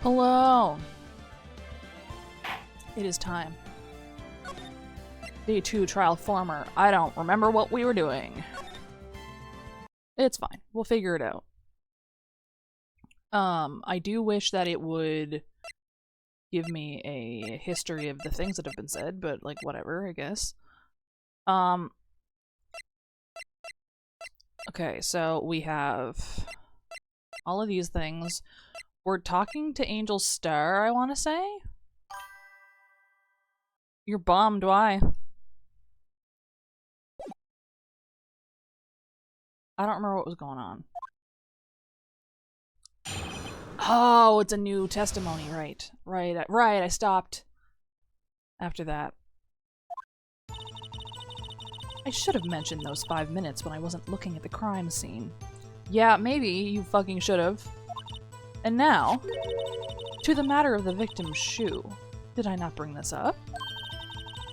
Hello! It is time. Day 2 trial former. I don't remember what we were doing. It's fine. We'll figure it out. I do wish that it would give me a history of the things that have been said, but like whatever, I guess. Okay, so we have all of these things. We're talking to Angel Star, I want to say? You're bummed, why? I don't remember what was going on. Oh, it's a new testimony, right. Right, I stopped after that. I should have mentioned those 5 minutes when I wasn't looking at the crime scene. Yeah, maybe you fucking should have. And now, to the matter of the victim's shoe. Did I not bring this up?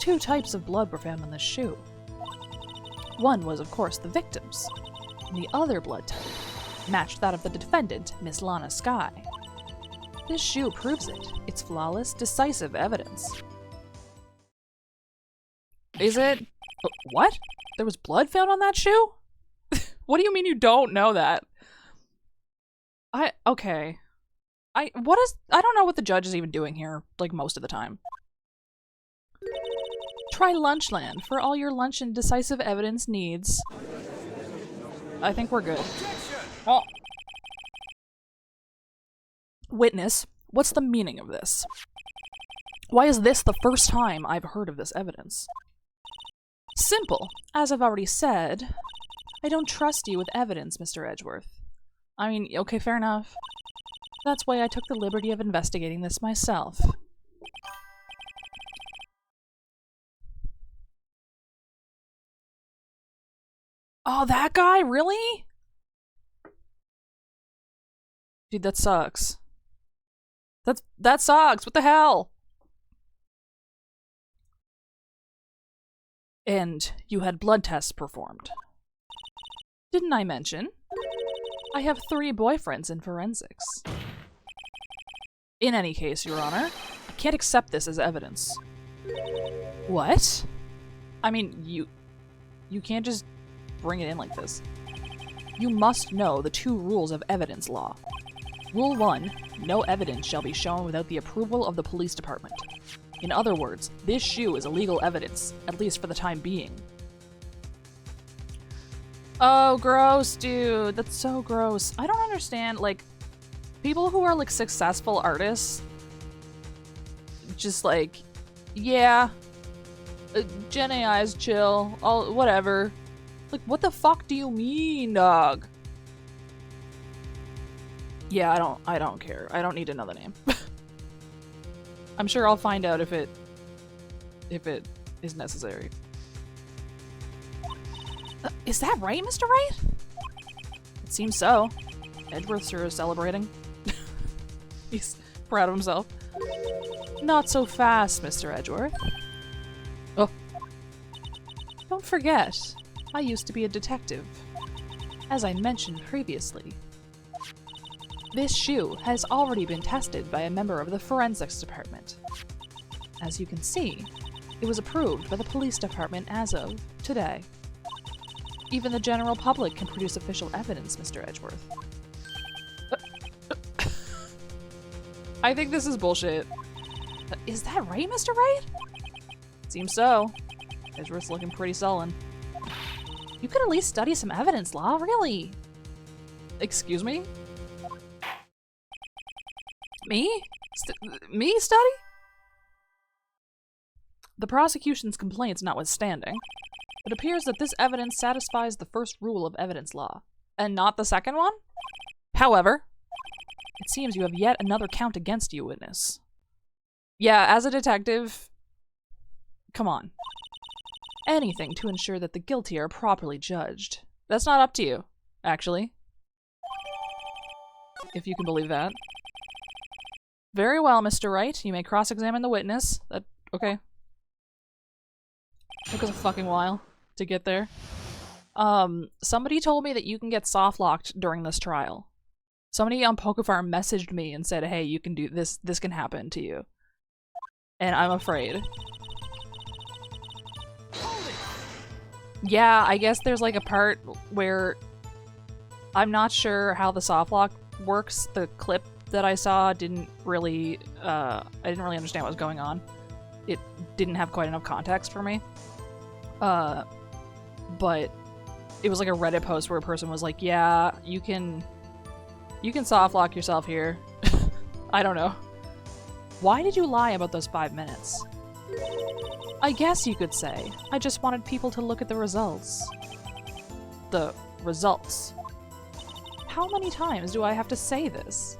2 types of blood were found on this shoe. One was, of course, the victim's, and the other blood type matched that of the defendant, Miss Lana Skye. This shoe proves it. It's flawless, decisive evidence. Is it? What? There was blood found on that shoe? What do you mean you don't know that? Okay. I don't know what the judge is even doing here, like, most of the time. Try Lunchland for all your lunch and decisive evidence needs. I think we're good. Oh. Witness, what's the meaning of this? Why is this the first time I've heard of this evidence? Simple. As I've already said, I don't trust you with evidence, Mr. Edgeworth. I mean, okay, fair enough. That's why I took the liberty of investigating this myself. Oh, that guy? Really? Dude, that sucks. That sucks! What the hell? And you had blood tests performed. Didn't I mention? I have 3 boyfriends in forensics. In any case, Your Honor, I can't accept this as evidence. What? I mean, you can't just bring it in like this. You must know the 2 rules of evidence law. Rule 1, no evidence shall be shown without the approval of the police department. In other words, this shoe is illegal evidence, at least for the time being. Oh, gross, dude. That's so gross. I don't understand, like, people who are, like, successful artists, just like, yeah, Gen AI is chill, all, whatever. Like, what the fuck do you mean, dog? Yeah, I don't care. I don't need another name. I'm sure I'll find out if it is necessary. Is that right, Mr. Wright? It seems so. Edgeworth sure is celebrating. He's proud of himself. Not so fast, Mr. Edgeworth. Oh. Don't forget, I used to be a detective. As I mentioned previously, this shoe has already been tested by a member of the forensics department. As you can see, it was approved by the police department as of today. Even the general public can produce official evidence, Mr. Edgeworth. I think this is bullshit. Is that right, Mr. Wright? Seems so. Edgeworth's looking pretty sullen. You could at least study some evidence law, really. Excuse me? Me? Me study? The prosecution's complaints notwithstanding, it appears that this evidence satisfies the first rule of evidence law, and not the second one? However, it seems you have yet another count against you, witness. Yeah, as a detective, come on. Anything to ensure that the guilty are properly judged. That's not up to you, actually. If you can believe that. Very well, Mr. Wright. You may cross-examine the witness. Okay. Took us a fucking while to get there. Somebody told me that you can get soft-locked during this trial. Somebody on Pokefarm messaged me and said, hey, you can do this, this can happen to you. And I'm afraid. Yeah, I guess there's like a part where I'm not sure how the soft lock works. The clip that I saw didn't really, I didn't really understand what was going on. It didn't have quite enough context for me. But it was like a Reddit post where a person was like, yeah, you can soft lock yourself here. I don't know. Why did you lie about those 5 minutes? I guess you could say. I just wanted people to look at the results. The results. How many times do I have to say this?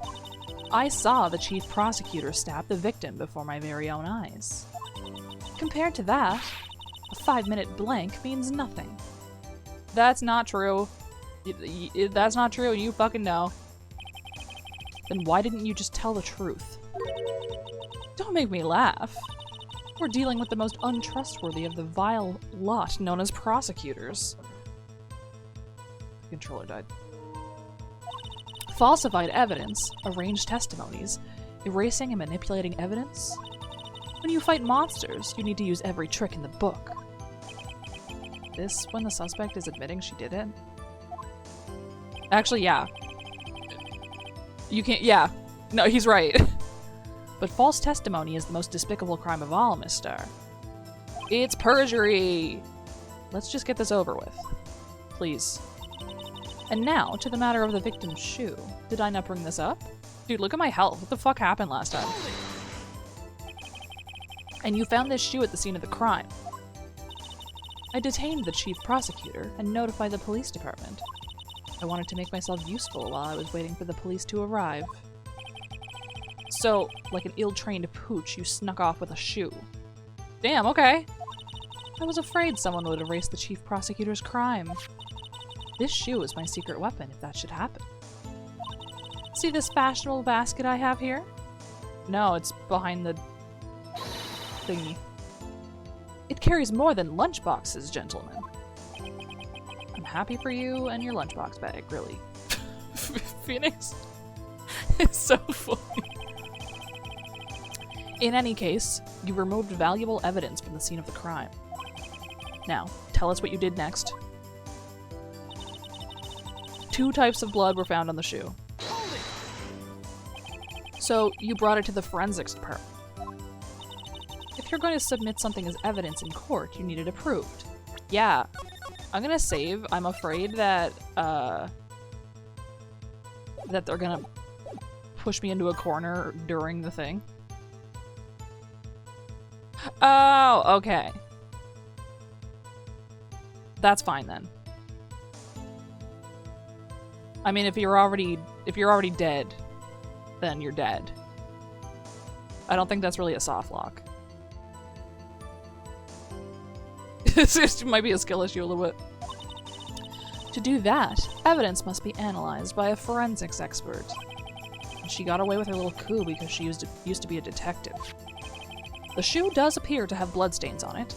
I saw the chief prosecutor stab the victim before my very own eyes. Compared to that, a 5-minute blank means nothing. That's not true. That's not true, and you fucking know. Then why didn't you just tell the truth? Don't make me laugh. We're dealing with the most untrustworthy of the vile lot known as prosecutors. The controller died. Falsified evidence, arranged testimonies, erasing and manipulating evidence. When you fight monsters, you need to use every trick in the book. This when the suspect is admitting she did it? Actually, yeah. You can't- yeah. No, he's right. But false testimony is the most despicable crime of all, Miss Star. It's perjury! Let's just get this over with. Please. And now, to the matter of the victim's shoe. Did I not bring this up? Dude, look at my health. What the fuck happened last time? And you found this shoe at the scene of the crime. I detained the chief prosecutor and notified the police department. I wanted to make myself useful while I was waiting for the police to arrive. So, like an ill-trained pooch, you snuck off with a shoe. Damn, okay. I was afraid someone would erase the chief prosecutor's crime. This shoe is my secret weapon if that should happen. See this fashionable basket I have here? No, it's behind the thingy. It carries more than lunchboxes, gentlemen. I'm happy for you and your lunchbox bag, really. Phoenix is so funny. In any case, you removed valuable evidence from the scene of the crime. Now, tell us what you did next. 2 types of blood were found on the shoe. So, you brought it to the forensics department. If you're going to submit something as evidence in court, you need it approved. Yeah. I'm gonna save. I'm afraid that, that they're gonna push me into a corner during the thing. Oh, okay. That's fine then. I mean, if you're already dead, then you're dead. I don't think that's really a soft lock. It might be a skill issue a little bit. To do that, evidence must be analyzed by a forensics expert. And she got away with her little coup because she used to be a detective. The shoe does appear to have bloodstains on it.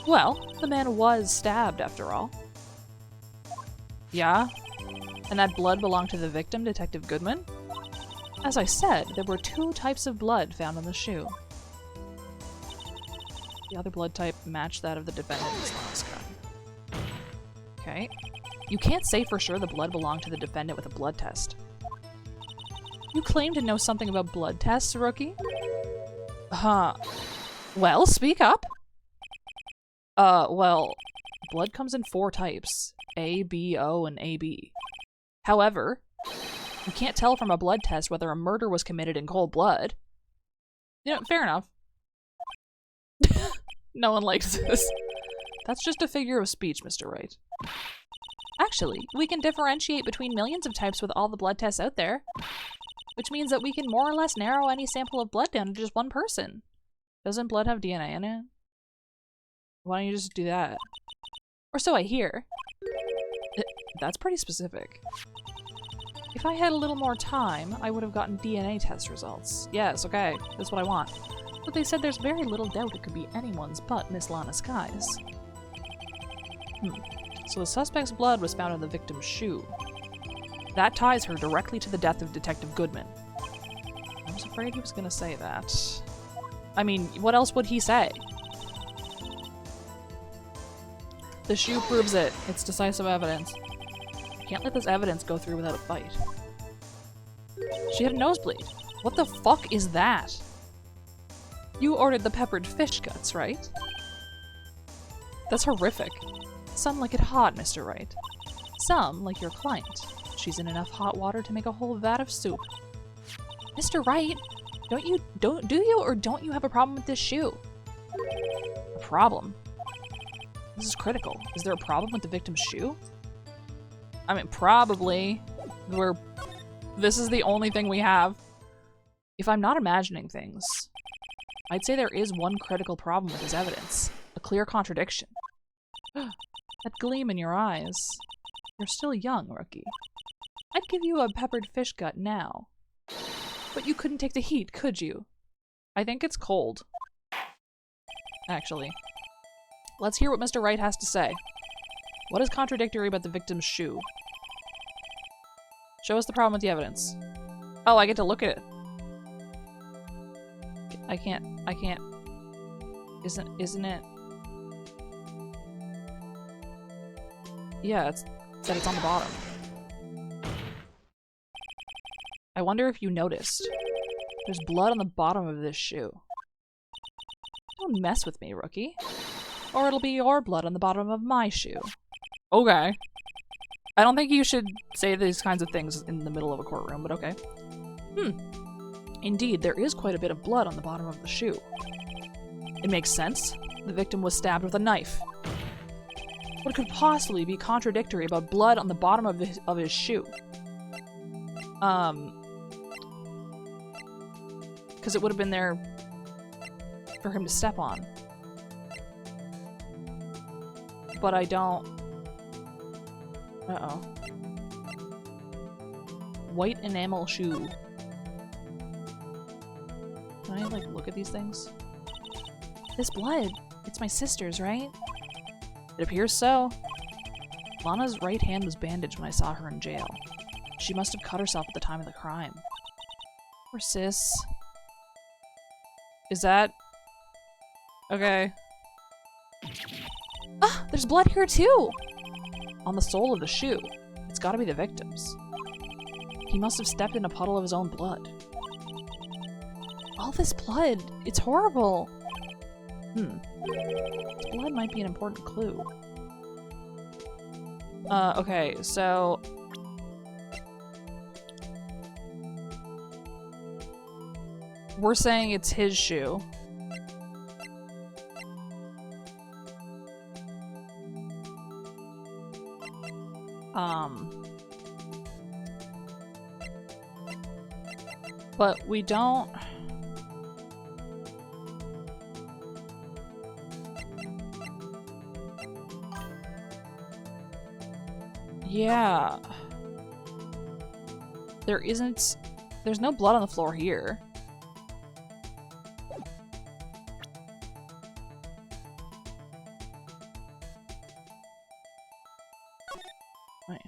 Well, the man was stabbed after all. Yeah? And that blood belonged to the victim, Detective Goodman? As I said, there were 2 types of blood found on the shoe. The other blood type matched that of the defendant in this last guy. Okay. You can't say for sure the blood belonged to the defendant with a blood test. You claim to know something about blood tests, rookie? Huh. Well, speak up! Well, blood comes in 4 types. A, B, O, and AB. However, you can't tell from a blood test whether a murder was committed in cold blood. Yeah, fair enough. No one likes this. That's just a figure of speech, Mr. Wright. Actually, we can differentiate between millions of types with all the blood tests out there. Which means that we can more or less narrow any sample of blood down to just one person. Doesn't blood have DNA in it? Why don't you just do that? Or so I hear. That's pretty specific. If I had a little more time, I would have gotten DNA test results. Yes, okay, that's what I want. But they said there's very little doubt it could be anyone's but Miss Lana Sky's. So the suspect's blood was found on the victim's shoe. That ties her directly to the death of Detective Goodman. I was afraid he was gonna say that. I mean, what else would he say? The shoe proves it. It's decisive evidence. Can't let this evidence go through without a fight. She had a nosebleed. What the fuck is that? You ordered the peppered fish guts, right? That's horrific. Some like it hot, Mr. Wright. Some like your client. She's in enough hot water to make a whole vat of soup. Mr. Wright, do you or don't you have a problem with this shoe? A problem? This is critical. Is there a problem with the victim's shoe? I mean, probably. This is the only thing we have. If I'm not imagining things, I'd say there is one critical problem with his evidence. A clear contradiction. That gleam in your eyes. You're still young, rookie. I'd give you a peppered fish gut now. But you couldn't take the heat, could you? I think it's cold. Actually. Let's hear what Mr. Wright has to say. What is contradictory about the victim's shoe? Show us the problem with the evidence. Oh, I get to look at it. I can't. Isn't it? Yeah, it said it's on the bottom. I wonder if you noticed. There's blood on the bottom of this shoe. Don't mess with me, rookie. Or it'll be your blood on the bottom of my shoe. Okay. I don't think you should say these kinds of things in the middle of a courtroom, but okay. Indeed, there is quite a bit of blood on the bottom of the shoe. It makes sense. The victim was stabbed with a knife. What could possibly be contradictory about blood on the bottom of his shoe? Because it would have been there for him to step on. But I don't... Uh-oh. White enamel shoe. Can I, like, look at these things? This blood, it's my sister's, right? It appears so. Lana's right hand was bandaged when I saw her in jail. She must have cut herself at the time of the crime. Poor sis. Is that... Okay. Ah! There's blood here too! On the sole of the shoe. It's gotta be the victim's. He must have stepped in a puddle of his own blood. All this blood! It's horrible! This blood might be an important clue. Okay, so... We're saying it's his shoe. But we don't... Yeah. There's no blood on the floor here. Wait.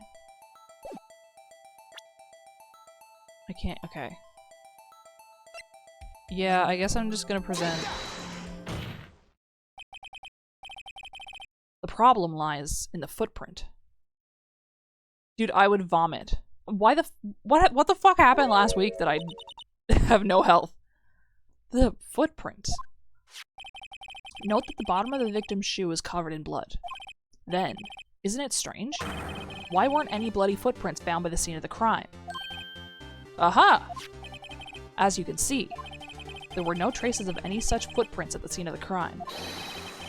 I can't, okay. Yeah, I guess I'm just gonna present. The problem lies in the footprint. Dude, I would vomit. Why the what the fuck happened last week that I have no health? The footprint. Note that the bottom of the victim's shoe is covered in blood. Then, isn't it strange? Why weren't any bloody footprints found by the scene of the crime? Aha! As you can see, there were no traces of any such footprints at the scene of the crime.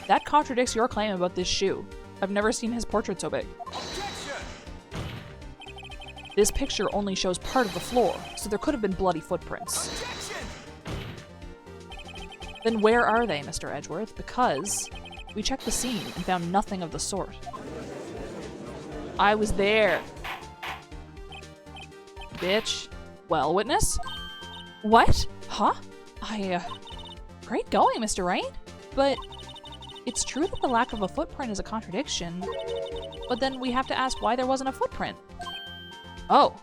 That contradicts your claim about this shoe. I've never seen his portrait so big. This picture only shows part of the floor, so there could have been bloody footprints. Then where are they, Mr. Edgeworth? Because we checked the scene and found nothing of the sort. I was there. Bitch. Well, witness? What? Huh? Great going, Mr. Wright. But it's true that the lack of a footprint is a contradiction. But then we have to ask why there wasn't a footprint. Oh,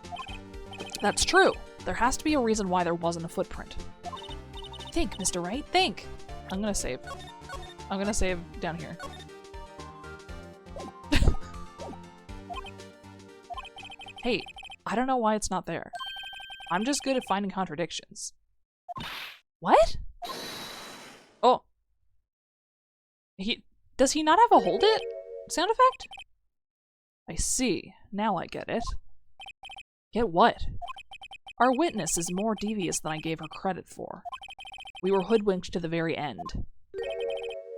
That's true. There has to be a reason why there wasn't a footprint. Think, Mr. Wright, think. I'm gonna save. I'm gonna save down here. Hey, I don't know why it's not there. I'm just good at finding contradictions. What? Oh. Does he not have a hold it sound effect? I see. Now I get it. Get what? Our witness is more devious than I gave her credit for. We were hoodwinked to the very end.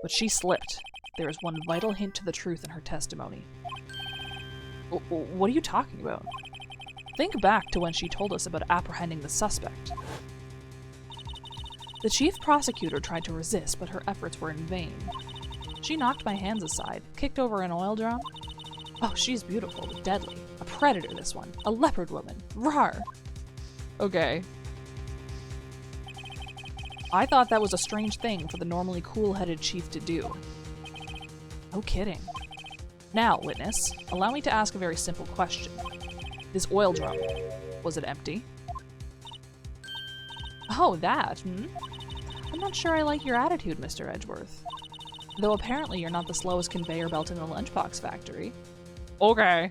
But she slipped. There is one vital hint to the truth in her testimony. What are you talking about? Think back to when she told us about apprehending the suspect. The chief prosecutor tried to resist, but her efforts were in vain. She knocked my hands aside, kicked over an oil drum. Oh, she's beautiful, but deadly. A predator, this one. A leopard woman. Rawr! Okay. I thought that was a strange thing for the normally cool-headed chief to do. No kidding. Now, witness, allow me to ask a very simple question. This oil drum, was it empty? Oh, that, hmm? I'm not sure I like your attitude, Mr. Edgeworth. Though apparently you're not the slowest conveyor belt in the lunchbox factory. Okay.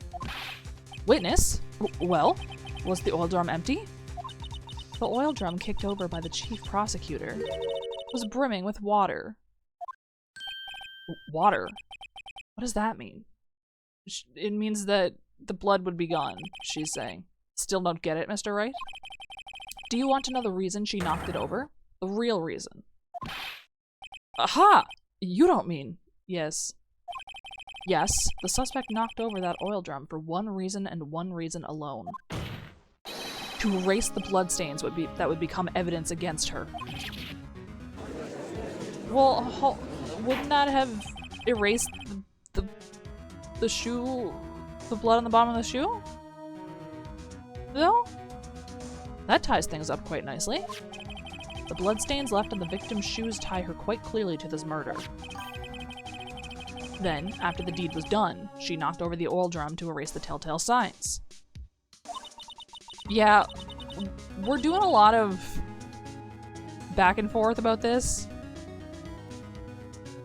Witness? Well, was the oil drum empty? The oil drum kicked over by the chief prosecutor was brimming with water. Water? What does that mean? It means that the blood would be gone, she's saying. Still don't get it, Mr. Wright? Do you want to know the reason she knocked it over? The real reason. Aha! You don't mean... Yes. Yes, the suspect knocked over that oil drum for one reason and one reason alone. To erase the bloodstains that would become evidence against her. Well, wouldn't that have erased the shoe, the blood on the bottom of the shoe? Though? That ties things up quite nicely. The bloodstains left on the victim's shoes tie her quite clearly to this murder. Then, after the deed was done, she knocked over the oil drum to erase the telltale signs. Yeah, we're doing a lot of back and forth about this.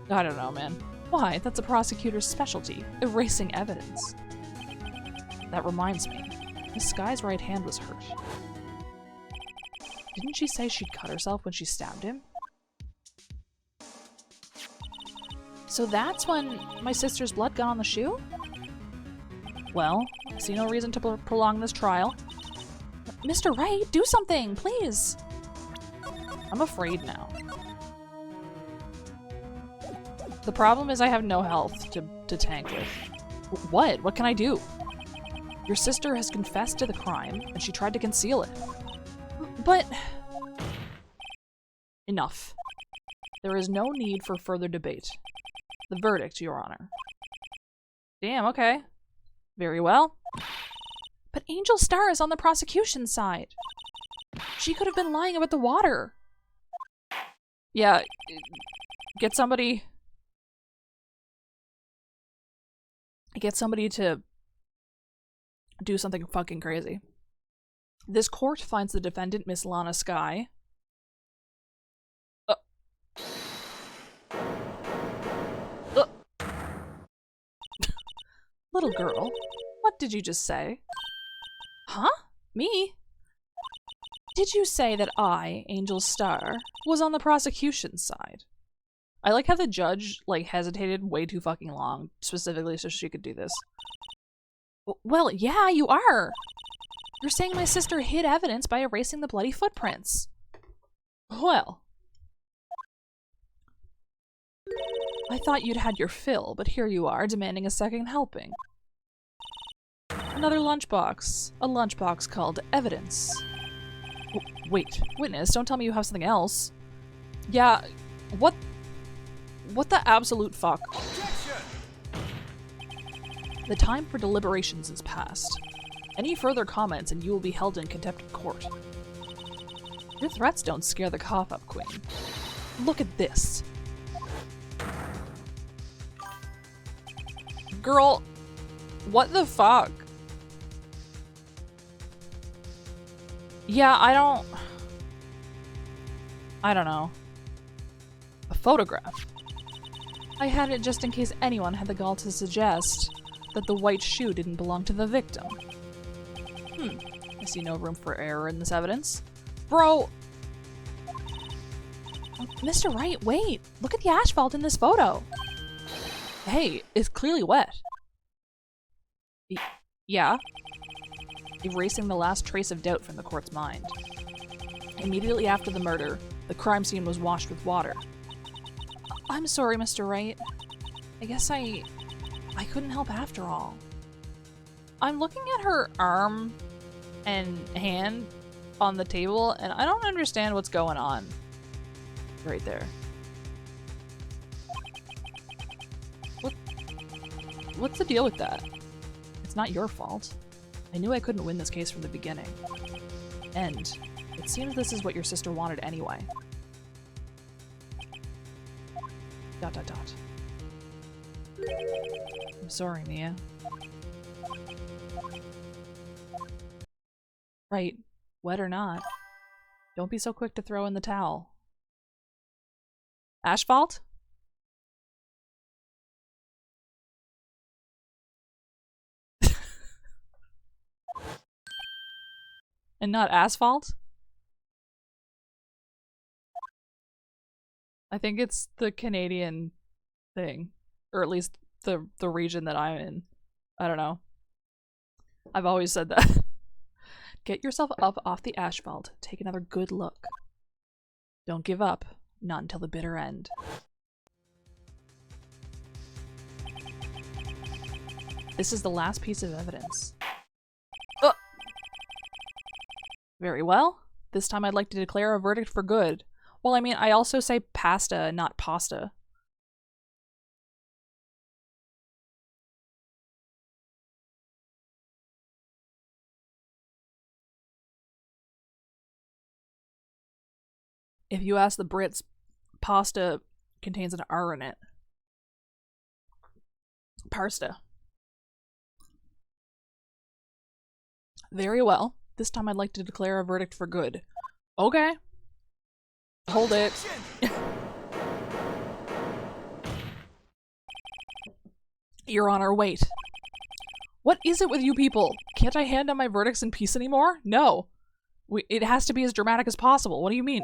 I don't know, man. Why? That's a prosecutor's specialty, erasing evidence. That reminds me, Miss Skye's right hand was hurt. Didn't she say she'd cut herself when she stabbed him? So that's when my sister's blood got on the shoe? Well, I see no reason to prolong this trial. Mr. Wright, do something, please! I'm afraid now. The problem is I have no health to tank with. What? What can I do? Your sister has confessed to the crime, and she tried to conceal it. But... Enough. There is no need for further debate. The verdict, Your Honor. Damn, okay. Very well. But Angel Star is on the prosecution side. She could have been lying about the water. Yeah, get somebody to do something fucking crazy. This court finds the defendant, Miss Lana Skye. Little girl, what did you just say? Huh? Me? Did you say that I, Angel Star, was on the prosecution's side? I like how the judge, like, hesitated way too fucking long, specifically so she could do this. Well, yeah, you are! You're saying my sister hid evidence by erasing the bloody footprints. Well. I thought you'd had your fill, but here you are, demanding a second helping. Another lunchbox. A lunchbox called evidence. Wait, witness, don't tell me you have something else. Yeah, what the absolute fuck? The time for deliberations is past. Any further comments and you will be held in contempt of court. Your threats don't scare the cough up, Queen. Look at this. Girl, what the fuck? Yeah, I don't know. A photograph. I had it just in case anyone had the gall to suggest that the white shoe didn't belong to the victim. I see no room for error in this evidence. Bro! Mr. Wright, wait! Look at the asphalt in this photo! Hey, it's clearly wet. Yeah? Erasing the last trace of doubt from the court's mind. Immediately after the murder, the crime scene was washed with water. I'm sorry, Mr. Wright. I guess I couldn't help after all. I'm looking at her arm and hand on the table, and I don't understand what's going on. Right there. What's the deal with that? It's not your fault. I knew I couldn't win this case from the beginning. And it seems this is what your sister wanted anyway. ... I'm sorry, Mia. Right, wet or not, don't be so quick to throw in the towel. Asphalt? And not asphalt? I think it's the Canadian thing. Or at least the region that I'm in. I don't know. I've always said that. Get yourself up off the asphalt. Take another good look. Don't give up. Not until the bitter end. This is the last piece of evidence. Very well. This time I'd like to declare a verdict for good. Well, I mean, I also say pasta, not pasta. If you ask the Brits, pasta contains an R in it. Pasta. Very well. This time I'd like to declare a verdict for good. Okay. Hold it. Your Honor, wait. What is it with you people? Can't I hand down my verdicts in peace anymore? No. It has to be as dramatic as possible. What do you mean?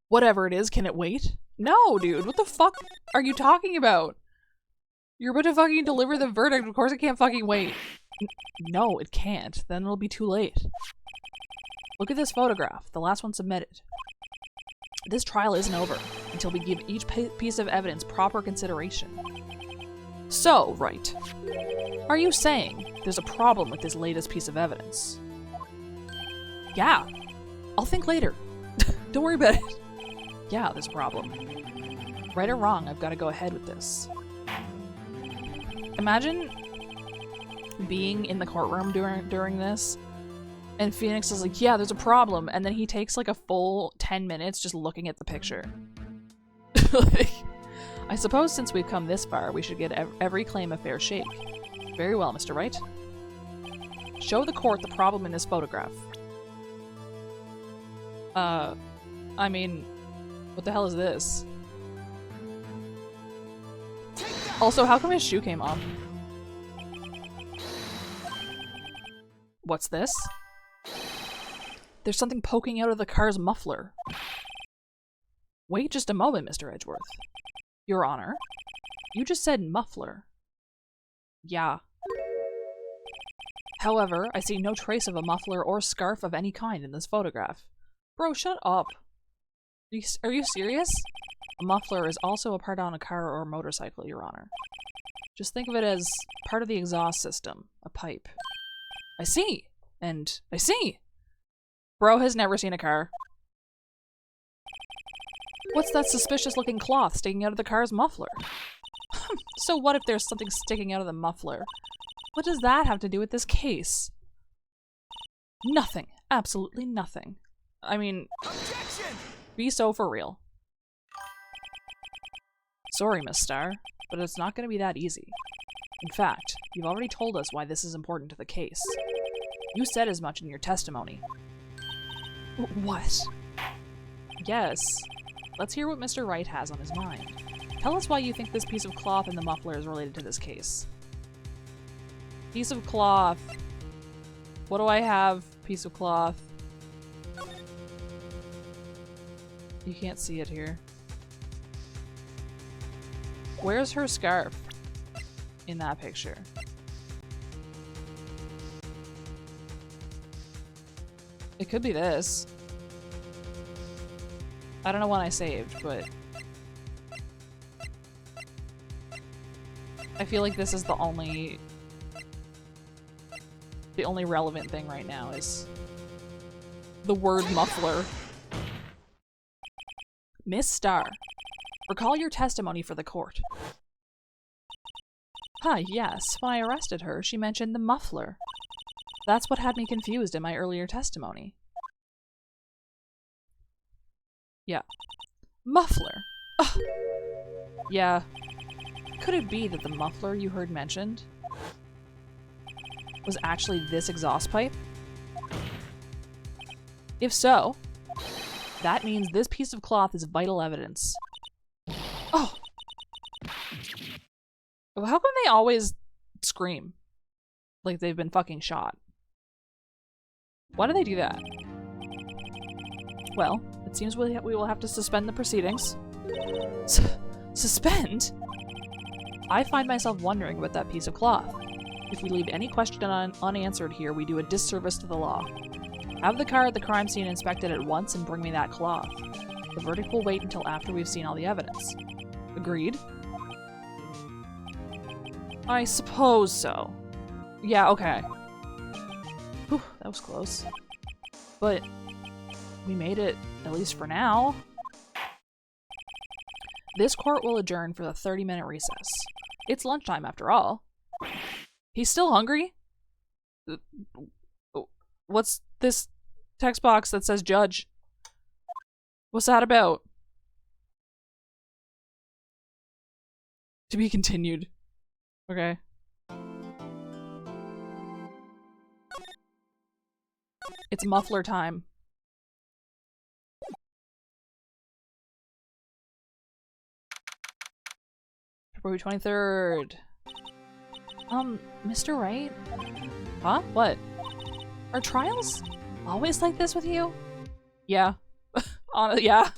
Whatever it is, can it wait? No, dude. What the fuck are you talking about? You're about to fucking deliver the verdict. Of course it can't fucking wait. No, it can't. Then it'll be too late. Look at this photograph, the last one submitted. This trial isn't over until we give each piece of evidence proper consideration. So, Wright, are you saying there's a problem with this latest piece of evidence? Yeah, I'll think later. Don't worry about it. Yeah, there's a problem. Right or wrong, I've got to go ahead with this. Imagine being in the courtroom during this, and Phoenix is like, yeah, there's a problem, and then he takes like a full 10 minutes just looking at the picture. Like, I suppose since we've come this far, we should get every claim a fair shake. Very well, Mr. Wright. Show the court the problem in this photograph. I mean, what the hell is this? Also, how come his shoe came off? What's this? There's something poking out of the car's muffler. Wait just a moment, Mr. Edgeworth. Your Honor, you just said muffler. Yeah. However, I see no trace of a muffler or scarf of any kind in this photograph. Bro, shut up. Are you serious? A muffler is also a part on a car or motorcycle, Your Honor. Just think of it as part of the exhaust system, a pipe. I see, and I see. Bro has never seen a car. What's that suspicious-looking cloth sticking out of the car's muffler? So what if there's something sticking out of the muffler? What does that have to do with this case? Nothing. Absolutely nothing. I mean, objection! Be so for real. Sorry, Miss Starr, but it's not going to be that easy. In fact, you've already told us why this is important to the case. You said as much in your testimony. What? Yes. Let's hear what Mr. Wright has on his mind. Tell us why you think this piece of cloth in the muffler is related to this case. Piece of cloth. What do I have? Piece of cloth. You can't see it here. Where's her scarf in that picture? It could be this. I don't know when I saved, but I feel like this is the only relevant thing right now is the word muffler. Miss Starr, recall your testimony for the court. Huh, yes. When I arrested her, she mentioned the muffler. That's what had me confused in my earlier testimony. Yeah. Muffler. Ugh. Yeah. Could it be that the muffler you heard mentioned was actually this exhaust pipe? If so, that means this piece of cloth is vital evidence. Oh! How come they always scream like they've been fucking shot? Why do they do that? Well, it seems we will have to suspend the proceedings. Suspend? I find myself wondering about that piece of cloth. If we leave any question unanswered here, we do a disservice to the law. Have the car at the crime scene inspected at once and bring me that cloth. The verdict will wait until after we've seen all the evidence. Agreed? I suppose so. Yeah, okay. Whew, that was close. But we made it, at least for now. This court will adjourn for the 30-minute recess. It's lunchtime after all. He's still hungry? What's this text box that says judge? What's that about? To be continued. Okay. It's muffler time. February 23rd. Mr. Wright? Huh? What? Are trials always like this with you? Yeah. Yeah.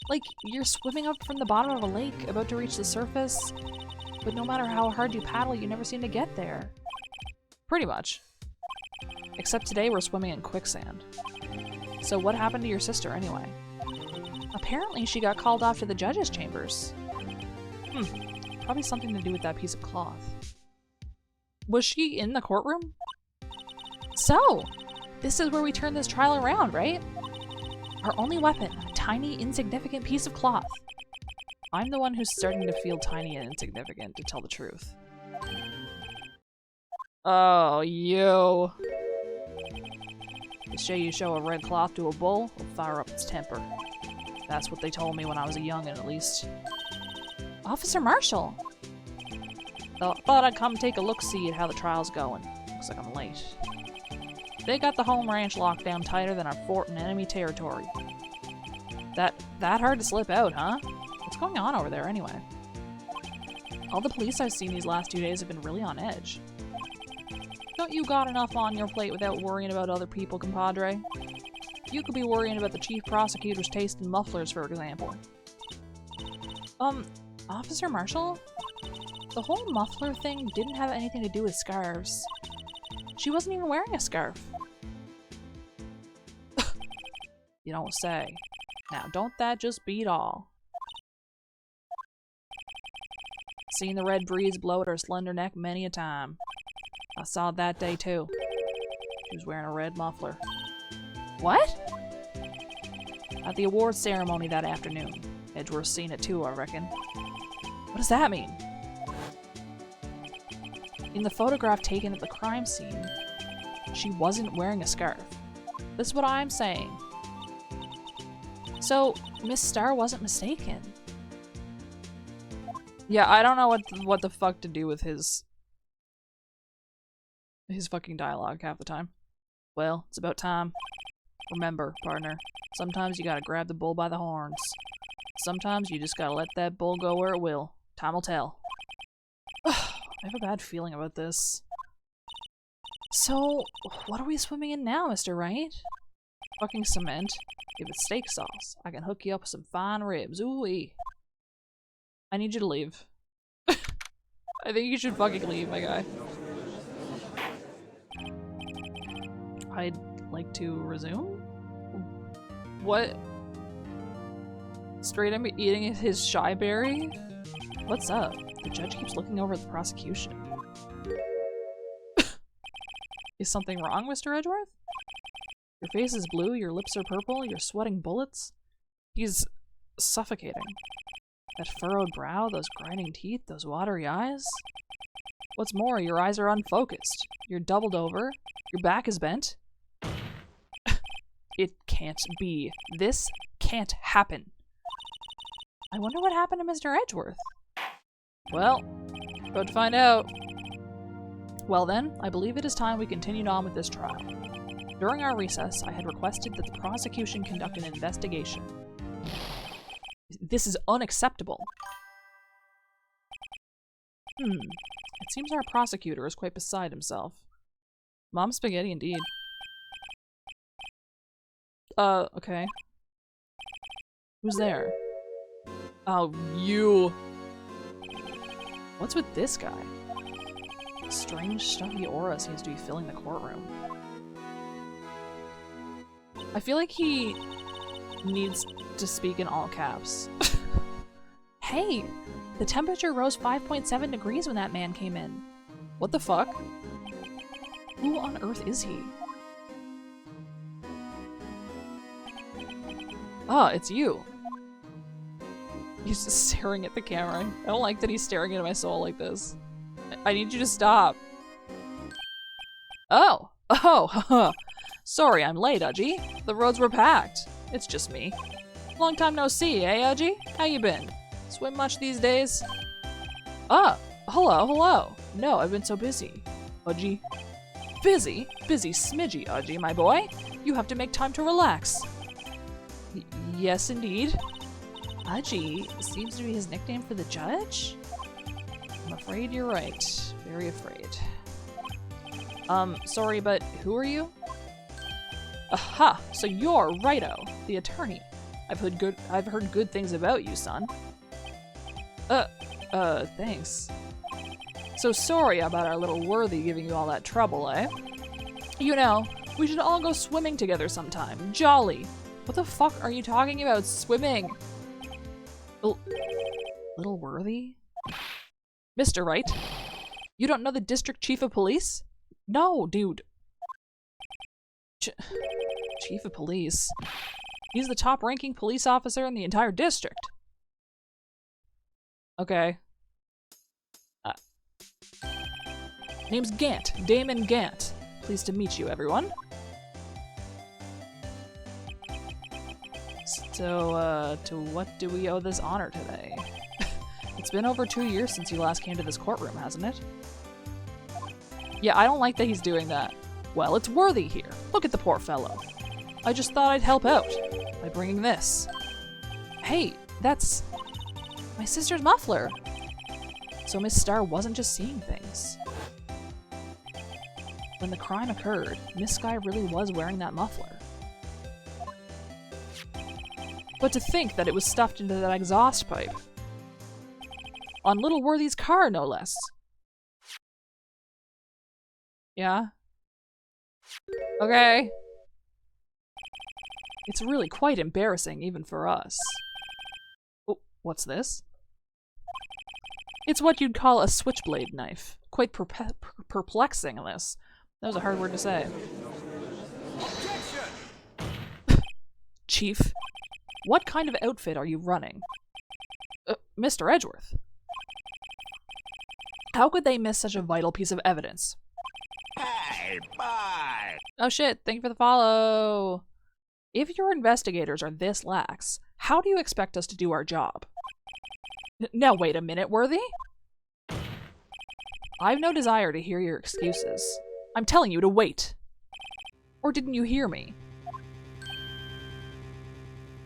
Like, you're swimming up from the bottom of a lake, about to reach the surface, but no matter how hard you paddle, you never seem to get there. Pretty much. Except today we're swimming in quicksand. So what happened to your sister anyway? Apparently she got called off to the judge's chambers. Probably something to do with that piece of cloth. Was she in the courtroom? So, this is where we turn this trial around, right? Our only weapon, a tiny, insignificant piece of cloth. I'm the one who's starting to feel tiny and insignificant, to tell the truth. Oh, you. The day you show a red cloth to a bull will fire up its temper. That's what they told me when I was a youngin', at least. Officer Marshall! Thought I'd come take a look-see at how the trial's going. Looks like I'm late. They got the home ranch locked down tighter than our fort in enemy territory. That hard to slip out, huh? What's going on over there, anyway? All the police I've seen these last 2 days have been really on edge. Don't you got enough on your plate without worrying about other people, compadre? You could be worrying about the chief prosecutor's taste in mufflers, for example. Officer Marshall? The whole muffler thing didn't have anything to do with scarves. She wasn't even wearing a scarf. You don't say. Now, don't that just beat all? Seen the red breeze blow at her slender neck many a time. I saw it that day, too. She was wearing a red muffler. What? At the awards ceremony that afternoon. Edgeworth's seen it too, I reckon. What does that mean? In the photograph taken at the crime scene, she wasn't wearing a scarf. This is what I'm saying. So, Miss Starr wasn't mistaken. Yeah, I don't know what the fuck to do with his fucking dialogue half the time. Well, it's about time. Remember, partner, sometimes you gotta grab the bull by the horns. Sometimes you just gotta let that bull go where it will. Time will tell. I have a bad feeling about this. So, what are we swimming in now, Mr. Wright? Fucking cement. Give it steak sauce. I can hook you up with some fine ribs. Ooh-wee. I need you to leave. I think you should fucking leave, my guy. I'd like to resume? What? Straight up eating his shy berry? What's up? The judge keeps looking over at the prosecution. Is something wrong, Mr. Edgeworth? Your face is blue, your lips are purple, you're sweating bullets. He's suffocating. That furrowed brow, those grinding teeth, those watery eyes. What's more, your eyes are unfocused. You're doubled over. Your back is bent. It can't be. This can't happen. I wonder what happened to Mr. Edgeworth. Well, about to find out. Well then, I believe it is time we continued on with this trial. During our recess, I had requested that the prosecution conduct an investigation. This is unacceptable. It seems our prosecutor is quite beside himself. Mom spaghetti indeed. Okay. Who's there? Oh, you. What's with this guy? A strange, stuffy aura seems to be filling the courtroom. I feel like he needs to speak in all caps. Hey! The temperature rose 5.7 degrees when that man came in. What the fuck? Who on earth is he? Ah, it's you. He's just staring at the camera. I don't like that he's staring into my soul like this. I need you to stop. Oh! Oh! Sorry, I'm late, Udgy. The roads were packed. It's just me. Long time no see, eh, Udgy? How you been? Swim much these days? Ah! Hello. No, I've been so busy. Udgy. Busy? Busy smidgy, Udgy, my boy. You have to make time to relax. Yes, indeed. Udgy seems to be his nickname for the judge? I'm afraid you're right. Very afraid. Sorry, but who are you? Aha! So you're Righto, the attorney. I've heard good things about you, son. Thanks. So sorry about our little worthy giving you all that trouble, eh? You know, we should all go swimming together sometime. Jolly. What the fuck are you talking about? Swimming? Little worthy? Mr. Wright? You don't know the district chief of police? No, dude. Chief of police? He's the top-ranking police officer in the entire district. Okay. Name's Gant. Damon Gant. Pleased to meet you, everyone. So, to what do we owe this honor today? It's been over 2 years since you last came to this courtroom, hasn't it? Yeah, I don't like that he's doing that. Well, it's Worthy here. Look at the poor fellow. I just thought I'd help out by bringing this. Hey, that's my sister's muffler. So Miss Starr wasn't just seeing things. When the crime occurred, Miss Sky really was wearing that muffler. But to think that it was stuffed into that exhaust pipe. On Little Worthy's car, no less. Yeah? Okay. It's really quite embarrassing, even for us. Oh, what's this? It's what you'd call a switchblade knife. Quite perplexing, this. That was a hard word to say. Chief, what kind of outfit are you running? Mr. Edgeworth. How could they miss such a vital piece of evidence? Hey, bye! Oh shit, thank you for the follow! If your investigators are this lax, how do you expect us to do our job? Now wait a minute, Worthy? I've no desire to hear your excuses. I'm telling you to wait. Or didn't you hear me?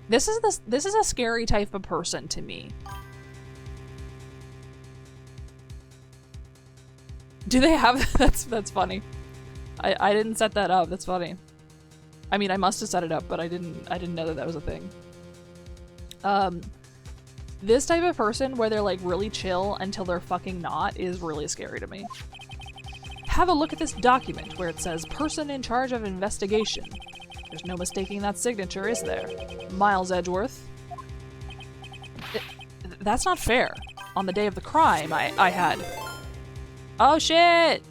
This is a scary type of person to me. Do they have that's funny. I didn't set that up. That's funny. I mean, I must have set it up, but I didn't know that was a thing. This type of person where they're like really chill until they're fucking not is really scary to me. Have a look at this document where it says person in charge of investigation. There's no mistaking that signature, is there? Miles Edgeworth. That's not fair. On the day of the crime, I had... Oh shit!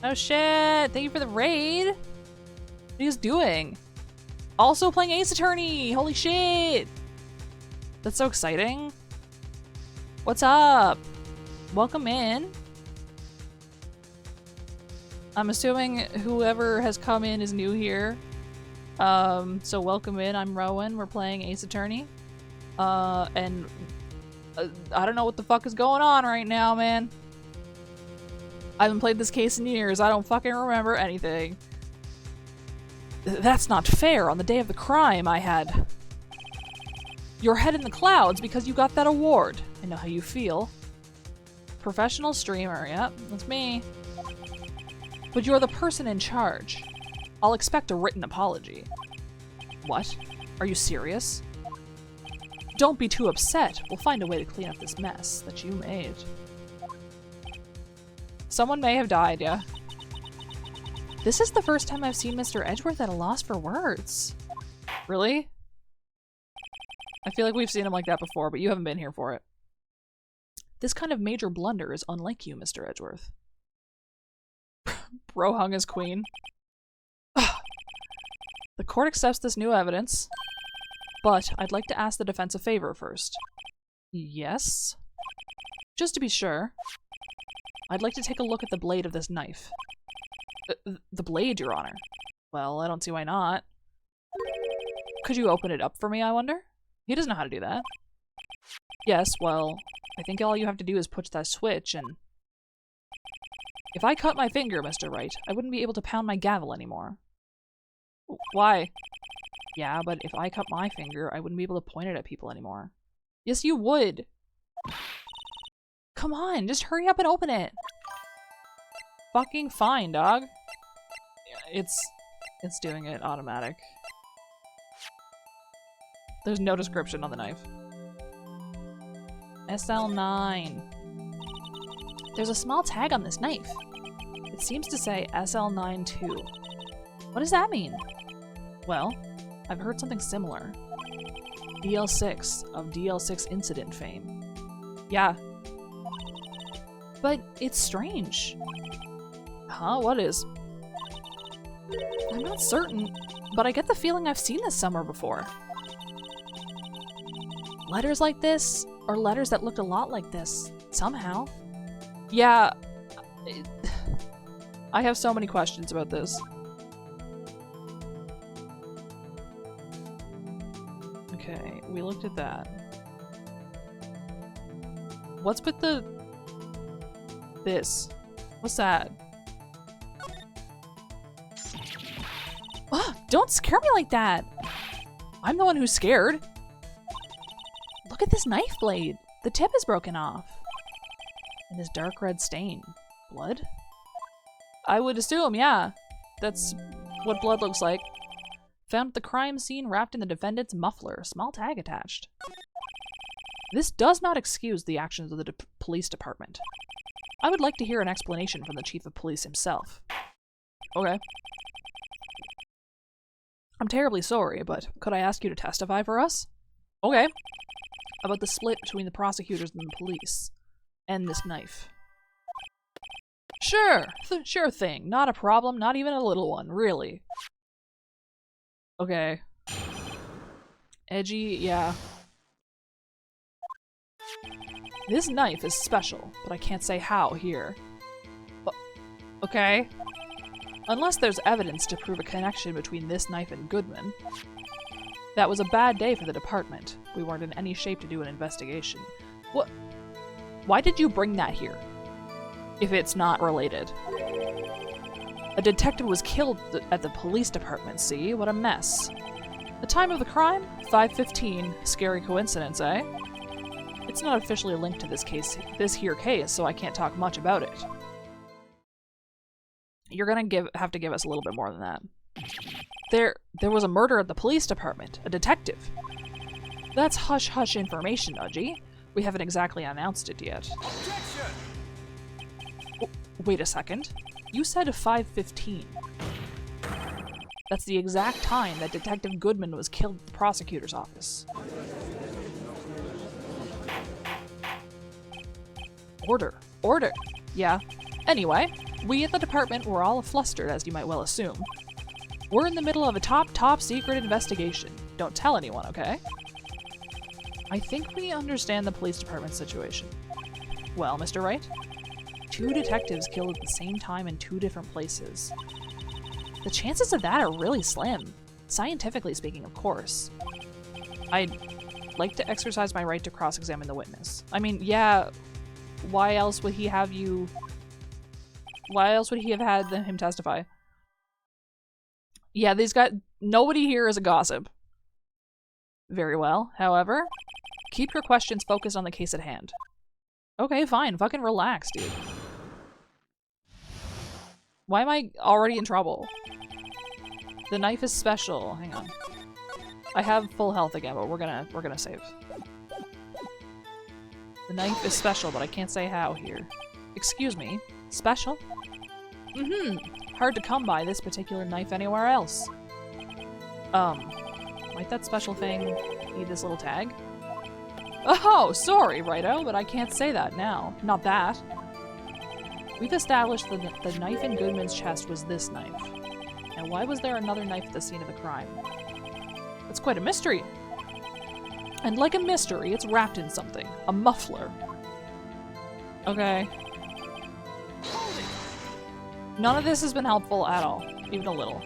Oh shit! Thank you for the raid! What are you guys doing? Also playing Ace Attorney! Holy shit! That's so exciting. What's up? Welcome in. I'm assuming whoever has come in is new here. So welcome in. I'm Rowan. We're playing Ace Attorney. And I don't know what the fuck is going on right now, man. I haven't played this case in years. I don't fucking remember anything. That's not fair. On the day of the crime, I had your head in the clouds because you got that award. I know how you feel. Professional streamer. Yep, that's me. But you're the person in charge. I'll expect a written apology. What? Are you serious? Don't be too upset. We'll find a way to clean up this mess that you made. Someone may have died, yeah. This is the first time I've seen Mr. Edgeworth at a loss for words. Really? I feel like we've seen him like that before, but you haven't been here for it. This kind of major blunder is unlike you, Mr. Edgeworth. Bro hung as queen. The court accepts this new evidence, but I'd like to ask the defense a favor first. Yes? Just to be sure, I'd like to take a look at the blade of this knife. The blade, Your Honor. Well, I don't see why not. Could you open it up for me, I wonder? He doesn't know how to do that. Yes, well, I think all you have to do is push that switch and... If I cut my finger, Mr. Wright, I wouldn't be able to pound my gavel anymore. Why? Yeah, but if I cut my finger, I wouldn't be able to point it at people anymore. Yes, you would! Come on, just hurry up and open it! Fucking fine, dog. Yeah, it's doing it automatic. There's no description on the knife. SL9. There's a small tag on this knife. It seems to say SL92. What does that mean? Well, I've heard something similar. DL6 of DL6 incident fame. Yeah. But it's strange. Huh? What is? I'm not certain, but I get the feeling I've seen this somewhere before. Letters like this, or letters that looked a lot like this, somehow. Yeah, I have so many questions about this. Okay, we looked at that. What's with this? What's that? Ah, don't scare me like that! I'm the one who's scared. Look at this knife blade. The tip is broken off. And this dark red stain. Blood? I would assume, yeah. That's what blood looks like. Found at the crime scene wrapped in the defendant's muffler. Small tag attached. This does not excuse the actions of the police department. I would like to hear an explanation from the chief of police himself. Okay. I'm terribly sorry, but could I ask you to testify for us? Okay. About the split between the prosecutors and the police. And this knife. Sure, sure thing. Not a problem, not even a little one, really. Okay. Edgy, yeah. This knife is special, but I can't say how here. Okay. Unless there's evidence to prove a connection between this knife and Goodman. That was a bad day for the department. We weren't in any shape to do an investigation. What? Why did you bring that here? If it's not related. A detective was killed at the police department, see? What a mess. The time of the crime? 5:15. Scary coincidence, eh? It's not officially linked to this here case, so I can't talk much about it. You're gonna have to give us a little bit more than that. There was a murder at the police department. A detective. That's hush-hush information, Udgy. We haven't exactly announced it yet. Oh, wait a second. You said 5:15. That's the exact time that Detective Goodman was killed at the prosecutor's office. Order. Order. Yeah. Anyway, we at the department were all flustered, as you might well assume. We're in the middle of a top secret investigation. Don't tell anyone, okay? I think we understand the police department situation. Well, Mr. Wright? 2 detectives killed at the same time in 2 different places. The chances of that are really slim. Scientifically speaking, of course. I'd like to exercise my right to cross-examine the witness. I mean, yeah, why else would he have you... Why else would he have had him testify? Yeah, these guys... Nobody here is a gossip. Very well. However, keep your questions focused on the case at hand. Okay, fine. Fucking relax, dude. Why am I already in trouble? The knife is special. Hang on. I have full health again, but we're gonna save. The knife is special, but I can't say how here. Excuse me. Special? Hard to come by this particular knife anywhere else. Might that special thing need this little tag? Oh, sorry, righto, but I can't say that now. Not that. We've established that the knife in Goodman's chest was this knife. Now, why was there another knife at the scene of the crime? It's quite a mystery. And like a mystery, it's wrapped in something. A muffler. Okay. None of this has been helpful at all. Even a little.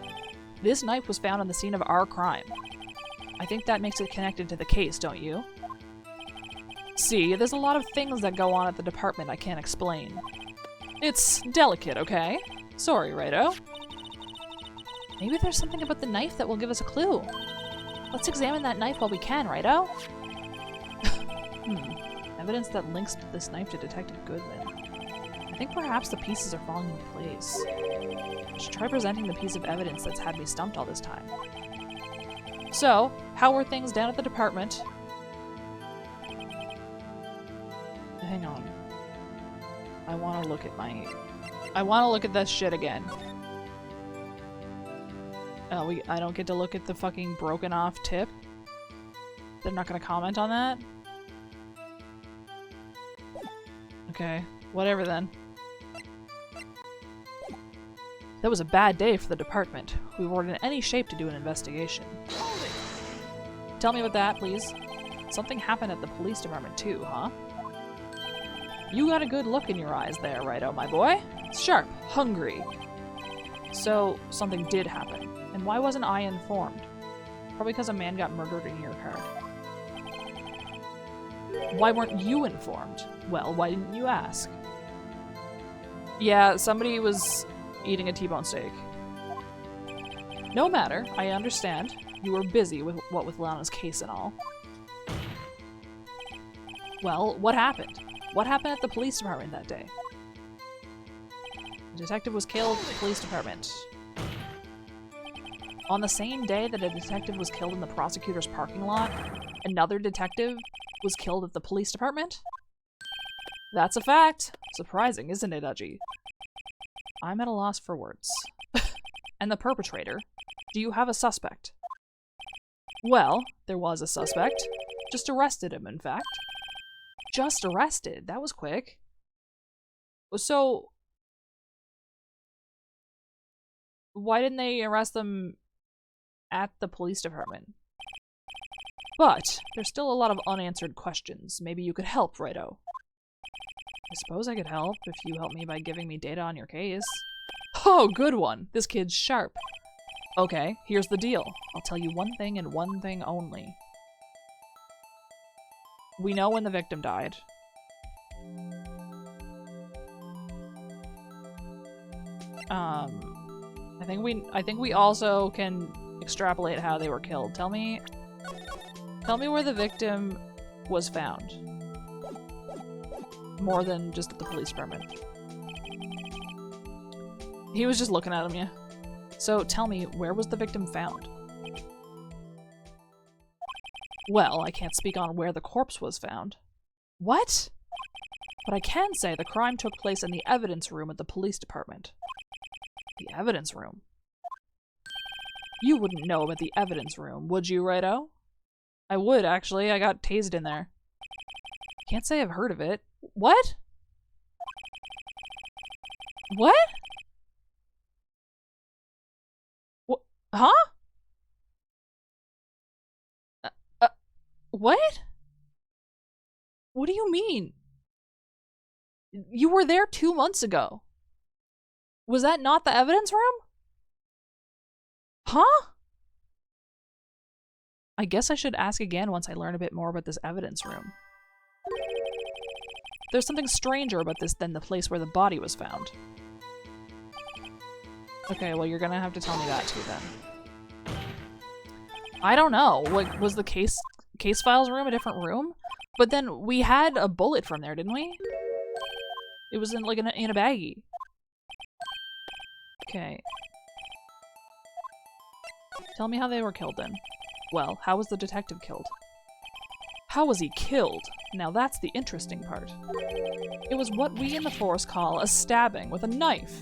This knife was found on the scene of our crime. I think that makes it connected to the case, don't you? See, there's a lot of things that go on at the department I can't explain. It's delicate, okay? Sorry, righto. Maybe there's something about the knife that will give us a clue. Let's examine that knife while we can, righto? Evidence that links this knife to Detective Goodman. I think perhaps the pieces are falling into place. I should try presenting the piece of evidence that's had me stumped all this time. So, how were things down at the department? Hang on. I want to look at this shit again. Oh, I don't get to look at the fucking broken off tip? They're not gonna comment on that? Okay, whatever then. That was a bad day for the department. We weren't in any shape to do an investigation. Tell me about that, please. Something happened at the police department too, huh? You got a good look in your eyes there, righto, my boy. Sharp, hungry. So, something did happen. And why wasn't I informed? Probably because a man got murdered in your car. Why weren't you informed? Well, why didn't you ask? Yeah, somebody was eating a T-bone steak. No matter, I understand. You were busy with what with Lana's case and all. Well, what happened? What happened at the police department that day? The detective was killed at the police department. On the same day that a detective was killed in the prosecutor's parking lot, another detective was killed at the police department? That's a fact. Surprising, isn't it, Udgy? I'm at a loss for words. And the perpetrator? Do you have a suspect? Well, there was a suspect. Just arrested him, in fact. Just arrested? That was quick. So, why didn't they arrest them at the police department? But there's still a lot of unanswered questions. Maybe you could help, righto. I suppose I could help if you help me by giving me data on your case. Oh, good one. This kid's sharp. Okay, here's the deal. I'll tell you one thing and one thing only. We know when the victim died. I think we also can extrapolate how they were killed. Tell me where the victim was found. More than just at the police department. He was just looking at him, yeah. So tell me, where was the victim found? Well, I can't speak on where the corpse was found. What? But I can say the crime took place in the evidence room at the police department. The evidence room? You wouldn't know about the evidence room, would you, Righto? I would, actually. I got tased in there. Can't say I've heard of it. What? What? What? Huh? What? What do you mean? You were there 2 months ago. Was that not the evidence room? Huh? I guess I should ask again once I learn a bit more about this evidence room. There's something stranger about this than the place where the body was found. Okay, well, you're gonna have to tell me that too, then. I don't know. Like, was the case files room a different room? But then we had a bullet from there, didn't we? It was in, like, in a baggie. Okay. Tell me how they were killed, then. Well, how was the detective killed? How was he killed? Now that's the interesting part. It was what we in the force call a stabbing with a knife.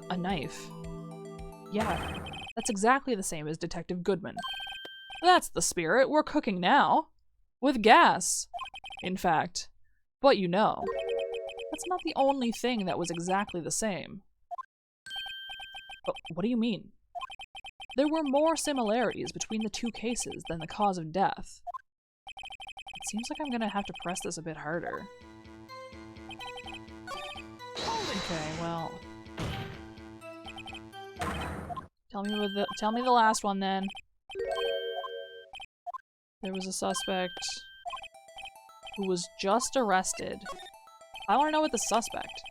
A knife? Yeah, that's exactly the same as Detective Goodman. That's the spirit. We're cooking now. With gas, in fact. But you know, that's not the only thing that was exactly the same. But what do you mean? There were more similarities between the two cases than the cause of death. It seems like I'm gonna have to press this a bit harder. Okay, well. Tell me the last one then. There was a suspect who was just arrested. I want to know what the suspect.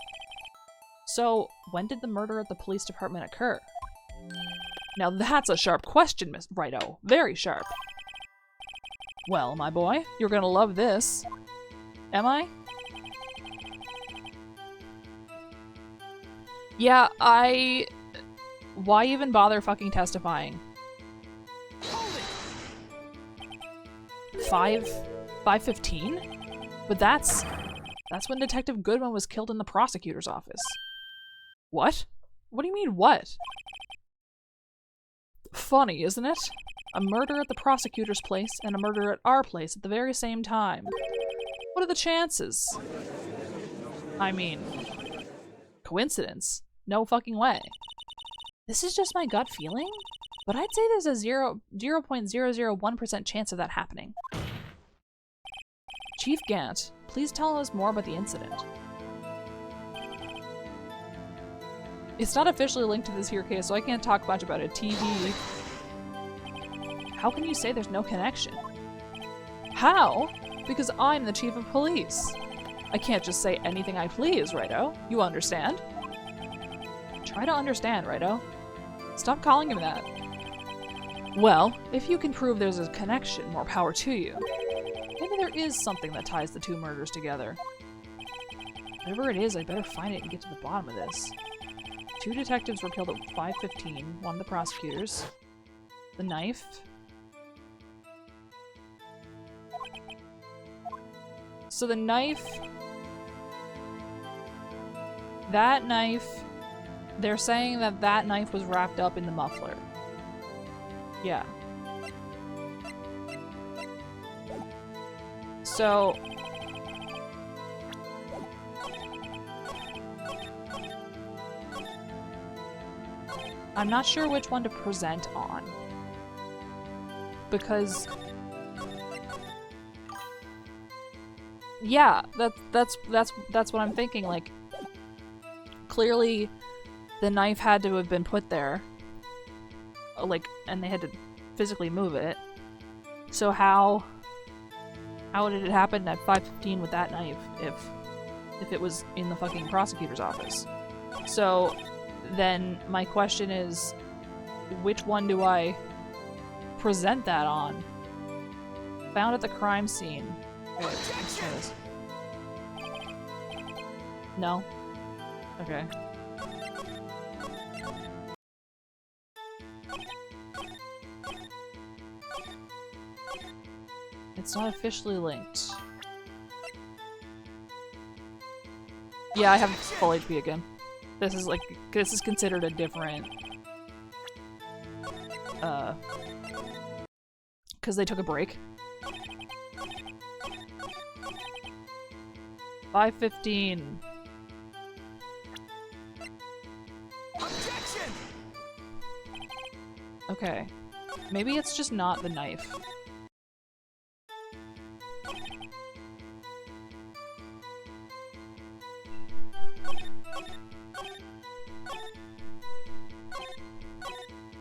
So, when did the murder at the police department occur? Now that's a sharp question, Miss Righto. Very sharp. Well, my boy, you're gonna love this. Am I? Yeah, why even bother fucking testifying? 5:15? But that's when Detective Goodman was killed in the prosecutor's office. What? What do you mean, what? Funny, isn't it? A murder at the prosecutor's place and a murder at our place at the very same time. What are the chances? I mean, coincidence? No fucking way. This is just my gut feeling, but I'd say there's a 0.001% chance of that happening. Chief Gant, please tell us more about the incident. It's not officially linked to this here case, so I can't talk much about it. TV. How can you say there's no connection? How? Because I'm the chief of police. I can't just say anything I please, Righto. You understand? Try to understand, Righto. Stop calling him that. Well, if you can prove there's a connection, more power to you. Maybe there is something that ties the two murders together. Whatever it is, I better find it and get to the bottom of this. 2 detectives were killed at 5:15, one of the prosecutors. The knife. So the knife... That knife... They're saying that that knife was wrapped up in the muffler. Yeah. So... I'm not sure which one to present on. Because... Yeah, that's what I'm thinking, like... Clearly, the knife had to have been put there. Like, and they had to physically move it. So how did it happen at 5:15 with that knife if it was in the fucking prosecutor's office? So then my question is, which one do I present that on? Found at the crime scene. Okay, let's try this. No? Okay. It's not officially linked. Yeah, I have full HP again. This is like, this is considered a different, because they took a break. 5:15. Objection! Okay. Maybe it's just not the knife.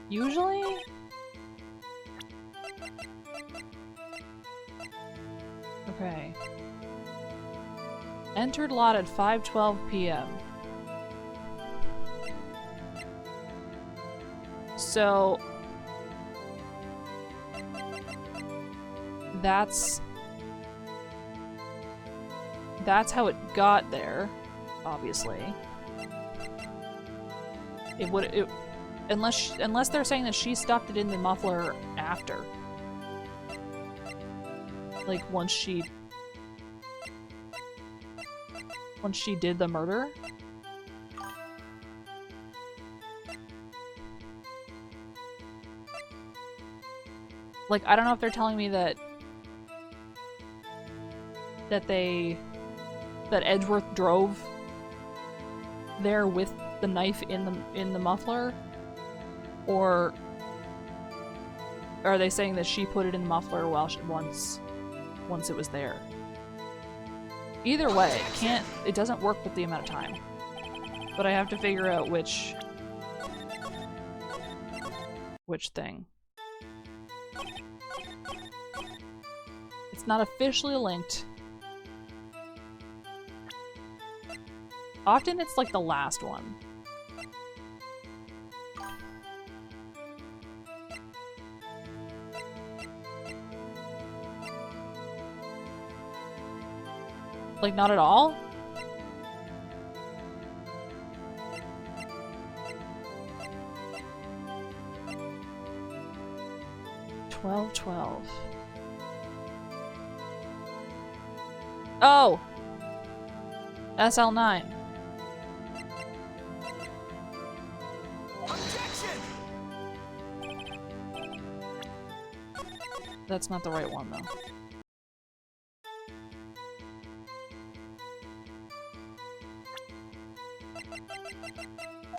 Usually? Okay. Entered lot at 5:12 p.m. So that's how it got there, obviously. Unless they're saying that she stuffed it in the muffler after. Like once she did the murder. Like, I don't know if they're telling me that Edgeworth drove there with the knife in the muffler, or are they saying that she put it in the muffler while once it was there? Either way, it doesn't work with the amount of time. But I have to figure out which thing. It's not officially linked. Often it's like the last one. Like, not at all? $12.12. Oh! SL9. Objection! That's not the right one, though.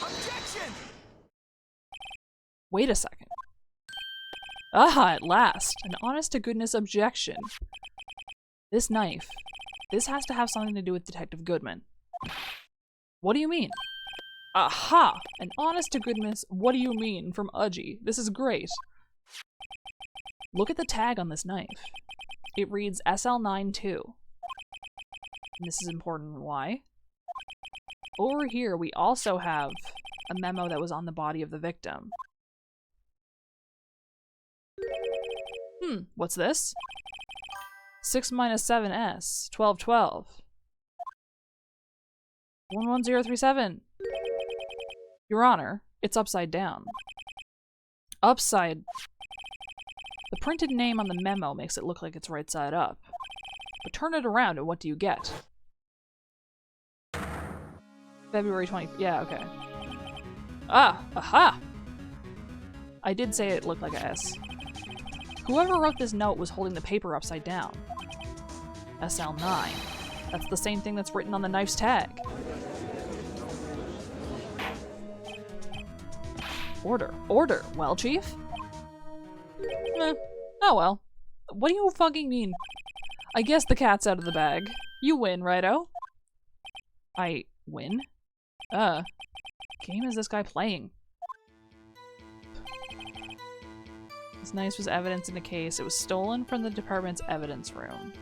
Objection! Wait a second. Ah, at last! An honest-to-goodness objection. This knife. This has to have something to do with Detective Goodman. What do you mean? Aha! An honest-to-goodness what do you mean from Udgy. This is great. Look at the tag on this knife. It reads SL92. And this is important. Why? Over here, we also have a memo that was on the body of the victim. What's this? 6 minus 7s, 1212. 11037. Your Honor, it's upside down. Upside. The printed name on the memo makes it look like it's right side up. But turn it around and what do you get? February 20th. Yeah, okay. Ah, aha! I did say it looked like a S. Whoever wrote this note was holding the paper upside down. SL9. That's the same thing that's written on the knife's tag. Order. Order. Well, Chief? Oh well. What do you fucking mean? I guess the cat's out of the bag. You win, righto? I win? Game is this guy playing? This knife was evidence in a case. It was stolen from the department's evidence room.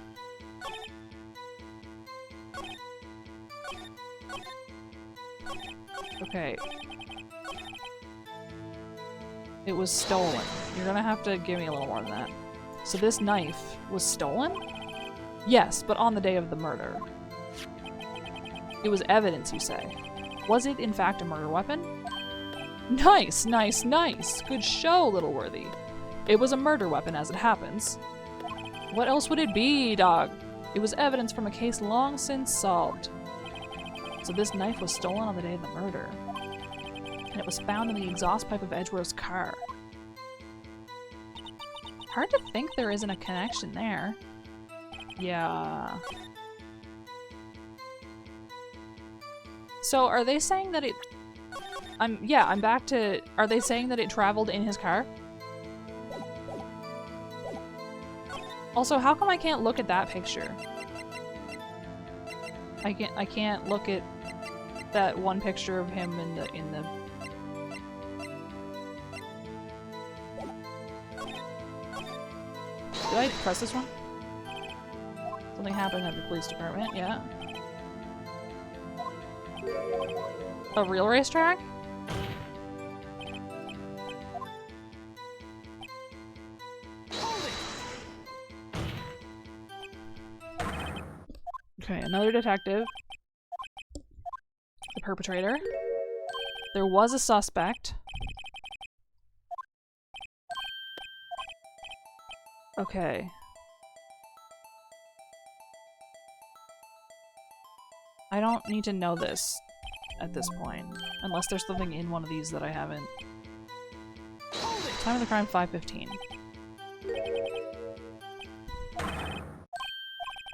Okay. It was stolen. You're gonna have to give me a little more than that. So this knife was stolen? Yes, but on the day of the murder. It was evidence, you say. Was it, in fact, a murder weapon? Nice, nice, nice! Good show, Little Worthy. It was a murder weapon, as it happens. What else would it be, dog? It was evidence from a case long since solved. So this knife was stolen on the day of the murder. And it was found in the exhaust pipe of Edgeworth's car. Hard to think there isn't a connection there. Yeah. So are they saying that it... I'm back to... Are they saying that it traveled in his car? Also, how come I can't look at that picture? I can't look at that one picture of him in the... Did I press this one? Something happened at the police department, yeah. A real racetrack? Okay, another detective. The perpetrator. There was a suspect. Okay. I don't need to know this at this point. Unless there's something in one of these that I haven't. Time of the crime, 5:15.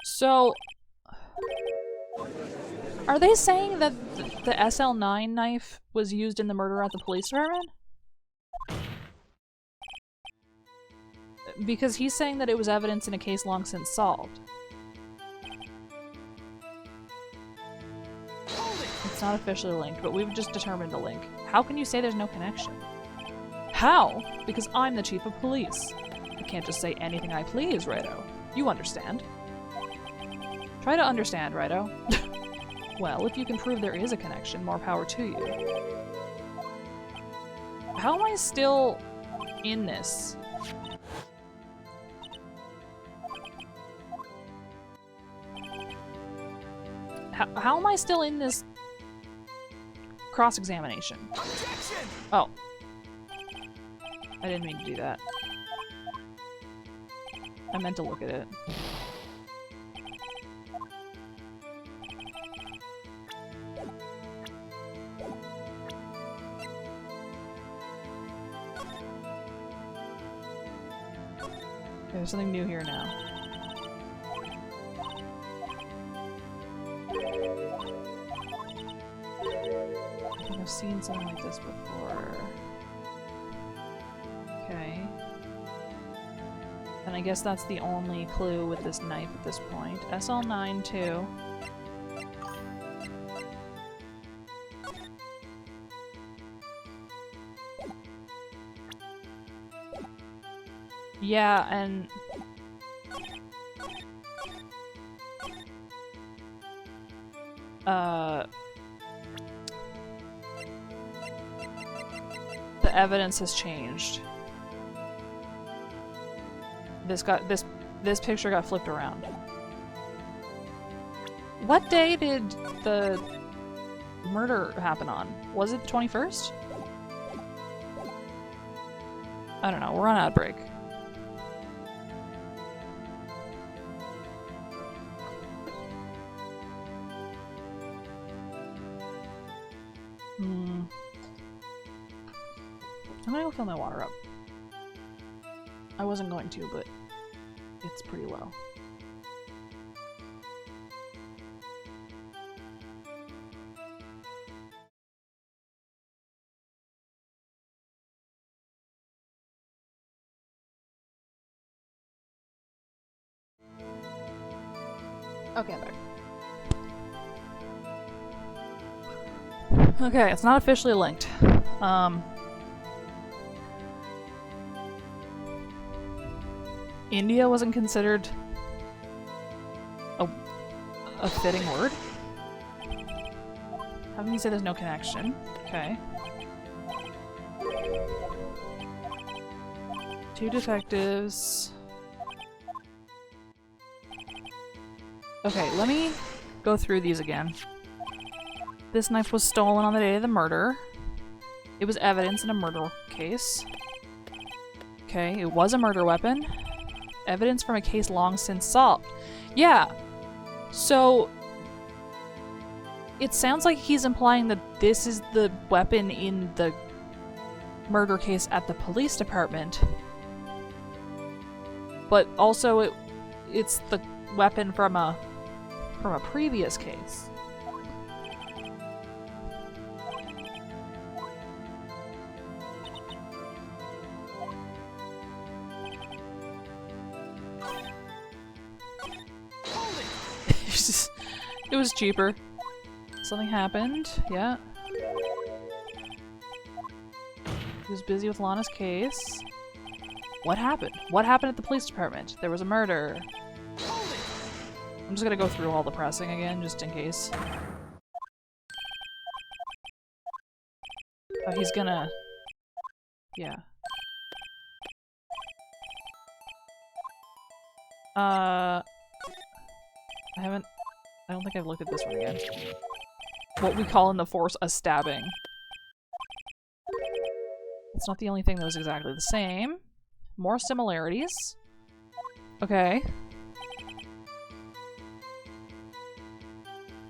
So... Are they saying that the SL9 knife was used in the murder at the police department? Because he's saying that it was evidence in a case long since solved. It's not officially linked, but we've just determined a link. How can you say there's no connection? How? Because I'm the chief of police. I can't just say anything I please, Righto. You understand. Try to understand, Righto. Well, if you can prove there is a connection, more power to you. How am I still in this? How am I still in this cross-examination? Oh. I didn't mean to do that. I meant to look at it. Okay, there's something new here now. I think I've seen something like this before. Okay. And I guess that's the only clue with this knife at this point. SL9 too. Yeah, and... the evidence has changed. This picture got flipped around. What day did the murder happen on? Was it the 21st? I don't know, we're on ad break. I'm gonna go fill my water up. I wasn't going to, but it's pretty low. Okay, I'm back. Okay, it's not officially linked. India wasn't considered a fitting word? How can you say there's no connection? Okay. 2 detectives. Okay, let me go through these again. This knife was stolen on the day of the murder. It was evidence in a murder case. Okay, it was a murder weapon. Evidence from a case long since solved. Yeah, so it sounds like he's implying that this is the weapon in the murder case at the police department. But also it's the weapon from a previous case. It was cheaper. Something happened, yeah. He was busy with Lana's case. What happened? What happened at the police department? There was a murder. I'm just gonna go through all the pressing again, just in case. Oh, he's gonna... Yeah. I don't think I've looked at this one again. What we call in the Force a stabbing. It's not the only thing that was exactly the same. More similarities. Okay.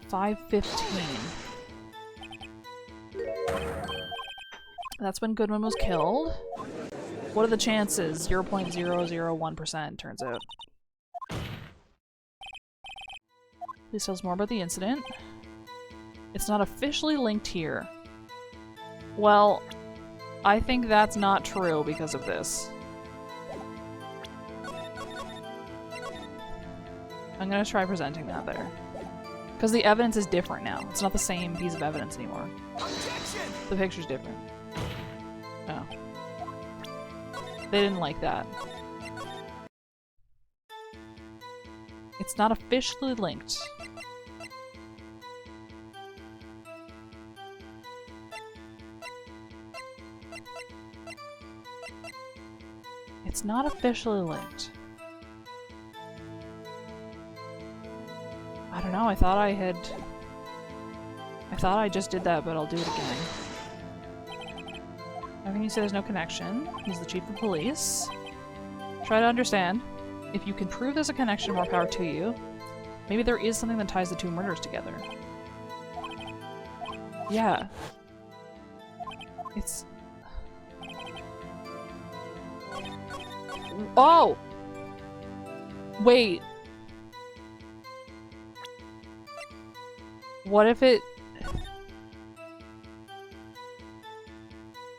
5:15. That's when Goodman was killed. What are the chances? 0.001%, turns out. Please tell us more about the incident. It's not officially linked here. Well, I think that's not true because of this. I'm gonna try presenting that there. Because the evidence is different now. It's not the same piece of evidence anymore. Objection! The picture's different. Oh. They didn't like that. It's not officially linked. It's not officially linked. I don't know, I thought I just did that, but I'll do it again. How can you say there's no connection? He's the chief of police. Try to understand. If you can prove there's a connection, more power to you. Maybe there is something that ties the two murders together. Yeah. It's... Oh! Wait. What if it...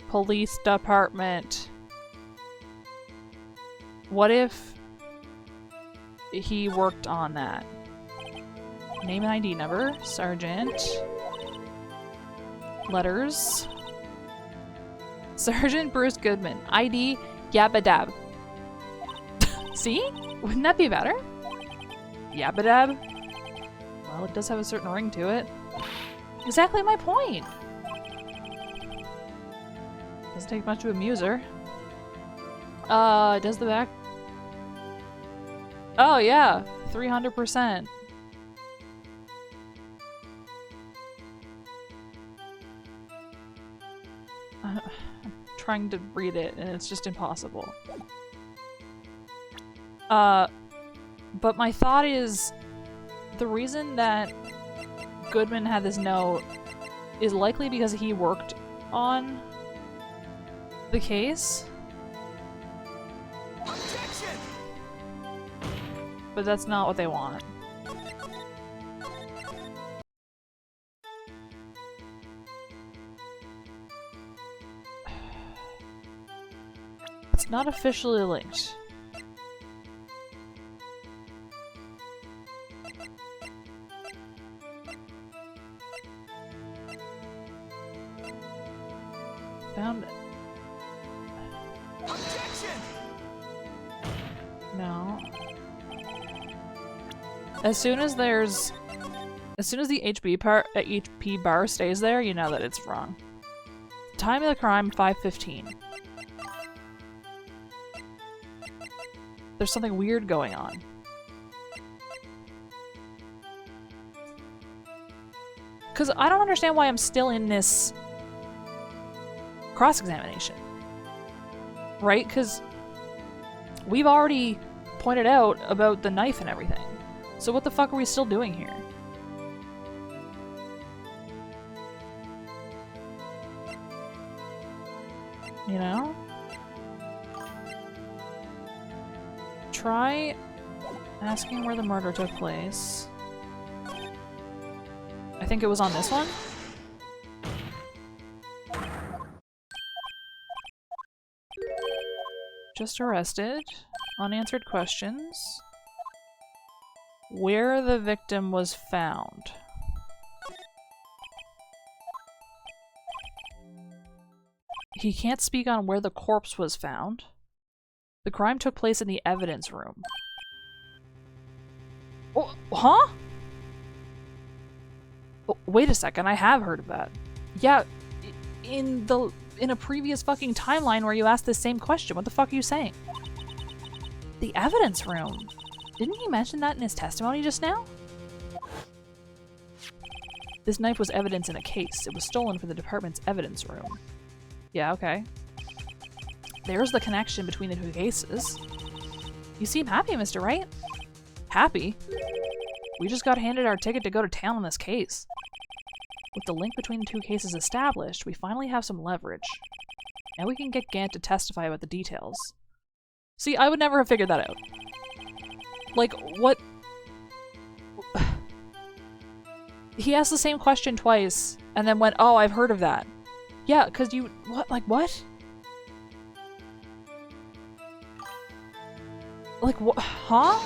Police department. What if he worked on that? Name and ID number. Sergeant. Letters. Sergeant Bruce Goodman. ID Yabadab. See? Wouldn't that be better? Yabadab? Well, it does have a certain ring to it. Exactly my point! Doesn't take much to amuse her. Does the back... Oh, yeah! 300%. I'm trying to read it, and it's just impossible. But my thought is, the reason that Goodman had this note is likely because he worked on the case. Objection! But that's not what they want. It's not officially linked. Found it. Objection! No. As soon as the HP bar stays there, you know that it's wrong. Time of the crime, 5:15. there's something weird going on. Because I don't understand why I'm still in this cross-examination. Right? Because we've already pointed out about the knife and everything. So what the fuck are we still doing here? You know? Try asking where the murder took place. I think it was on this one. Just arrested. Unanswered questions. Where the victim was found. He can't speak on where the corpse was found. The crime took place in the evidence room. Oh, huh? Oh, wait a second, I have heard of that. Yeah, in a previous fucking timeline where you asked the same question. What the fuck are you saying? The evidence room. Didn't he mention that in his testimony just now? This knife was evidence in a case. It was stolen from the department's evidence room. Yeah, okay. There's the connection between the two cases. You seem happy, Mr. Wright. Happy? We just got handed our ticket to go to town on this case. With the link between the two cases established, we finally have some leverage. Now we can get Gant to testify about the details. See, I would never have figured that out. Like, what? He asked the same question twice, and then went, oh, I've heard of that. Yeah, because you... What? Like, what? Like, what? Huh?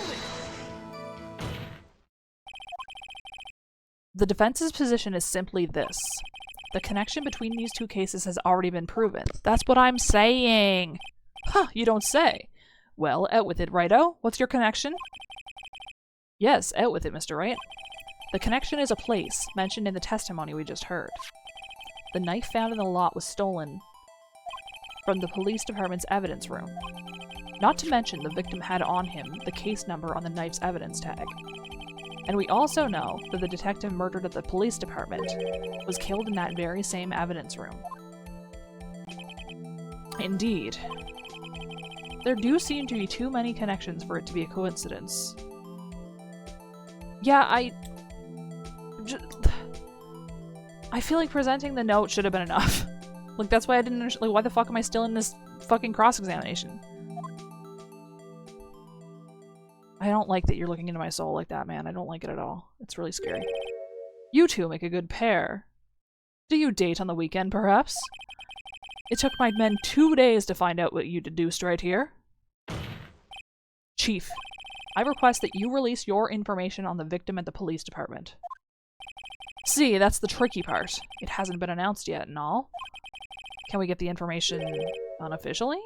The defense's position is simply this. The connection between these two cases has already been proven. That's what I'm saying. Huh, you don't say. Well, out with it, righto. What's your connection? Yes, out with it, Mr. Wright. The connection is a place, mentioned in the testimony we just heard. The knife found in the lot was stolen from the police department's evidence room. Not to mention the victim had on him the case number on the knife's evidence tag. And we also know that the detective murdered at the police department was killed in that very same evidence room. Indeed. There do seem to be too many connections for it to be a coincidence. Yeah, I feel like presenting the note should have been enough. Like, that's why I didn't understand. Like, why the fuck am I still in this fucking cross-examination? I don't like that you're looking into my soul like that, man. I don't like it at all. It's really scary. You two make a good pair. Do you date on the weekend, perhaps? It took my men 2 days to find out what you deduced right here. Chief, I request that you release your information on the victim at the police department. See, that's the tricky part. It hasn't been announced yet and all. Can we get the information unofficially?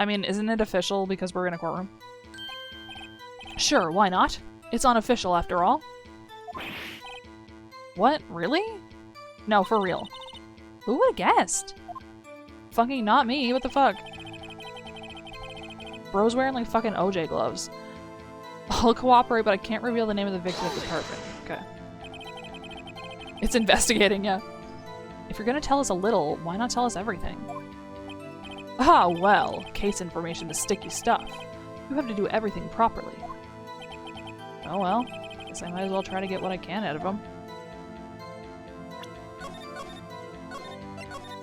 I mean, isn't it official because we're in a courtroom? Sure, why not? It's unofficial after all. What? Really? No, for real. Who would have guessed? Fucking not me, what the fuck? Bro's wearing like fucking OJ gloves. I'll cooperate, but I can't reveal the name of the victim at the department. Okay. It's investigating, yeah. If you're gonna tell us a little, why not tell us everything? Ah, well, case information is sticky stuff. You have to do everything properly. Oh well, guess I might as well try to get what I can out of them.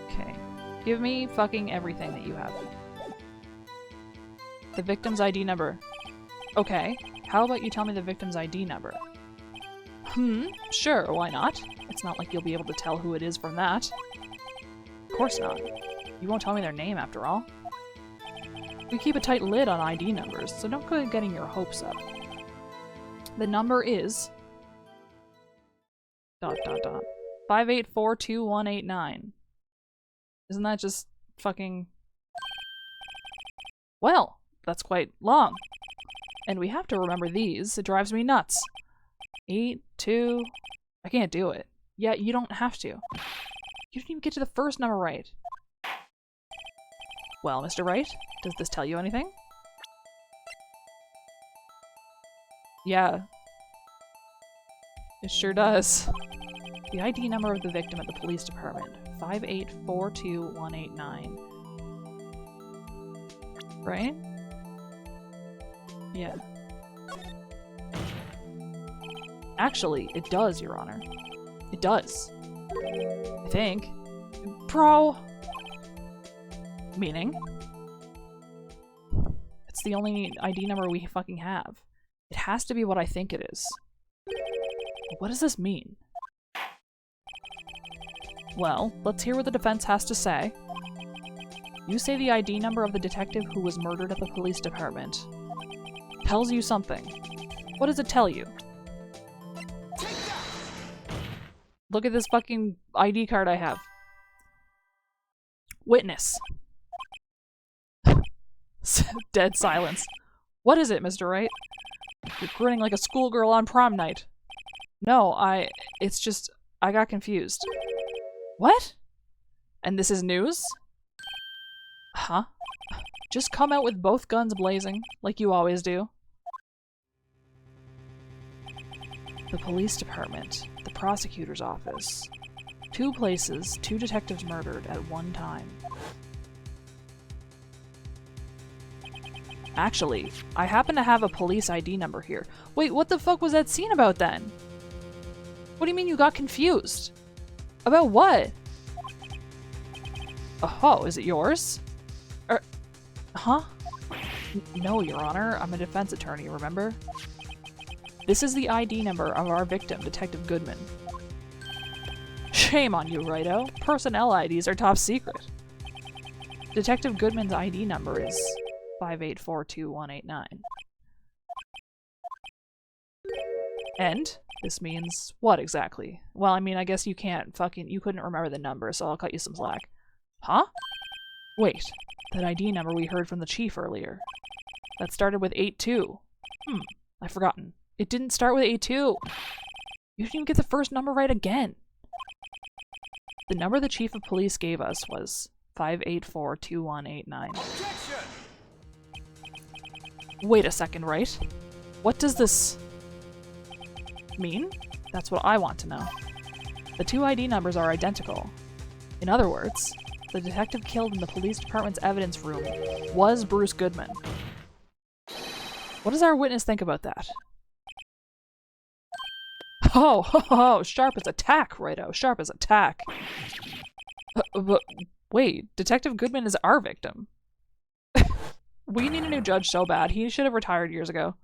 Okay. Give me fucking everything that you have. The victim's ID number. Okay, how about you tell me the victim's ID number? Sure, why not? It's not like you'll be able to tell who it is from that. Of course not. You won't tell me their name after all. We keep a tight lid on ID numbers, so don't go getting your hopes up. The number is... ... 5842189. Isn't that just fucking... Well, that's quite long. And we have to remember these. It drives me nuts. 82... I can't do it. Yeah, you don't have to. You didn't even get to the first number right. Well, Mr. Wright, does this tell you anything? Yeah. It sure does. The ID number of the victim at the police department, 5842189. Right? Yeah. Actually, it does, Your Honor. It does. I think. Bro! Meaning? It's the only ID number we fucking have. It has to be what I think it is. What does this mean? Well, let's hear what the defense has to say. You say the ID number of the detective who was murdered at the police department tells you something. What does it tell you? Look at this fucking ID card I have. Witness. Dead silence. What is it, Mr. Wright? You're grinning like a schoolgirl on prom night. No, it's just, I got confused. What? And this is news? Huh? Just come out with both guns blazing, like you always do. The police department, the prosecutor's office. 2 places, 2 detectives murdered at one time. Actually, I happen to have a police ID number here. Wait, what the fuck was that scene about then? What do you mean you got confused? About what? Oh, is it yours? Huh? No, Your Honor. I'm a defense attorney, remember? This is the ID number of our victim, Detective Goodman. Shame on you, Righto. Personnel IDs are top secret. Detective Goodman's ID number is 5842189. And this means what exactly? Well, I mean, I guess you couldn't remember the number, so I'll cut you some slack. Huh? Wait, that ID number we heard from the chief earlier. That started with 82. I've forgotten. It didn't start with 82. You didn't even get the first number right again. The number the chief of police gave us was 5842189. Wait a second, right? What does this mean? That's what I want to know. The 2 ID numbers are identical. In other words, the detective killed in the police department's evidence room was Bruce Goodman. What does our witness think about that? Oh, sharp as a tack, Righto, sharp as a tack. But wait, Detective Goodman is our victim. We need a new judge so bad. He should have retired years ago.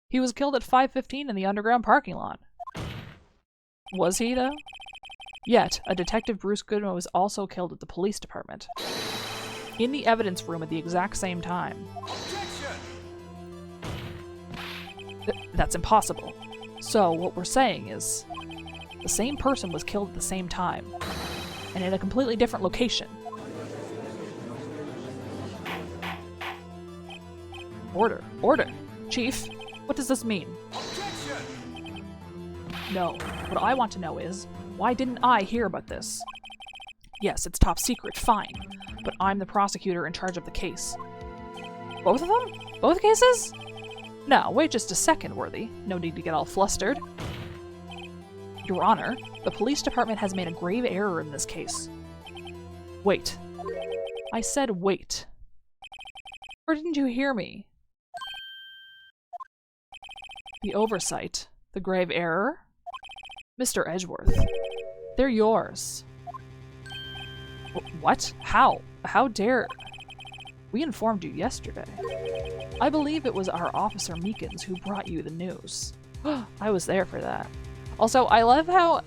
He was killed at 5:15 in the underground parking lot. Was he, though? Yet, a Detective Bruce Goodman was also killed at the police department. In the evidence room at the exact same time. That's impossible. So, what we're saying is, the same person was killed at the same time, and in a completely different location. Order. Order! Chief, what does this mean? No, what I want to know is, why didn't I hear about this? Yes, it's top secret, fine, but I'm the prosecutor in charge of the case. Both of them? Both cases? No, wait just a second, Worthy. No need to get all flustered. Your Honor, the police department has made a grave error in this case. Wait. I said wait. Or didn't you hear me? The oversight. The grave error? Mr. Edgeworth. They're yours. What? How? How dare... We informed you yesterday. I believe it was our officer Meekins who brought you the news. I was there for that. Also, I love how...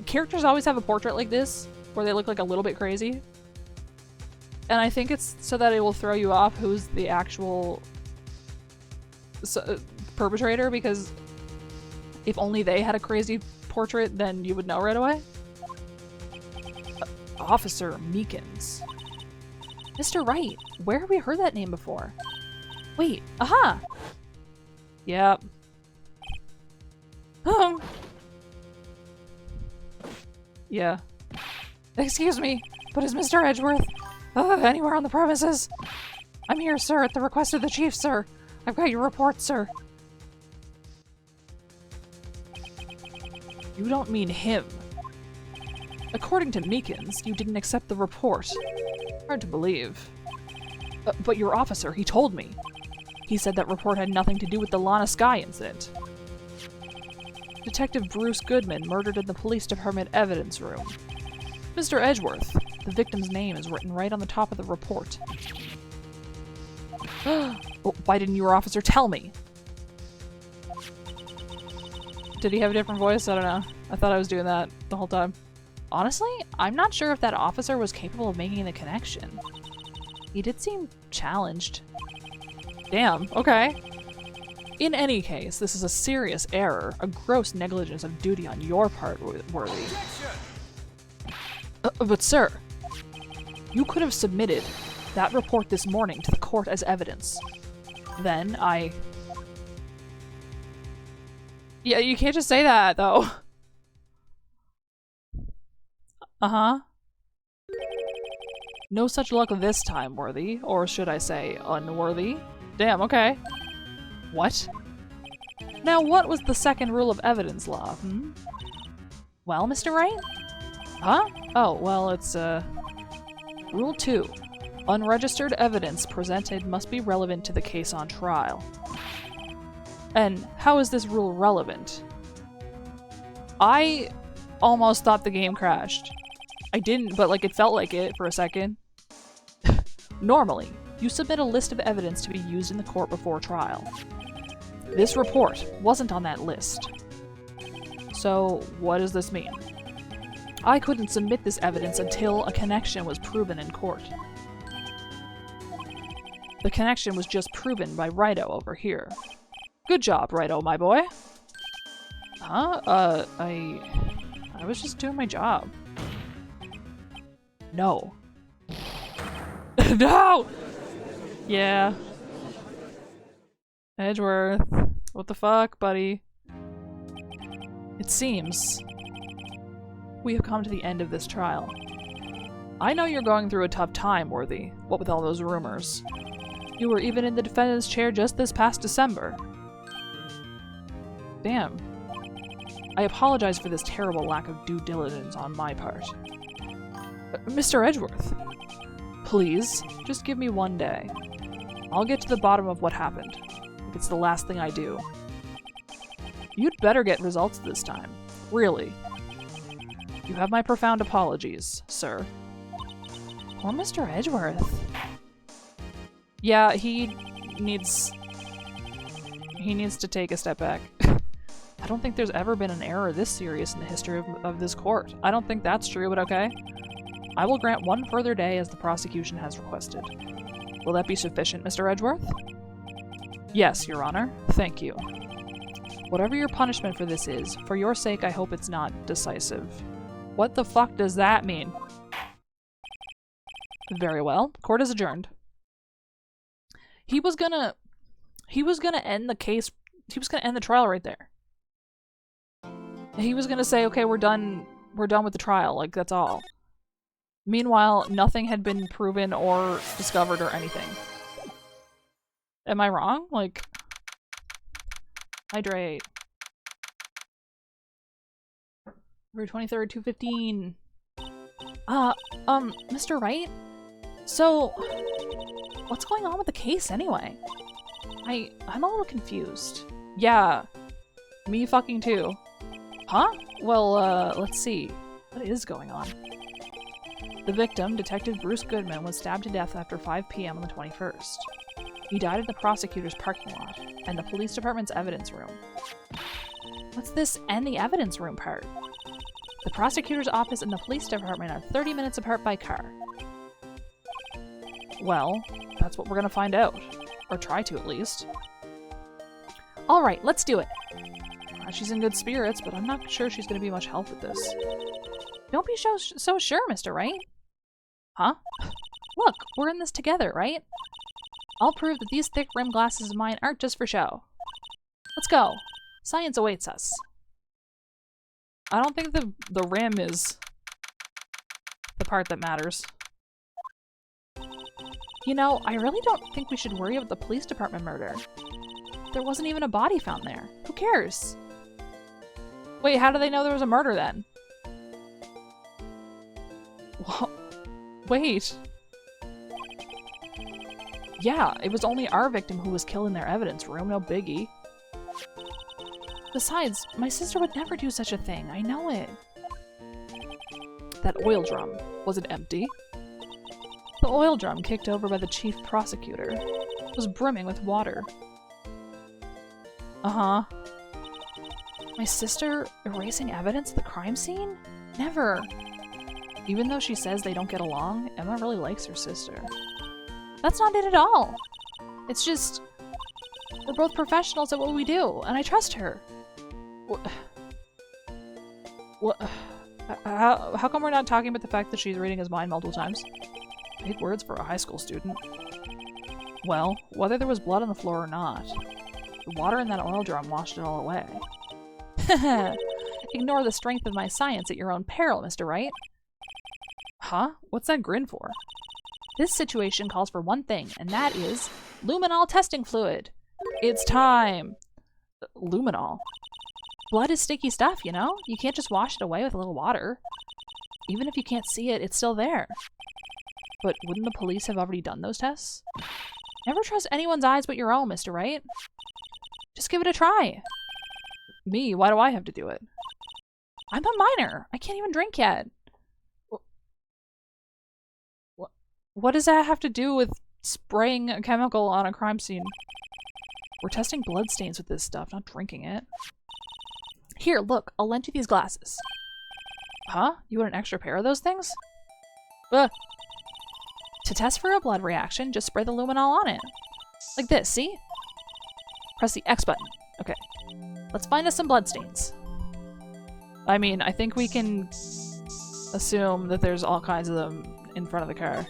characters always have a portrait like this, where they look like a little bit crazy. And I think it's so that it will throw you off who's the actual perpetrator, because if only they had a crazy portrait, then you would know right away. Officer Meekins. Mr. Wright, where have we heard that name before? Wait, aha! Yep. Yeah. Excuse me, But is Mr. Edgeworth anywhere on the premises? I'm here, sir, at the request of the chief, sir. I've got your report, sir. You don't mean him. According to Meekins, you didn't accept the report. Hard to believe. But your officer, he told me. He said that report had nothing to do with the Lana Sky incident. Detective Bruce Goodman murdered in the police department evidence room. Mr. Edgeworth, the victim's name is written right on the top of the report. Why didn't your officer tell me? Did he have a different voice? I don't know. I thought I was doing that the whole time. Honestly, I'm not sure if that officer was capable of making the connection. He did seem challenged. Damn, okay. In any case, this is a serious error, a gross negligence of duty on your part, Worthy. But sir, you could have submitted that report this morning to the court as evidence. Then Yeah, you can't just say that, though. Uh-huh. No such luck this time, Worthy. Or should I say, unworthy? Damn, okay. What? Now, what was the second rule of evidence law, hmm? Well, Mr. Wright? Huh? Oh, well, it's, Rule 2. Unregistered evidence presented must be relevant to the case on trial. And how is this rule relevant? I almost thought the game crashed. I didn't, but, like, it felt like it for a second. Normally, you submit a list of evidence to be used in the court before trial. This report wasn't on that list. So, what does this mean? I couldn't submit this evidence until a connection was proven in court. The connection was just proven by Righto over here. Good job, Righto, my boy. Huh? I was just doing my job. No. No! Yeah. Edgeworth. What the fuck, buddy? It seems we have come to the end of this trial. I know you're going through a tough time, Worthy, what with all those rumors. You were even in the defendant's chair just this past December. Damn. I apologize for this terrible lack of due diligence on my part. Mr. Edgeworth, please, just give me one day. I'll get to the bottom of what happened, if it's the last thing I do. You'd better get results this time. Really. You have my profound apologies, sir. Poor Mr. Edgeworth. Yeah, he needs to take a step back. I don't think there's ever been an error this serious in the history of this court. I don't think that's true, but okay. I will grant one further day as the prosecution has requested. Will that be sufficient, Mr. Edgeworth? Yes, Your Honor. Thank you. Whatever your punishment for this is, for your sake I hope it's not decisive. What the fuck does that mean? Very well. Court is adjourned. He was gonna end the case. He was gonna end the trial right there. He was gonna say, okay, we're done with the trial, like, that's all. Meanwhile, nothing had been proven or discovered or anything. Am I wrong? Like, hydrate. February 23rd, 2:15. Mr. Wright? So, what's going on with the case anyway? I'm a little confused. Yeah, me fucking too. Huh? Well, let's see. What is going on? The victim, Detective Bruce Goodman, was stabbed to death after 5 p.m. on the 21st. He died in the prosecutor's parking lot and the police department's evidence room. What's this and the evidence room part? The prosecutor's office and the police department are 30 minutes apart by car. Well, that's what we're gonna find out. Or try to, at least. Alright, let's do it. She's in good spirits, but I'm not sure she's gonna be much help with this. Don't be so sure, Mr. Wright. Huh? Look, we're in this together, right? I'll prove that these thick rimmed glasses of mine aren't just for show. Let's go. Science awaits us. I don't think the rim is the part that matters. You know, I really don't think we should worry about the police department murder. There wasn't even a body found there. Who cares? Wait, how do they know there was a murder then? What? Wait. Yeah, it was only our victim who was killed in their evidence room, no biggie. Besides, my sister would never do such a thing. I know it. That oil drum. Was it empty? The oil drum, kicked over by the chief prosecutor, was brimming with water. Uh-huh. My sister erasing evidence at the crime scene? Never. Even though she says they don't get along, Emma really likes her sister. That's not it at all. It's just, we're both professionals at what we do, and I trust her. What? How come we're not talking about the fact that she's reading his mind multiple times? Big words for a high school student. Well, whether there was blood on the floor or not, the water in that oil drum washed it all away. Ignore the strength of my science at your own peril, Mr. Wright. Huh? What's that grin for? This situation calls for one thing, and that is luminol testing fluid. It's time! Luminol? Blood is sticky stuff, you know? You can't just wash it away with a little water. Even if you can't see it, it's still there. But wouldn't the police have already done those tests? Never trust anyone's eyes but your own, Mr. Wright. Just give it a try. Me? Why do I have to do it? I'm a minor. I can't even drink yet. What does that have to do with spraying a chemical on a crime scene? We're testing bloodstains with this stuff, not drinking it. Here, look, I'll lend you these glasses. Huh? You want an extra pair of those things? Ugh. To test for a blood reaction, just spray the luminol on it. Like this, see? Press the X button. Okay. Let's find us some bloodstains. I mean, I think we can assume that there's all kinds of them in front of the car.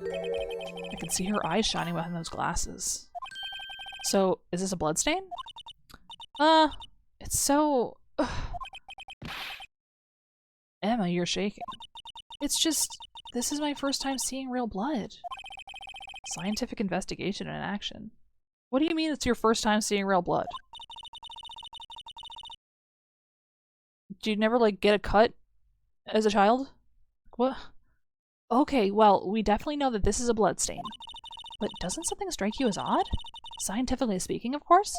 I can see her eyes shining behind those glasses. So, is this a bloodstain? It's so... Ugh. Emma, you're shaking. It's just, this is my first time seeing real blood. Scientific investigation in action. What do you mean it's your first time seeing real blood? Did you never, like, get a cut as a child? What? Okay, well, we definitely know that this is a bloodstain. But doesn't something strike you as odd? Scientifically speaking, of course?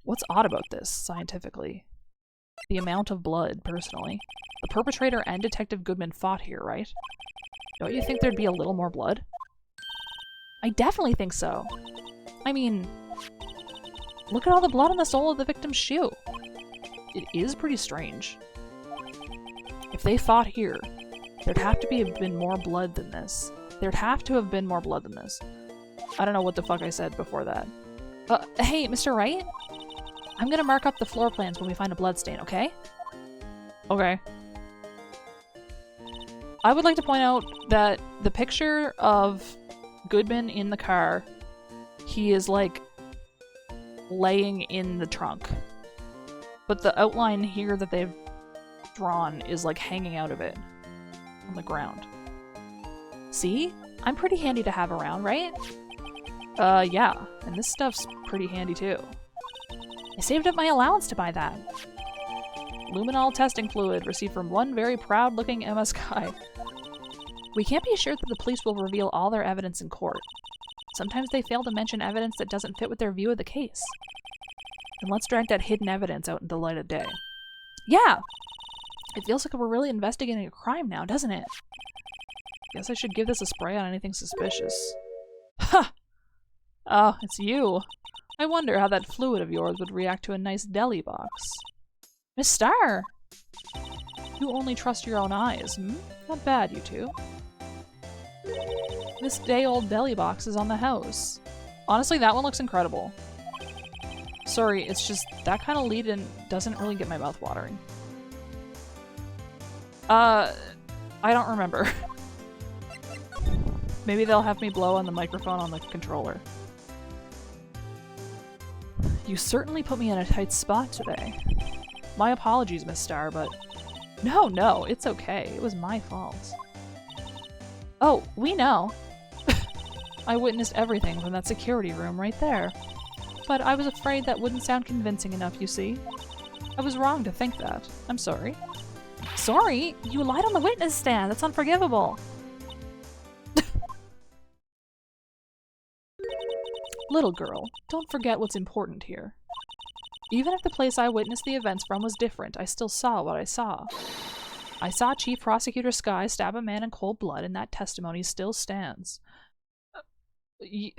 What's odd about this, scientifically? The amount of blood, personally. The perpetrator and Detective Goodman fought here, right? Don't you think there'd be a little more blood? I definitely think so. I mean, look at all the blood on the sole of the victim's shoe. It is pretty strange. If they fought here, there'd have to have been more blood than this. There'd have to have been more blood than this. I don't know what the fuck I said before that. Hey, Mr. Wright? I'm gonna mark up the floor plans when we find a bloodstain, okay? Okay. I would like to point out that the picture of Goodman in the car, he is, like, laying in the trunk. But the outline here that they've drawn is, like, hanging out of it on the ground. See? I'm pretty handy to have around, right? Yeah. And this stuff's pretty handy, too. I saved up my allowance to buy that. Luminol testing fluid received from one very proud-looking Emma Skye. We can't be sure that the police will reveal all their evidence in court. Sometimes they fail to mention evidence that doesn't fit with their view of the case. And let's drag that hidden evidence out into the light of day. Yeah! It feels like we're really investigating a crime now, doesn't it? Guess I should give this a spray on anything suspicious. Ha! Oh, it's you. I wonder how that fluid of yours would react to a nice deli box. Miss Starr! You only trust your own eyes, hmm? Not bad, you two. This day-old deli box is on the house. Honestly, that one looks incredible. Sorry, it's just that kind of lead-in doesn't really get my mouth watering. I don't remember. Maybe they'll have me blow on the microphone on the controller. You certainly put me in a tight spot today. My apologies, Miss Starr, but No, no, it's okay. It was my fault. Oh, we know. I witnessed everything from that security room right there. But I was afraid that wouldn't sound convincing enough, you see. I was wrong to think that. I'm sorry. Sorry? You lied on the witness stand. That's unforgivable. Little girl, don't forget what's important here. Even if the place I witnessed the events from was different, I still saw what I saw. I saw Chief Prosecutor Sky stab a man in cold blood, and that testimony still stands. You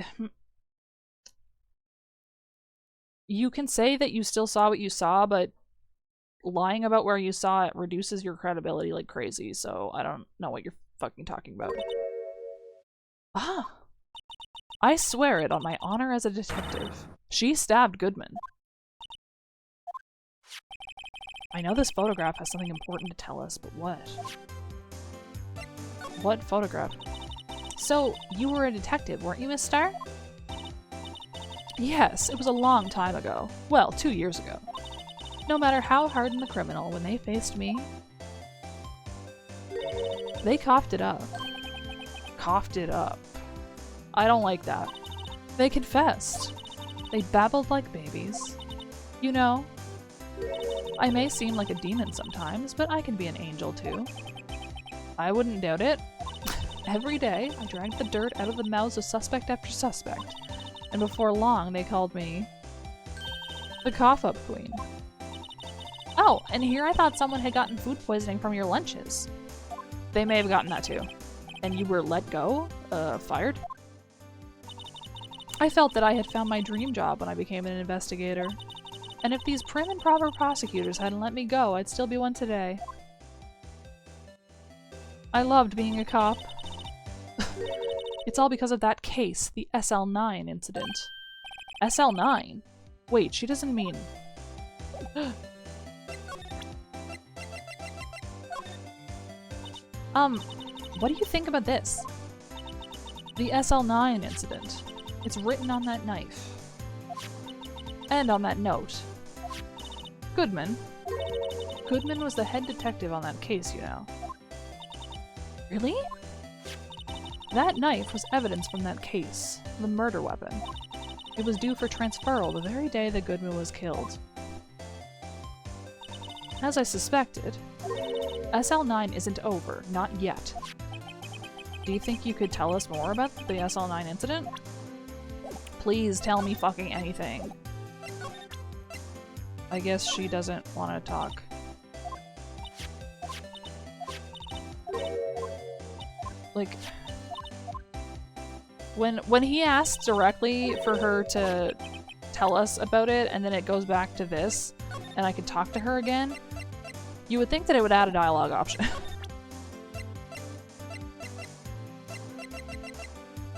can say that you still saw what you saw, but lying about where you saw it reduces your credibility like crazy, so I don't know what you're fucking talking about. Ah! I swear it on my honor as a detective. She stabbed Goodman. I know this photograph has something important to tell us, but what? What photograph? So, you were a detective, weren't you, Miss Starr? Yes, it was a long time ago. Well, 2 years ago. No matter how hardened the criminal, when they faced me, they coughed it up. Coughed it up. I don't like that. They confessed. They babbled like babies. You know, I may seem like a demon sometimes, but I can be an angel too. I wouldn't doubt it. Every day, I dragged the dirt out of the mouths of suspect after suspect, and before long they called me the cough-up queen. Oh, and here I thought someone had gotten food poisoning from your lunches. They may have gotten that too. And you were let go? Fired? I felt that I had found my dream job when I became an investigator. And if these prim and proper prosecutors hadn't let me go, I'd still be one today. I loved being a cop. It's all because of that case, the SL9 incident. SL9? Wait, she doesn't mean... what do you think about this? The SL9 incident. It's written on that knife. And on that note. Goodman. Goodman was the head detective on that case, you know. Really? That knife was evidence from that case. The murder weapon. It was due for transferal the very day that Goodman was killed. As I suspected, SL9 isn't over. Not yet. Do you think you could tell us more about the SL9 incident? Please tell me fucking anything. I guess she doesn't want to talk. Like, when he asks directly for her to tell us about it, and then it goes back to this, and I could talk to her again, you would think that it would add a dialogue option.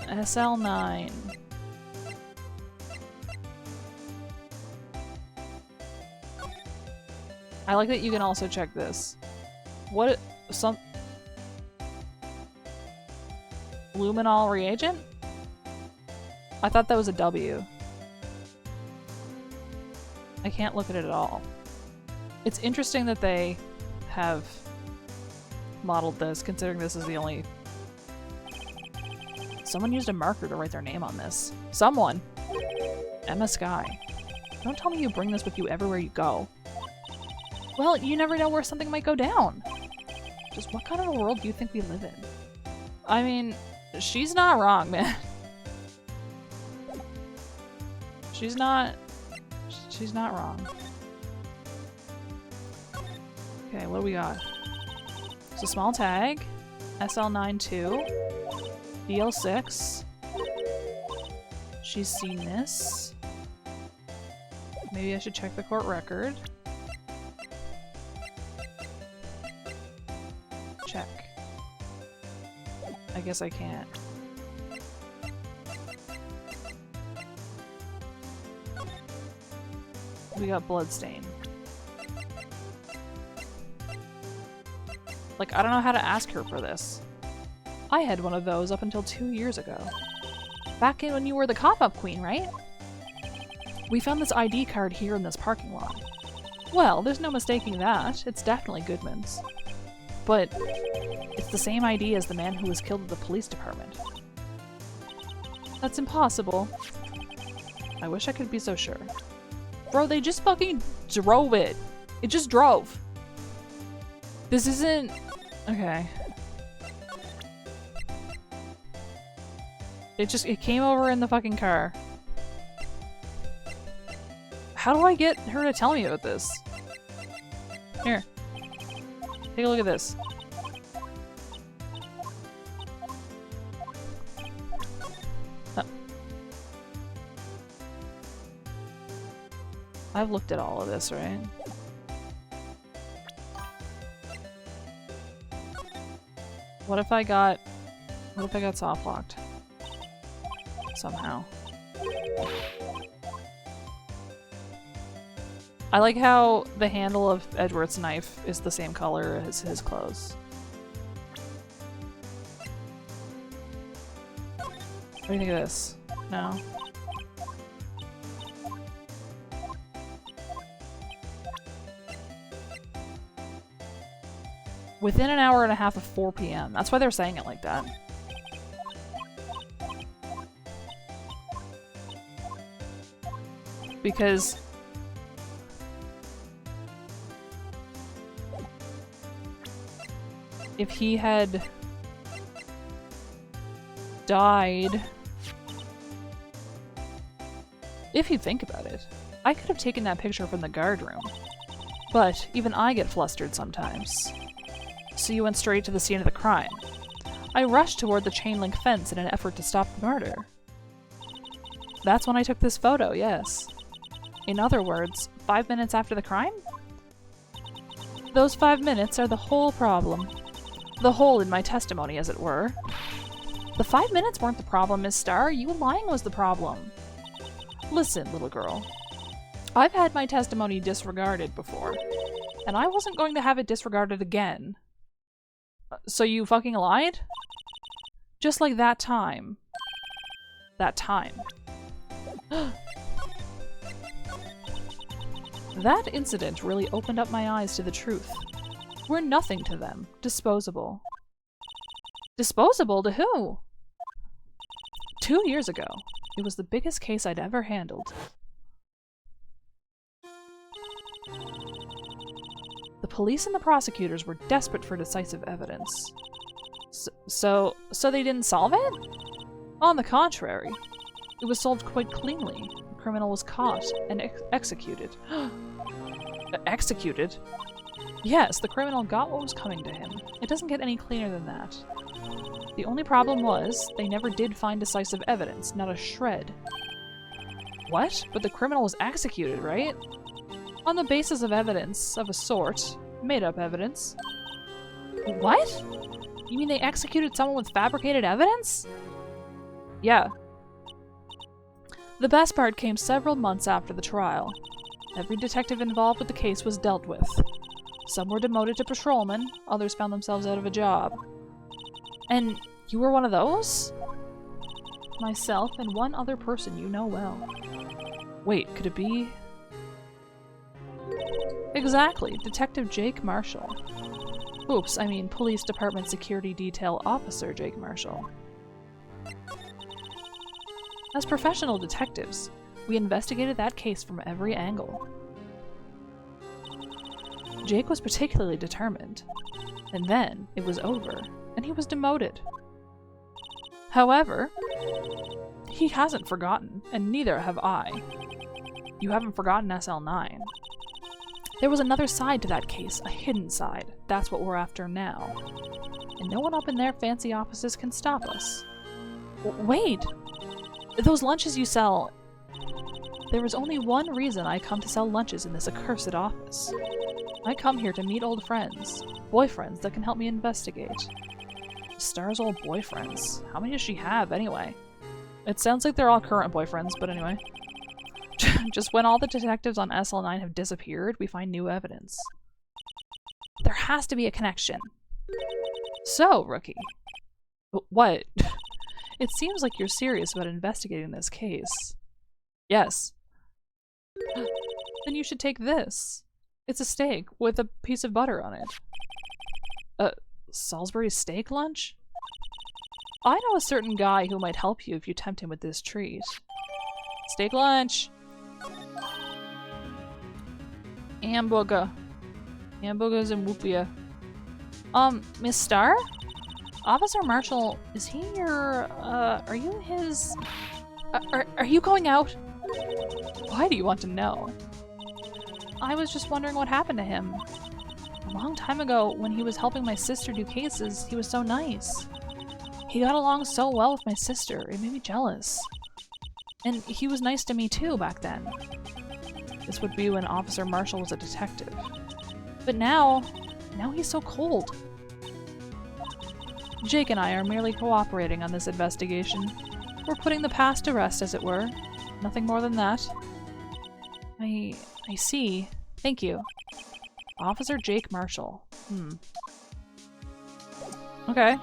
SL9. I like that you can also check this. What? Some... Luminol reagent? I thought that was a W. I can't look at it at all. It's interesting that they have modeled this, considering this is the only... Someone used a marker to write their name on this. Someone! Emma Sky. Don't tell me you bring this with you everywhere you go. Well, you never know where something might go down. Just what kind of a world do you think we live in? I mean, she's not wrong, man. She's not wrong. Okay, what do we got? It's a small tag. SL92. DL6. She's seen this. Maybe I should check the court record. Check. I guess I can't. We got bloodstain. Like, I don't know how to ask her for this. I had one of those up until 2 years ago. Back in when you were the cop-up queen, right? We found this ID card here in this parking lot. Well, there's no mistaking that. It's definitely Goodman's. But it's the same ID as the man who was killed at the police department. That's impossible. I wish I could be so sure. Bro, they just fucking drove it. It just drove. This isn't... Okay. It came over in the fucking car. How do I get her to tell me about this? Here. Take a look at this. Oh. I've looked at all of this, right? What if I got soft locked? Somehow. I like how the handle of Edward's knife is the same color as his clothes. What do you think of this? No? Within an hour and a half of 4 p.m. That's why they're saying it like that. Because if he had died... If you think about it, I could have taken that picture from the guard room. But even I get flustered sometimes. So you went straight to the scene of the crime. I rushed toward the chain link fence in an effort to stop the murder. That's when I took this photo, yes. In other words, 5 minutes after the crime? Those 5 minutes are the whole problem. The hole in my testimony, as it were. The 5 minutes weren't the problem, Miss Starr. You lying was the problem. Listen, little girl. I've had my testimony disregarded before, and I wasn't going to have it disregarded again. So you fucking lied? Just like that time. That time. That incident really opened up my eyes to the truth. We're nothing to them. Disposable. Disposable to who? 2 years ago. It was the biggest case I'd ever handled. The police and the prosecutors were desperate for decisive evidence. So they didn't solve it? On the contrary. It was solved quite cleanly. The criminal was caught and executed. Executed? Yes, the criminal got what was coming to him. It doesn't get any cleaner than that. The only problem was, they never did find decisive evidence, not a shred. What? But the criminal was executed, right? On the basis of evidence, of a sort. Made-up evidence. What? You mean they executed someone with fabricated evidence? Yeah. The best part came several months after the trial. Every detective involved with the case was dealt with. Some were demoted to patrolmen, others found themselves out of a job. And you were one of those? Myself and one other person you know well. Wait, could it be... Exactly, Detective Jake Marshall. Oops, I mean Police Department Security Detail Officer Jake Marshall. As professional detectives, we investigated that case from every angle. Jake was particularly determined. And then, it was over, and he was demoted. However, he hasn't forgotten, and neither have I. You haven't forgotten SL9. There was another side to that case, a hidden side. That's what we're after now. And no one up in their fancy offices can stop us. Wait! Those lunches you sell... There is only one reason I come to sell lunches in this accursed office. I come here to meet old friends. Boyfriends that can help me investigate. Star's old boyfriends. How many does she have, anyway? It sounds like they're all current boyfriends, but anyway. Just when all the detectives on SL9 have disappeared, we find new evidence. There has to be a connection. So, Rookie. What? It seems like you're serious about investigating this case. Yes. Then you should take this. It's a steak with a piece of butter on it. Salisbury steak lunch? I know a certain guy who might help you if you tempt him with this treat. Steak lunch! Hamburger. Hamburgers and whoopia. Miss Starr? Officer Marshall, is he your, are you his... Are you going out? Why do you want to know? I was just wondering what happened to him. A long time ago, when he was helping my sister do cases, he was so nice. He got along so well with my sister, it made me jealous. And he was nice to me too back then. This would be when Officer Marshall was a detective. But now he's so cold. Jake and I are merely cooperating on this investigation. We're putting the past to rest, as it were. Nothing more than that. I see. Thank you. Officer Jake Marshall. Okay.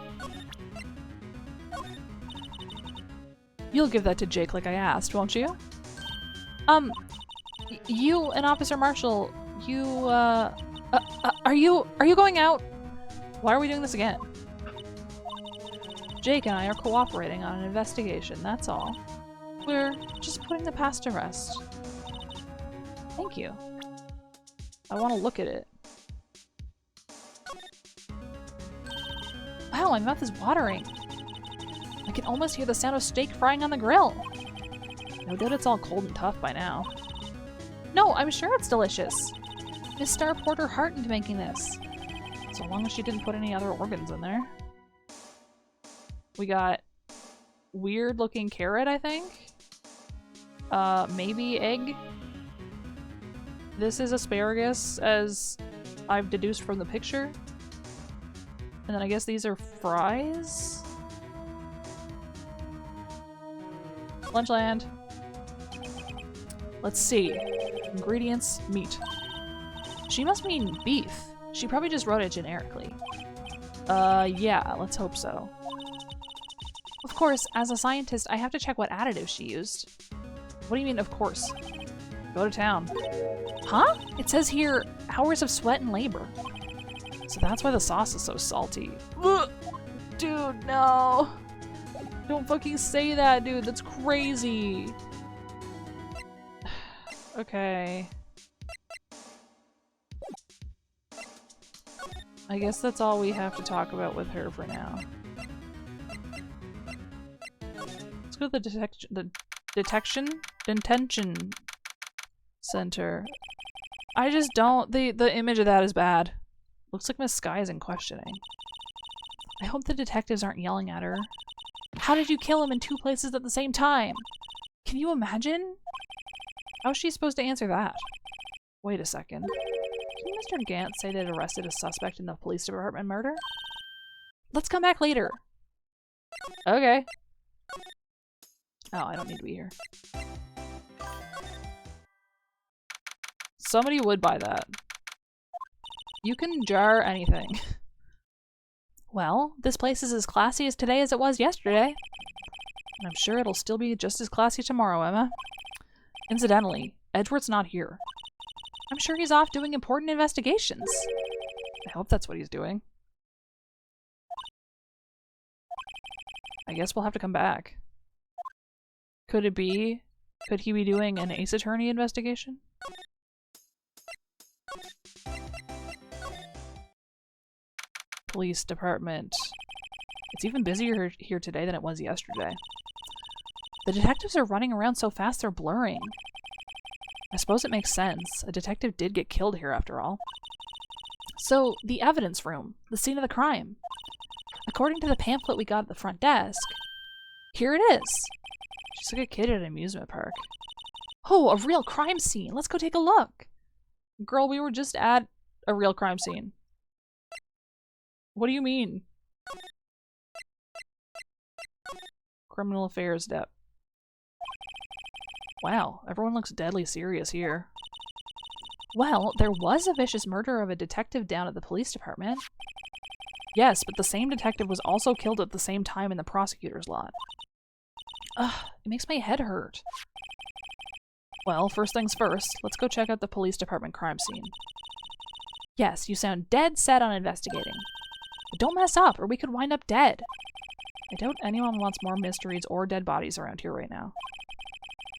You'll give that to Jake like I asked, won't you? You and Officer Marshall, you, are you going out? Why are we doing this again? Jake and I are cooperating on an investigation, that's all. We're just putting the past to rest. Thank you. I want to look at it. Wow, my mouth is watering. I can almost hear the sound of steak frying on the grill. No doubt it's all cold and tough by now. No, I'm sure it's delicious. Miss Starr poured her heart into making this. So long as she didn't put any other organs in there. We got weird looking carrot, I think. Maybe egg. This is asparagus, as I've deduced from the picture. And then I guess these are fries? Lunchland. Let's see. Ingredients, meat. She must mean beef. She probably just wrote it generically. Yeah, let's hope so. Of course, as a scientist, I have to check what additives she used. What do you mean, of course? Go to town. Huh? It says here, hours of sweat and labor. So that's why the sauce is so salty. Ugh. Dude, no. Don't fucking say that, dude. That's crazy. Okay. I guess that's all we have to talk about with her for now. Let's go to the detention center. I just don't, the image of that is bad. Looks like Miss Sky is in questioning. I hope the detectives aren't yelling at her. How did you kill him in 2 places at the same time? Can you imagine? How's she supposed to answer that? Wait a second. Can Mr. Gant say they'd arrested a suspect in the police department murder? Let's come back later. Okay. Oh, I don't need to be here. Somebody would buy that. You can jar anything. Well, this place is as classy as today as it was yesterday. And I'm sure it'll still be just as classy tomorrow, Emma. Incidentally, Edward's not here. I'm sure he's off doing important investigations. I hope that's what he's doing. I guess we'll have to come back. Could it be? Could he be doing an Ace Attorney investigation? Police department. It's even busier here today than it was yesterday. The detectives are running around so fast they're blurring. I suppose it makes sense. A detective did get killed here after all. So, the evidence room. The scene of the crime. According to the pamphlet we got at the front desk, here it is. She's like a kid at an amusement park. Oh, a real crime scene. Let's go take a look. Girl, we were just at a real crime scene. What do you mean? Criminal affairs dep. Wow, everyone looks deadly serious here. Well, there was a vicious murder of a detective down at the police department. Yes, but the same detective was also killed at the same time in the prosecutor's lot. Ugh, it makes my head hurt. Well, first things first, let's go check out the police department crime scene. Yes, you sound dead set on investigating. But don't mess up, or we could wind up dead. I doubt anyone wants more mysteries or dead bodies around here right now.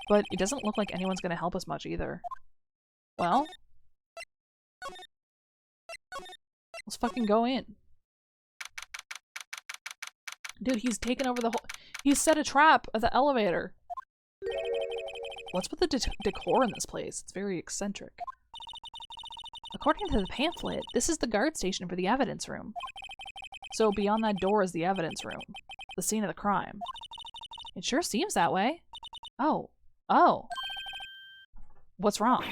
But it doesn't look like anyone's gonna help us much either. Well, let's fucking go in. Dude, he's taken over the whole— he's set a trap at the elevator. What's with the decor in this place? It's very eccentric. According to the pamphlet, this is the guard station for the evidence room. So beyond that door is the evidence room. The scene of the crime. It sure seems that way. Oh. Oh. What's wrong?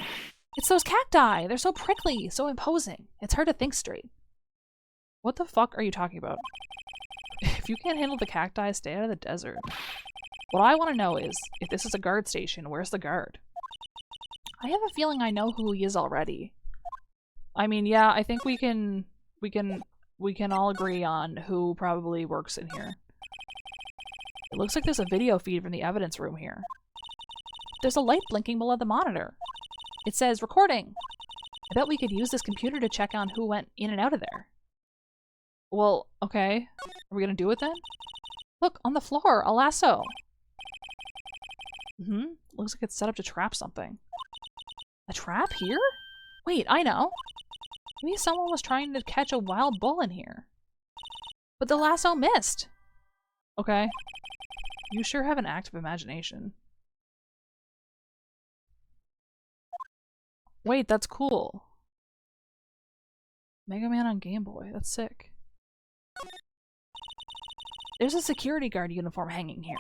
It's those cacti! They're so prickly, so imposing. It's hard to think straight. What the fuck are you talking about? If you can't handle the cacti, stay out of the desert. What I want to know is, if this is a guard station, where's the guard? I have a feeling I know who he is already. I mean, yeah, I think we can all agree on who probably works in here. It looks like there's a video feed from the evidence room here. There's a light blinking below the monitor. It says, recording. I bet we could use this computer to check on who went in and out of there. Well, okay. Are we gonna do it then? Look, on the floor, a lasso. Looks like it's set up to trap something. A trap here? Wait, I know. Maybe someone was trying to catch a wild bull in here. But the lasso missed. Okay. You sure have an active imagination. Wait, that's cool. Mega Man on Game Boy. That's sick. There's a security guard uniform hanging here.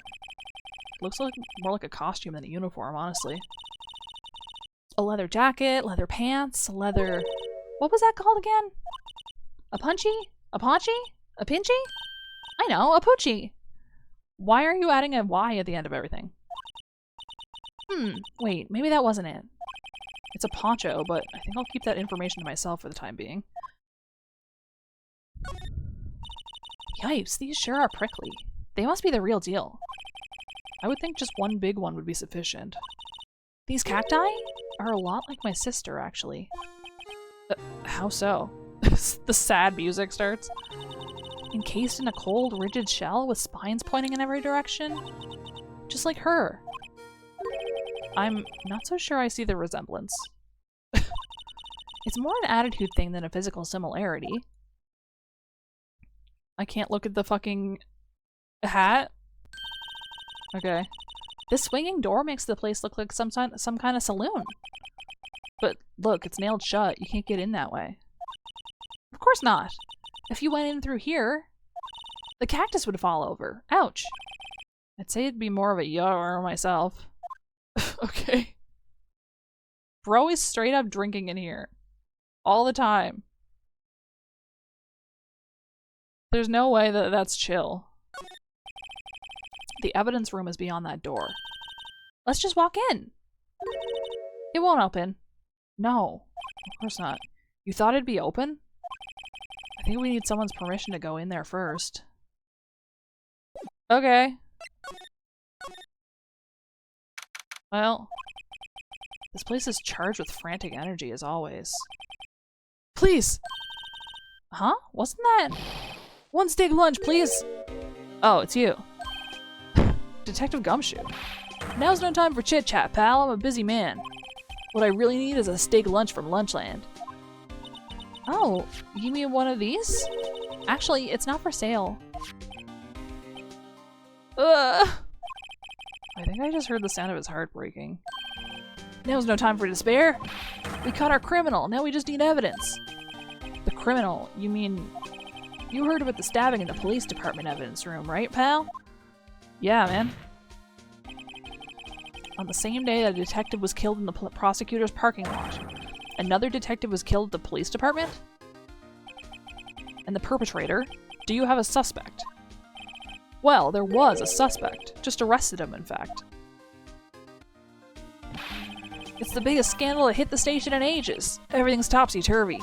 Looks like more like a costume than a uniform, honestly. A leather jacket, leather pants, leather... What was that called again? A punchy? A paunchy? A pinchy? I know, a poochie. Why are you adding a Y at the end of everything? Wait, maybe that wasn't it. It's a poncho, but I think I'll keep that information to myself for the time being. Yipes, these sure are prickly. They must be the real deal. I would think just one big one would be sufficient. These cacti are a lot like my sister, actually. How so? The sad music starts. Encased in a cold, rigid shell with spines pointing in every direction? Just like her. I'm not so sure I see the resemblance. It's more an attitude thing than a physical similarity. I can't look at the fucking hat? Okay. This swinging door makes the place look like some kind of saloon. But look, it's nailed shut. You can't get in that way. Of course not. If you went in through here, the cactus would fall over. Ouch. I'd say it'd be more of a yar myself. Okay. Bro is straight up drinking in here. All the time. There's no way that that's chill. The evidence room is beyond that door. Let's just walk in. It won't open. No, of course not. You thought it'd be open? I think we need someone's permission to go in there first. Okay. Well, this place is charged with frantic energy as always. Please! Huh? Wasn't that? One steak lunch, please! Oh, it's you. Detective Gumshoe. Now's no time for chit-chat, pal. I'm a busy man. What I really need is a steak lunch from Lunchland. Oh, you mean one of these? Actually, it's not for sale. Ugh! I think I just heard the sound of his heart breaking. Now's no time for despair. We caught our criminal, now we just need evidence. The criminal? You mean... You heard about the stabbing in the police department evidence room, right, pal? Yeah, man. On the same day that a detective was killed in the prosecutor's parking lot, another detective was killed at the police department? And the perpetrator? Do you have a suspect? Well, there was a suspect. Just arrested him, in fact. It's the biggest scandal that hit the station in ages. Everything's topsy-turvy.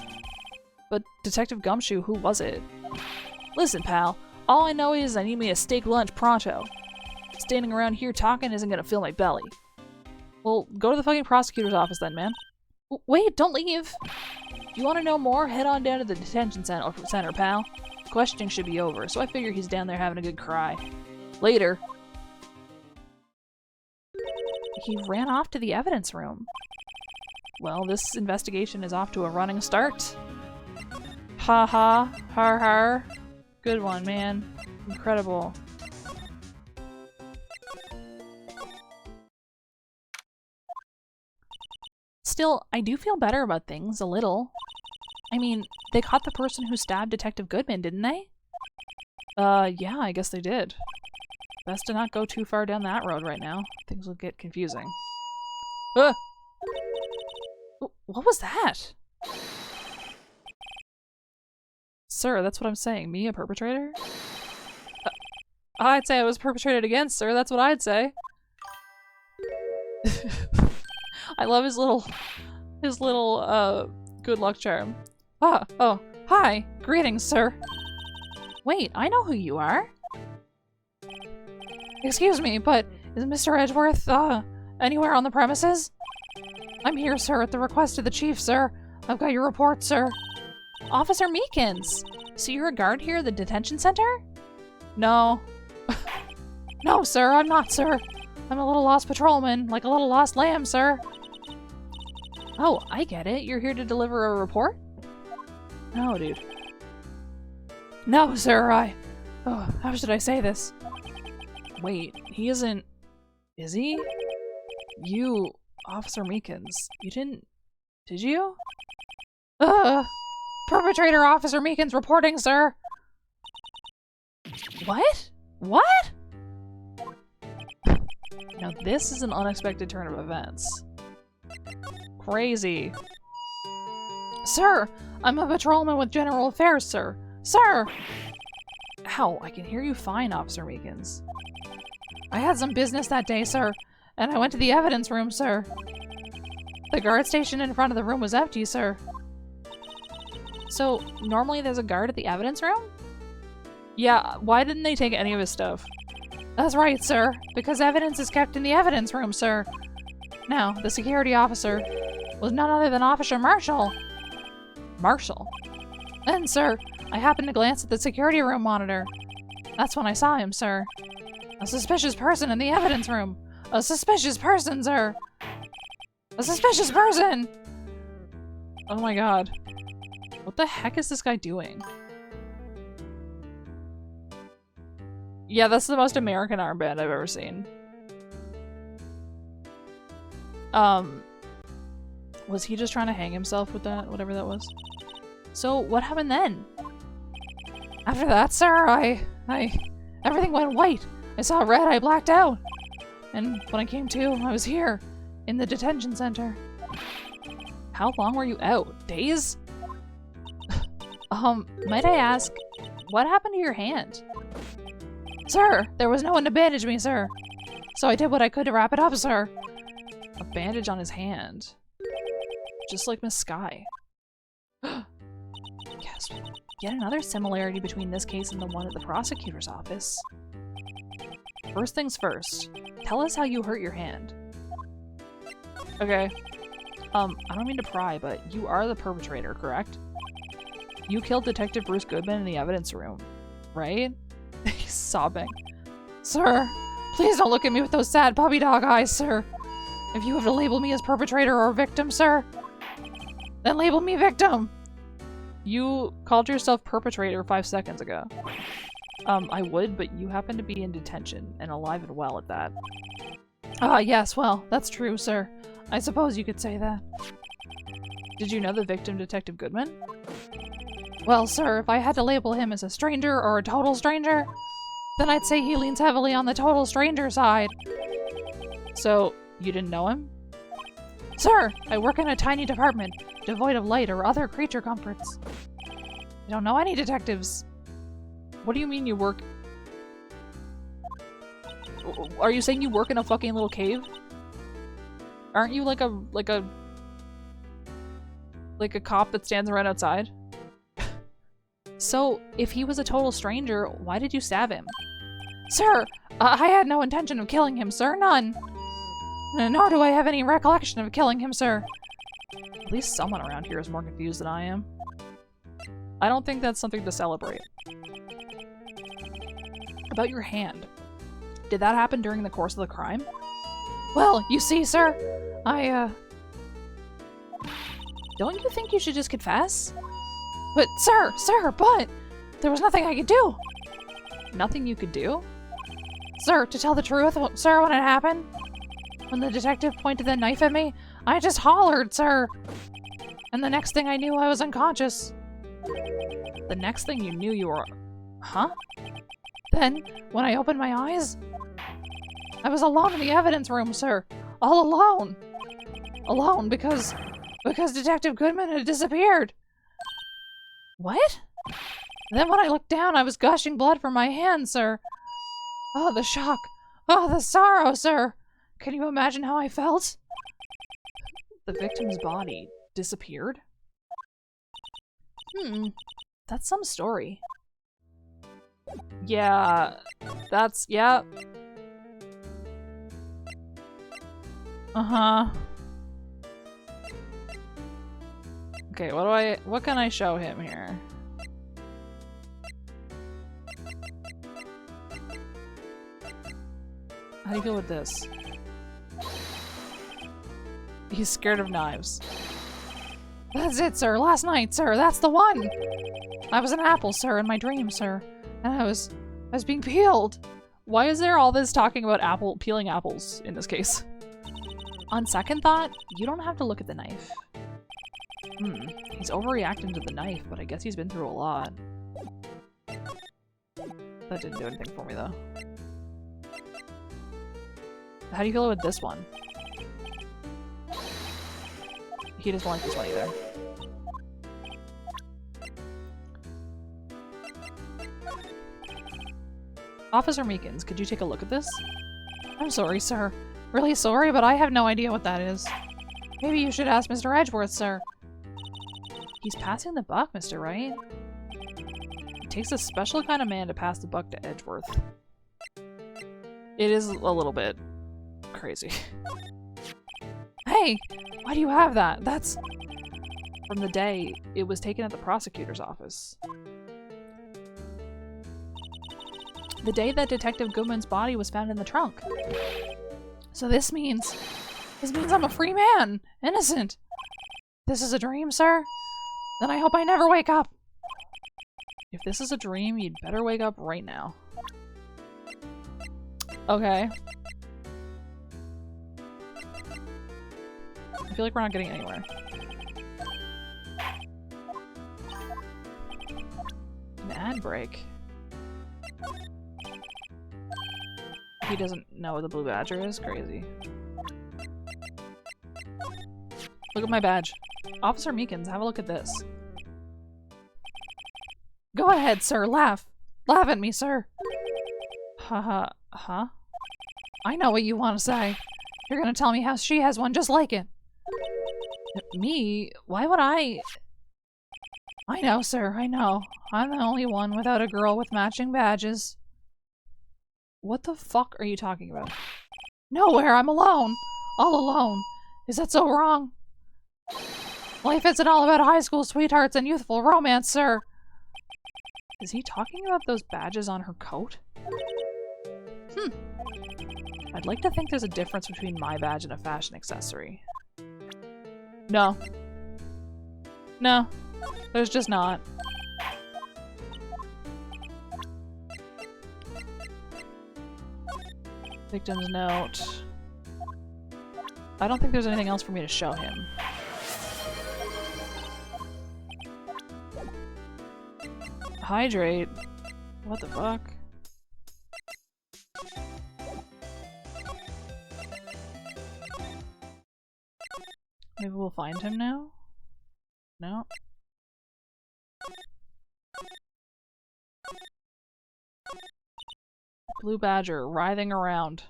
But Detective Gumshoe, who was it? Listen, pal. All I know is I need me a steak lunch pronto. Standing around here talking isn't gonna fill my belly. Well, go to the fucking prosecutor's office then, man. Wait, don't leave! If you want to know more, head on down to the detention center, pal. Questioning should be over, so I figure he's down there having a good cry. Later. He ran off to the evidence room. Well, this investigation is off to a running start. Ha ha, har har. Good one, man. Incredible. Still, I do feel better about things, a little. I mean, they caught the person who stabbed Detective Goodman, didn't they? Yeah, I guess they did. Best to not go too far down that road right now. Things will get confusing. What was that? Sir, that's what I'm saying. Me, a perpetrator? I'd say I was perpetrated against, sir. That's what I'd say. I love his little good luck charm. Oh, hi. Greetings, sir. Wait, I know who you are. Excuse me, but is Mr. Edgeworth, anywhere on the premises? I'm here, sir, at the request of the chief, sir. I've got your report, sir. Officer Meekins! So you're a guard here at the detention center? No. No, sir, I'm not, sir. I'm a little lost patrolman, like a little lost lamb, sir. Oh, I get it. You're here to deliver a report? No, dude. No, sir, oh, how should I say this? Wait, he isn't... Is he? You, Officer Meekins, you didn't... Did you? Perpetrator Officer Meekins reporting, sir! What? What? Now this is an unexpected turn of events. Crazy. Sir! I'm a patrolman with General Affairs, sir! Sir! Ow, I can hear you fine, Officer Meekins. I had some business that day, sir, and I went to the evidence room, sir. The guard station in front of the room was empty, sir. So, normally there's a guard at the evidence room? Yeah, why didn't they take any of his stuff? That's right, sir, because evidence is kept in the evidence room, sir. Now, the security officer was none other than Officer Marshall. Marshall? Then, sir, I happened to glance at the security room monitor. That's when I saw him, sir. A suspicious person in the evidence room. A suspicious person, sir. A suspicious person! Oh my god. What the heck is this guy doing? Yeah, that's the most American armband I've ever seen. Was he just trying to hang himself with that? Whatever that was. So, what happened then? After that, sir, everything went white. I saw red, I blacked out. And when I came to, I was here, in the detention center. How long were you out? Days? Might I ask, what happened to your hand? Sir, there was no one to bandage me, sir. So I did what I could to wrap it up, sir. A bandage on his hand. Just like Miss Sky. Yes, yet another similarity between this case and the one at the prosecutor's office. First things first, tell us how you hurt your hand. Okay. I don't mean to pry, but you are the perpetrator, correct? You killed Detective Bruce Goodman in the evidence room, right? He's sobbing. Sir, please don't look at me with those sad puppy dog eyes, sir. If you have to label me as perpetrator or victim, sir, then label me victim. You called yourself perpetrator 5 seconds ago. I would, but you happen to be in detention, and alive and well at that. Yes, well, that's true, sir. I suppose you could say that. Did you know the victim, Detective Goodman? Well, sir, if I had to label him as a stranger or a total stranger, then I'd say he leans heavily on the total stranger side. So, you didn't know him? Sir, I work in a tiny department, devoid of light or other creature comforts. I don't know any detectives. What do you mean you work... Are you saying you work in a fucking little cave? Aren't you like a cop that stands around outside? So, if he was a total stranger, why did you stab him? Sir, I had no intention of killing him, sir. None. Nor do I have any recollection of killing him, sir. At least someone around here is more confused than I am. I don't think that's something to celebrate. About your hand. Did that happen during the course of the crime? Well, you see, sir, don't you think you should just confess? But, sir, but there was nothing I could do. Nothing you could do? Sir, to tell the truth, sir, when it happened, when the detective pointed the knife at me, I just hollered, sir. And the next thing I knew, I was unconscious. The next thing you knew, you were... Huh? Then, when I opened my eyes, I was alone in the evidence room, sir. All alone. Alone because Detective Goodman had disappeared. What? Then when I looked down, I was gushing blood from my hand, sir. Oh, the shock. Oh, the sorrow, sir. Can you imagine how I felt? The victim's body disappeared? That's some story. Yeah, yeah. Uh-huh. Okay, what can I show him here? How do you feel with this? He's scared of knives. That's it, sir. Last night, sir. That's the one. I was an apple, sir, in my dream, sir. And I was being peeled. Why is there all this talking about peeling apples in this case? On second thought, you don't have to look at the knife. He's overreacting to the knife, but I guess he's been through a lot. That didn't do anything for me, though. How do you feel with this one? He doesn't like this one either. Officer Meekins, could you take a look at this? I'm sorry, sir. Really sorry, but I have no idea what that is. Maybe you should ask Mr. Edgeworth, sir. He's passing the buck, Mr. Wright. It takes a special kind of man to pass the buck to Edgeworth. It is a little bit crazy. Hey! Why do you have that? That's from the day it was taken at the prosecutor's office. The day that Detective Goodman's body was found in the trunk. So this means I'm a free man! Innocent! This is a dream, sir? Then I hope I never wake up! If this is a dream, you'd better wake up right now. Okay. I feel like we're not getting anywhere. An ad break. He doesn't know what the blue badger is? Crazy. Look at my badge. Officer Meekins, have a look at this. Go ahead, sir. Laugh. Laugh at me, sir. Haha. Huh? I know what you want to say. You're gonna tell me how she has one just like it. Me? Why would I? I know, sir. I know. I'm the only one without a girl with matching badges. What the fuck are you talking about? Nowhere. I'm alone. All alone. Is that so wrong? Life isn't all about high school sweethearts and youthful romance, sir. Is he talking about those badges on her coat? I'd like to think there's a difference between my badge and a fashion accessory. No. No. There's just not. Victim's note. I don't think there's anything else for me to show him. Hydrate? What the fuck? Maybe we'll find him now? No? Blue badger writhing around.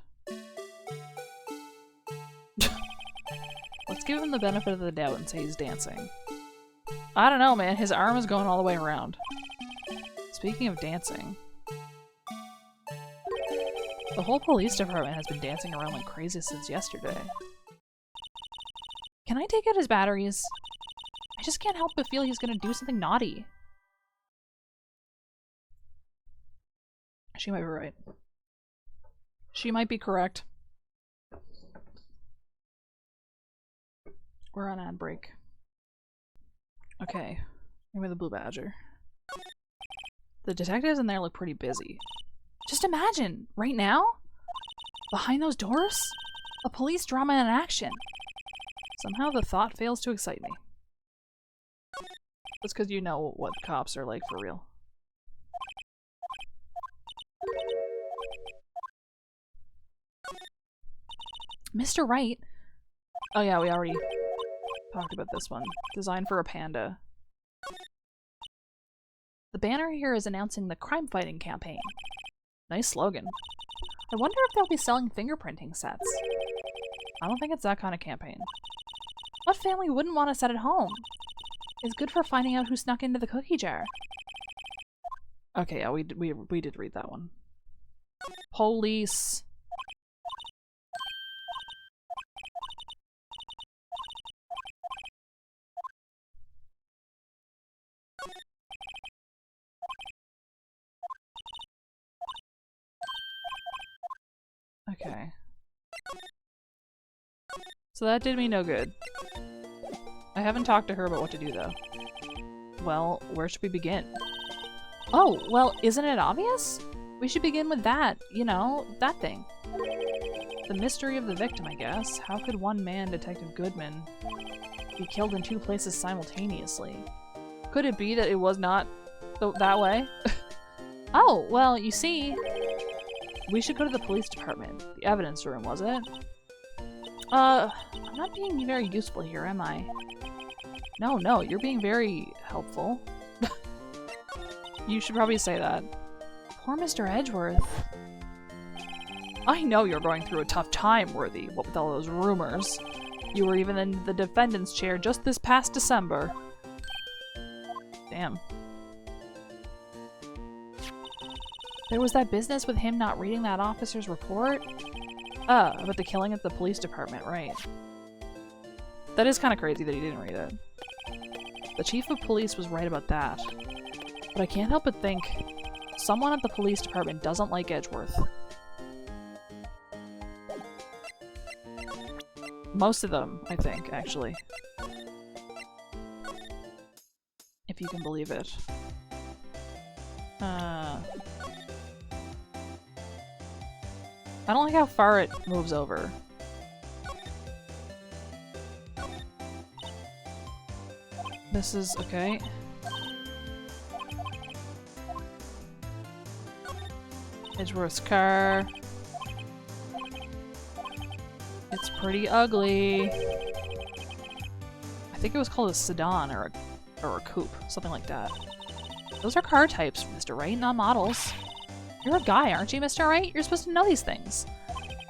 Let's give him the benefit of the doubt and say he's dancing. I don't know, man. His arm is going all the way around. Speaking of dancing, the whole police department has been dancing around like crazy since yesterday. Can I take out his batteries? I just can't help but feel he's gonna do something naughty. She might be right. She might be correct. We're on ad break. Okay. Give me the blue badger. The detectives in there look pretty busy. Just imagine, right now? Behind those doors? A police drama in action. Somehow the thought fails to excite me. That's because you know what cops are like for real. Mr. Wright. Oh yeah, we already talked about this one. Designed for a panda. The banner here is announcing the crime-fighting campaign. Nice slogan. I wonder if they'll be selling fingerprinting sets. I don't think it's that kind of campaign. What family wouldn't want a set at home? It's good for finding out who snuck into the cookie jar. Okay, yeah, we did read that one. Police. Okay. So that did me no good. I haven't talked to her about what to do, though. Well, where should we begin? Oh, well, isn't it obvious? We should begin with that, you know, that thing. The mystery of the victim, I guess. How could one man, Detective Goodman, be killed in two places simultaneously? Could it be that it was not that way? Oh, well, you see... We should go to the police department. The evidence room, was it? I'm not being very useful here, am I? No, you're being very helpful. You should probably say that. Poor Mr. Edgeworth. I know you're going through a tough time, Worthy, what with all those rumors. You were even in the defendant's chair just this past December. Damn. There was that business with him not reading that officer's report? About the killing at the police department, right. That is kind of crazy that he didn't read it. The chief of police was right about that. But I can't help but think someone at the police department doesn't like Edgeworth. Most of them, I think, actually. If you can believe it. I don't like how far it moves over. This is okay. Edgeworth's car. It's pretty ugly. I think it was called a sedan or a coupe, something like that. Those are car types, Mr. Wright, not models. You're a guy, aren't you, Mr. Wright? You're supposed to know these things.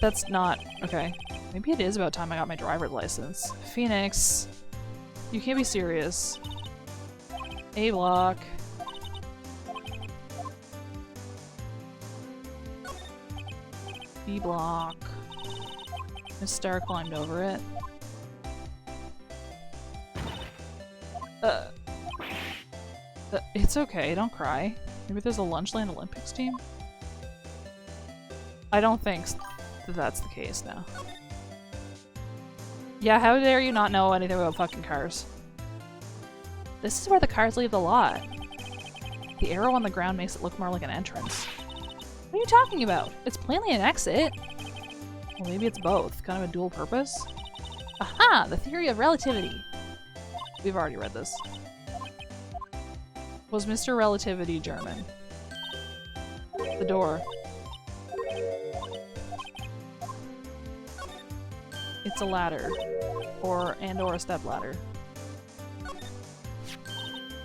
That's not... okay. Maybe it is about time I got my driver's license. Phoenix. You can't be serious. A block. B block. Miss Star climbed over it. It's okay, don't cry. Maybe there's a Lunchland Olympics team? I don't think that that's the case now. Yeah, how dare you not know anything about fucking cars? This is where the cars leave the lot. The arrow on the ground makes it look more like an entrance. What are you talking about? It's plainly an exit. Well, maybe it's both. Kind of a dual purpose? Aha! The theory of relativity. We've already read this. Was Mr. Relativity German? The door. It's a ladder. Or a step ladder.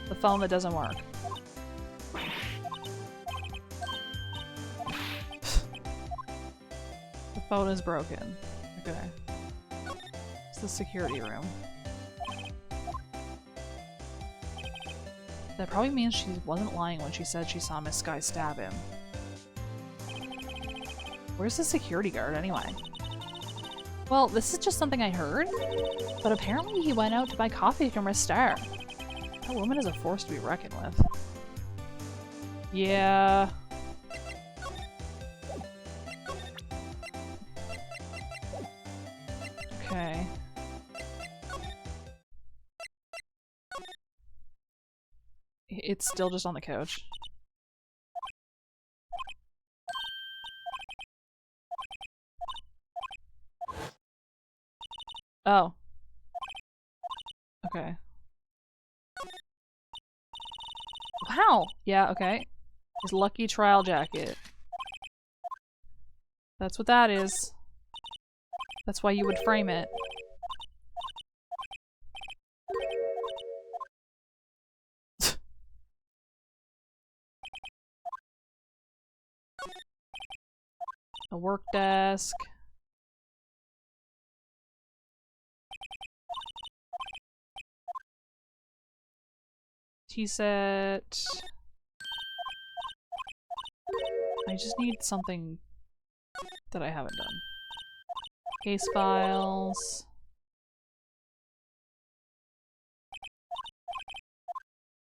The phone that doesn't work. The phone is broken. Okay. It's the security room. That probably means she wasn't lying when she said she saw Miss Sky stab him. Where's the security guard anyway? Well, this is just something I heard, but apparently he went out to buy coffee from Miss Star. That woman is a force to be reckoned with. Yeah. Okay. It's still just on the couch. Oh. Okay. Wow! Yeah, okay. His lucky trial jacket. That's what that is. That's why you would frame it. A work desk. Tea set. I just need something that I haven't done. Case files.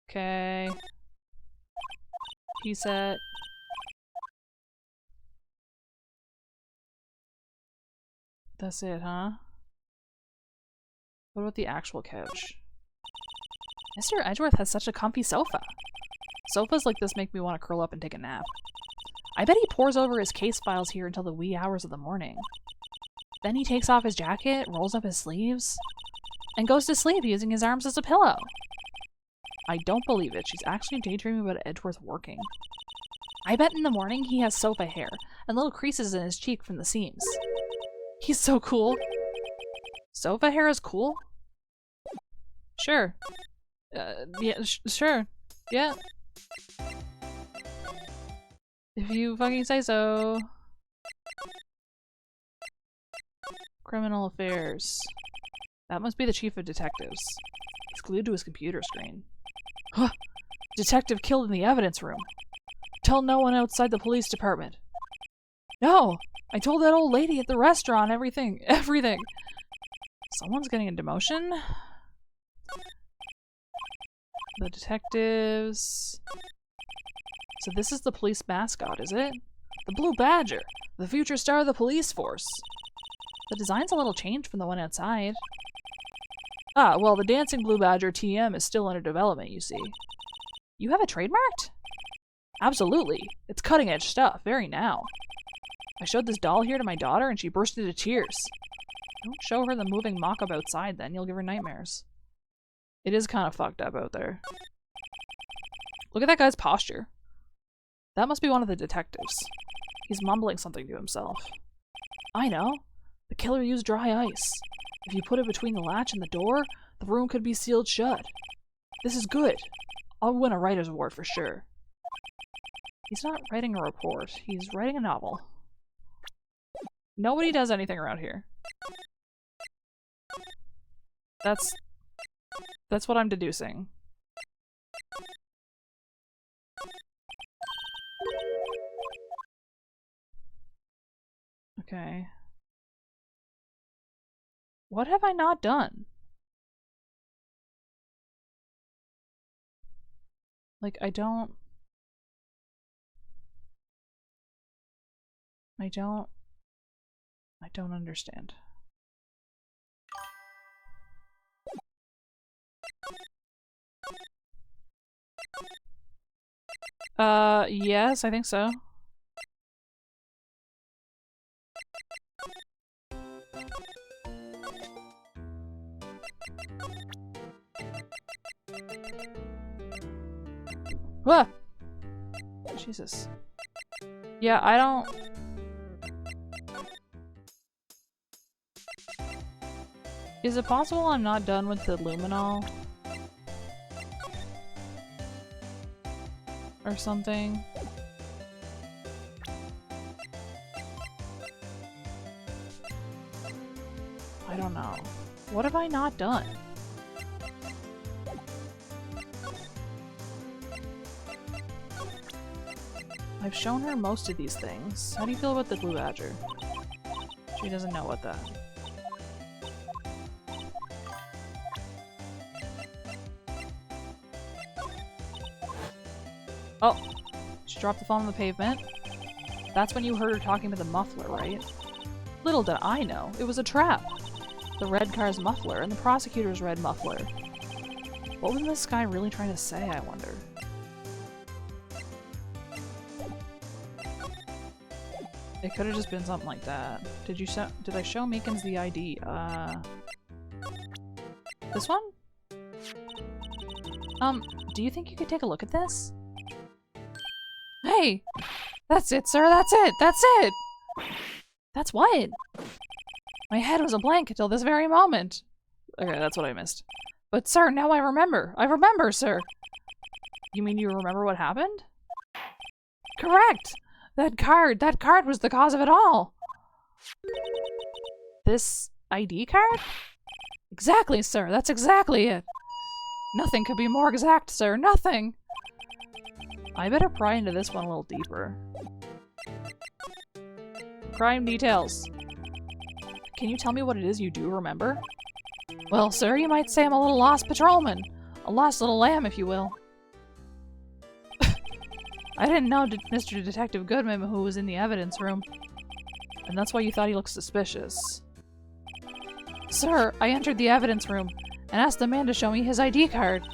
Okay. Tea set. That's it, huh? What about the actual couch? Mr. Edgeworth has such a comfy sofa. Sofas like this make me want to curl up and take a nap. I bet he pores over his case files here until the wee hours of the morning. Then he takes off his jacket, rolls up his sleeves, and goes to sleep using his arms as a pillow. I don't believe it. She's actually daydreaming about Edgeworth working. I bet in the morning he has sofa hair and little creases in his cheek from the seams. He's so cool. Sofa hair is cool? Sure. Yeah, sure. Yeah. If you fucking say so. Criminal affairs. That must be the chief of detectives. He's glued to his computer screen. Huh! Detective killed in the evidence room. Tell no one outside the police department. No! I told that old lady at the restaurant everything. Everything! Someone's getting a demotion? The detectives... So this is the police mascot, is it? The Blue Badger! The future star of the police force! The design's a little changed from the one outside. Ah, well, the Dancing Blue Badger TM is still under development, you see. You have it trademarked? Absolutely. It's cutting-edge stuff, very now. I showed this doll here to my daughter and she burst into tears. Don't show her the moving mock-up outside then, you'll give her nightmares. It is kind of fucked up out there. Look at that guy's posture. That must be one of the detectives. He's mumbling something to himself. I know. The killer used dry ice. If you put it between the latch and the door, the room could be sealed shut. This is good. I'll win a writer's award for sure. He's not writing a report. He's writing a novel. Nobody does anything around here. That's what I'm deducing. Okay. What have I not done? Like, I don't understand. Yes, I think so. What? Jesus. Yeah, I don't... Is it possible I'm not done with the luminol? Or something? I don't know. What have I not done? I've shown her most of these things. How do you feel about the Blue Badger? She doesn't know what that. Oh, she dropped the phone on the pavement. That's when you heard her talking to the muffler, right? Little did I know, it was a trap. The red car's muffler and the prosecutor's red muffler. What was this guy really trying to say, I wonder? It could have just been something like that. Did I show Meekins the ID? This one? Do you think you could take a look at this? Hey! That's it, sir, that's it! That's it! That's what? My head was a blank until this very moment. Okay, that's what I missed. But sir, now I remember. I remember, sir! You mean you remember what happened? Correct! That card was the cause of it all! This ID card? Exactly, sir, that's exactly it! Nothing could be more exact, sir, nothing! I better pry into this one a little deeper. Crime details. Can you tell me what it is you do remember? Well, sir, you might say I'm a little lost patrolman. A lost little lamb, if you will. I didn't know Mr. Detective Goodman who was in the evidence room. And that's why you thought he looked suspicious. Sir, I entered the evidence room and asked the man to show me his ID card.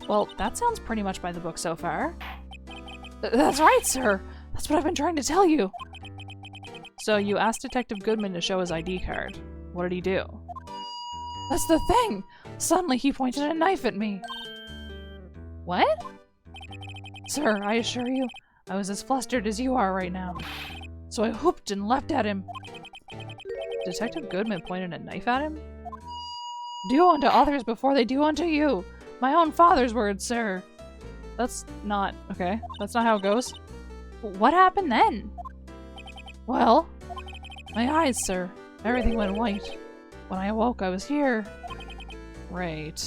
Well, that sounds pretty much by the book so far. That's right, sir! That's what I've been trying to tell you! So you asked Detective Goodman to show his ID card. What did he do? That's the thing! Suddenly he pointed a knife at me. What? Sir, I assure you, I was as flustered as you are right now. So I whooped and leapt at him. Detective Goodman pointed a knife at him? Do unto others before they do unto you! My own father's words, sir! That's not... okay, that's not how it goes. What happened then? Well, my eyes, sir. Everything went white. When I awoke, I was here. Right.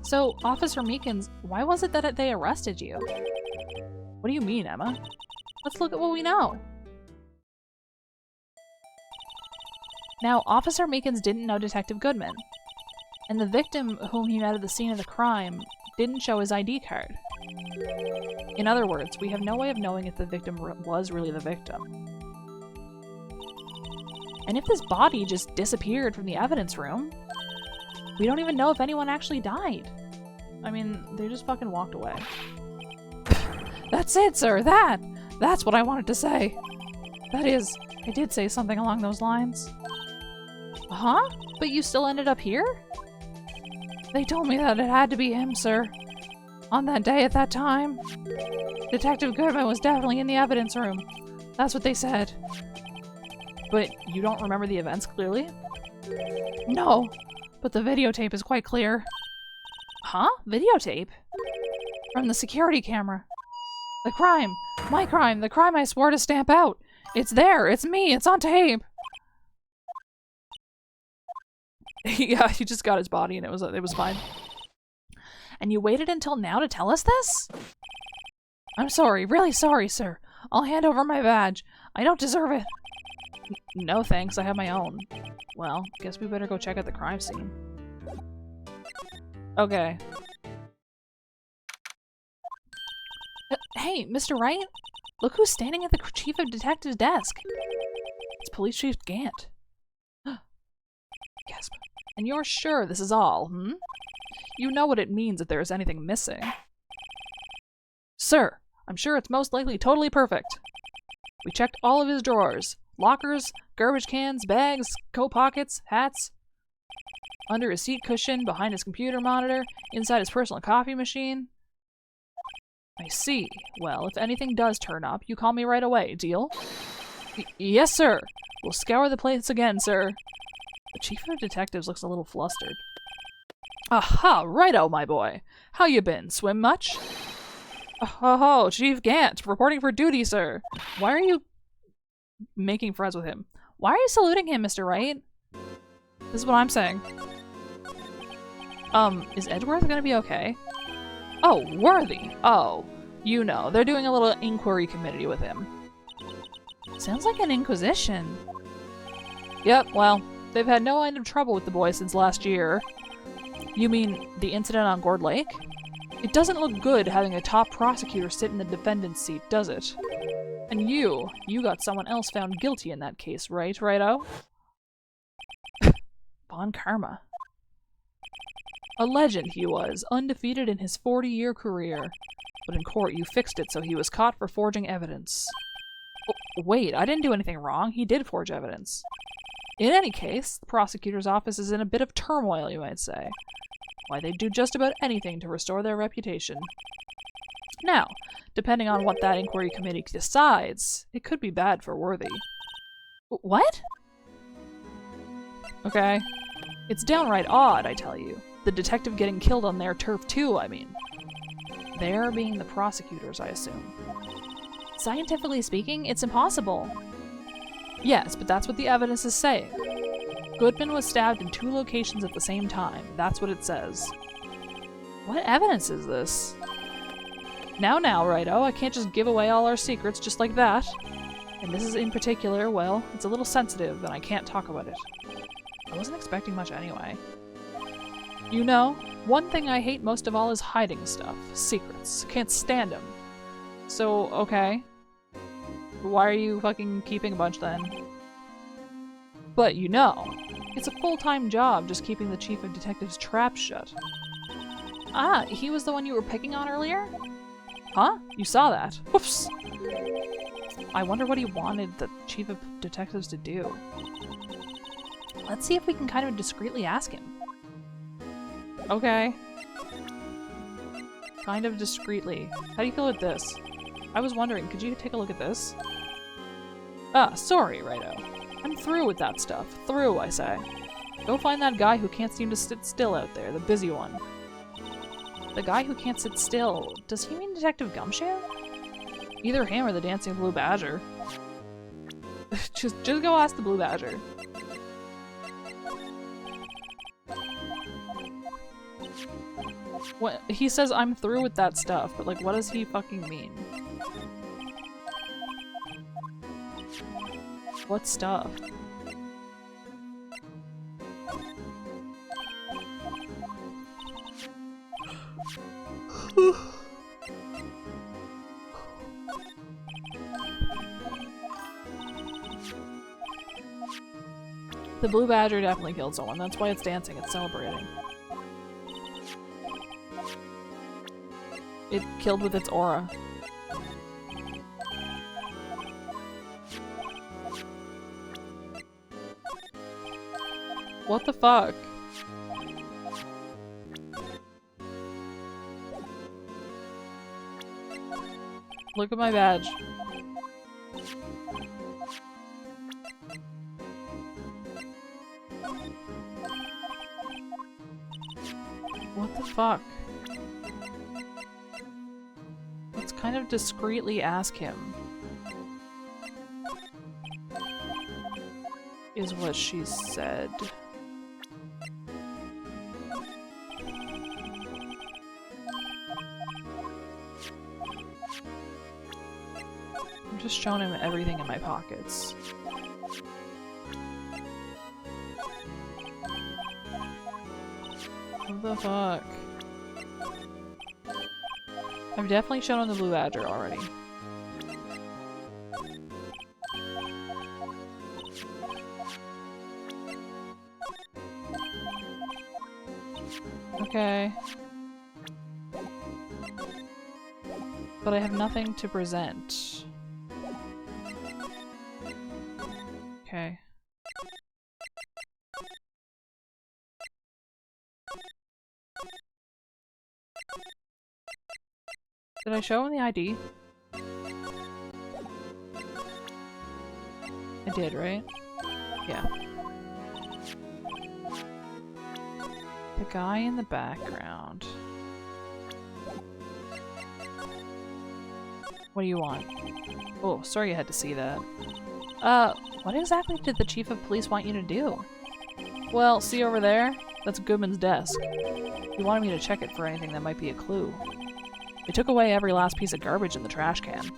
So, Officer Meekins, why was it that they arrested you? What do you mean, Emma? Let's look at what we know. Now, Officer Meekins didn't know Detective Goodman, and the victim whom he met at the scene of the crime didn't show his ID card. In other words, we have no way of knowing if the victim was really the victim. And if this body just disappeared from the evidence room, we don't even know if anyone actually died. I mean, they just fucking walked away. That's it, sir, that's what I wanted to say. That is, I did say something along those lines. Huh? But you still ended up here? They told me that it had to be him, sir. On that day at that time. Detective Goodman was definitely in the evidence room. That's what they said. But you don't remember the events clearly? No, but the videotape is quite clear. Huh? Videotape? From the security camera. The crime! My crime! The crime I swore to stamp out! It's there! It's me! It's on tape! Yeah, he just got his body and it was fine. And you waited until now to tell us this? I'm sorry, really sorry, sir. I'll hand over my badge. I don't deserve it. No thanks, I have my own. Well, guess we better go check out the crime scene. Okay. Hey, Mr. Wright? Look who's standing at the Chief of Detectives' desk. It's Police Chief Gant. Gasp. And you're sure this is all, hmm? You know what it means if there is anything missing. Sir, I'm sure it's most likely totally perfect. We checked all of his drawers. Lockers, garbage cans, bags, coat pockets, hats. Under his seat cushion, behind his computer monitor, inside his personal coffee machine. I see. Well, if anything does turn up, you call me right away, deal? Yes, sir. We'll scour the place again, sir. The Chief of Detectives looks a little flustered. Aha, righto, my boy. How you been? Swim much? Oh, Chief Gant, reporting for duty, sir. Why are you making friends with him? Why are you saluting him, Mr. Wright? This is what I'm saying. Is Edgeworth gonna be okay? Oh, Worthy. Oh, you know, they're doing a little inquiry committee with him. Sounds like an inquisition. Yep, well, they've had no end of trouble with the boy since last year. You mean the incident on Gourd Lake? It doesn't look good having a top prosecutor sit in the defendant's seat, does it? And you got someone else found guilty in that case, right, righto? Von Karma. A legend he was, undefeated in his 40-year career. But in court you fixed it so he was caught for forging evidence. Oh, wait, I didn't do anything wrong. He did forge evidence. In any case, the prosecutor's office is in a bit of turmoil, you might say. Why, they'd do just about anything to restore their reputation. Now, depending on what that inquiry committee decides, it could be bad for Worthy. What? Okay. It's downright odd, I tell you. The detective getting killed on their turf too, I mean. Their being the prosecutors, I assume. Scientifically speaking, it's impossible. Yes, but that's what the evidence is saying. Goodman was stabbed in 2 locations at the same time. That's what it says. What evidence is this? Now, righto, I can't just give away all our secrets just like that. And this is in particular, well, it's a little sensitive and I can't talk about it. I wasn't expecting much anyway. You know, one thing I hate most of all is hiding stuff. Secrets. Can't stand them. So, okay. Why are you fucking keeping a bunch then? But you know, it's a full-time job just keeping the chief of detectives' trap shut. Ah, he was the one you were picking on earlier? Huh? You saw that? Whoops! I wonder what he wanted the chief of detectives to do. Let's see if we can kind of discreetly ask him. Okay. Kind of discreetly. How do you feel with this? I was wondering, could you take a look at this? Ah, sorry, righto. I'm through with that stuff. Through, I say. Go find that guy who can't seem to sit still out there, the busy one. The guy who can't sit still. Does he mean Detective Gumshoe? Either him or the dancing blue badger. just go ask the blue badger. What, he says I'm through with that stuff, but like what does he fucking mean? What stuff? The blue badger definitely killed someone. That's why it's dancing. It's celebrating. It killed with its aura. What the fuck? Look at my badge. What the fuck? Let's kind of discreetly ask him. Is what she said. I'm just showing him everything in my pockets. What the fuck? I've definitely shown him the blue badger already. Okay. But I have nothing to present. Okay. Did I show him the ID? I did, right? Yeah. The guy in the background. What do you want? Oh, sorry you had to see that. What exactly did the chief of police want you to do? Well, see over there? That's Goodman's desk. He wanted me to check it for anything that might be a clue. They took away every last piece of garbage in the trash can.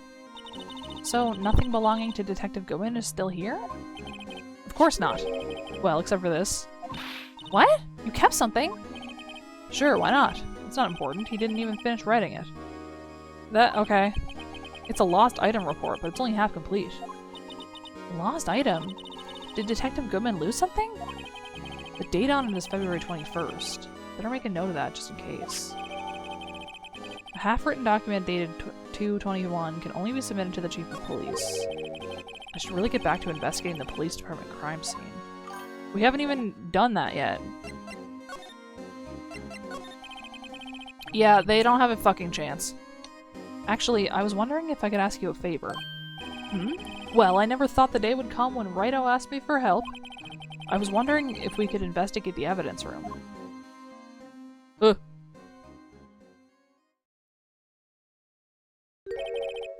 So, nothing belonging to Detective Goodman is still here? Of course not. Well, except for this. What? You kept something? Sure, why not? It's not important. He didn't even finish writing it. Okay. It's a lost item report, but it's only half complete. Lost item? Did Detective Goodman lose something? The date on it is February 21st. Better make a note of that just in case. A half-written document dated 2/21 can only be submitted to the Chief of Police. I should really get back to investigating the police department crime scene. We haven't even done that yet. Yeah, they don't have a fucking chance. Actually, I was wondering if I could ask you a favor. Well, I never thought the day would come when Righto asked me for help. I was wondering if we could investigate the evidence room.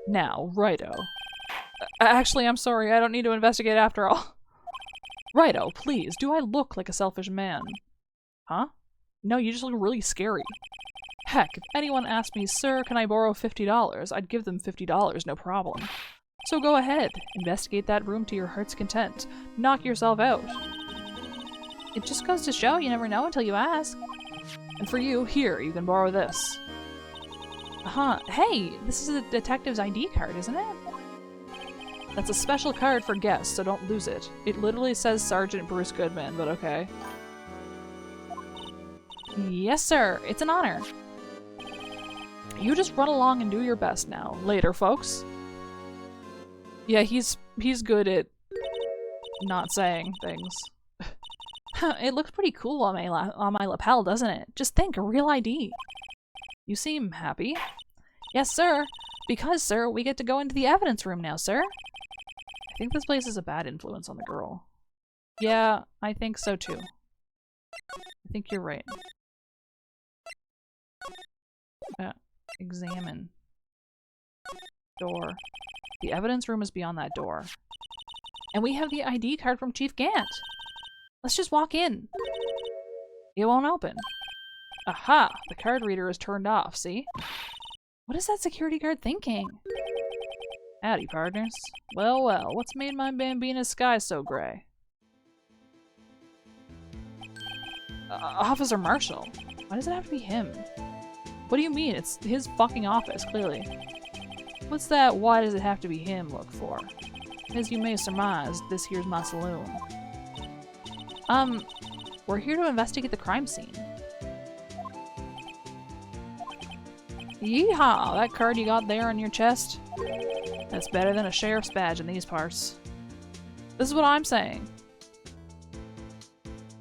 Now, Righto. Actually, I'm sorry, I don't need to investigate after all. Righto, please, do I look like a selfish man? Huh? No, you just look really scary. Heck, if anyone asked me, sir, can I borrow $50, I'd give them $50, no problem. So go ahead, investigate that room to your heart's content. Knock yourself out. It just goes to show you never know until you ask. And for you, here, you can borrow this. Hey, this is a detective's ID card, isn't it? That's a special card for guests, so don't lose it. It literally says Sergeant Bruce Goodman, but okay. Yes, sir. It's an honor. You just run along and do your best now. Later, folks. Yeah, he's good at not saying things. It looks pretty cool on my lapel, doesn't it? Just think, a real ID. You seem happy. Yes, sir. Because, sir, we get to go into the evidence room now, sir. I think this place is a bad influence on the girl. Yeah, I think so too. I think you're right. Examine. Door. The evidence room is beyond that door. And we have the ID card from Chief Gant. Let's just walk in. It won't open. Aha! The card reader is turned off, see? What is that security guard thinking? Howdy, partners. Well, well, what's made my Bambina's sky so gray? Officer Marshall. Why does it have to be him? What do you mean? It's his fucking office, clearly. What's that why does it have to be him look for? As you may surmise, this here's my saloon. We're here to investigate the crime scene. Yeehaw! That card you got there on your chest? That's better than a sheriff's badge in these parts. This is what I'm saying.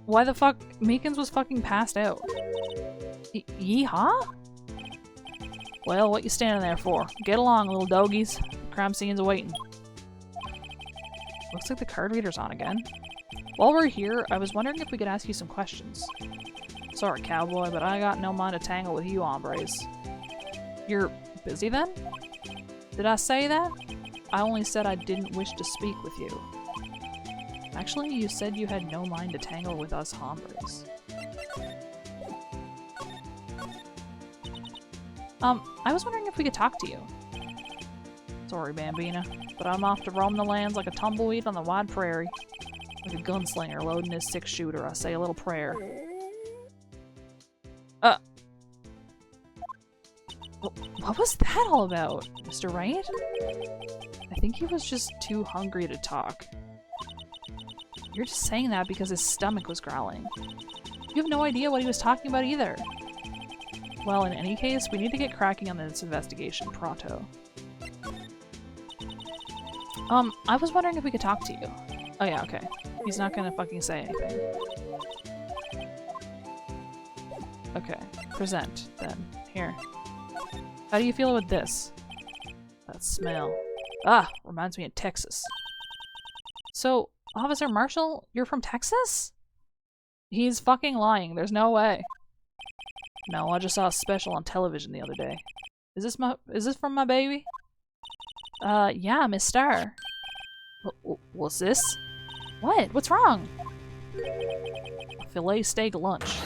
Why the fuck? Meekins was fucking passed out. Yeehaw? Well, what you standing there for? Get along, little dogies. The crime scene's awaiting. Looks like the card reader's on again. While we're here, I was wondering if we could ask you some questions. Sorry, cowboy, but I got no mind to tangle with you hombres. You're busy then? Did I say that? I only said I didn't wish to speak with you. Actually, you said you had no mind to tangle with us hombres. I was wondering if we could talk to you. Sorry, Bambina, but I'm off to roam the lands like a tumbleweed on the wide prairie. Like a gunslinger loading his six-shooter, I say a little prayer. What was that all about, Mr. Wright? I think he was just too hungry to talk. You're just saying that because his stomach was growling. You have no idea what he was talking about either. Well, in any case, we need to get cracking on this investigation pronto. I was wondering if we could talk to you. Oh yeah, okay. He's not gonna fucking say anything. Okay, present, then. Here. How do you feel about this? That smell. Ah, reminds me of Texas. So, Officer Marshall, you're from Texas? He's fucking lying, there's no way. No, I just saw a special on television the other day. Is this from my baby? Yeah, Miss Star. What's this? What? What's wrong? A filet steak lunch.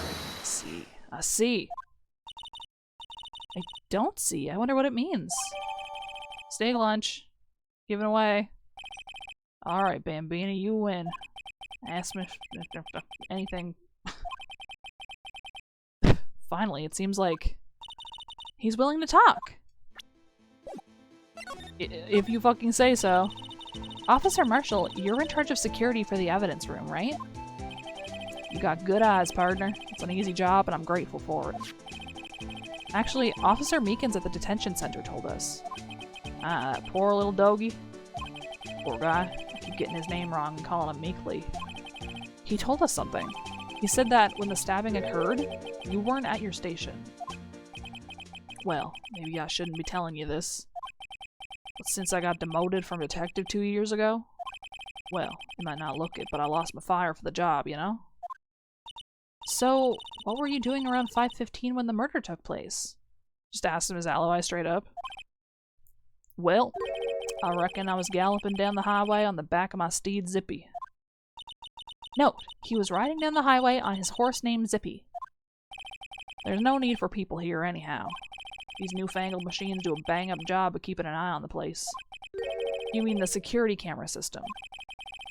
I see. I don't see. I wonder what it means. Steak lunch. Given away. Alright, Bambina, you win. Ask me if anything. Finally, it seems like he's willing to talk. If you fucking say so. Officer Marshall, you're in charge of security for the evidence room, right? You got good eyes, partner. It's an easy job, and I'm grateful for it. Actually, Officer Meekins at the detention center told us. Ah, that poor little doggy. Poor guy. I keep getting his name wrong and calling him Meekly. He told us something. He said that when the stabbing occurred, you weren't at your station. Well, maybe I shouldn't be telling you this. But since I got demoted from detective 2 years ago, well, you might not look it, but I lost my fire for the job, you know? So, what were you doing around 5:15 when the murder took place? Just asked him his alibi straight up. Well, I reckon I was galloping down the highway on the back of my steed Zippy. Note, he was riding down the highway on his horse named Zippy. There's no need for people here anyhow. These newfangled machines do a bang-up job of keeping an eye on the place. You mean the security camera system?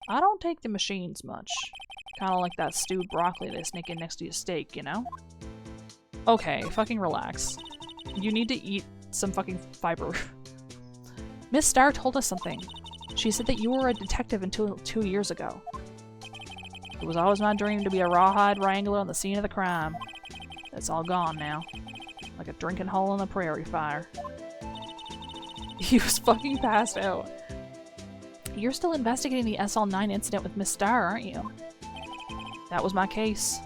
I don't take the machines much. Kinda like that stewed broccoli they sneak in next to your steak, you know? Okay, fucking relax. You need to eat some fucking fiber. Miss Starr told us something. She said that you were a detective until 2 years ago. It was always my dream to be a rawhide wrangler on the scene of the crime. It's all gone now. Like a drinking hole in a prairie fire. He was fucking passed out. You're still investigating the SL9 incident with Miss Starr, aren't you? That was my case.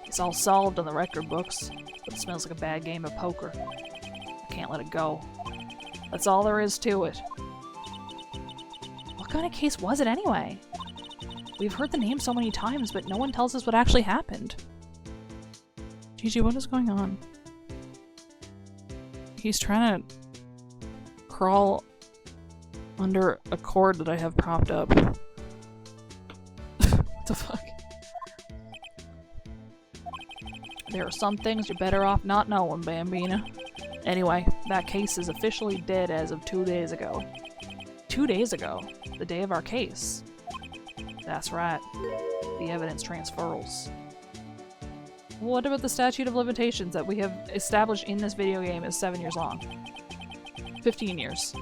It's all solved on the record books, but it smells like a bad game of poker. I can't let it go. That's all there is to it. What kind of case was it anyway? We've heard the name so many times, but no one tells us what actually happened. Gigi, what is going on? He's trying to crawl under a cord that I have propped up. What the fuck? There are some things you're better off not knowing, Bambina. Anyway, that case is officially dead as of 2 days ago. 2 days ago? The day of our case? That's right. The evidence transfers. What about the statute of limitations that we have established in this video game is 7 years long? 15 years.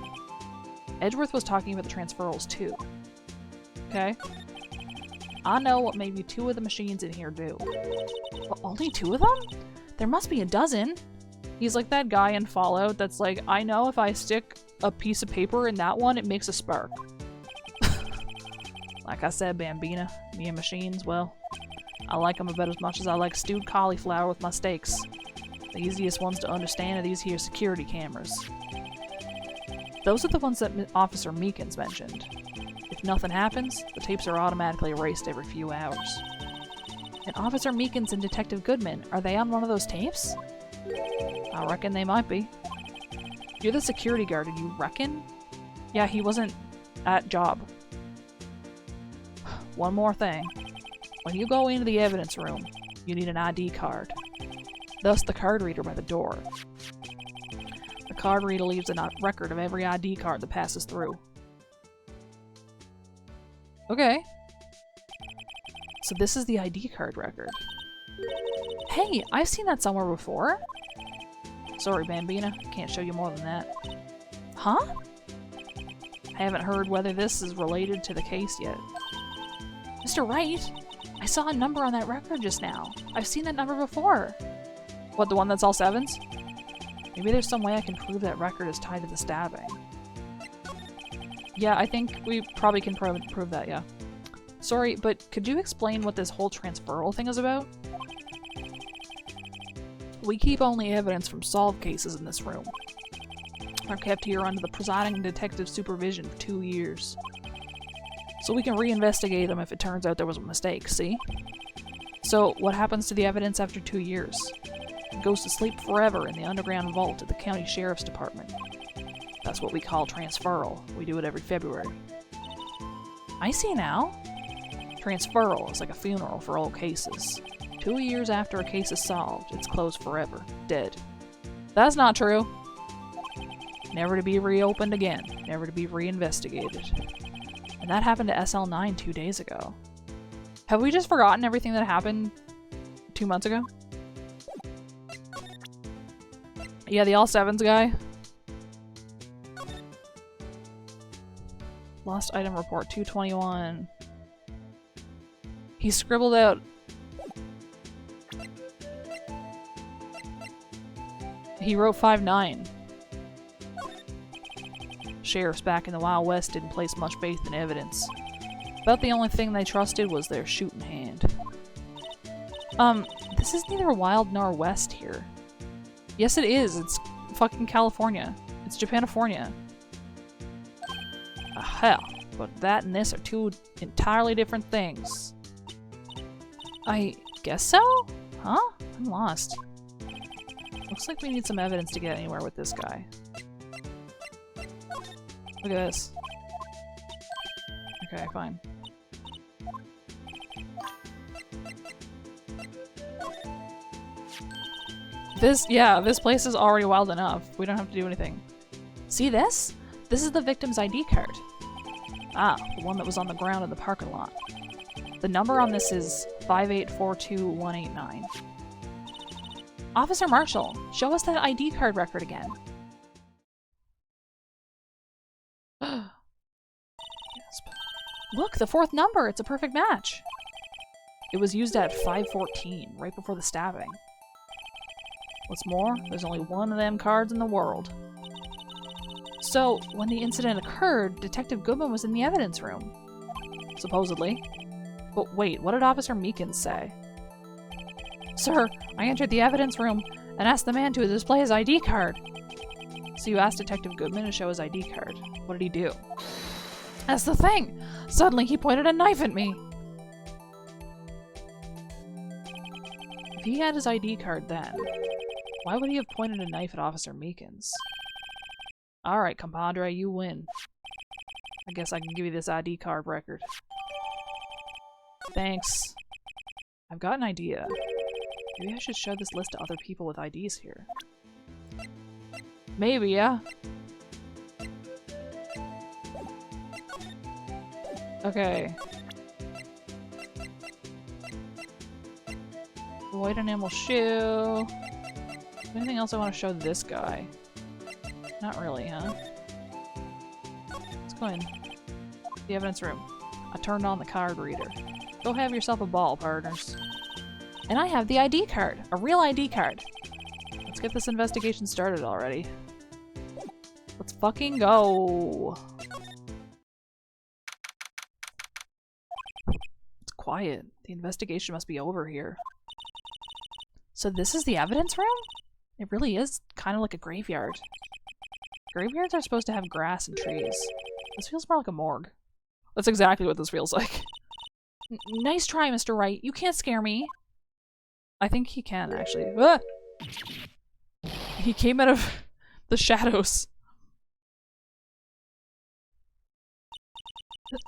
Edgeworth was talking about the transferals too. Okay? I know what maybe 2 of the machines in here do. But only 2 of them? There must be a dozen. He's like that guy in Fallout that's like, I know if I stick a piece of paper in that one, it makes a spark. Like I said, Bambina, me and machines, well, I like them about as much as I like stewed cauliflower with my steaks. The easiest ones to understand are these here security cameras. Those are the ones that Officer Meekins mentioned. If nothing happens, the tapes are automatically erased every few hours. And Officer Meekins and Detective Goodman, are they on one of those tapes? I reckon they might be. You're the security guard, and you reckon? Yeah, he wasn't at job. One more thing. When you go into the evidence room, you need an ID card. Thus the card reader by the door. The card reader leaves a record of every ID card that passes through. Okay. So this is the ID card record. Hey, I've seen that somewhere before. Sorry, Bambina, can't show you more than that. Huh? I haven't heard whether this is related to the case yet. Mr. Wright, I saw a number on that record just now. I've seen that number before. What, the one that's all 7s? Maybe there's some way I can prove that record is tied to the stabbing. Yeah, I think we probably can prove that, yeah. Sorry, but could you explain what this whole transferal thing is about? We keep only evidence from solved cases in this room. Are kept here under the presiding detective's supervision for 2 years. So we can reinvestigate them if it turns out there was a mistake, see? So, what happens to the evidence after 2 years? It goes to sleep forever in the underground vault at the county sheriff's department. That's what we call transferal. We do it every February. I see now. Transferal is like a funeral for old cases. 2 years after a case is solved, it's closed forever. Dead. That's not true. Never to be reopened again. Never to be reinvestigated. And that happened to SL9 2 days ago. Have we just forgotten everything that happened 2 months ago? Yeah, the all sevens guy. Lost item report 221. He scribbled out. He wrote 5-9. Sheriffs back in the Wild West didn't place much faith in evidence. About the only thing they trusted was their shooting hand. This is neither wild nor west here. Yes, it is. It's fucking California. It's Japanifornia. Hell, but that and this are two entirely different things. I guess so? Huh? I'm lost. Looks like we need some evidence to get anywhere with this guy. Look at this. Okay, fine. This place is already wild enough. We don't have to do anything. See this? This is the victim's ID card. Ah, the one that was on the ground in the parking lot. The number on this is 5842189. Officer Marshall, show us that ID card record again. Look, the fourth number! It's a perfect match! It was used at 5:14, right before the stabbing. What's more, there's only one of them cards in the world. So, when the incident occurred, Detective Goodman was in the evidence room. Supposedly. But wait, what did Officer Meekins say? Sir, I entered the evidence room and asked the man to display his ID card. So you asked Detective Goodman to show his ID card. What did he do? That's the thing! Suddenly he pointed a knife at me! If he had his ID card then, why would he have pointed a knife at Officer Meekins? Alright, compadre, you win. I guess I can give you this ID card record. Thanks. I've got an idea. Maybe I should show this list to other people with IDs here. Maybe, yeah? Okay. White enamel shoe. Anything else I want to show this guy? Not really, huh? Let's go in. The evidence room. I turned on the card reader. Go have yourself a ball, partners. And I have the ID card. A real ID card. Let's get this investigation started already. Let's fucking go. It's quiet. The investigation must be over here. So this is the evidence room? It really is kind of like a graveyard. Graveyards are supposed to have grass and trees. This feels more like a morgue. That's exactly what this feels like. Nice try, Mr. Wright. You can't scare me. I think he can, actually. Ah! He came out of the shadows.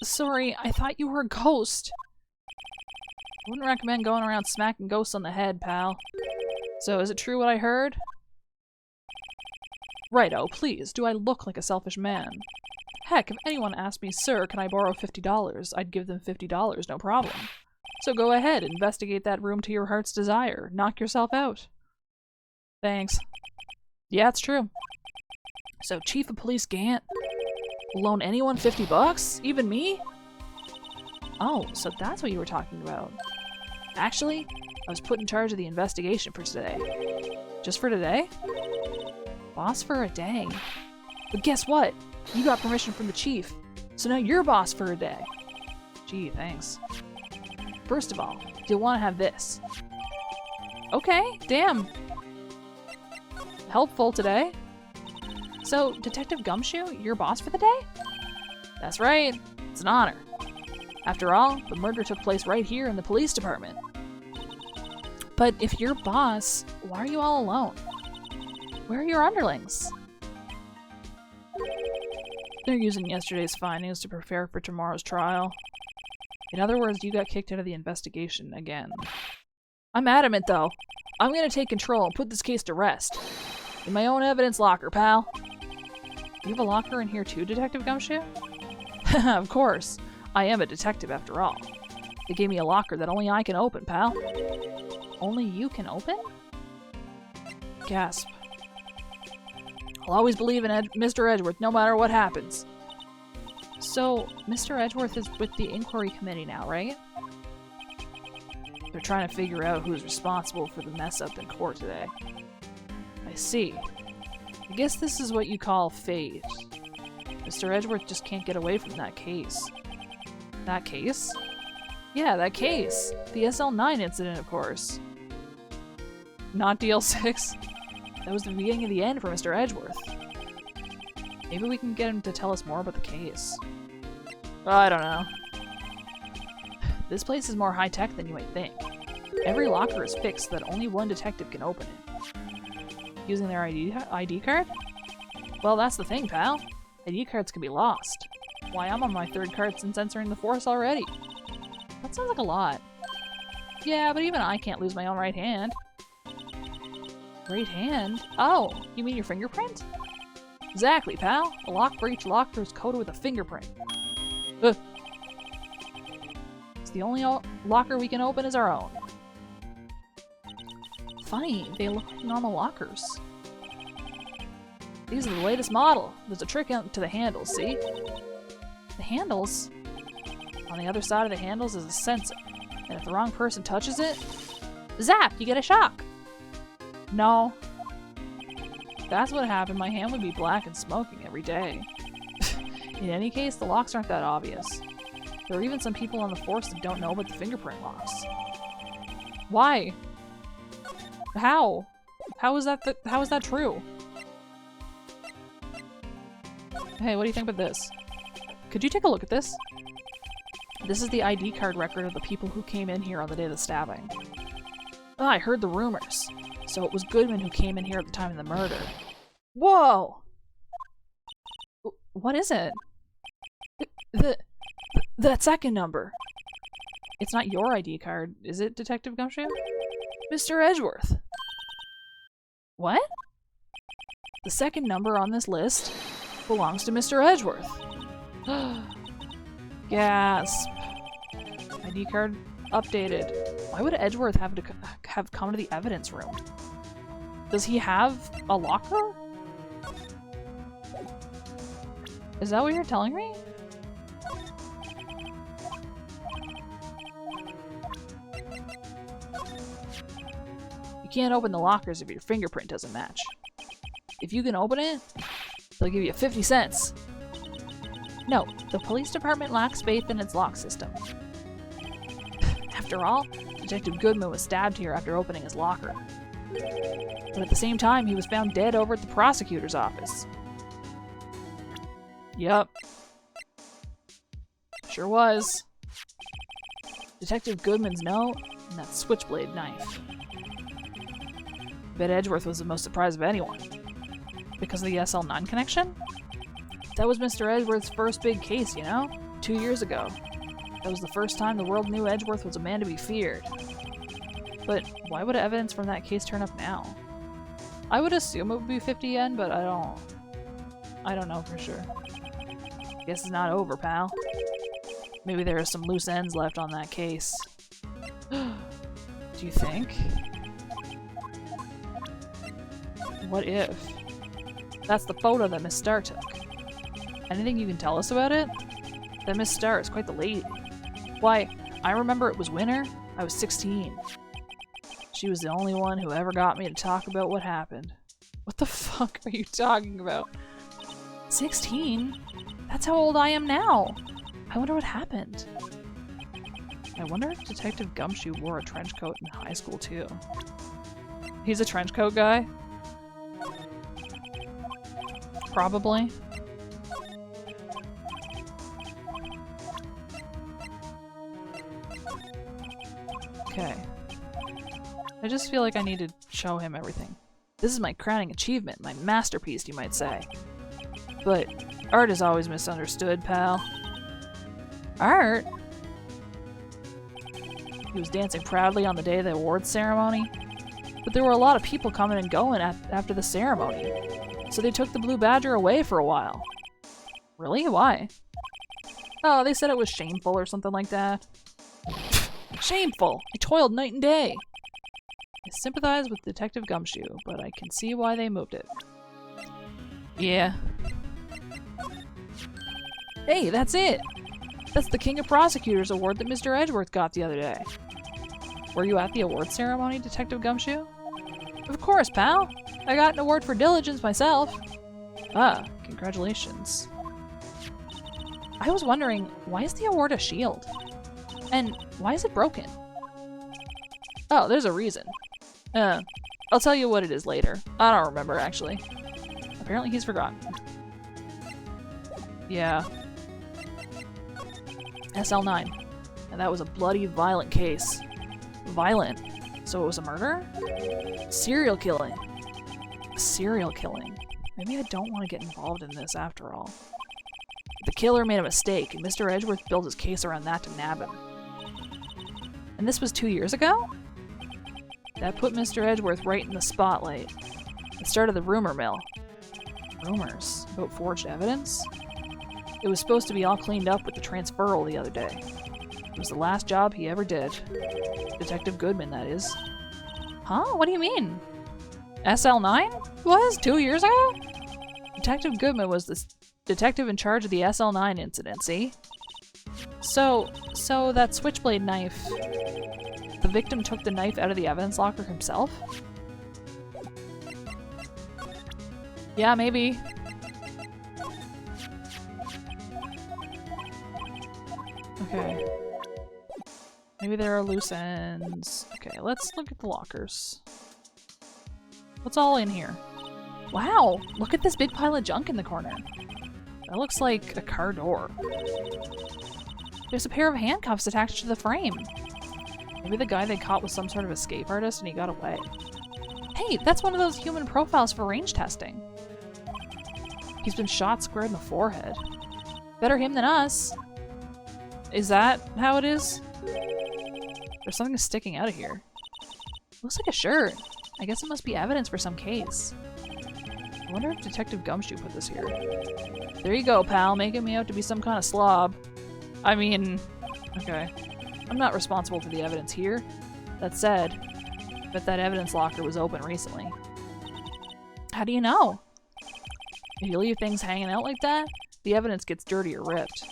Sorry, I thought you were a ghost. I wouldn't recommend going around smacking ghosts on the head, pal. So, is it true what I heard? Righto, please, do I look like a selfish man? Heck, if anyone asked me, sir, can I borrow $50, I'd give them $50, no problem. So go ahead, investigate that room to your heart's desire. Knock yourself out. Thanks. Yeah, it's true. So, Chief of Police Gant will loan anyone $50? Even me? Oh, so that's what you were talking about. Actually, I was put in charge of the investigation for today. Just for today? Boss for a day. But guess what? You got permission from the chief, so now you're boss for a day. Gee, thanks. First of all, you'll want to have this. Okay, damn. Helpful today. So, Detective Gumshoe, you're boss for the day? That's right. It's an honor. After all, the murder took place right here in the police department. But if you're boss, why are you all alone? Where are your underlings? They're using yesterday's findings to prepare for tomorrow's trial. In other words, you got kicked out of the investigation again. I'm adamant, though. I'm gonna take control and put this case to rest. In my own evidence locker, pal. You have a locker in here too, Detective Gumshoe? Of course. I am a detective after all. They gave me a locker that only I can open, pal. Only you can open? Gasp. I'll always believe in Mr. Edgeworth, no matter what happens. So, Mr. Edgeworth is with the inquiry committee now, right? They're trying to figure out who's responsible for the mess up in court today. I see. I guess this is what you call fate. Mr. Edgeworth just can't get away from that case. That case? Yeah, that case. The SL9 incident, of course. Not DL6. That was the beginning of the end for Mr. Edgeworth. Maybe we can get him to tell us more about the case. I don't know. This place is more high-tech than you might think. Every locker is fixed so that only one detective can open it. Using their ID card? Well, that's the thing, pal. ID cards can be lost. Why, I'm on my 3rd card since entering the force already. That sounds like a lot. Yeah, but even I can't lose my own right hand. Right hand? Oh, you mean your fingerprint? Exactly, pal. A lock for each locker is coded with a fingerprint. Ugh. It's the only locker we can open is our own. Funny, they look like normal lockers. These are the latest model. There's a trick to the handles, see? The handles? On the other side of the handles is a sensor, and if the wrong person touches it, zap! You get a shock! No. If that's what happened, my hand would be black and smoking every day. In any case, the locks aren't that obvious. There are even some people on the force that don't know about the fingerprint locks. Why? How? How is that true? Hey, what do you think about this? Could you take a look at this? This is the ID card record of the people who came in here on the day of the stabbing. Oh, I heard the rumors. So it was Goodman who came in here at the time of the murder. Whoa! What is it? That second number. It's not your ID card, is it, Detective Gumshoe? Mr. Edgeworth. What? The second number on this list belongs to Mr. Edgeworth. Gasp. ID card updated. Why would Edgeworth have come to the evidence room? Does he have a locker? Is that what you're telling me? You can't open the lockers if your fingerprint doesn't match. If you can open it, they'll give you 50 cents. No, the police department lacks faith in its lock system. After all, Detective Goodman was stabbed here after opening his locker. But at the same time, he was found dead over at the prosecutor's office. Yup. Sure was. Detective Goodman's note and that switchblade knife. I bet Edgeworth was the most surprised of anyone. Because of the SL9 connection? That was Mr. Edgeworth's first big case, you know? 2 years ago. That was the first time the world knew Edgeworth was a man to be feared. But why would evidence from that case turn up now? I would assume it would be 50 yen, but I don't know for sure. Guess it's not over, pal. Maybe there are some loose ends left on that case. Do you think? What if? That's the photo that Miss Starr took. Anything you can tell us about it? That Miss Starr is quite the lady. Why, I remember it was winter. I was 16. She was the only one who ever got me to talk about what happened. What the fuck are you talking about? 16? That's how old I am now. I wonder what happened. I wonder if Detective Gumshoe wore a trench coat in high school too. He's a trench coat guy? Probably. Okay. I just feel like I need to show him everything. This is my crowning achievement, my masterpiece, you might say. But art is always misunderstood, pal. Art? He was dancing proudly on the day of the awards ceremony. But there were a lot of people coming and going after the ceremony. So they took the Blue Badger away for a while. Really? Why? Oh, they said it was shameful or something like that. Shameful! I toiled night and day! I sympathize with Detective Gumshoe, but I can see why they moved it. Yeah. Hey, that's it! That's the King of Prosecutors award that Mr. Edgeworth got the other day. Were you at the award ceremony, Detective Gumshoe? Of course, pal! I got an award for diligence myself. Ah, congratulations. I was wondering, why is the award a shield? And why is it broken? Oh, there's a reason. I'll tell you what it is later. I don't remember, actually. Apparently he's forgotten. Yeah. SL9. And that was a bloody, violent case. Violent. So it was a murder? Serial killing. Serial killing. Maybe I don't want to get involved in this after all. The killer made a mistake, and Mr. Edgeworth built his case around that to nab him. And this was 2 years ago? That put Mr. Edgeworth right in the spotlight. It started the rumor mill. Rumors? About forged evidence? It was supposed to be all cleaned up with the transferal the other day. It was the last job he ever did. Detective Goodman, that is. Huh? What do you mean? SL9? Was? 2 years ago? Detective Goodman was the detective in charge of the SL9 incident, see? So that switchblade knife... The victim took the knife out of the evidence locker himself? Yeah, maybe. Okay. Maybe there are loose ends. Okay, let's look at the lockers. What's all in here? Wow! Look at this big pile of junk in the corner. That looks like a car door. There's a pair of handcuffs attached to the frame. Maybe the guy they caught was some sort of escape artist and he got away. Hey, that's one of those human profiles for range testing. He's been shot square in the forehead. Better him than us. Is that how it is? There's something sticking out of here. Looks like a shirt. I guess it must be evidence for some case. I wonder if Detective Gumshoe put this here. There you go, pal, making me out to be some kind of slob. I mean, okay. I'm not responsible for the evidence here. That said, I bet that evidence locker was open recently. How do you know? If you leave things hanging out like that, the evidence gets dirty or ripped.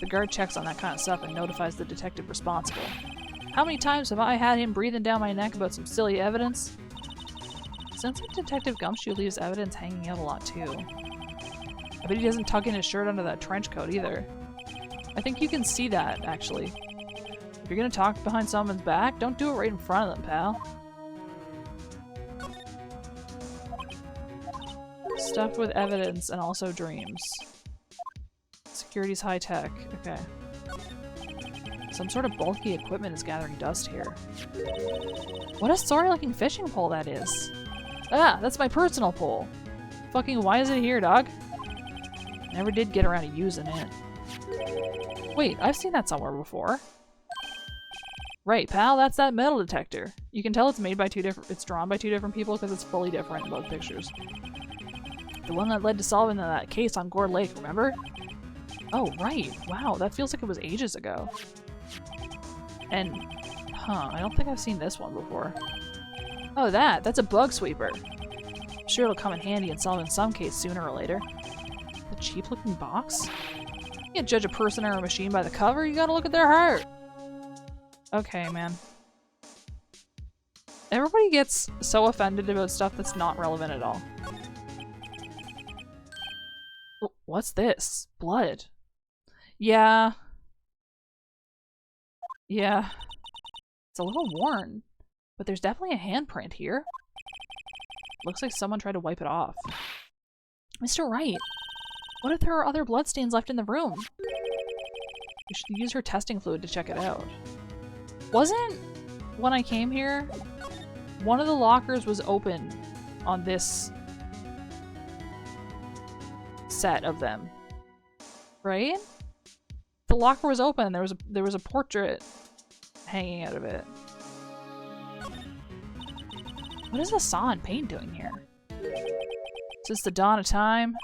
The guard checks on that kind of stuff and notifies the detective responsible. How many times have I had him breathing down my neck about some silly evidence? Sounds like Detective Gumshoe leaves evidence hanging out a lot too. I bet he doesn't tuck in his shirt under that trench coat either. I think you can see that, actually. If you're gonna talk behind someone's back, don't do it right in front of them, pal. Stuffed with evidence and also dreams. Security's high tech. Okay. Some sort of bulky equipment is gathering dust here. What a sorry-looking fishing pole that is. Ah, that's my personal pole. Fucking why is it here, dog? Never did get around to using it. Wait, I've seen that somewhere before. Right, pal, that's that metal detector. You can tell it's made by it's drawn by two different people because it's fully different in both pictures. The one that led to solving that case on Gore Lake, remember? Oh, right. Wow, that feels like it was ages ago. And, I don't think I've seen this one before. Oh, that's a bug sweeper. I'm sure it'll come in handy in solving some case sooner or later. The cheap-looking box? You can't judge a person or a machine by the cover, you gotta look at their heart. Okay, man. Everybody gets so offended about stuff that's not relevant at all. What's this? Blood. Yeah. Yeah. It's a little worn, but there's definitely a handprint here. Looks like someone tried to wipe it off. Mr. Wright, what if there are other bloodstains left in the room? We should use her testing fluid to check it out. Wasn't, when I came here, one of the lockers was open on this set of them, right? The locker was open and there was a portrait hanging out of it. What is the saw and paint doing here? Since the dawn of time,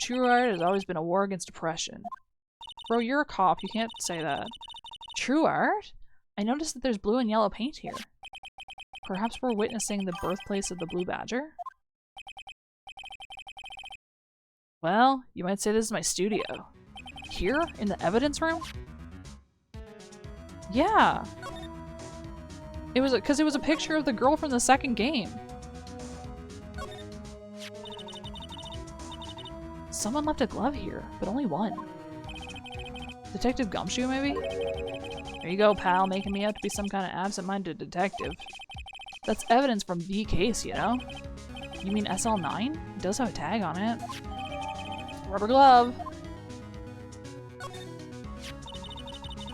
true art has always been a war against oppression. Bro, you're a cop, you can't say that. True art? I noticed that there's blue and yellow paint here. Perhaps we're witnessing the birthplace of the Blue Badger? Well, you might say this is my studio. Here? In the evidence room? Yeah. It was because it was a picture of the girl from the second game. Someone left a glove here, but only one. Detective Gumshoe, maybe? There you go, pal, making me out to be some kind of absent-minded detective. That's evidence from the case, you know? You mean SL9? It does have a tag on it. Rubber glove.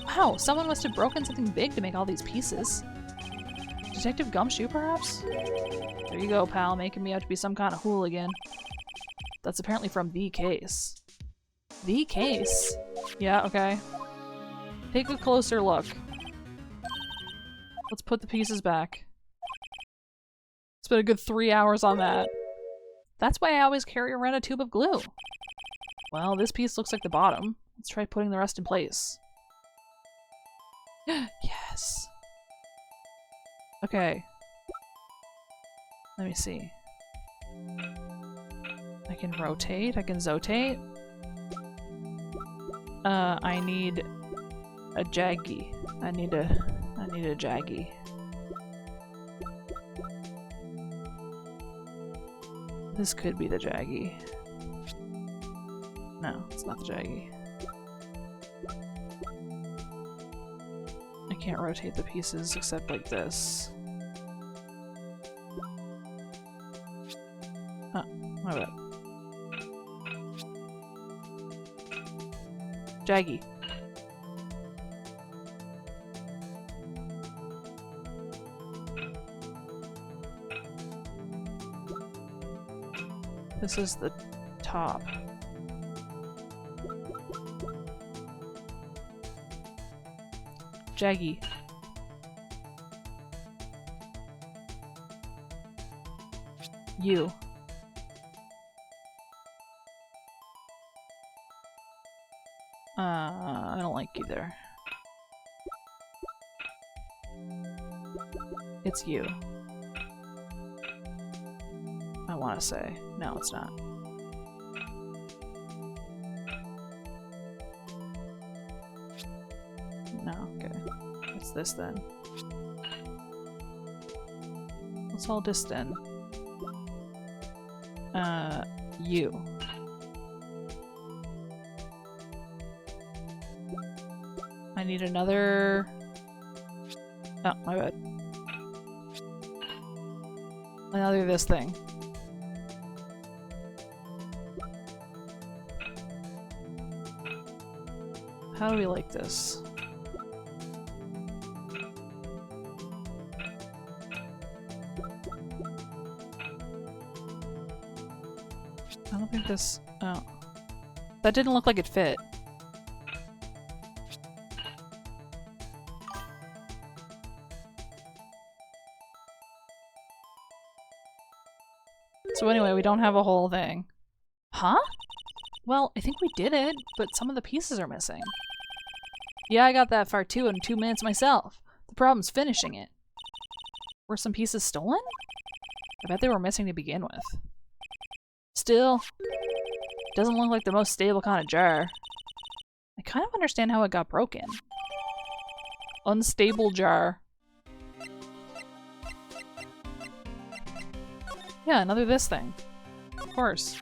Wow, someone must have broken something big to make all these pieces. Detective Gumshoe, perhaps? There you go, pal, making me out to be some kind of hooligan. That's apparently from the case. The case? Yeah, okay. Take a closer look. Let's put the pieces back. Spent a good 3 hours on that. That's why I always carry around a tube of glue. Well, this piece looks like the bottom. Let's try putting the rest in place. Yes. Okay. Let me see. I can rotate, I can zotate. I need a jaggy. I need a jaggy. This could be the jaggy. No, it's not the jaggy. I can't rotate the pieces except like this. Oh, my bad. Jaggy. This is the top. Jaggy. You. I don't like you there. It's you. I want to say. No, it's not. No, okay. What's this then? What's all this then? You. I need another... Oh, my bad. Another this thing. How do we like this? I don't think this... Oh. That didn't look like it fit. So anyway, we don't have a whole thing. Huh? Well, I think we did it, but some of the pieces are missing. Yeah, I got that far too in 2 minutes myself. The problem's finishing it. Were some pieces stolen? I bet they were missing to begin with. Still, doesn't look like the most stable kind of jar. I kind of understand how it got broken. Unstable jar. Yeah, another this thing. Of course.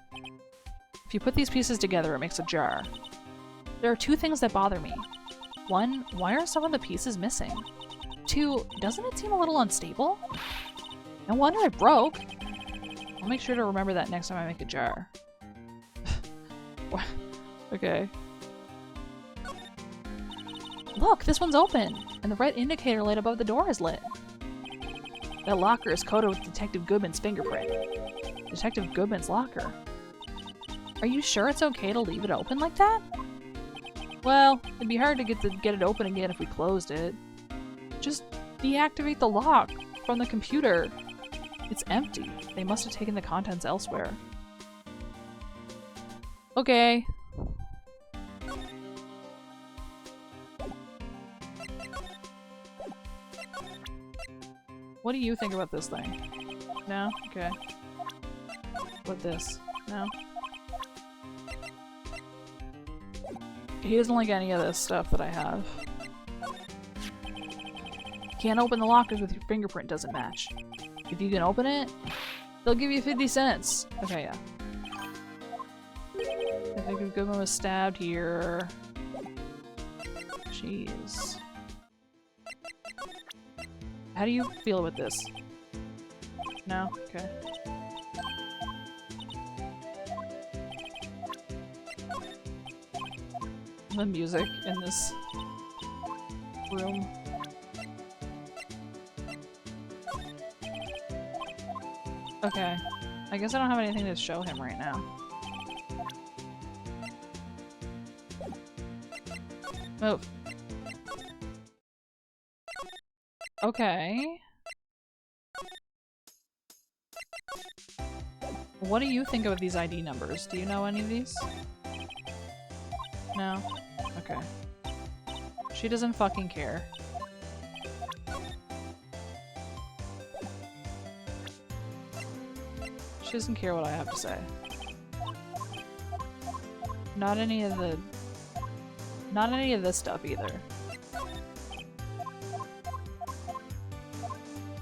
If you put these pieces together, it makes a jar. There are two things that bother me. One, why are some of the pieces missing? Two, doesn't it seem a little unstable? No wonder it broke. I'll make sure to remember that next time I make a jar. Okay. Look, this one's open, and the red indicator light above the door is lit. That locker is coated with Detective Goodman's fingerprint. Detective Goodman's locker. Are you sure it's okay to leave it open like that? Well, it'd be hard to get it open again if we closed it. Just deactivate the lock from the computer. It's empty. They must have taken the contents elsewhere. Okay. What do you think about this thing? No? Okay. What this? No? He doesn't like any of this stuff that I have. Can't open the lockers with your fingerprint doesn't match. If you can open it, they'll give you 50 cents. Okay, yeah. Detective Goodman was stabbed here. Jeez. How do you feel with this? No? Okay. The music in this room. Okay. I guess I don't have anything to show him right now. Move. Okay. What do you think of these ID numbers? Do you know any of these? No? Okay. She doesn't fucking care. She doesn't care what I have to say. Not any of this stuff either.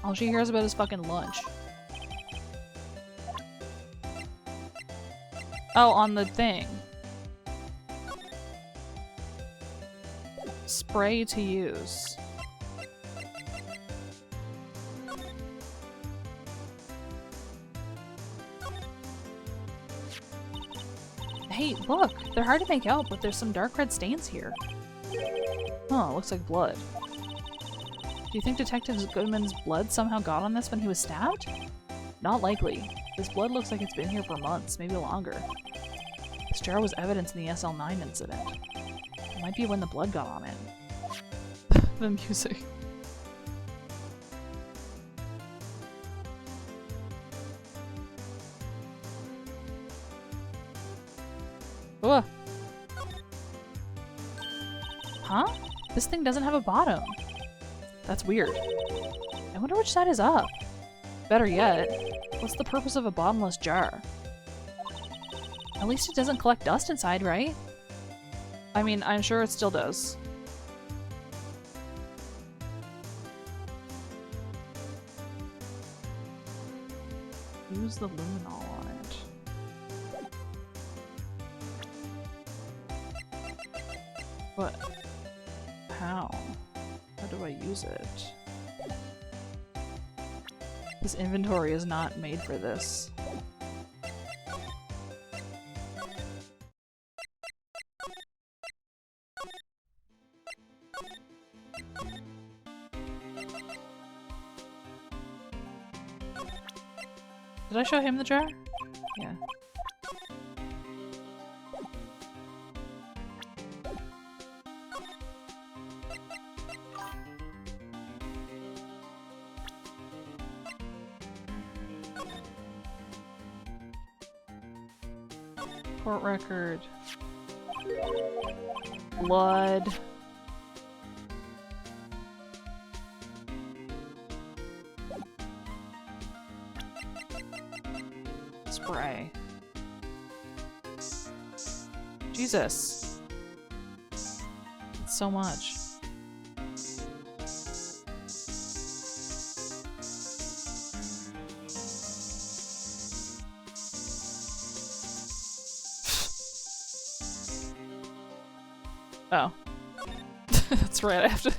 All she hears about is fucking lunch. Oh, on the thing. Spray to use. Hey, look! They're hard to make out, but there's some dark red stains here. Huh, looks like blood. Do you think Detective Goodman's blood somehow got on this when he was stabbed? Not likely. This blood looks like it's been here for months, maybe longer. This jar was evidence in the SL9 incident. It might be when the blood got on it. The music. Ugh. Huh? This thing doesn't have a bottom. That's weird. I wonder which side is up. Better yet, what's the purpose of a bottomless jar? At least it doesn't collect dust inside, right? I mean, I'm sure it still does. Use the luminol on it. What? How? How do I use it? This inventory is not made for this. Did I show him the jar? Yeah. Court record. Blood. Spray. Jesus. It's so much. Oh. That's right, I have to...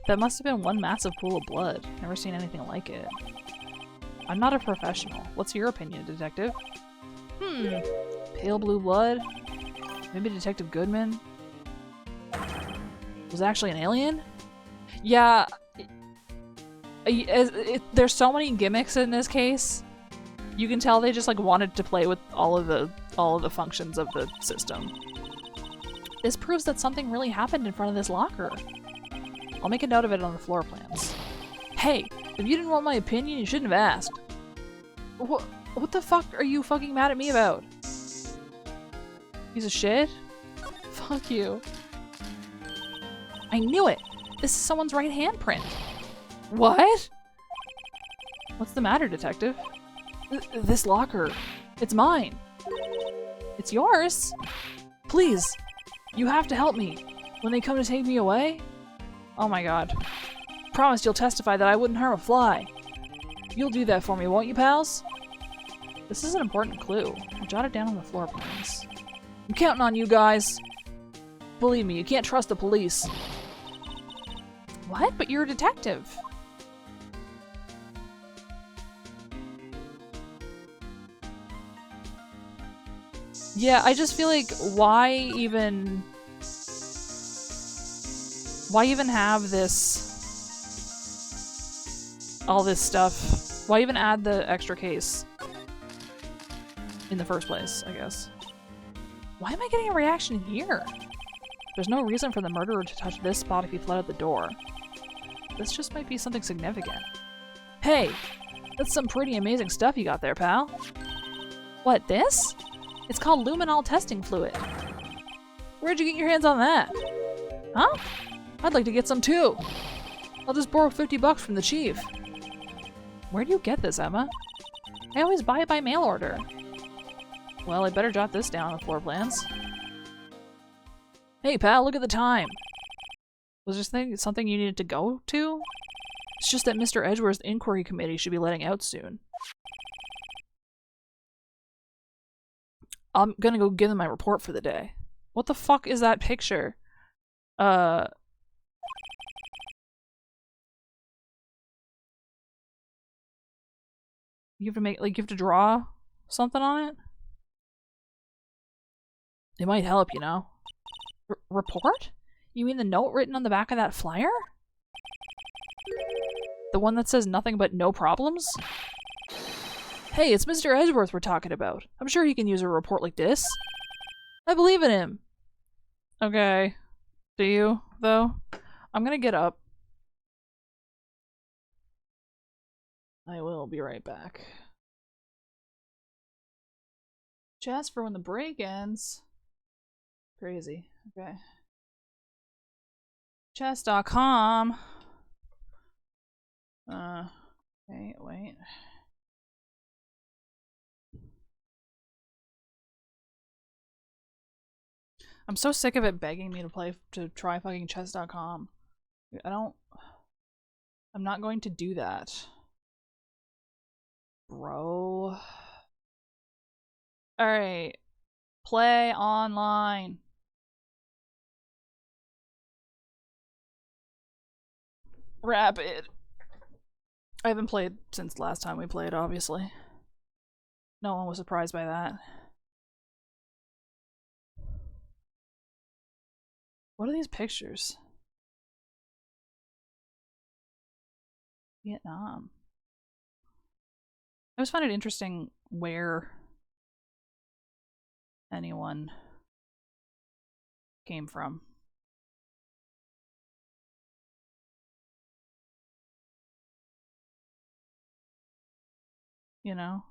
That must have been one massive pool of blood. Never seen anything like it. I'm not a professional. What's your opinion, Detective? Pale blue blood? Maybe Detective Goodman? Was actually an alien? Yeah. There's so many gimmicks in this case. You can tell they just like wanted to play with all of the functions of the system. This proves that something really happened in front of this locker. I'll make a note of it on the floor plans. Hey, if you didn't want my opinion, you shouldn't have asked. What the fuck are you fucking mad at me about? Piece of shit? Fuck you. I knew it! This is someone's right handprint. What? What's the matter, Detective? This locker. It's mine. It's yours? Please, You have to help me when they come to take me away. Oh my god. Promise you'll testify that I wouldn't harm a fly. You'll do that for me, won't you, pals? This is an important clue. I'll jot it down on the floor plans. I'm counting on you guys. Believe me, you can't trust the police. What? But you're a detective. Yeah, I just feel like why even have this all this stuff? Why even add the extra case in the first place, I guess? Why am I getting a reaction here? There's no reason for the murderer to touch this spot if he fled out the door. This just might be something significant. Hey! That's some pretty amazing stuff you got there, pal. What, this? It's called luminol testing fluid. Where'd you get your hands on that? Huh? I'd like to get some too. I'll just borrow $50 from the chief. Where do you get this, Emma? I always buy it by mail order. Well, I better jot this down on the floor plans. Hey, pal, look at the time. Was this something you needed to go to? It's just that Mr. Edgeworth's inquiry committee should be letting out soon. I'm gonna go give them my report for the day. What the fuck is that picture? You have to make, like, you have to draw something on it? It might help, you know. Report? You mean the note written on the back of that flyer? The one that says nothing but no problems? Hey, it's Mr. Edgeworth we're talking about. I'm sure he can use a report like this. I believe in him. Okay. Do you, though? I'm gonna get up. I will be right back. Just for when the break ends. Crazy. Okay. Chess.com. Okay, wait. I'm so sick of it begging me to try fucking chess.com. I'm not going to do that. Bro. Alright. Play online. Rapid. I haven't played since the last time we played, obviously. No one was surprised by that. What are these pictures? Vietnam. I always find it interesting where anyone came from. You know?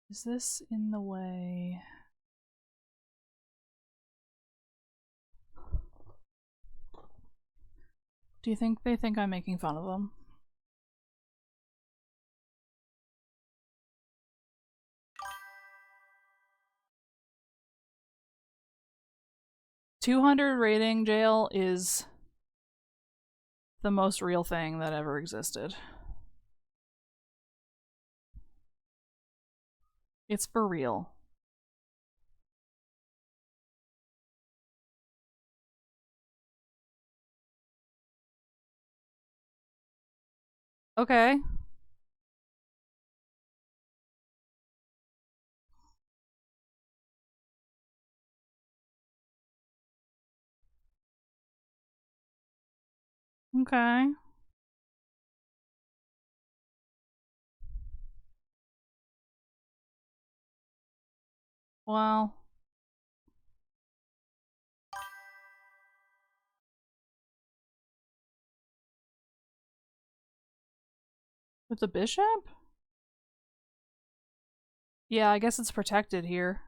Is this in the way? Do you think they think I'm making fun of them? $200 rating jail is the most real thing that ever existed. It's for real. Okay. Okay. Well. With the bishop? Yeah, I guess it's protected here.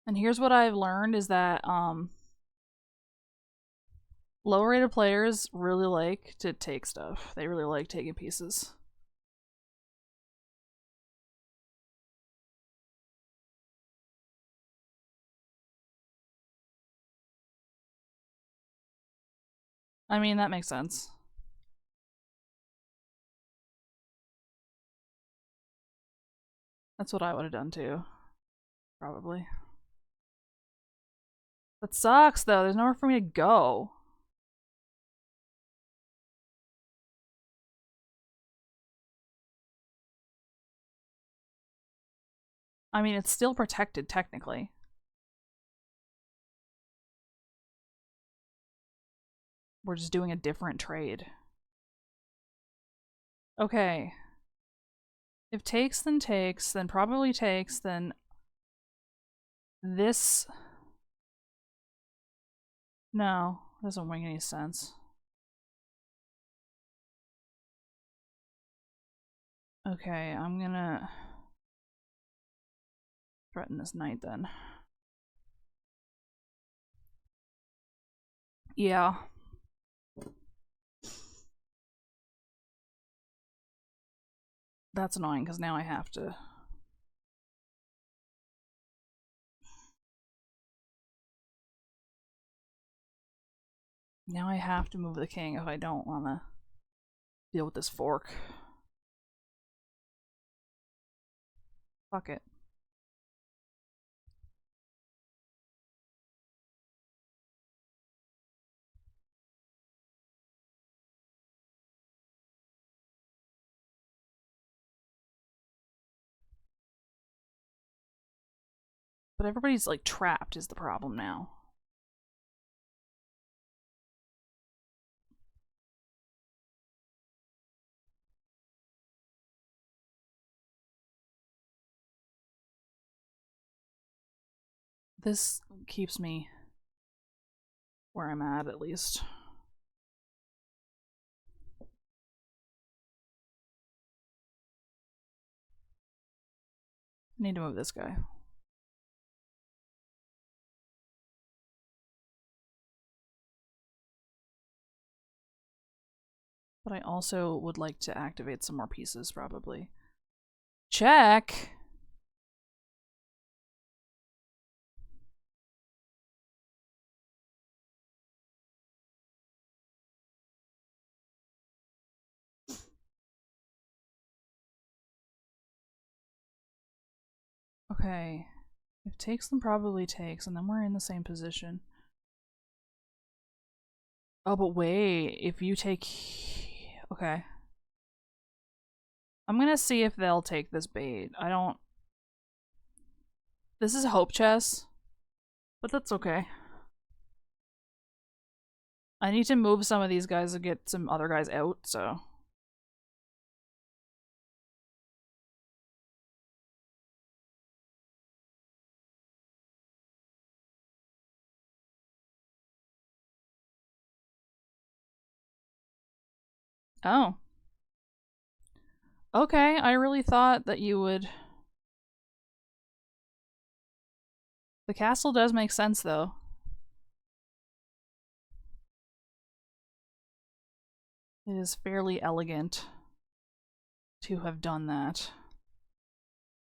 And here's what I've learned is that lower rated players really like to take stuff. They really like taking pieces. I mean, that makes sense. That's what I would have done too. Probably. That sucks though. There's nowhere for me to go. I mean, it's still protected technically. We're just doing a different trade. Okay. If takes, then probably takes, then this... No, doesn't make any sense. Okay, I'm gonna threaten this knight then. Yeah. That's annoying because now I have to... Now I have to move the king if I don't want to deal with this fork. Fuck it. But everybody's like trapped is the problem now. This keeps me where I'm at least. I need to move this guy. But I also would like to activate some more pieces, probably. Check! Okay. If takes, then probably takes, and then we're in the same position. Oh, but wait. If you take... Okay. I'm gonna see if they'll take this bait. I don't... This is hope chess, but that's okay. I need to move some of these guys to get some other guys out, so... Oh. Okay, I really thought that you would... The castle does make sense, though. It is fairly elegant to have done that,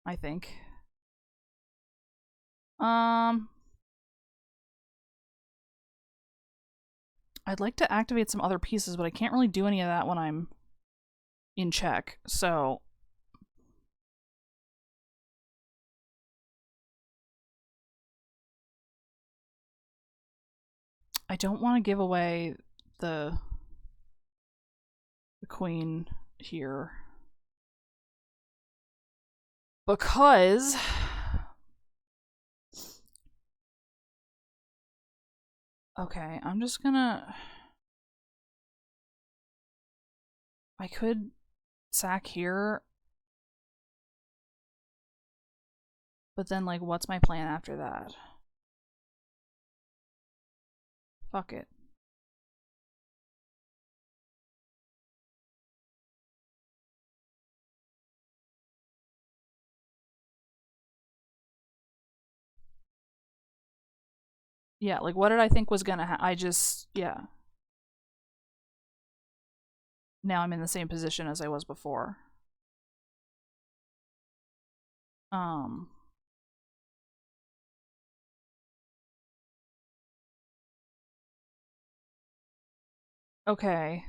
I think. I'd like to activate some other pieces, but I can't really do any of that when I'm in check, so... I don't want to give away the queen here. Because... Okay, I'm just gonna... I could sack here. But then, like, what's my plan after that? Fuck it. Yeah, like what did I think was gonna I just, yeah. Now I'm in the same position as I was before. Okay.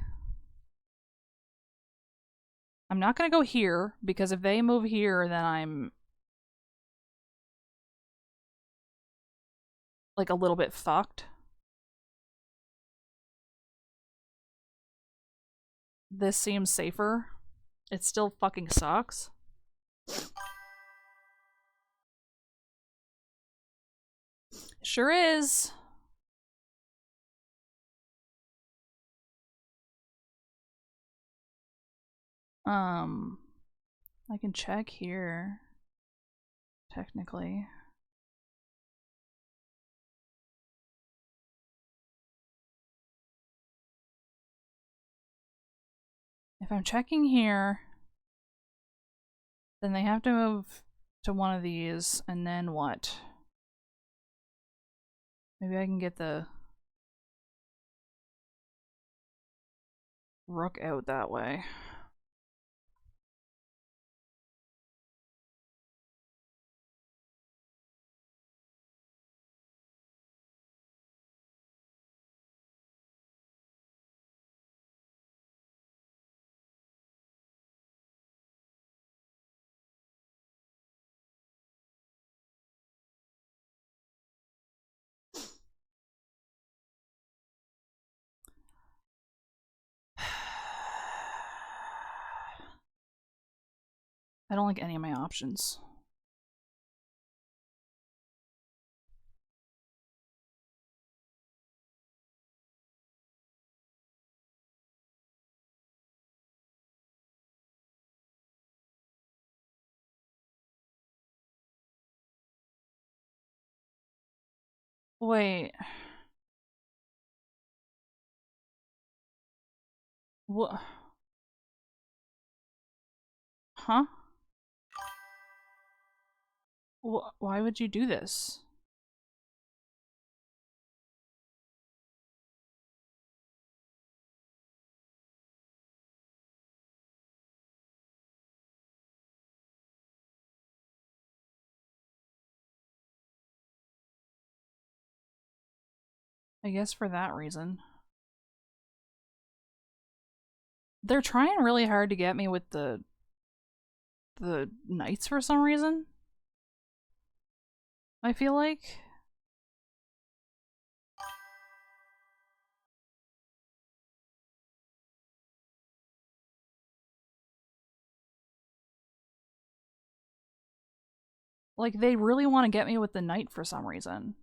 I'm not gonna go here, because if they move here, then I'm like a little bit fucked. This seems safer. It still fucking sucks. Sure is. I can check here. Technically. If I'm checking here, then they have to move to one of these, and then what? Maybe I can get the rook out that way. I don't like any of my options. Wait. What? Huh? Why would you do this? I guess for that reason. They're trying really hard to get me with the knights for some reason. I feel like. Like, they really want to get me with the knight for some reason.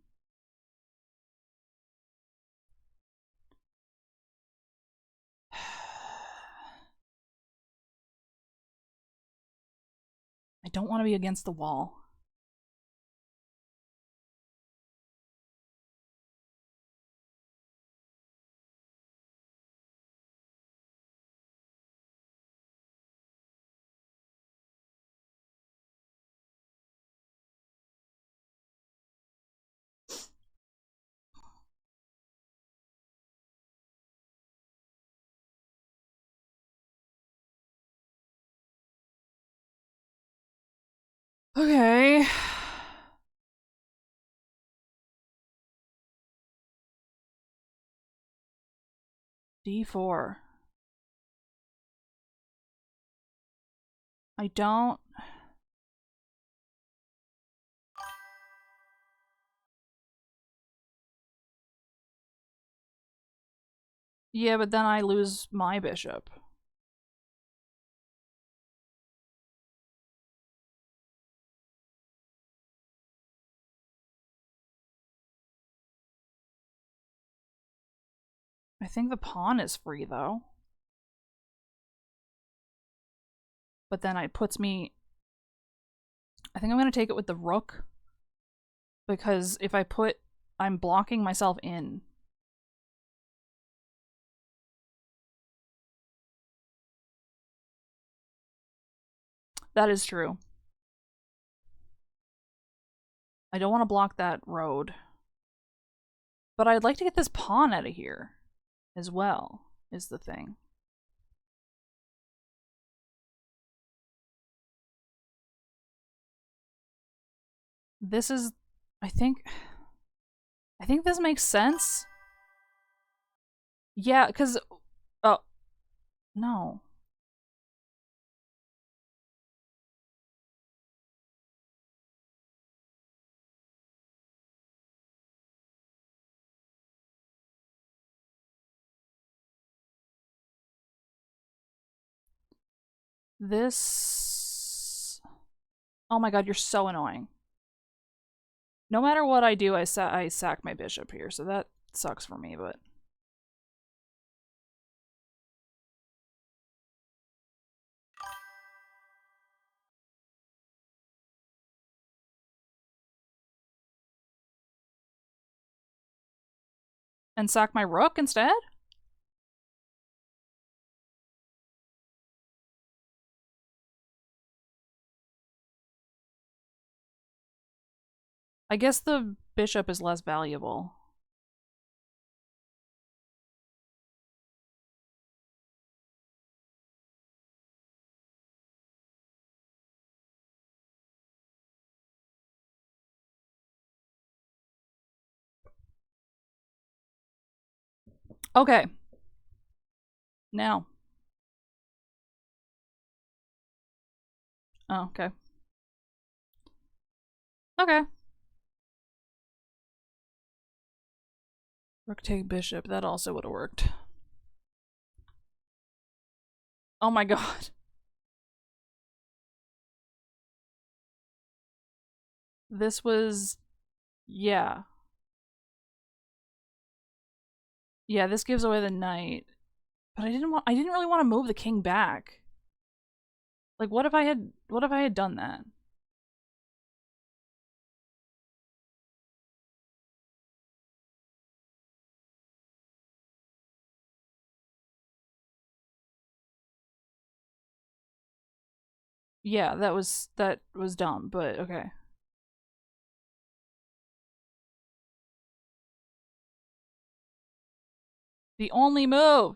I don't want to be against the wall. Okay. D4. I don't. Yeah, but then I lose my bishop. I think the pawn is free, though. But then it puts me... I think I'm going to take it with the rook. Because if I put... I'm blocking myself in. That is true. I don't want to block that road. But I'd like to get this pawn out of here as well, is the thing. This is, I think this makes sense. Yeah, because, oh, no. This, oh my god, you're so annoying. No matter what I do, I sack my bishop here, so that sucks for me, but... And sack my rook instead? I guess the bishop is less valuable. Okay. Now. Oh, okay. Okay. Rook take bishop. That also would have worked. Oh my god. This was... yeah. Yeah, this gives away the knight. But I didn't really want to move the king back. Like, what if I had done that? Yeah, that was dumb, but okay. The only move!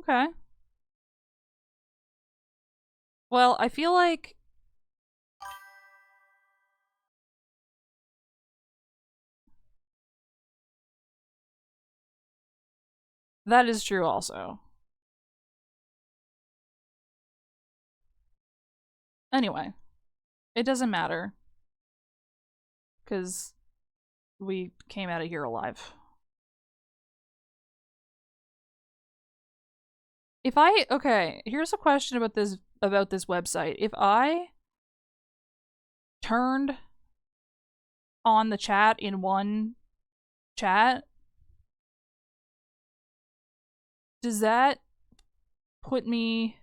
Okay. Well, I feel like... that is true also. Anyway. It doesn't matter. Because we came out of here alive. If I... okay, here's a question about this website. If I turned on the chat in one chat, does that put me...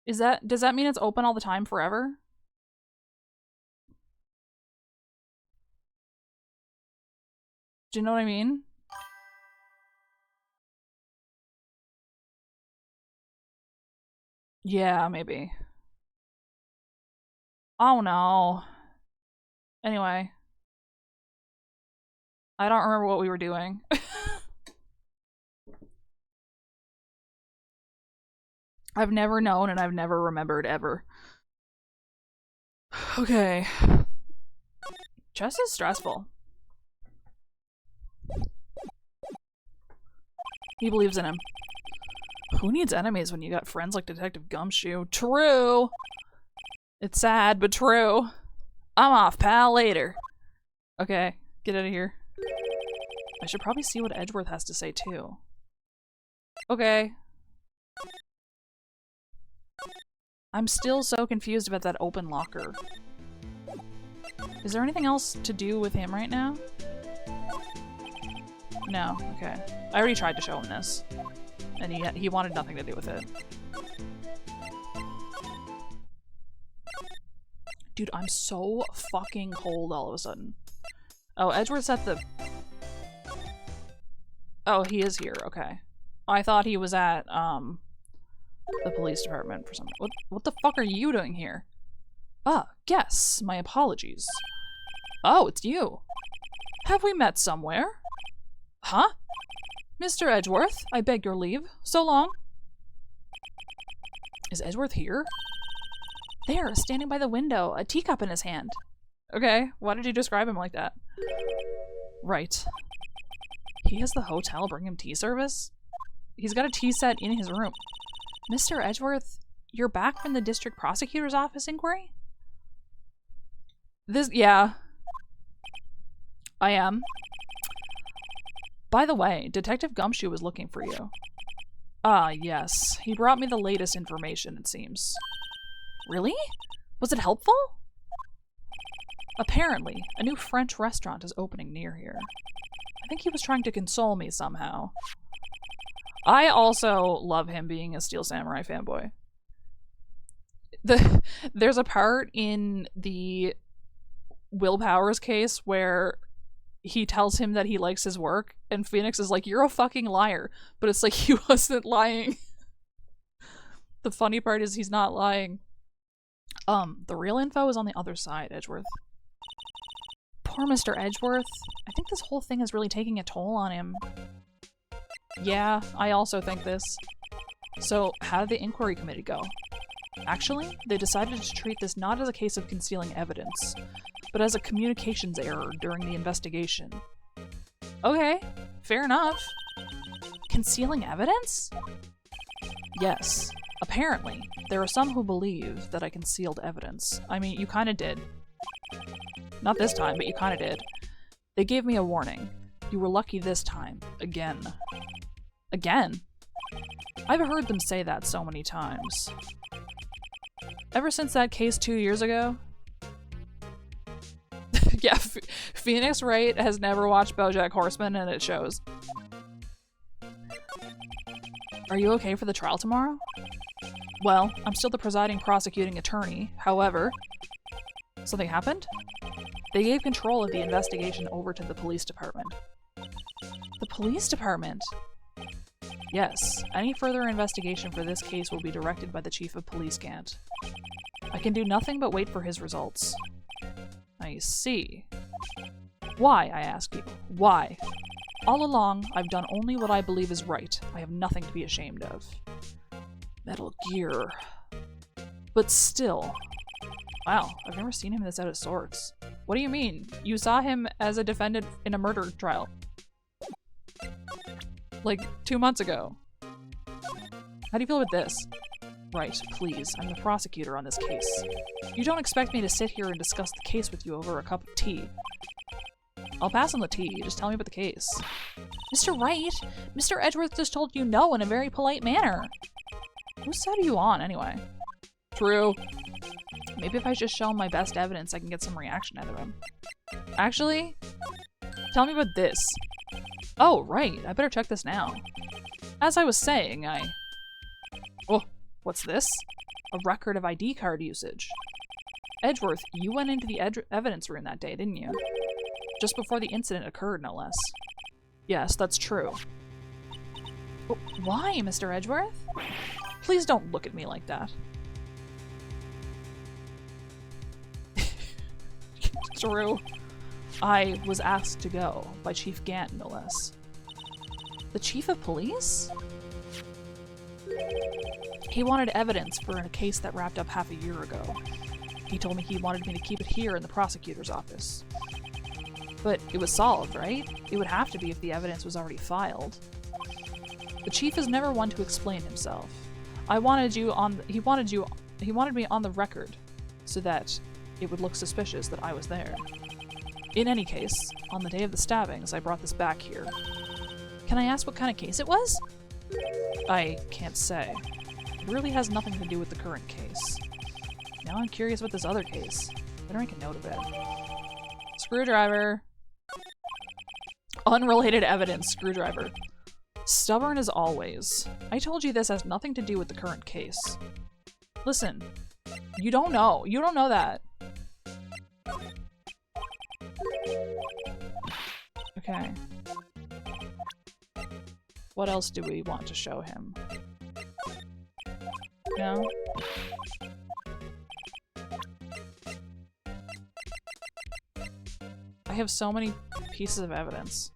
does that mean it's open all the time forever? Do you know what I mean? Yeah, maybe. Oh no. Anyway. I don't remember what we were doing. I've never known and I've never remembered ever. Okay. Chess is stressful. He believes in him. Who needs enemies when you got friends like Detective Gumshoe? True! It's sad, but true. I'm off, pal. Later. Okay, get out of here. I should probably see what Edgeworth has to say, too. Okay. I'm still so confused about that open locker. Is there anything else to do with him right now? No, okay. I already tried to show him this. And he wanted nothing to do with it. Dude, I'm so fucking cold all of a sudden. Oh, Edgeworth's at the... Oh, he is here. Okay. I thought he was at, the police department for something. What the fuck are you doing here? Ah, guess. My apologies. Oh, it's you. Have we met somewhere? Huh? Mr. Edgeworth, I beg your leave. So long. Is Edgeworth here? There, standing by the window, a teacup in his hand. Okay, why did you describe him like that? Right. He has the hotel bring him tea service? He's got a tea set in his room. Mr. Edgeworth, you're back from the district prosecutor's office inquiry? Yeah. I am. By the way, Detective Gumshoe was looking for you. Ah, yes. He brought me the latest information, it seems. Really? Was it helpful? Apparently, a new French restaurant is opening near here. I think he was trying to console me somehow. I also love him being a Steel Samurai fanboy. There's a part in the Will Powers case where he tells him that he likes his work, and Phoenix is like, you're a fucking liar. But it's like, he wasn't lying. The funny part is he's not lying. The real info is on the other side, Edgeworth. Poor Mr. Edgeworth. I think this whole thing is really taking a toll on him. Yeah, I also think this. So, how did the inquiry committee go? Actually, they decided to treat this not as a case of concealing evidence, but as a communications error during the investigation. Okay, fair enough. Concealing evidence? Yes. Apparently, there are some who believe that I concealed evidence. I mean, you kinda did. Not this time, but you kinda did. They gave me a warning. You were lucky this time. Again. Again? I've heard them say that so many times. Ever since that case 2 years ago? Yeah, Phoenix Wright has never watched BoJack Horseman, and it shows. Are you okay for the trial tomorrow? Well, I'm still the presiding prosecuting attorney. However, something happened? They gave control of the investigation over to the police department. The police department? Yes, any further investigation for this case will be directed by the Chief of Police Gant. I can do nothing but wait for his results. I see. Why, I ask you? Why? All along, I've done only what I believe is right. I have nothing to be ashamed of. Metal Gear. But still. Wow, I've never seen him this out of sorts. What do you mean? You saw him as a defendant in a murder trial. Like, 2 months ago. How do you feel with this? Right, please. I'm the prosecutor on this case. You don't expect me to sit here and discuss the case with you over a cup of tea. I'll pass on the tea. Just tell me about the case. Mr. Wright! Mr. Edgeworth just told you no in a very polite manner. Whose side are you on, anyway? True. Maybe if I just show him my best evidence, I can get some reaction out of him. Actually, tell me about this. Oh, right. I better check this now. As I was saying, Oh, what's this? A record of ID card usage. Edgeworth, you went into the evidence room that day, didn't you? Just before the incident occurred, no less. Yes, that's true. But why, Mr. Edgeworth? Please don't look at me like that. True. I was asked to go by Chief Gant, no less. The Chief of Police? He wanted evidence for a case that wrapped up half a year ago. He told me he wanted me to keep it here in the prosecutor's office. But it was solved, right? It would have to be if the evidence was already filed. The chief is never one to explain himself. He wanted me on the record so that it would look suspicious that I was there. In any case, on the day of the stabbings, I brought this back here. Can I ask what kind of case it was? I can't say. It really has nothing to do with the current case. Now I'm curious about this other case. Better make a note of it. Screwdriver. Unrelated evidence, screwdriver. Stubborn as always. I told you this has nothing to do with the current case. Listen, you don't know. You don't know that. Okay. What else do we want to show him? No? I have so many pieces of evidence.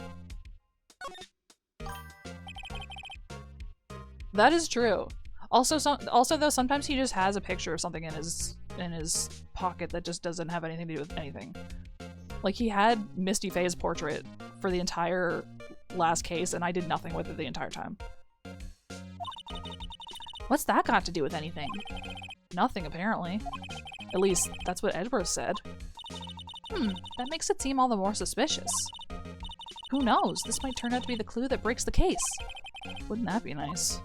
That is true. Also though, sometimes he just has a picture of something in his pocket that just doesn't have anything to do with anything. Like, he had Misty Faye's portrait for the entire last case, and I did nothing with it the entire time. What's that got to do with anything? Nothing, apparently. At least, that's what Edgeworth said. That makes it seem all the more suspicious. Who knows? This might turn out to be the clue that breaks the case. Wouldn't that be nice?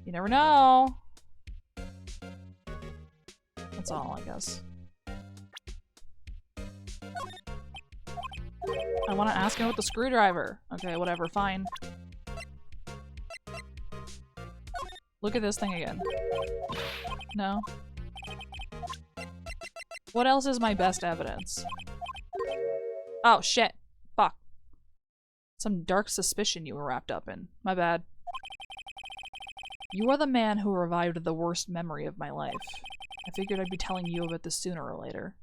You never know. That's all, I guess. I want to ask him with the screwdriver. Okay, whatever, fine. Look at this thing again. No? What else is my best evidence? Oh, shit. Fuck. Some dark suspicion you were wrapped up in. My bad. You are the man who revived the worst memory of my life. I figured I'd be telling you about this sooner or later.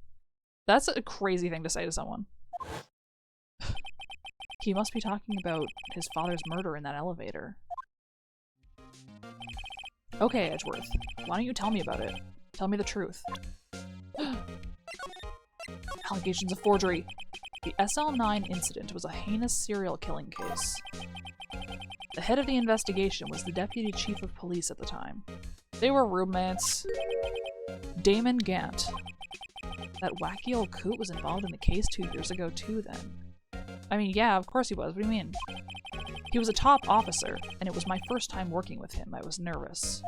That's a crazy thing to say to someone. He must be talking about his father's murder in that elevator. Okay, Edgeworth. Why don't you tell me about it? Tell me the truth. Allegations of forgery. The SL9 incident was a heinous serial killing case. The head of the investigation was the deputy chief of police at the time. They were roommates. Damon Gant. That wacky old coot was involved in the case 2 years ago too, then. I mean, yeah, of course he was. What do you mean? He was a top officer, and it was my first time working with him. I was nervous.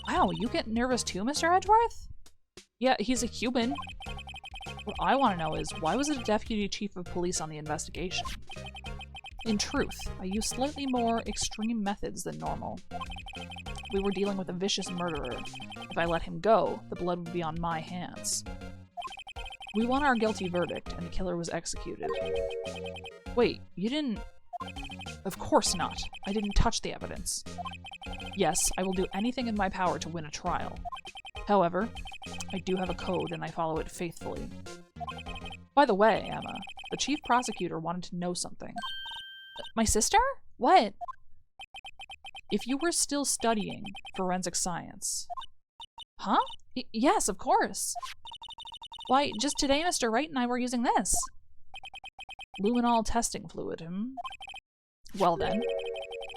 Wow, you get nervous too, Mr. Edgeworth? Yeah, he's a human. What I want to know is, why was the deputy chief of police on the investigation? In truth, I used slightly more extreme methods than normal. We were dealing with a vicious murderer. If I let him go, the blood would be on my hands. We won our guilty verdict, and the killer was executed. Wait, you didn't... Of course not. I didn't touch the evidence. Yes, I will do anything in my power to win a trial. However, I do have a code, and I follow it faithfully. By the way, Emma, the chief prosecutor wanted to know something. My sister? What? If you were still studying forensic science. Huh? Yes, of course. Why, just today Mr. Wright and I were using this. Luminol testing fluid, Well then,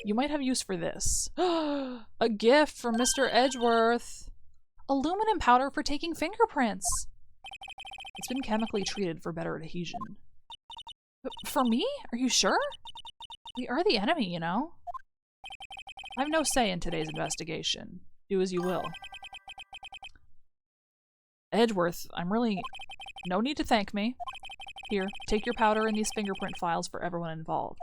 you might have use for this. A gift from Mr. Edgeworth. Aluminum powder for taking fingerprints. It's been chemically treated for better adhesion. For me? Are you sure? We are the enemy, you know? I have no say in today's investigation. Do as you will. Edgeworth, I'm really... No need to thank me. Here, take your powder and these fingerprint files for everyone involved.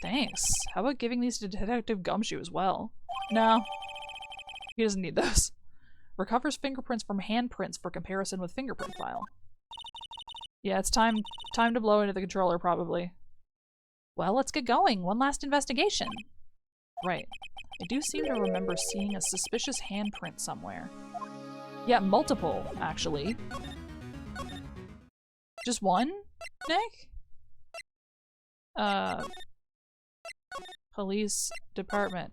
Thanks. How about giving these to Detective Gumshoe as well? No. He doesn't need those. Recovers fingerprints from handprints for comparison with fingerprint file. Yeah, it's time to blow into the controller, probably. Well, let's get going. One last investigation. Right. I do seem to remember seeing a suspicious handprint somewhere. Yeah, multiple, actually. Just one, Nick? Police department.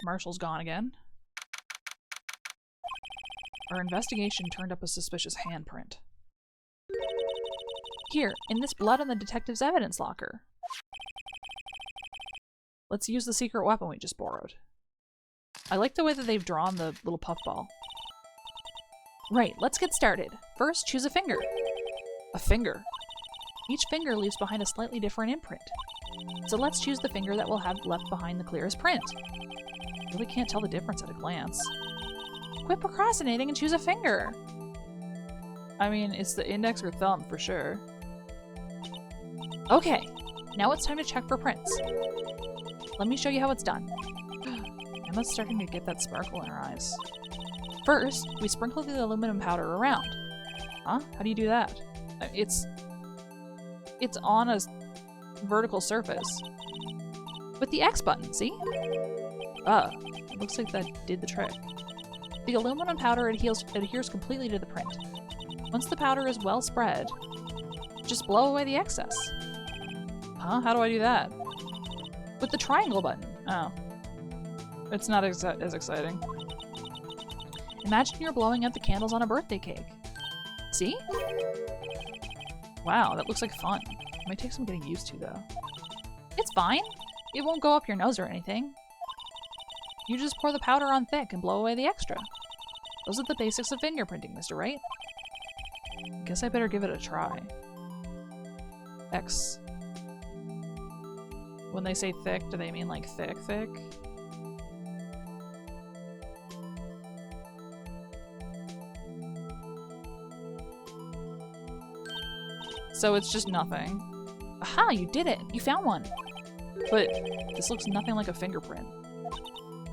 Marshall's gone again. Our investigation turned up a suspicious handprint. Here, in this blood on the detective's evidence locker. Let's use the secret weapon we just borrowed. I like the way that they've drawn the little puffball. Right, let's get started. First, choose a finger. A finger. Each finger leaves behind a slightly different imprint. So let's choose the finger that will have left behind the clearest print. Really can't tell the difference at a glance. Quit procrastinating and choose a finger! I mean, it's the index or thumb for sure. Okay, now it's time to check for prints. Let me show you how it's done. Emma's starting to get that sparkle in her eyes. First, we sprinkle the aluminum powder around. Huh? How do you do that? It's on a vertical surface. With the X button, see? It looks like that did the trick. The aluminum powder adheres completely to the print. Once the powder is well spread, just blow away the excess. Huh? How do I do that? With the triangle button. Oh. It's not as exciting. Imagine you're blowing out the candles on a birthday cake. See? Wow, that looks like fun. It might take some getting used to, though. It's fine. It won't go up your nose or anything. You just pour the powder on thick and blow away the extra. Those are the basics of fingerprinting, Mr. Wright. Guess I better give it a try. X. When they say thick, do they mean like thick? So it's just nothing. Aha, you did it! You found one! But this looks nothing like a fingerprint.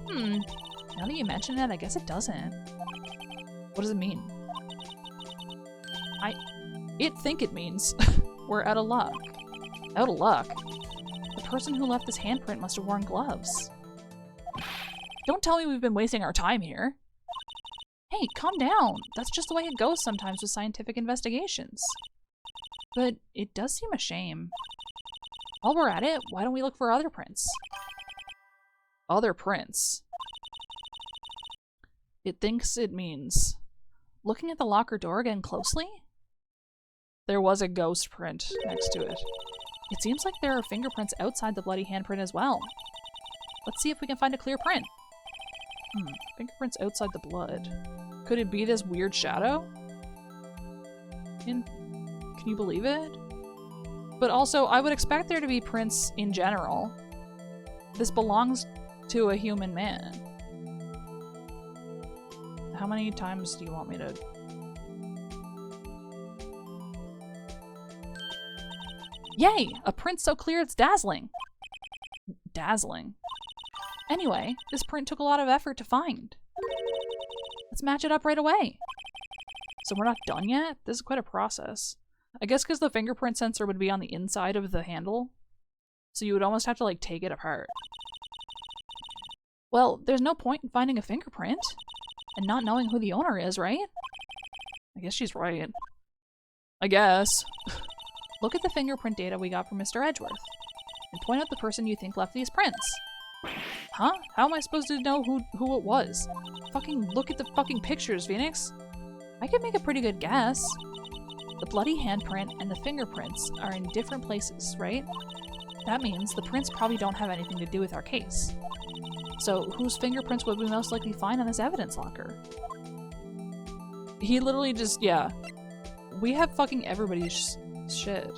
Now that you mention it, I guess it doesn't. What does it mean? It means we're out of luck. Out of luck? The person who left this handprint must have worn gloves. Don't tell me we've been wasting our time here. Hey, calm down. That's just the way it goes sometimes with scientific investigations. But it does seem a shame. While we're at it, why don't we look for other prints? Other prints? It thinks it means looking at the locker door again closely? There was a ghost print next to it. It seems like there are fingerprints outside the bloody handprint as well. Let's see if we can find a clear print. Fingerprints outside the blood. Could it be this weird shadow? Can you believe it? But also, I would expect there to be prints in general. This belongs to a human man. How many times do you want me to... Yay! A print so clear it's dazzling! Dazzling. Anyway, this print took a lot of effort to find. Let's match it up right away. So we're not done yet? This is quite a process. I guess because the fingerprint sensor would be on the inside of the handle, so you would almost have to like take it apart. Well, there's no point in finding a fingerprint and not knowing who the owner is, right? I guess she's right. I guess. Look at the fingerprint data we got from Mr. Edgeworth and point out the person you think left these prints. Huh? How am I supposed to know who it was? Fucking look at the fucking pictures, Phoenix. I could make a pretty good guess. The bloody handprint and the fingerprints are in different places, right? That means the prints probably don't have anything to do with our case. So whose fingerprints would we most likely find on this evidence locker? He literally just, yeah. We have fucking everybody's shit.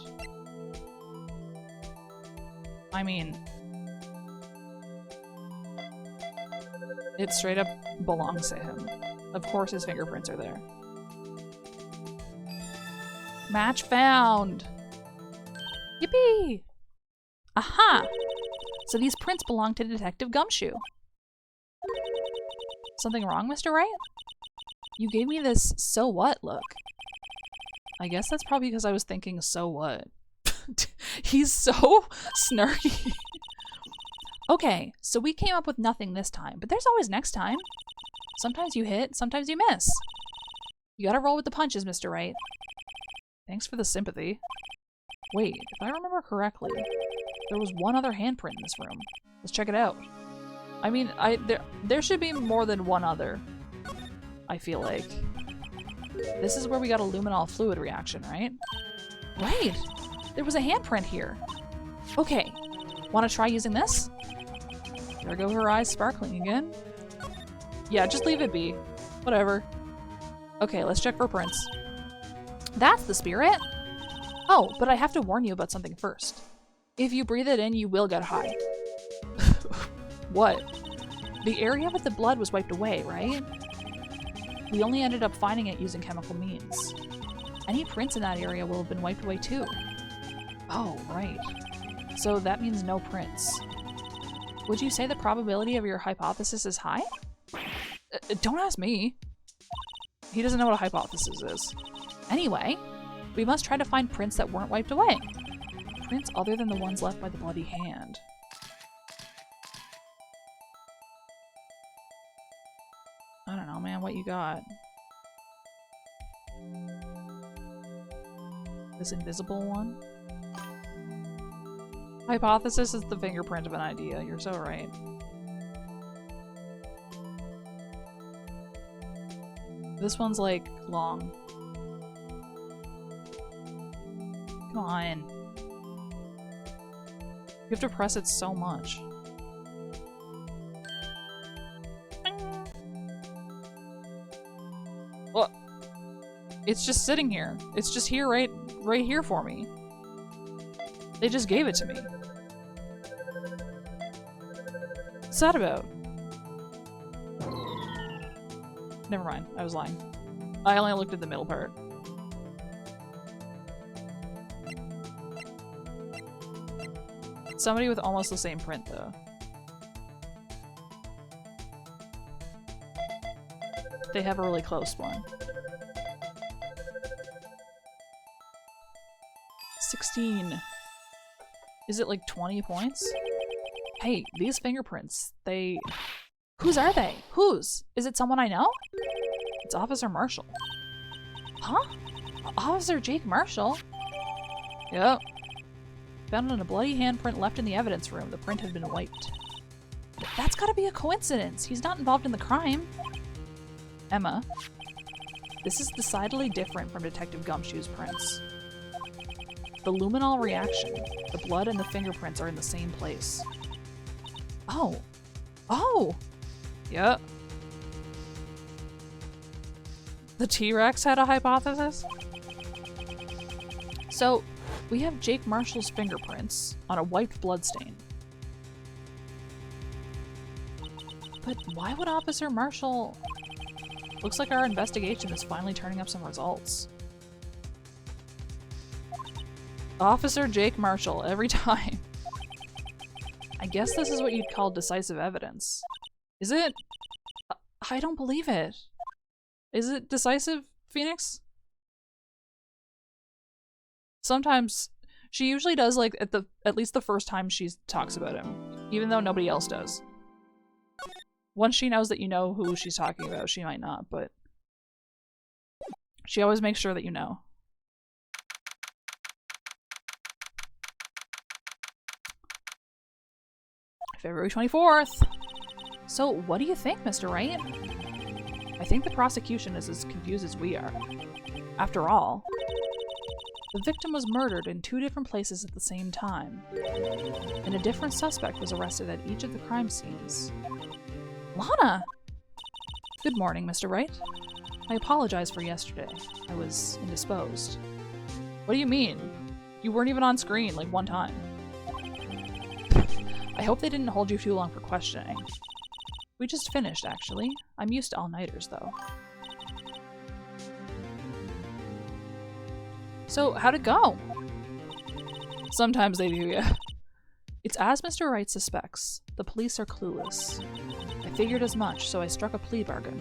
I mean, it straight up belongs to him. Of course his fingerprints are there. Match found! Yippee! Aha! So these prints belong to Detective Gumshoe. Something wrong, Mr. Wright? You gave me this so what look. I guess that's probably because I was thinking so what. He's so snarky. Okay, so we came up with nothing this time, but there's always next time. Sometimes you hit, sometimes you miss. You gotta roll with the punches, Mr. Wright. Thanks for the sympathy. Wait, if I remember correctly, there was one other handprint in this room. Let's check it out. I mean, there should be more than one other, I feel like. This is where we got a luminol fluid reaction, right? Right! There was a handprint here. Okay, wanna try using this? There go her eyes sparkling again. Yeah, just leave it be. Whatever. Okay, let's check for prints. That's the spirit! Oh, but I have to warn you about something first. If you breathe it in, you will get high. What? The area with the blood was wiped away, right? We only ended up finding it using chemical means. Any prints in that area will have been wiped away too. Oh, right. So that means no prints. Would you say the probability of your hypothesis is high? Don't ask me. He doesn't know what a hypothesis is. Anyway, we must try to find prints that weren't wiped away. Prints other than the ones left by the bloody hand. I don't know, man. What you got? This invisible one? Hypothesis is the fingerprint of an idea. You're so right. This one's like long. Come on. You have to press it so much. Well, it's just sitting here. It's just here, right here for me. They just gave it to me. What's that about? Never mind. I was lying. I only looked at the middle part. Somebody with almost the same print, though. They have a really close one. 16. Is it like 20 points? Hey, these fingerprints, they... Whose are they? Whose? Is it someone I know? It's Officer Marshall. Huh? Officer Jake Marshall? Yep. Found in a bloody handprint left in the evidence room. The print had been wiped. That's gotta be a coincidence. He's not involved in the crime. Emma, this is decidedly different from Detective Gumshoe's prints. The luminol reaction. The blood and the fingerprints are in the same place. Oh. Oh! Yep. The T-Rex had a hypothesis? So, we have Jake Marshall's fingerprints on a wiped bloodstain. But why would Officer Marshall... Looks like our investigation is finally turning up some results. Officer Jake Marshall, every time. I guess this is what you'd call decisive evidence. Is it? I don't believe it. Is it decisive, Phoenix? Sometimes she usually does, like, at least the first time she talks about him, even though nobody else does. Once she knows that you know who she's talking about, she might not, but she always makes sure that you know. February 24th. So, what do you think, Mr. Wright? I think the prosecution is as confused as we are. After all, the victim was murdered in 2 different places at the same time, and a different suspect was arrested at each of the crime scenes. Lana! Good morning, Mr. Wright. I apologize for yesterday. I was indisposed. What do you mean? You weren't even on screen, like, one time. I hope they didn't hold you too long for questioning. We just finished, actually. I'm used to all-nighters, though. So, how'd it go? Sometimes they do, yeah. It's as Mr. Wright suspects. The police are clueless. I figured as much, so I struck a plea bargain.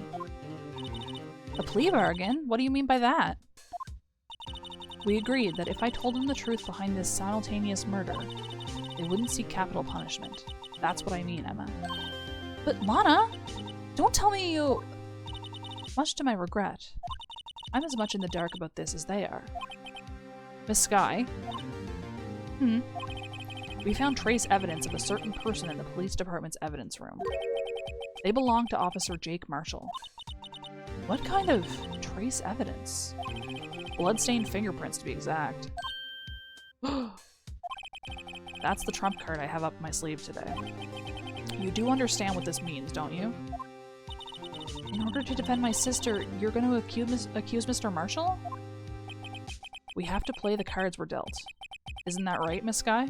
A plea bargain? What do you mean by that? We agreed that if I told them the truth behind this simultaneous murder, they wouldn't seek capital punishment. That's what I mean, Emma. But Lana, don't tell me you... Much to my regret, I'm as much in the dark about this as they are. Miss Skye? We found trace evidence of a certain person in the police department's evidence room. They belong to Officer Jake Marshall. What kind of trace evidence? Bloodstained fingerprints, to be exact. That's the trump card I have up my sleeve today. You do understand what this means, don't you? In order to defend my sister, you're going to accuse Mr. Marshall? We have to play the cards we're dealt. Isn't that right, Miss Skye?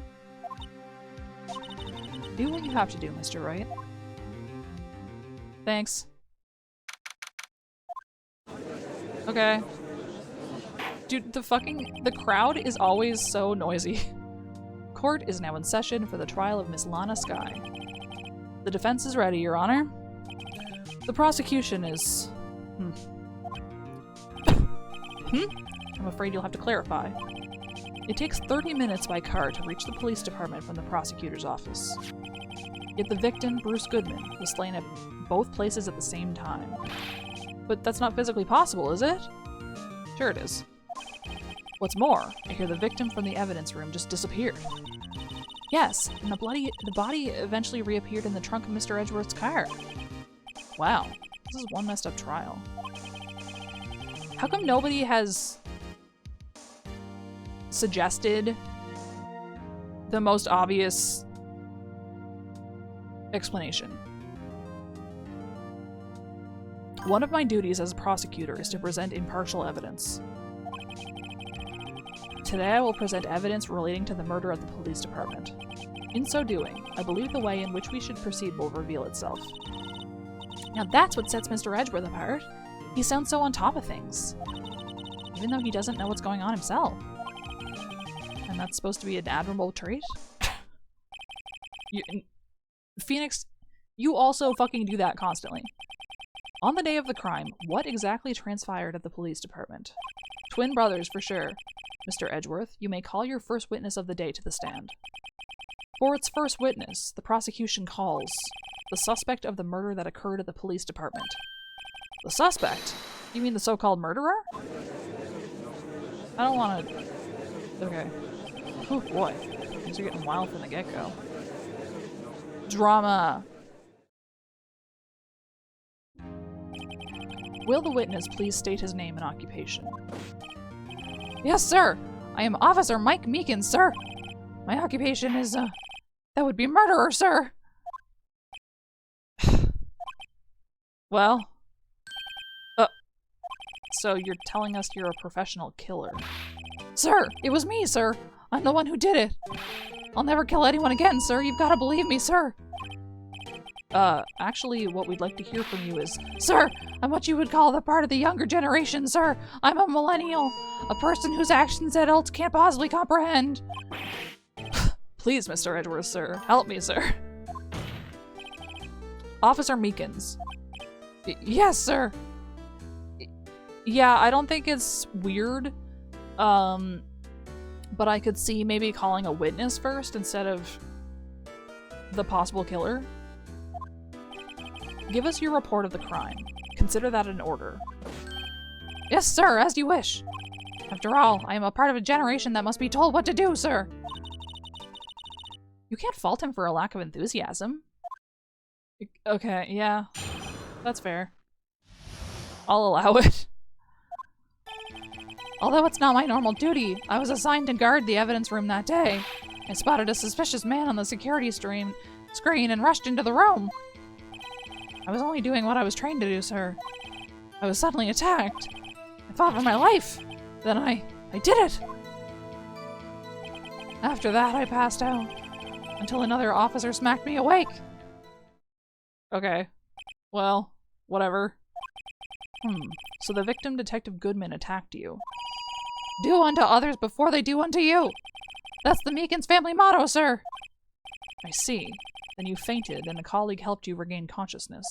Do what you have to do, Mr. Wright. Thanks. Okay. Dude, the crowd is always so noisy. Court is now in session for the trial of Miss Lana Skye. The defense is ready, Your Honor. The prosecution is... I'm afraid you'll have to clarify. It takes 30 minutes by car to reach the police department from the prosecutor's office. Yet the victim, Bruce Goodman, was slain at both places at the same time. But that's not physically possible, is it? Sure it is. What's more, I hear the victim from the evidence room just disappeared. Yes, and the body eventually reappeared in the trunk of Mr. Edgeworth's car. Wow, this is one messed up trial. How come nobody has suggested the most obvious explanation? One of my duties as a prosecutor is to present impartial evidence. Today I will present evidence relating to the murder at the police department. In so doing, I believe the way in which we should proceed will reveal itself. Now that's what sets Mr. Edgeworth apart. He sounds so on top of things, even though he doesn't know what's going on himself. And that's supposed to be an admirable trait? Phoenix, you also fucking do that constantly. On the day of the crime, what exactly transpired at the police department? Twin brothers, for sure. Mr. Edgeworth, you may call your first witness of the day to the stand. For its first witness, the prosecution calls the suspect of the murder that occurred at the police department. The suspect? You mean the so-called murderer? I don't want to... Okay. Oh boy. Things are getting wild from the get-go. Drama. Will the witness please state his name and occupation? Yes, sir! I am Officer Mike Meekins, sir! My occupation is, that would be murderer, sir! Well... So you're telling us you're a professional killer. Sir! It was me, sir! I'm the one who did it! I'll never kill anyone again, sir! You've gotta believe me, sir! Actually, what we'd like to hear from you is... Sir! I'm what you would call the part of the younger generation, sir! I'm a millennial! A person whose actions adults can't possibly comprehend! Please, Mr. Edgeworth, sir. Help me, sir. Officer Meekins. Yes, sir! Yeah, I don't think it's weird, but I could see maybe calling a witness first instead of the possible killer. Give us your report of the crime. Consider that an order. Yes, sir, as you wish. After all, I am a part of a generation that must be told what to do, sir. You can't fault him for a lack of enthusiasm. Okay, yeah. That's fair. I'll allow it. Although it's not my normal duty, I was assigned to guard the evidence room that day. I spotted a suspicious man on the security screen and rushed into the room. I was only doing what I was trained to do, sir. I was suddenly attacked. I fought for my life. Then I did it. After that, I passed out until another officer smacked me awake. Okay. Well, whatever. So the victim, Detective Goodman, attacked you. Do unto others before they do unto you. That's the Meekins family motto, sir. I see. Then you fainted, and a colleague helped you regain consciousness.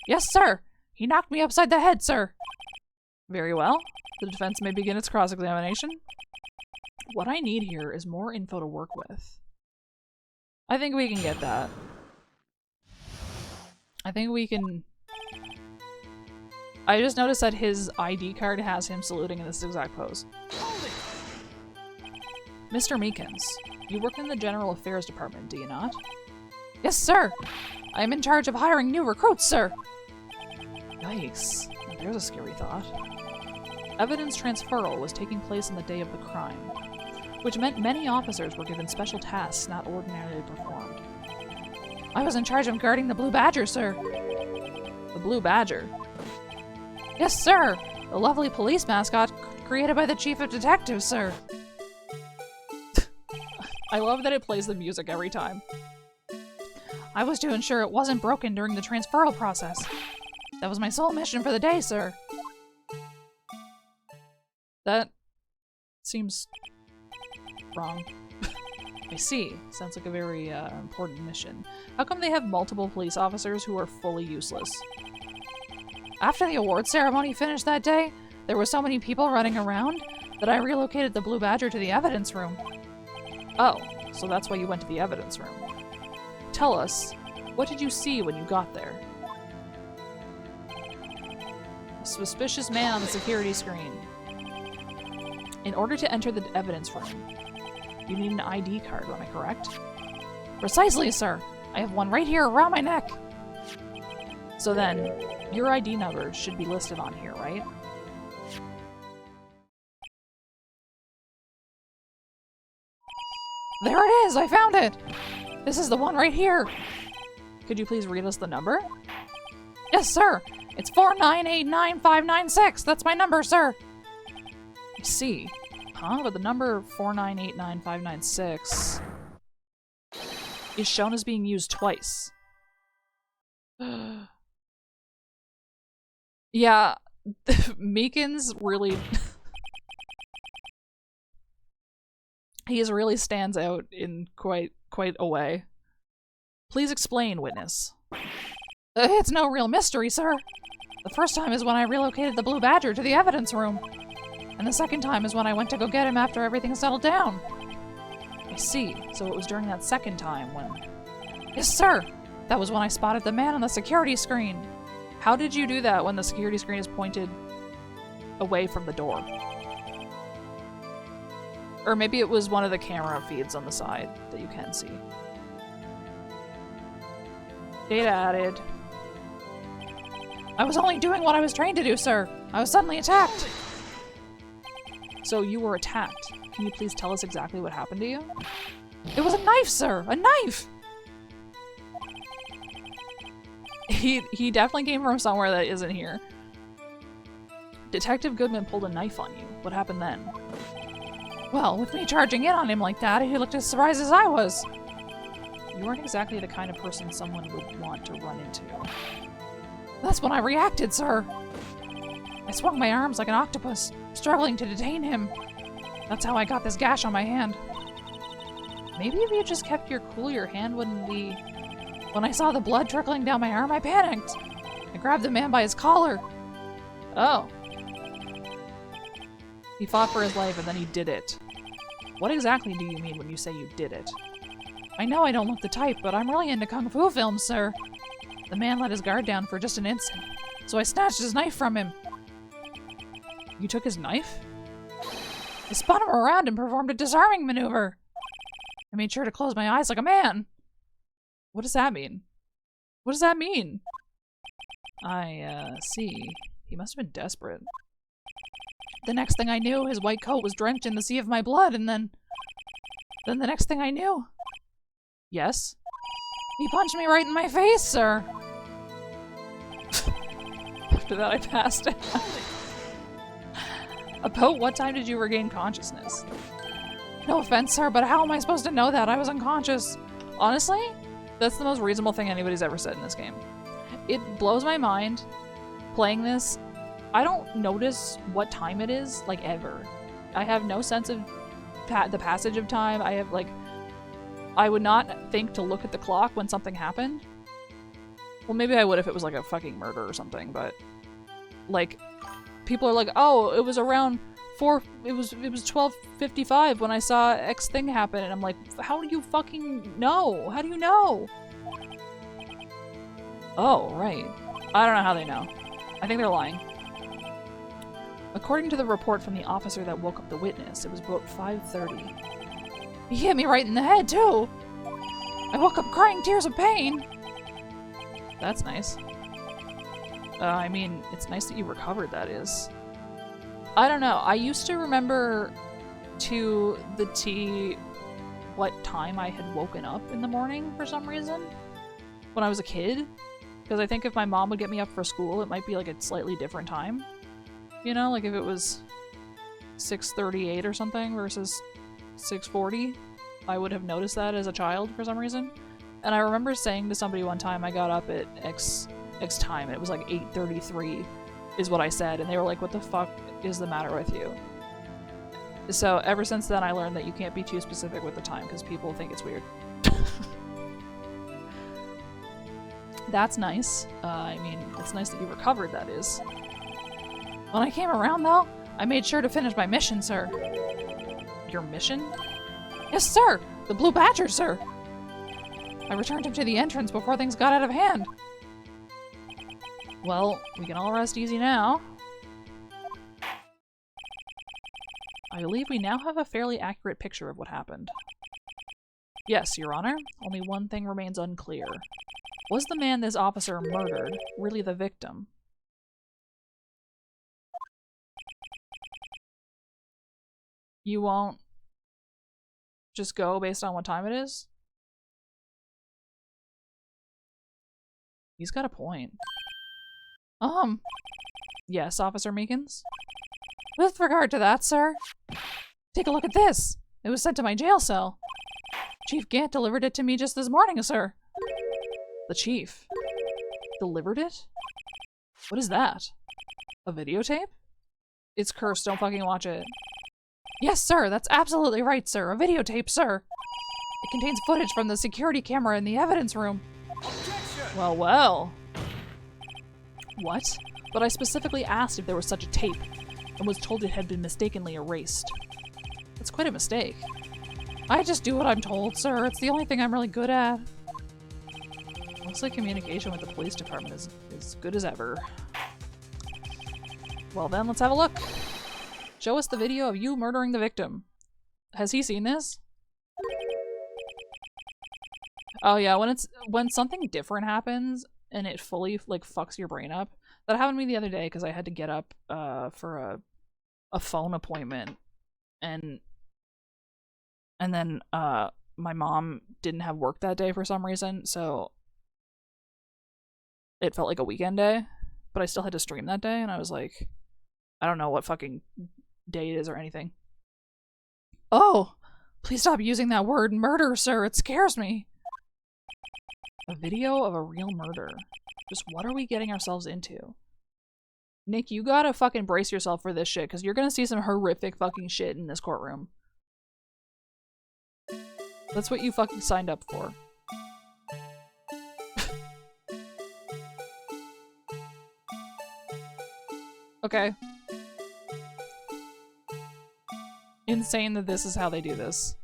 Yes, sir! He knocked me upside the head, sir! Very well. The defense may begin its cross-examination. What I need here is more info to work with. I think we can get that. I think we can... I just noticed that his ID card has him saluting in this exact pose. Mr. Meekins, you work in the General Affairs Department, do you not? Yes, sir! I am in charge of hiring new recruits, sir! Yikes. There's a scary thought. Evidence transferal was taking place on the day of the crime, which meant many officers were given special tasks not ordinarily performed. I was in charge of guarding the Blue Badger, sir. The Blue Badger? Yes, sir! The lovely police mascot created by the Chief of Detectives, sir. I love that it plays the music every time. I was to ensure it wasn't broken during the transferal process. That was my sole mission for the day, sir. That seems wrong. I see. Sounds like a very important mission. How come they have multiple police officers who are fully useless? After the award ceremony finished that day, There were so many people running around that I relocated the Blue Badger to the evidence room. Oh, so that's why you went to the evidence room. Tell us, what did you see when you got there? A suspicious man on the security screen. In order to enter the evidence room, you need an ID card, am I correct? Precisely, sir. I have one right here around my neck. So then, your ID number should be listed on here, right? There it is! I found it! This is the one right here! Could you please read us the number? Yes, sir! It's 4989596! That's my number, sir! I see. Huh? But the number 4989596 is shown as being used twice. Yeah, Meekins really... he really stands out in quite a way. Please explain, witness. It's no real mystery, sir. The first time is when I relocated the Blue Badger to the evidence room. And the second time is when I went to go get him after everything settled down. I see. So it was during that second time when... Yes, sir! That was when I spotted the man on the security screen. How did you do that when the security screen is pointed away from the door? Or maybe it was one of the camera feeds on the side that you can see. Data added. I was only doing what I was trained to do, sir. I was suddenly attacked. So you were attacked. Can you please tell us exactly what happened to you? It was a knife, sir! A knife! He definitely came from somewhere that isn't here. Detective Goodman pulled a knife on you. What happened then? Well, with me charging in on him like that, he looked as surprised as I was. You weren't exactly the kind of person someone would want to run into. That's when I reacted, sir. I swung my arms like an octopus, struggling to detain him. That's how I got this gash on my hand. Maybe if you just kept your cool, your hand wouldn't be... When I saw the blood trickling down my arm, I panicked. I grabbed the man by his collar. Oh. He fought for his life and then he did it. What exactly do you mean when you say you did it? I know I don't look the type, but I'm really into kung fu films, sir. The man let his guard down for just an instant, so I snatched his knife from him. You took his knife? I spun him around and performed a disarming maneuver. I made sure to close my eyes like a man. What does that mean? What does that mean? I, see. He must have been desperate. The next thing I knew, his white coat was drenched in the sea of my blood, and then the next thing I knew... Yes? He punched me right in my face, sir! After that, I passed out. About what time did you regain consciousness? No offense, sir, but how am I supposed to know that? I was unconscious. Honestly, that's the most reasonable thing anybody's ever said in this game. It blows my mind playing this. I don't notice what time it is, like, ever. I have no sense of the passage of time. I have, like... I would not think to look at the clock when something happened. Well, maybe I would if it was, like, a fucking murder or something, but... Like, people are like, oh, it was around 4... It was 12:55 when I saw X thing happen, and I'm like, how do you fucking know? How do you know? Oh, right. I don't know how they know. I think they're lying. According to the report from the officer that woke up the witness, it was about 5:30. He hit me right in the head, too! I woke up crying tears of pain! That's nice. I mean, it's nice that you recovered, that is. I don't know, I used to remember to the T what time I had woken up in the morning for some reason when I was a kid. Because I think if my mom would get me up for school, it might be like a slightly different time. You know, like if it was 6:38 or something versus 6:40, I would have noticed that as a child for some reason. And I remember saying to somebody one time I got up at X time, and it was like 8:33 is what I said, and they were like, what the fuck is the matter with you? So ever since then I learned that you can't be too specific with the time because people think it's weird. That's nice. I mean, it's nice that you recovered, that is. When I came around, though, I made sure to finish my mission, sir. Your mission? Yes, sir! The Blue Badger, sir! I returned him to the entrance before things got out of hand. Well, we can all rest easy now. I believe we now have a fairly accurate picture of what happened. Yes, Your Honor. Only one thing remains unclear. Was the man this officer murdered really the victim? You won't just go based on what time it is? He's got a point. Yes, Officer Meekins? With regard to that, sir, take a look at this. It was sent to my jail cell. Chief Gant delivered it to me just this morning, sir. The chief delivered it? What is that? A videotape? It's cursed, don't fucking watch it. Yes, sir, that's absolutely right, sir. A videotape, sir. It contains footage from the security camera in the evidence room. Objection! Well, well. What? But I specifically asked if there was such a tape, and was told it had been mistakenly erased. That's quite a mistake. I just do what I'm told, sir. It's the only thing I'm really good at. Looks like communication with the police department is as good as ever. Well then, let's have a look. Show us the video of you murdering the victim. Has he seen this? Oh yeah, when something different happens and it fully like fucks your brain up. That happened to me the other day because I had to get up for a phone appointment, and then my mom didn't have work that day for some reason, so it felt like a weekend day, but I still had to stream that day, and I was like, I don't know what fucking day it is or anything. Oh, please stop using that word murder, sir. It scares me. A video of a real murder. Just what are we getting ourselves into? Nick, you gotta fucking brace yourself for this shit, because you're gonna see some horrific fucking shit in this courtroom. That's what you fucking signed up for. Okay. Insane that this is how they do this.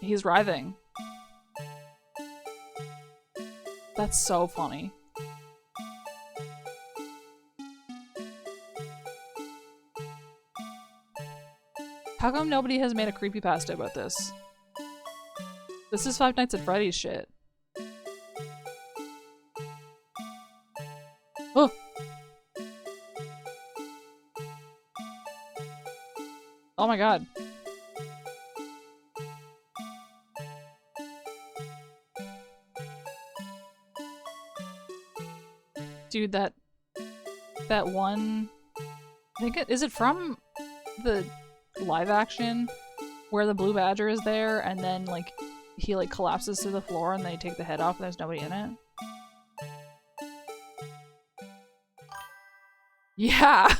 He's writhing. That's so funny. How come nobody has made a creepypasta about this? This is Five Nights at Freddy's shit. Oh! Oh my god. Dude, that one, I think is it from the live action where the blue badger is there and then like he like collapses to the floor and they take the head off and there's nobody in it? Yeah.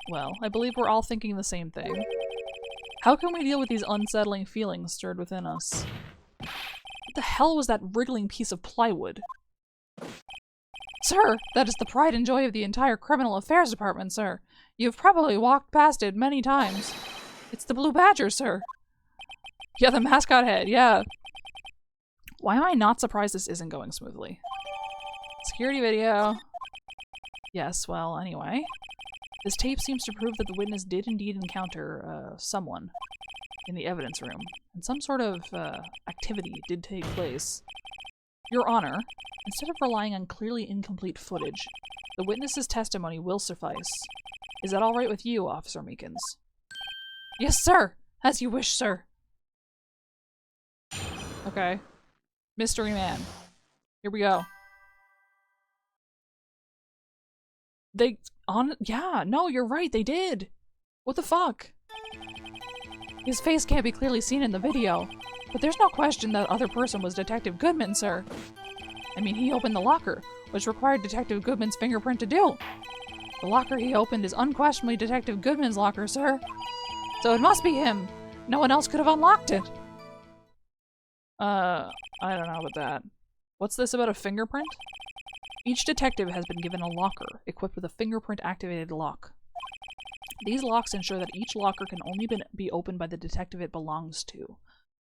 Well, I believe we're all thinking the same thing. How can we deal with these unsettling feelings stirred within us? What the hell was that wriggling piece of plywood? Sir, that is the pride and joy of the entire Criminal Affairs Department, sir. You've probably walked past it many times. It's the Blue Badger, sir. Yeah, the mascot head, yeah. Why am I not surprised this isn't going smoothly? Security video. Yes, well, anyway. This tape seems to prove that the witness did indeed encounter, someone in the evidence room, and some sort of, activity did take place. Your Honor, instead of relying on clearly incomplete footage, the witness's testimony will suffice. Is that all right with you, Officer Meekins? Yes, sir! As you wish, sir! Okay. Mystery Man. Here we go. Yeah, no, you're right, they did! What the fuck? His face can't be clearly seen in the video, but there's no question that other person was Detective Goodman, sir. I mean, he opened the locker, which required Detective Goodman's fingerprint to do. The locker he opened is unquestionably Detective Goodman's locker, sir. So it must be him. No one else could have unlocked it. I don't know about that. What's this about a fingerprint? Each detective has been given a locker, equipped with a fingerprint-activated lock. These locks ensure that each locker can only be opened by the detective it belongs to.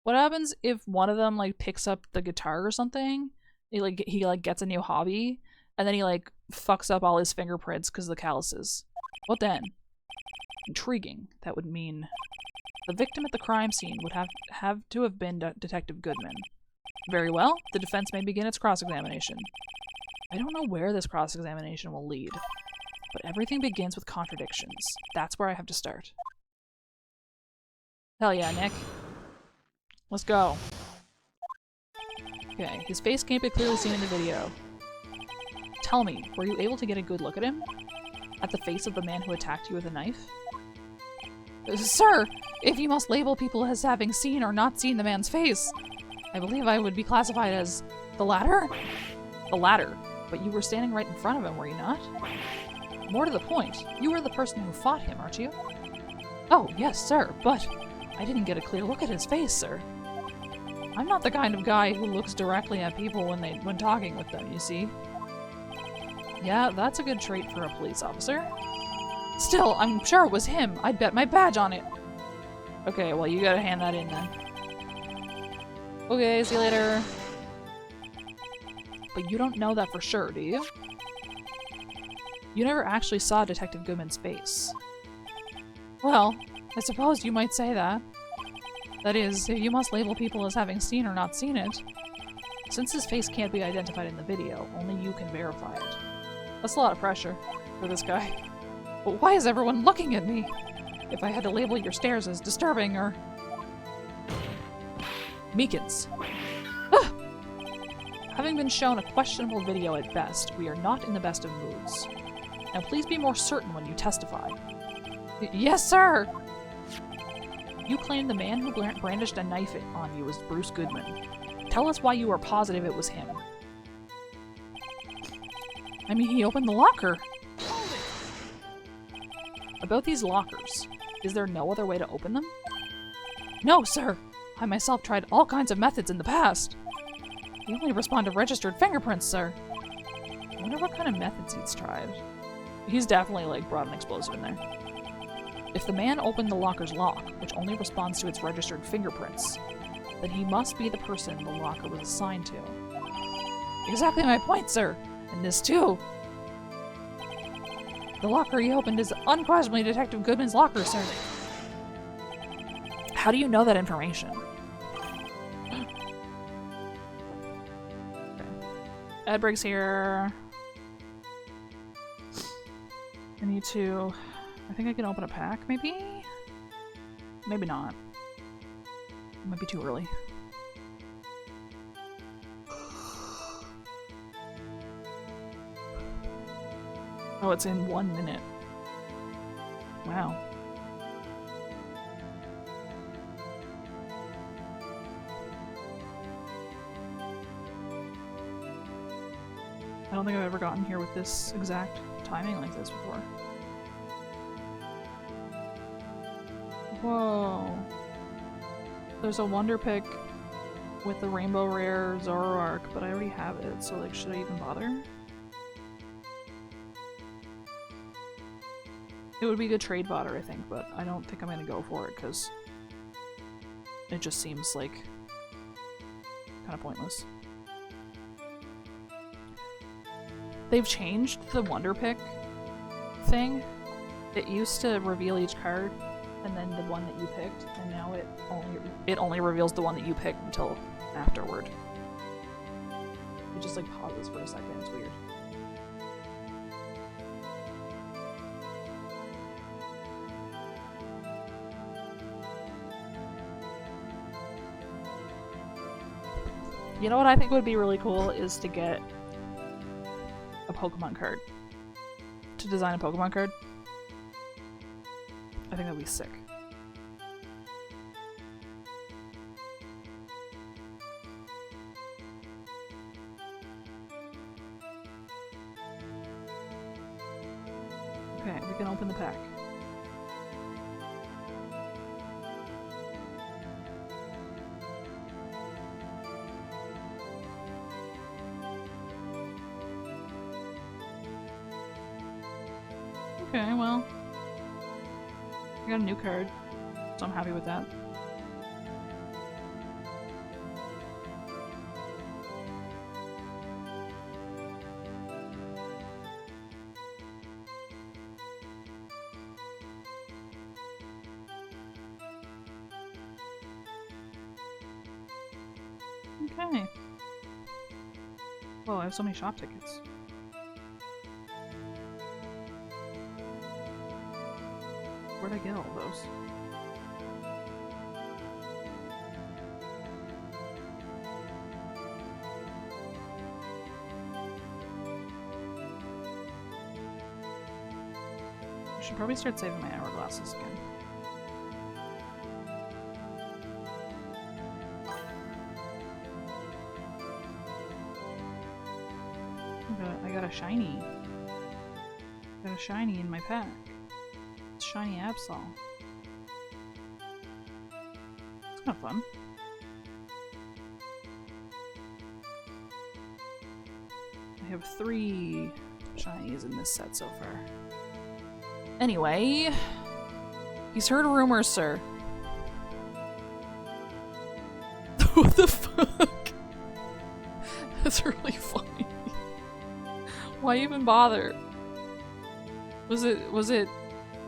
What happens if one of them, like, picks up the guitar or something? He gets a new hobby, and then he, like, fucks up all his fingerprints because of the calluses. What then? Intriguing. That would mean the victim at the crime scene would have to have been Detective Goodman. Very well, the defense may begin its cross-examination. I don't know where this cross-examination will lead, but everything begins with contradictions. That's where I have to start. Hell yeah, Nick. Let's go. Okay, his face can't be clearly seen in the video. Tell me, were you able to get a good look at him? At the face of the man who attacked you with a knife? Sir, if you must label people as having seen or not seen the man's face, I believe I would be classified as the latter? The latter. But you were standing right in front of him, were you not? More to the point, you were the person who fought him, aren't you? Oh, yes, sir, but I didn't get a clear look at his face, sir. I'm not the kind of guy who looks directly at people when talking with them, you see. Yeah, that's a good trait for a police officer. Still, I'm sure it was him. I'd bet my badge on it. Okay, well, you gotta hand that in then. Okay, see you later. But you don't know that for sure, do you? You never actually saw Detective Goodman's face. Well, I suppose you might say that. That is, you must label people as having seen or not seen it. Since his face can't be identified in the video, only you can verify it. That's a lot of pressure for this guy. But why is everyone looking at me? If I had to label your stares as disturbing or... Meekins. Ah! Having been shown a questionable video at best, we are not in the best of moods. Now please be more certain when you testify. Yes, sir! You claim the man who brandished a knife on you was Bruce Goodman. Tell us why you are positive it was him. I mean, he opened the locker. About these lockers, is there no other way to open them? No, sir. I myself tried all kinds of methods in the past. They only respond to registered fingerprints, sir. I wonder what kind of methods he's tried. He's definitely, like, brought an explosive in there. If the man opened the locker's lock, which only responds to its registered fingerprints, then he must be the person the locker was assigned to. Exactly my point, sir! And this too! The locker he opened is unquestionably Detective Goodman's locker, sir. How do you know that information? Okay. Ad break's here. I need to... I think I can open a pack, maybe? Maybe not. It might be too early. Oh, it's in 1 minute. Wow. I don't think I've ever gotten here with this exact timing like this before. Whoa. There's a Wonder Pick with the Rainbow Rare Zoroark, but I already have it, so like, should I even bother? It would be a good trade fodder, I think, but I don't think I'm gonna go for it, because it just seems like kind of pointless. They've changed the Wonder Pick thing. It used to reveal each card, and then the one that you picked, and now it only reveals the one that you picked until afterward. It just like pauses for a second, it's weird. You know what I think would be really cool is to get a Pokemon card. To design a Pokemon card. I think that'd be sick. Okay, we can open the pack. Okay, well. I got a new card, so I'm happy with that. Okay. Whoa, I have so many shop tickets. Where'd I get all those? I should probably start saving my hourglasses again. I got a shiny. Got a shiny in my pack. It's shiny Absol. It's kind of fun. I have 3 shinies in this set so far. Anyway, he's heard rumors, sir. What the fuck? That's really funny. Why even bother? Was it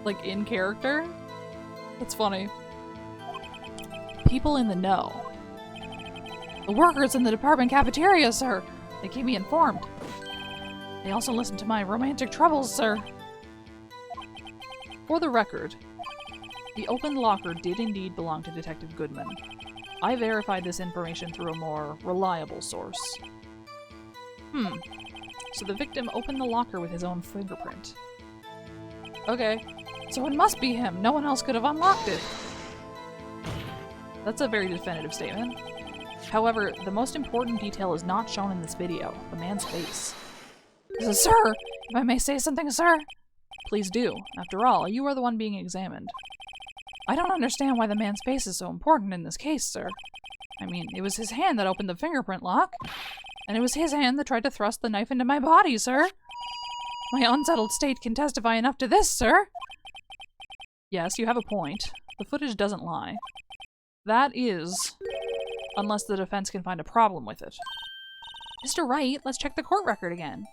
like in character? That's funny. People in the know. The workers in the department cafeteria, sir. They keep me informed. They also listen to my romantic troubles, sir. For the record, the open locker did indeed belong to Detective Goodman. I verified this information through a more reliable source. So the victim opened the locker with his own fingerprint. Okay, so it must be him. No one else could have unlocked it. That's a very definitive statement. However, the most important detail is not shown in this video. The man's face. Sir, if I may say something, sir? Please do. After all, you are the one being examined. I don't understand why the man's face is so important in this case, sir. I mean, it was his hand that opened the fingerprint lock. And it was his hand that tried to thrust the knife into my body, sir. My unsettled state can testify enough to this, sir. Yes, you have a point. The footage doesn't lie. That is, unless the defense can find a problem with it. Mr. Wright, let's check the court record again.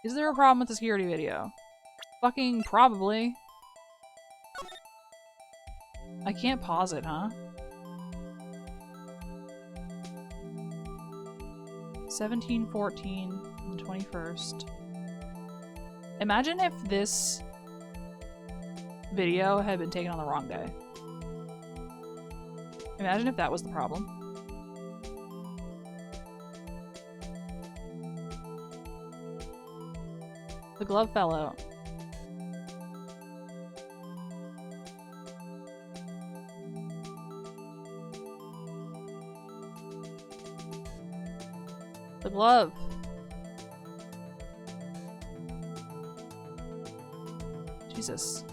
Is there a problem with the security video? Fucking probably. I can't pause it, huh? 17/14 and 21st. Imagine if this video had been taken on the wrong day. Imagine if that was the problem. The glove fell out. The glove. Jesus.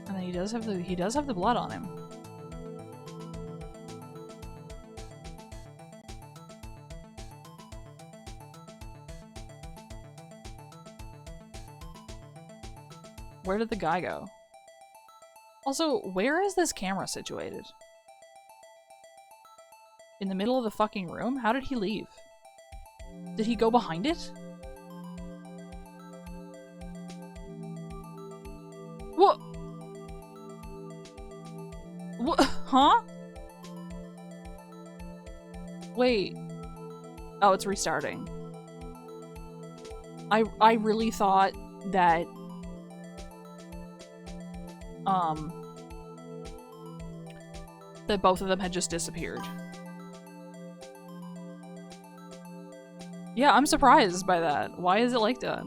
And then he does have the blood on him. Where did the guy go? Also, where is this camera situated? In the middle of the fucking room? How did he leave? Did he go behind it? What? What? Huh? Wait. Oh, it's restarting. I really thought that that both of them had just disappeared. Yeah, I'm surprised by that. Why is it like that?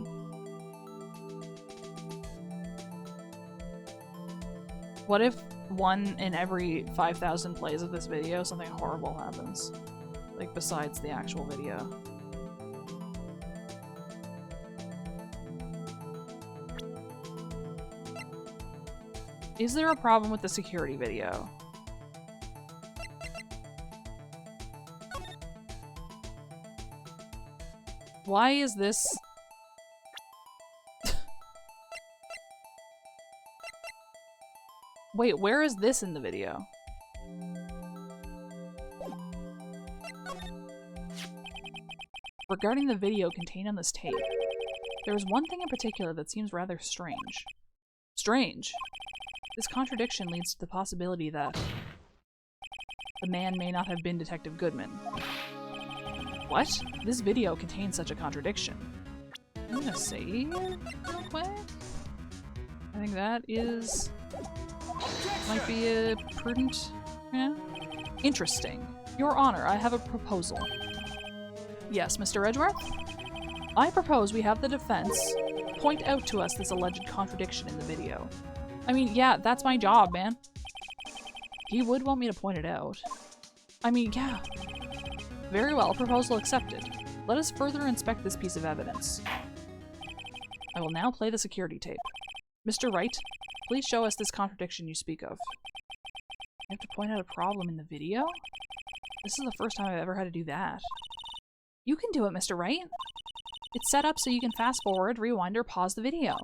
What if one in every 5,000 plays of this video, something horrible happens? Like, besides the actual video. Is there a problem with the security video? Why is this... Wait, where is this in the video? Regarding the video contained on this tape, there is one thing in particular that seems rather strange. Strange? This contradiction leads to the possibility that the man may not have been Detective Goodman. What? This video contains such a contradiction. I'm gonna save real quick. I think that is... might be a prudent... yeah? Interesting. Your Honor, I have a proposal. Yes, Mr. Edgeworth? I propose we have the defense point out to us this alleged contradiction in the video. I mean, yeah, that's my job, man. He would want me to point it out. I mean, yeah. Very well, proposal accepted. Let us further inspect this piece of evidence. I will now play the security tape. Mr. Wright, please show us this contradiction you speak of. I have to point out a problem in the video? This is the first time I've ever had to do that. You can do it, Mr. Wright. It's set up so you can fast forward, rewind, or pause the video.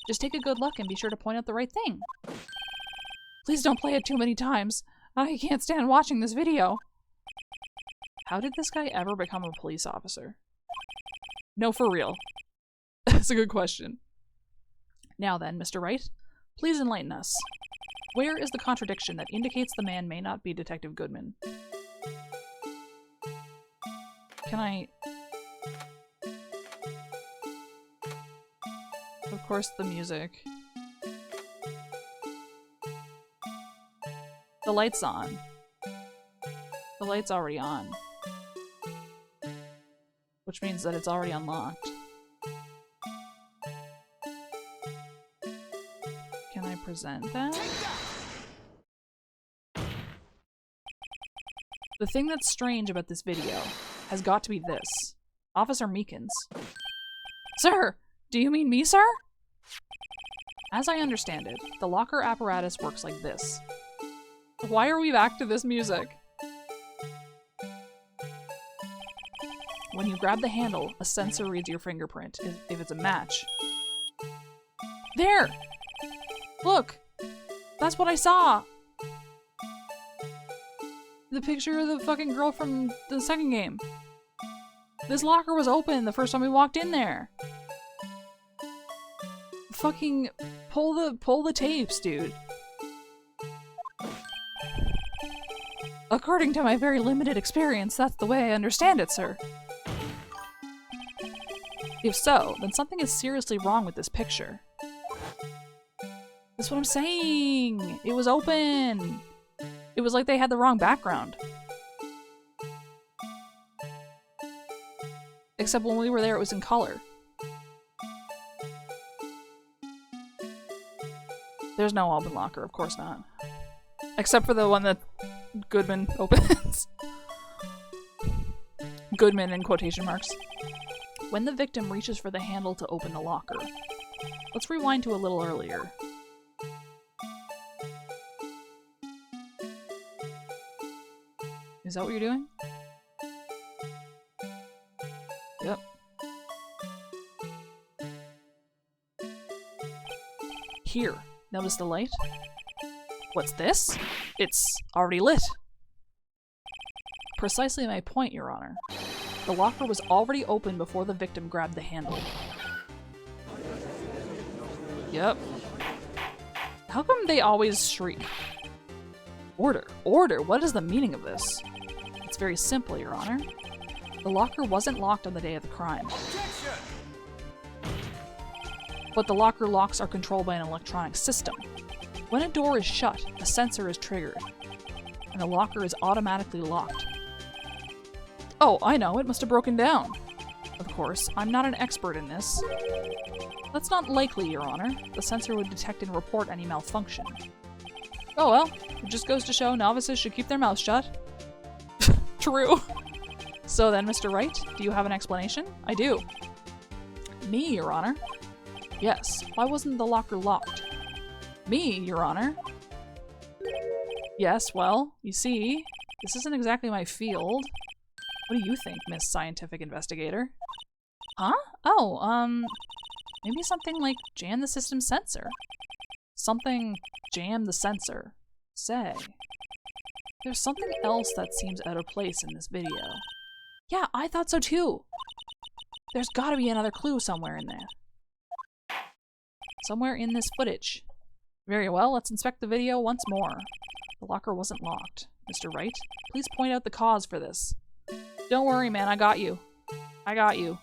Just take a good look and be sure to point out the right thing. Please don't play it too many times. I can't stand watching this video. How did this guy ever become a police officer? No, for real. That's a good question. Now then, Mr. Wright, please enlighten us. Where is the contradiction that indicates the man may not be Detective Goodman? Can I... Of course, the music. The light's on. The light's already on. Which means that it's already unlocked. Can I present that? The thing that's strange about this video has got to be this. Officer Meekins. Sir! Do you mean me, sir? As I understand it, the locker apparatus works like this. Why are we back to this music? When you grab the handle, a sensor reads your fingerprint, if it's a match. There! Look! That's what I saw! The picture of the fucking girl from the second game. This locker was open the first time we walked in there. Fucking pull the tapes, dude. According to my very limited experience, that's the way I understand it, sir. If so, then something is seriously wrong with this picture. That's what I'm saying! It was open! It was like they had the wrong background. Except when we were there, it was in color. There's no open locker, of course not. Except for the one that Goodman opens. Goodman in quotation marks. When the victim reaches for the handle to open the locker. Let's rewind to a little earlier. Is that what you're doing? Yep. Here. Notice the light? What's this? It's already lit. Precisely my point, Your Honor. The locker was already open before the victim grabbed the handle. Yep. How come they always shriek? Order! Order! What is the meaning of this? It's very simple, Your Honor. The locker wasn't locked on the day of the crime. But the locker locks are controlled by an electronic system. When a door is shut, a sensor is triggered, and the locker is automatically locked. Oh, I know, it must have broken down. Of course, I'm not an expert in this. That's not likely, Your Honor. The sensor would detect and report any malfunction. Oh well, it just goes to show novices should keep their mouths shut. True. So then, Mr. Wright, do you have an explanation? I do. Me, Your Honor. Yes, why wasn't the locker locked? Me, Your Honor. Yes, well, you see, this isn't exactly my field. What do you think, Miss Scientific Investigator? Huh? Oh, maybe something like jam the system sensor. Something jam the sensor. Say. There's something else that seems out of place in this video. Yeah, I thought so too. There's gotta be another clue somewhere in there. Somewhere in this footage. Very well, let's inspect the video once more. The locker wasn't locked. Mr. Wright, please point out the cause for this. Don't worry, man, I got you. I got you.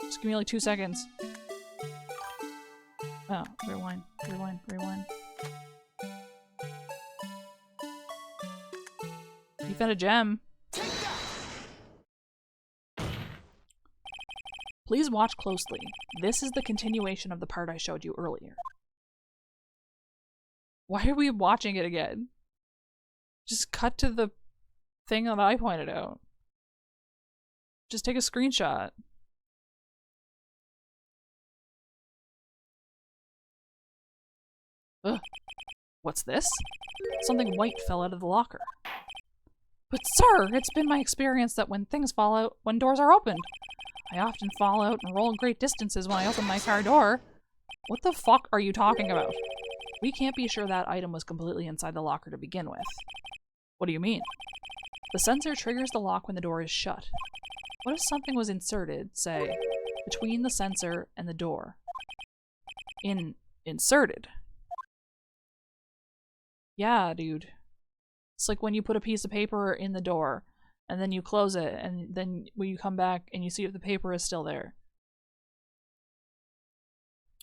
Just give me like 2 seconds. Oh, rewind, rewind, rewind. You found a gem. Please watch closely. This is the continuation of the part I showed you earlier. Why are we watching it again? Just cut to the thing that I pointed out. Just take a screenshot. Ugh. What's this? Something white fell out of the locker. But sir, it's been my experience that when things fall out, when doors are opened, I often fall out and roll great distances when I open my car door. What the fuck are you talking about? We can't be sure that item was completely inside the locker to begin with. What do you mean? The sensor triggers the lock when the door is shut. What if something was inserted, say, between the sensor and the door? Inserted? Yeah, dude. It's like when you put a piece of paper in the door, and then you close it, and then when you come back and you see if the paper is still there.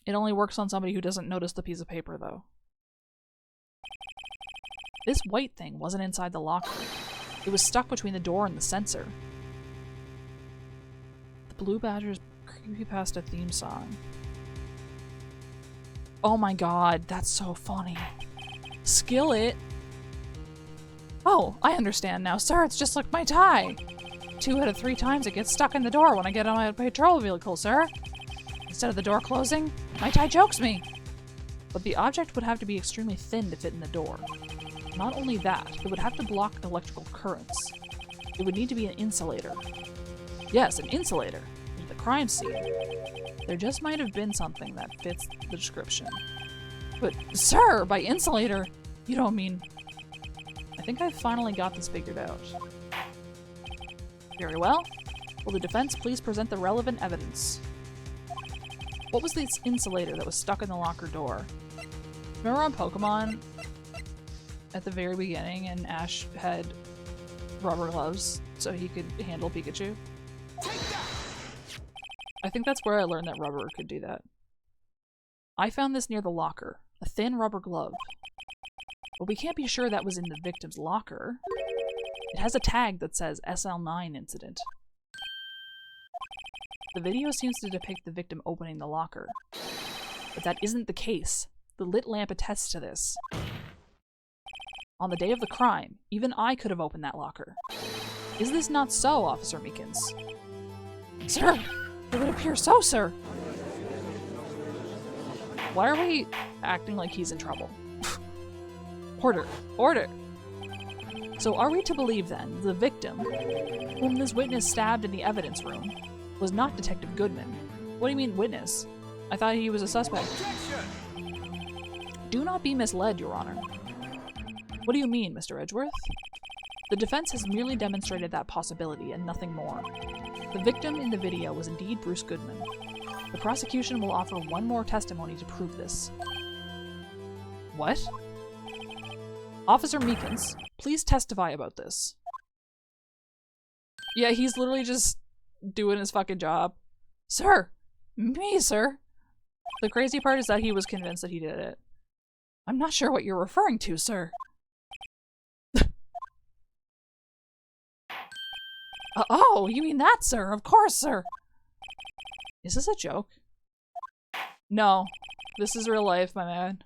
It only works on somebody who doesn't notice the piece of paper, though. This white thing wasn't inside the locker. It was stuck between the door and the sensor. The Blue Badger's creepypasta theme song. Oh my god, that's so funny. Skillet. Oh, I understand now, sir. It's just like my tie. 2 out of 3 times it gets stuck in the door when I get on my patrol vehicle, sir. Instead of the door closing, my tie chokes me. But the object would have to be extremely thin to fit in the door. Not only that, it would have to block electrical currents. It would need to be an insulator. Yes, an insulator. At the crime scene. There just might have been something that fits the description. But, sir, by insulator, you don't mean... I think I finally got this figured out. Very well. Will the defense please present the relevant evidence? What was this insulator that was stuck in the locker door? Remember on Pokemon, at the very beginning, and Ash had rubber gloves so he could handle Pikachu? I think that's where I learned that rubber could do that. I found this near the locker. A thin rubber glove. But we can't be sure that was in the victim's locker. It has a tag that says SL9 incident. The video seems to depict the victim opening the locker. But that isn't the case. The lit lamp attests to this. On the day of the crime, even I could have opened that locker. Is this not so, Officer Meekins? Sir, it would appear so, sir. Why are we acting like he's in trouble? Order. Order! So are we to believe then the victim, whom this witness stabbed in the evidence room, was not Detective Goodman? What do you mean witness? I thought he was a suspect. Do not be misled, Your Honor. What do you mean, Mr. Edgeworth? The defense has merely demonstrated that possibility and nothing more. The victim in the video was indeed Bruce Goodman. The prosecution will offer one more testimony to prove this. What? Officer Meekins, please testify about this. Yeah, he's literally just doing his fucking job. Sir! Me, sir! The crazy part is that he was convinced that he did it. I'm not sure what you're referring to, sir. Oh, you mean that, sir? Of course, sir! Is this a joke? No. This is real life, my man.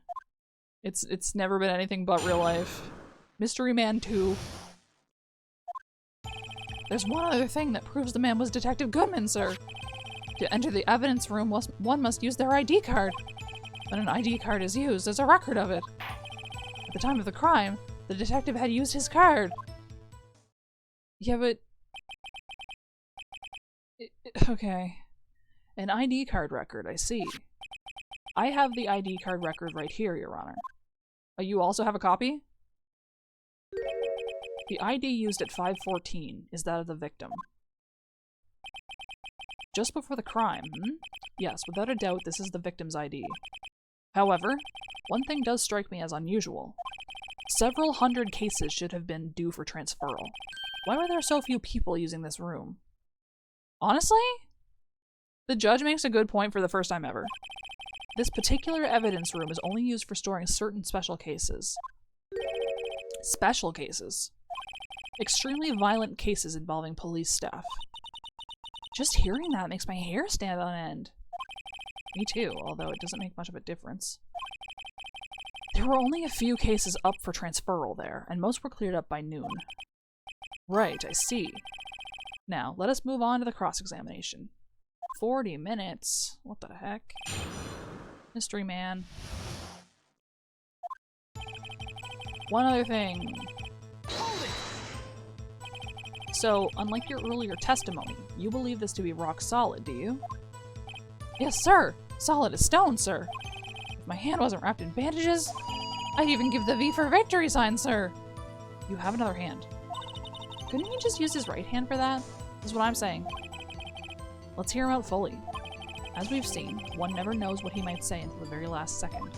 It's never been anything but real life. Mystery Man 2. There's one other thing that proves the man was Detective Goodman, sir. To enter the evidence room, one must use their ID card. When an ID card is used, there's a record of it. At the time of the crime, the detective had used his card. Yeah, but... Okay. An ID card record, I see. I have the ID card record right here, Your Honor. You also have a copy? The ID used at 5:14 is that of the victim. Just before the crime, hmm? Yes, without a doubt, this is the victim's ID. However, one thing does strike me as unusual. Several hundred cases should have been due for transferal. Why were there so few people using this room? Honestly? The judge makes a good point for the first time ever. This particular evidence room is only used for storing certain special cases. Special cases. Extremely violent cases involving police staff. Just hearing that makes my hair stand on end. Me too, although it doesn't make much of a difference. There were only a few cases up for transferal there, and most were cleared up by noon. Right, I see. Now, let us move on to the cross-examination. 40 minutes? What the heck? Mystery man. One other thing. So, unlike your earlier testimony, you believe this to be rock solid, do you? Yes, sir! Solid as stone, sir! If my hand wasn't wrapped in bandages, I'd even give the V for victory sign, sir! You have another hand. Couldn't he just use his right hand for that? Is what I'm saying. Let's hear him out fully. As we've seen, one never knows what he might say until the very last second.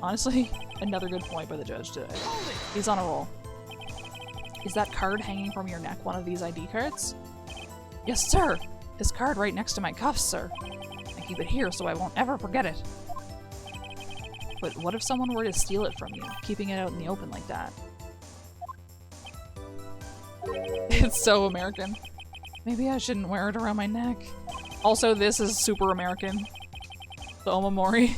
Honestly, another good point by the judge today. He's on a roll. Is that card hanging from your neck one of these ID cards? Yes, sir! This card right next to my cuffs, sir. I keep it here so I won't ever forget it. But what if someone were to steal it from you, keeping it out in the open like that? It's so American. Maybe I shouldn't wear it around my neck. Also, this is super American. The Omamori.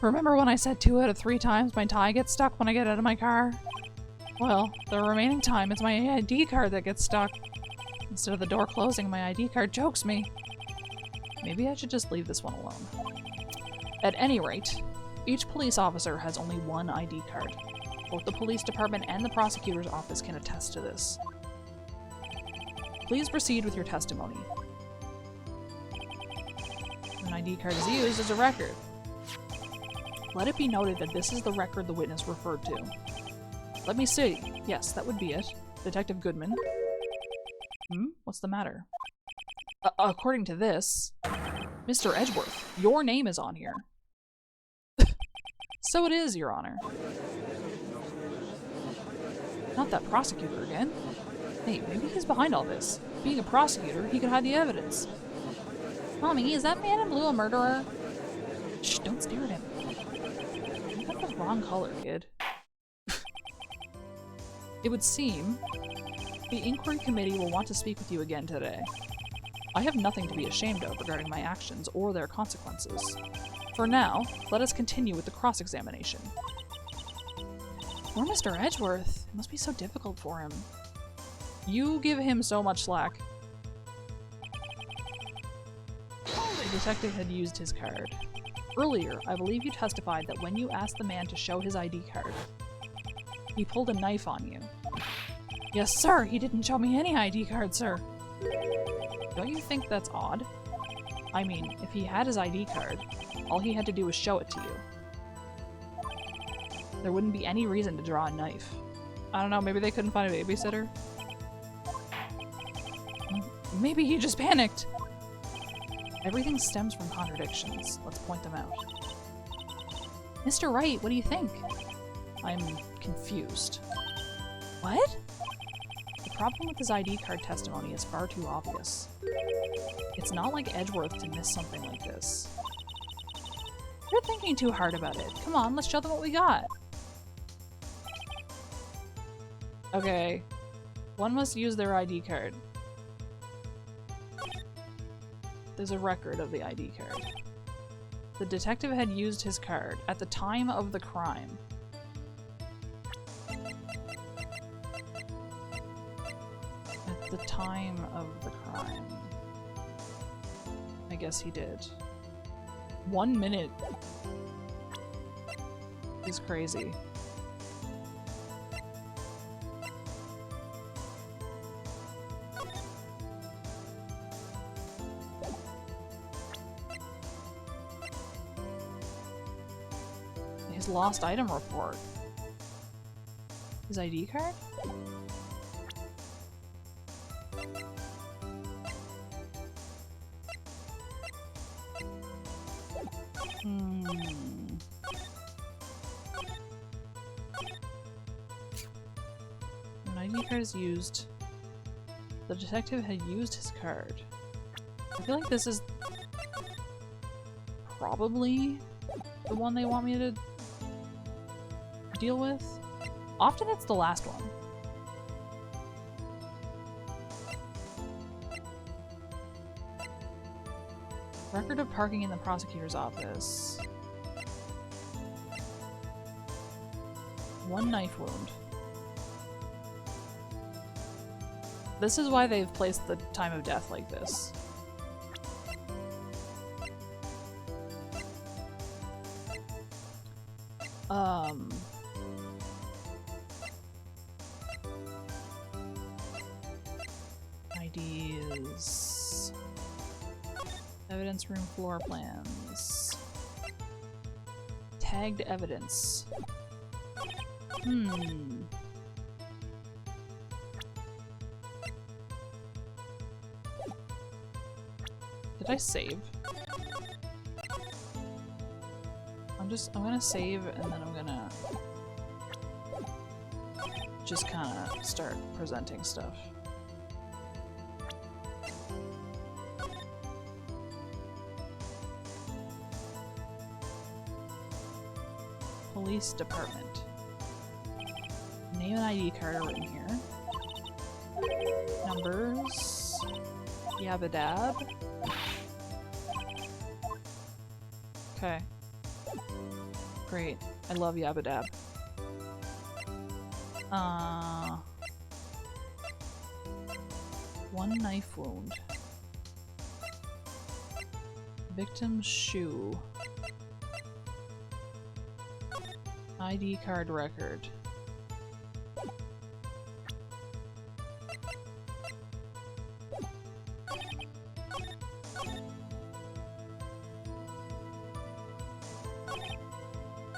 Remember when I said 2 out of 3 times my tie gets stuck when I get out of my car? Well, the remaining time it's my ID card that gets stuck. Instead of the door closing, my ID card chokes me. Maybe I should just leave this one alone. At any rate, each police officer has only one ID card. Both the police department and the prosecutor's office can attest to this. Please proceed with your testimony. An ID card is used as a record. Let it be noted that this is the record the witness referred to. Let me see. Yes, that would be it. Detective Goodman. What's the matter? According to this, Mr. Edgeworth, your name is on here. So it is, Your Honor. Not that prosecutor again. Hey, maybe he's behind all this. Being a prosecutor, he could hide the evidence. Mommy, is that man in blue a murderer? Shh, don't stare at him. You got the wrong color, kid. It would seem the inquiry committee will want to speak with you again today. I have nothing to be ashamed of regarding my actions or their consequences. For now, let us continue with the cross-examination. Poor Mr. Edgeworth. It must be so difficult for him. You give him so much slack. The detective had used his card. Earlier, I believe you testified that when you asked the man to show his ID card, he pulled a knife on you. Yes, sir! He didn't show me any ID card, sir! Don't you think that's odd? I mean, if he had his ID card, all he had to do was show it to you. There wouldn't be any reason to draw a knife. I don't know, maybe they couldn't find a babysitter? Maybe he just panicked! Everything stems from contradictions. Let's point them out. Mr. Wright, what do you think? I'm confused. What? The problem with his ID card testimony is far too obvious. It's not like Edgeworth to miss something like this. You're thinking too hard about it. Come on, let's show them what we got. Okay. One must use their ID card. There's a record of the ID card. The detective had used his card at the time of the crime. At the time of the crime. I guess he did. 1 minute is crazy. His lost item report. His ID card? When ID card is used, the detective had used his card. I feel like this is probably the one they want me to deal with. Often it's the last one. Record of parking in the prosecutor's office. 1 knife wound. This is why they've placed the time of death like this. IDs. Evidence room floor plans. Tagged evidence. Did I save? I'm gonna save and then I'm gonna just kinda start presenting stuff. Police department. Name and ID card are written here. Numbers. Yabba-dab. Okay. Great. I love Yabba-dab. 1 knife wound. Victim's shoe. ID card record.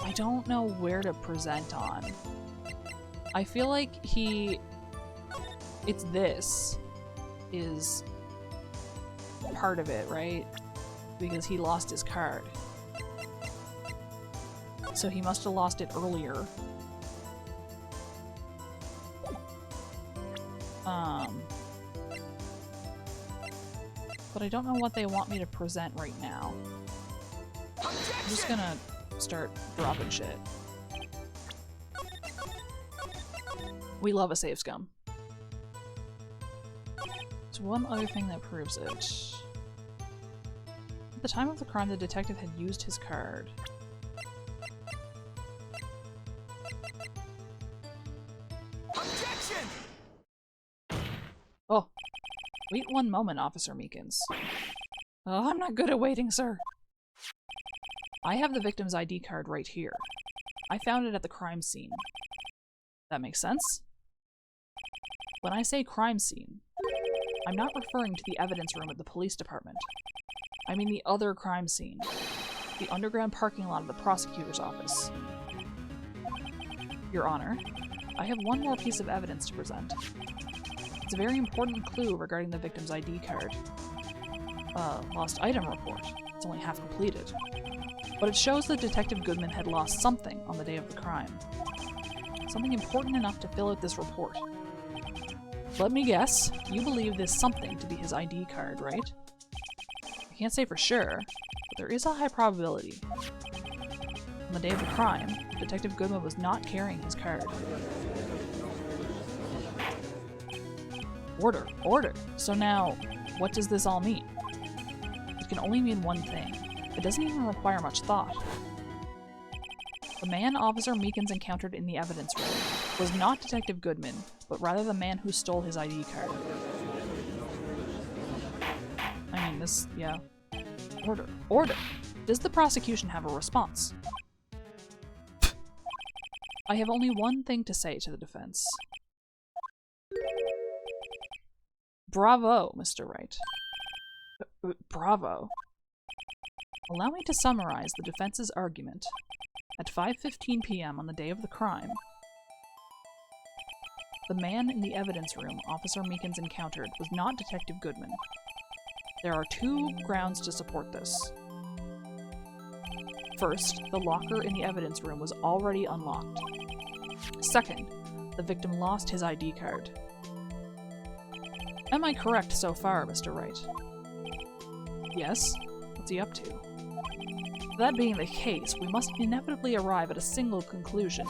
I don't know where to present on. I feel like it's this is part of it, right? Because he lost his card. So he must have lost it earlier. But I don't know what they want me to present right now. I'm just gonna start dropping shit. We love a save scum. There's one other thing that proves it. At the time of the crime, the detective had used his card. Objection! Oh. Wait 1 moment, Officer Meekins. Oh, I'm not good at waiting, sir. I have the victim's ID card right here. I found it at the crime scene. That makes sense? When I say crime scene, I'm not referring to the evidence room at the police department. I mean the other crime scene. The underground parking lot of the prosecutor's office. Your Honor, I have one more piece of evidence to present. It's a very important clue regarding the victim's ID card. Lost item report. It's only half completed. But it shows that Detective Goodman had lost something on the day of the crime. Something important enough to fill out this report. Let me guess, you believe this something to be his ID card, right? I can't say for sure, but there is a high probability. On the day of the crime, Detective Goodman was not carrying his card. Order, order! So now, what does this all mean? It can only mean one thing. It doesn't even require much thought. The man Officer Meekins encountered in the evidence room was not Detective Goodman, but rather the man who stole his ID card. I mean, this, yeah. Order, order! Does the prosecution have a response? I have only one thing to say to the defense. Bravo, Mr. Wright. Bravo. Allow me to summarize the defense's argument. At 5:15 p.m. on the day of the crime, the man in the evidence room Officer Meekins encountered was not Detective Goodman. There are two grounds to support this. First, the locker in the evidence room was already unlocked. Second, the victim lost his ID card. Am I correct so far, Mr. Wright? Yes. What's he up to? That being the case, we must inevitably arrive at a single conclusion.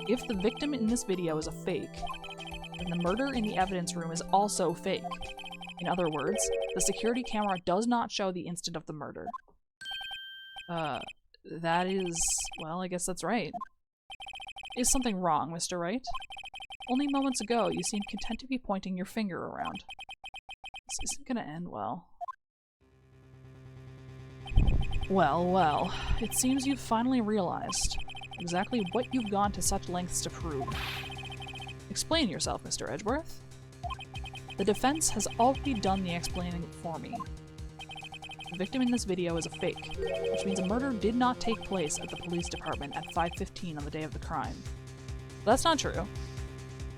If the victim in this video is a fake, then the murder in the evidence room is also fake. In other words, the security camera does not show the instant of the murder. That is... well, I guess that's right. Is something wrong, Mr. Wright? Only moments ago, you seemed content to be pointing your finger around. This isn't gonna end well. Well, it seems you've finally realized exactly what you've gone to such lengths to prove. Explain yourself, Mr. Edgeworth. The defense has already done the explaining for me. The victim in this video is a fake, which means a murder did not take place at the police department at 5:15 on the day of the crime. That's not true.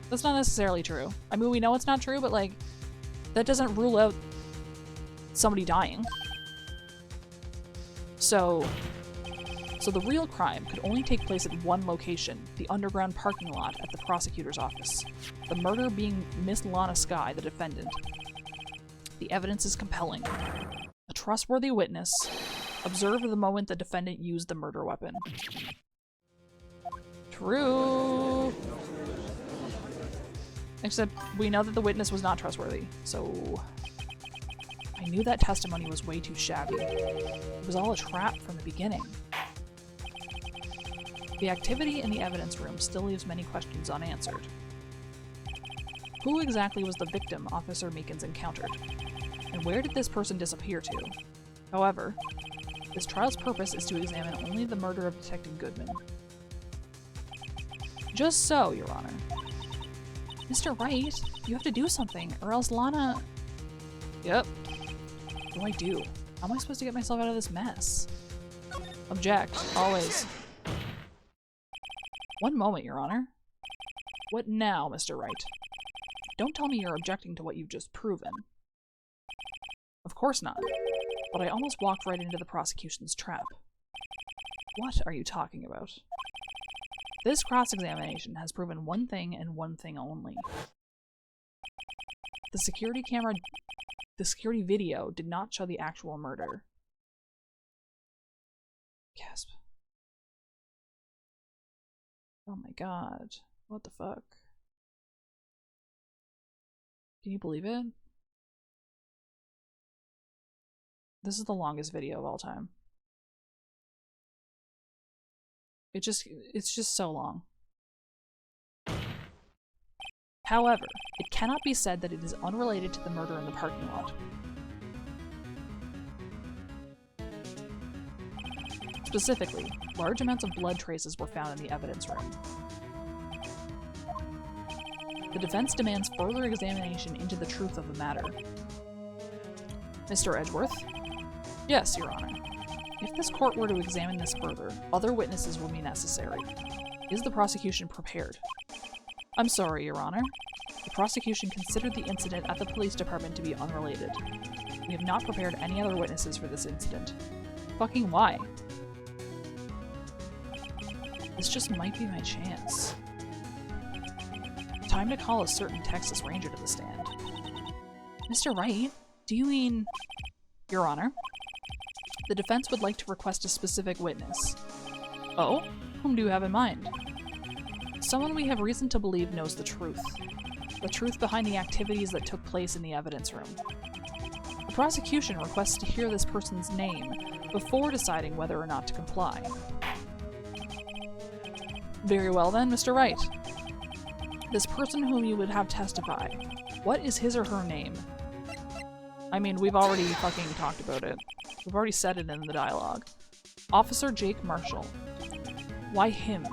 That's not necessarily true. I mean, we know it's not true, but like, that doesn't rule out somebody dying. So the real crime could only take place at one location, the underground parking lot at the prosecutor's office. The murder being Miss Lana Skye, the defendant. The evidence is compelling. A trustworthy witness observed the moment the defendant used the murder weapon. True. Except we know that the witness was not trustworthy, so I knew that testimony was way too shabby. It was all a trap from the beginning. The activity in the evidence room still leaves many questions unanswered. Who exactly was the victim Officer Meekins encountered? And where did this person disappear to? However, this trial's purpose is to examine only the murder of Detective Goodman. Just so, Your Honor. Mr. Wright, you have to do something, or else Lana... Yep. What do I do? How am I supposed to get myself out of this mess? Object, always. One moment, Your Honor. What now, Mr. Wright? Don't tell me you're objecting to what you've just proven. Of course not. But I almost walked right into the prosecution's trap. What are you talking about? This cross-examination has proven one thing and one thing only. The security video did not show the actual murder. Gasp. Oh my god. What the fuck? Can you believe it? This is the longest video of all time. It's just so long. However, it cannot be said that it is unrelated to the murder in the parking lot. Specifically, large amounts of blood traces were found in the evidence room. The defense demands further examination into the truth of the matter. Mr. Edgeworth? Yes, Your Honor. If this court were to examine this further, other witnesses will be necessary. Is the prosecution prepared? I'm sorry, Your Honor. The prosecution considered the incident at the police department to be unrelated. We have not prepared any other witnesses for this incident. Fucking why? This just might be my chance. Time to call a certain Texas Ranger to the stand. Mr. Wright, do you mean... Your Honor? The defense would like to request a specific witness. Oh? Whom do you have in mind? Someone we have reason to believe knows the truth. The truth behind the activities that took place in the evidence room. The prosecution requests to hear this person's name before deciding whether or not to comply. Very well then, Mr. Wright. This person whom you would have testify, what is his or her name? I mean, we've already fucking talked about it. We've already said it in the dialogue. Officer Jake Marshall. Why him?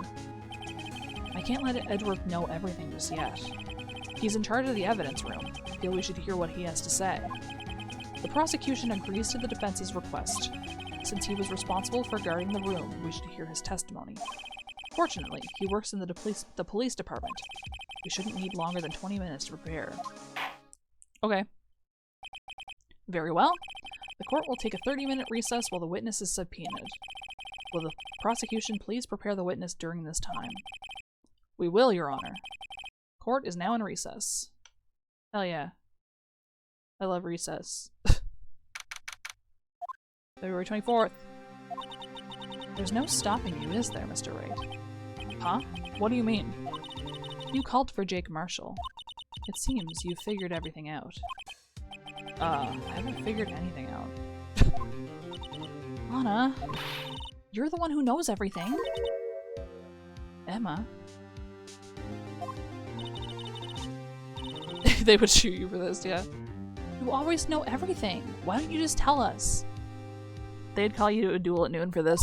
I can't let Edgeworth know everything just yet. He's in charge of the evidence room. I feel we should hear what he has to say. The prosecution agrees to the defense's request. Since he was responsible for guarding the room, we should hear his testimony. Fortunately, he works in the police department. We shouldn't need longer than 20 minutes to prepare. Okay. Very well. The court will take a 30-minute recess while the witness is subpoenaed. Will the prosecution please prepare the witness during this time? We will, Your Honor. Court is now in recess. Hell yeah. I love recess. February 24th. There's no stopping you, is there, Mr. Wright? Huh? What do you mean? You called for Jake Marshall. It seems you figured everything out. I haven't figured anything out. Lana, you're the one who knows everything. Emma. They would shoot you for this, yeah. You always know everything. Why don't you just tell us? They'd call you to a duel at noon for this.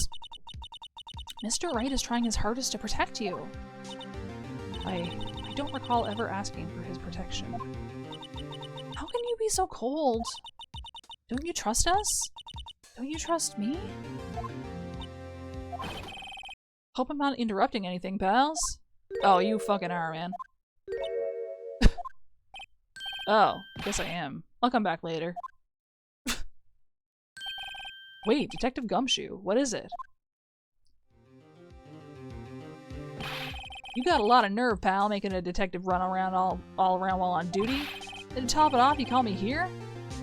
Mr. Wright is trying his hardest to protect you. I don't recall ever asking for his protection. How can you be so cold? Don't you trust us? Don't you trust me? Hope I'm not interrupting anything, pals. Oh, you fucking are, man. Oh, guess I am. I'll come back later. Wait, Detective Gumshoe, what is it? You got a lot of nerve, pal, making a detective run around all around while on duty. And to top it off, you call me here?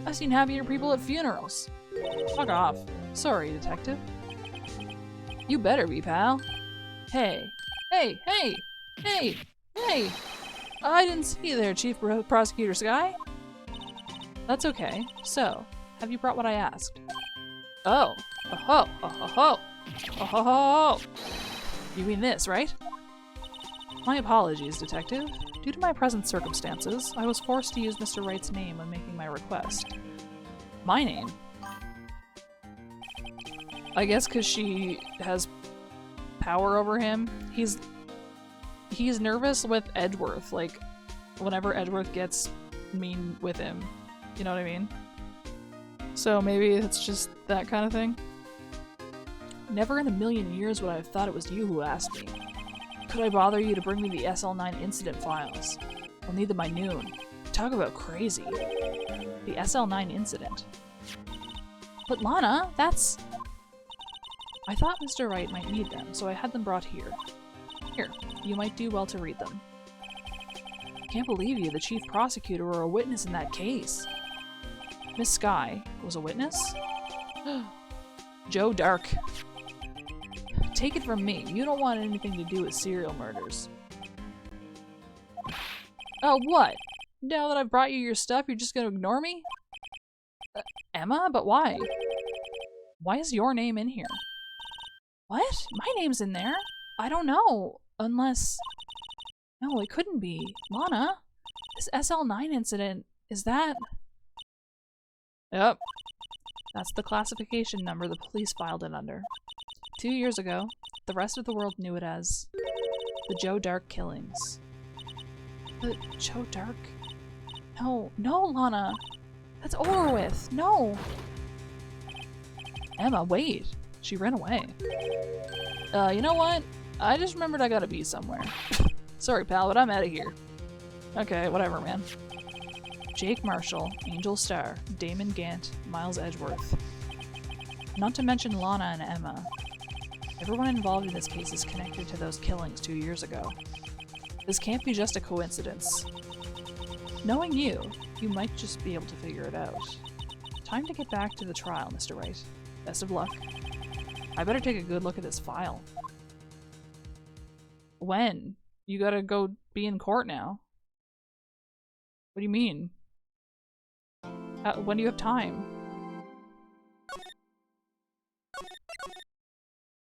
I've seen happier people at funerals. Fuck off. Sorry, detective. You better be, pal. Hey. Hey, hey! Hey! Hey! I didn't see you there, Chief Prosecutor Sky. That's okay. So, have you brought what I asked? Oh. Oh-ho! Oh-ho-ho! Oh-ho-ho! You mean this, right? My apologies, Detective. Due to my present circumstances, I was forced to use Mr. Wright's name when making my request. My name? I guess because she has power over him. He's nervous with Edgeworth, like, whenever Edgeworth gets mean with him. You know what I mean? So maybe it's just that kind of thing. Never in a million years would I have thought it was you who asked me. Could I bother you to bring me the SL9 incident files? I'll need them by noon. Talk about crazy. The SL9 incident. But Lana, that's... I thought Mr. Wright might need them, so I had them brought here. Here, you might do well to read them. Can't believe you, the chief prosecutor, were a witness in that case. Miss Skye was a witness? Joe Dark. Take it from me, you don't want anything to do with serial murders. Oh, what? Now that I've brought you your stuff, you're just gonna ignore me? Emma? But why? Why is your name in here? What? My name's in there? I don't know. Unless... No, it couldn't be. Lana? This SL9 incident, is that... Yep. That's the classification number the police filed it under. 2 years ago, the rest of the world knew it as the Joe Dark killings. The Joe Dark? No, no, Lana! That's over with! No! Emma, wait! She ran away. You know what? I just remembered I gotta be somewhere. Sorry, pal, but I'm out of here. Okay, whatever, man. Jake Marshall, Angel Starr, Damon Gant, Miles Edgeworth. Not to mention Lana and Emma. Everyone involved in this case is connected to those killings 2 years ago. This can't be just a coincidence. Knowing you, you might just be able to figure it out. Time to get back to the trial, Mr. Wright. Best of luck. I better take a good look at this file. When? You gotta go be in court now. What do you mean? When do you have time?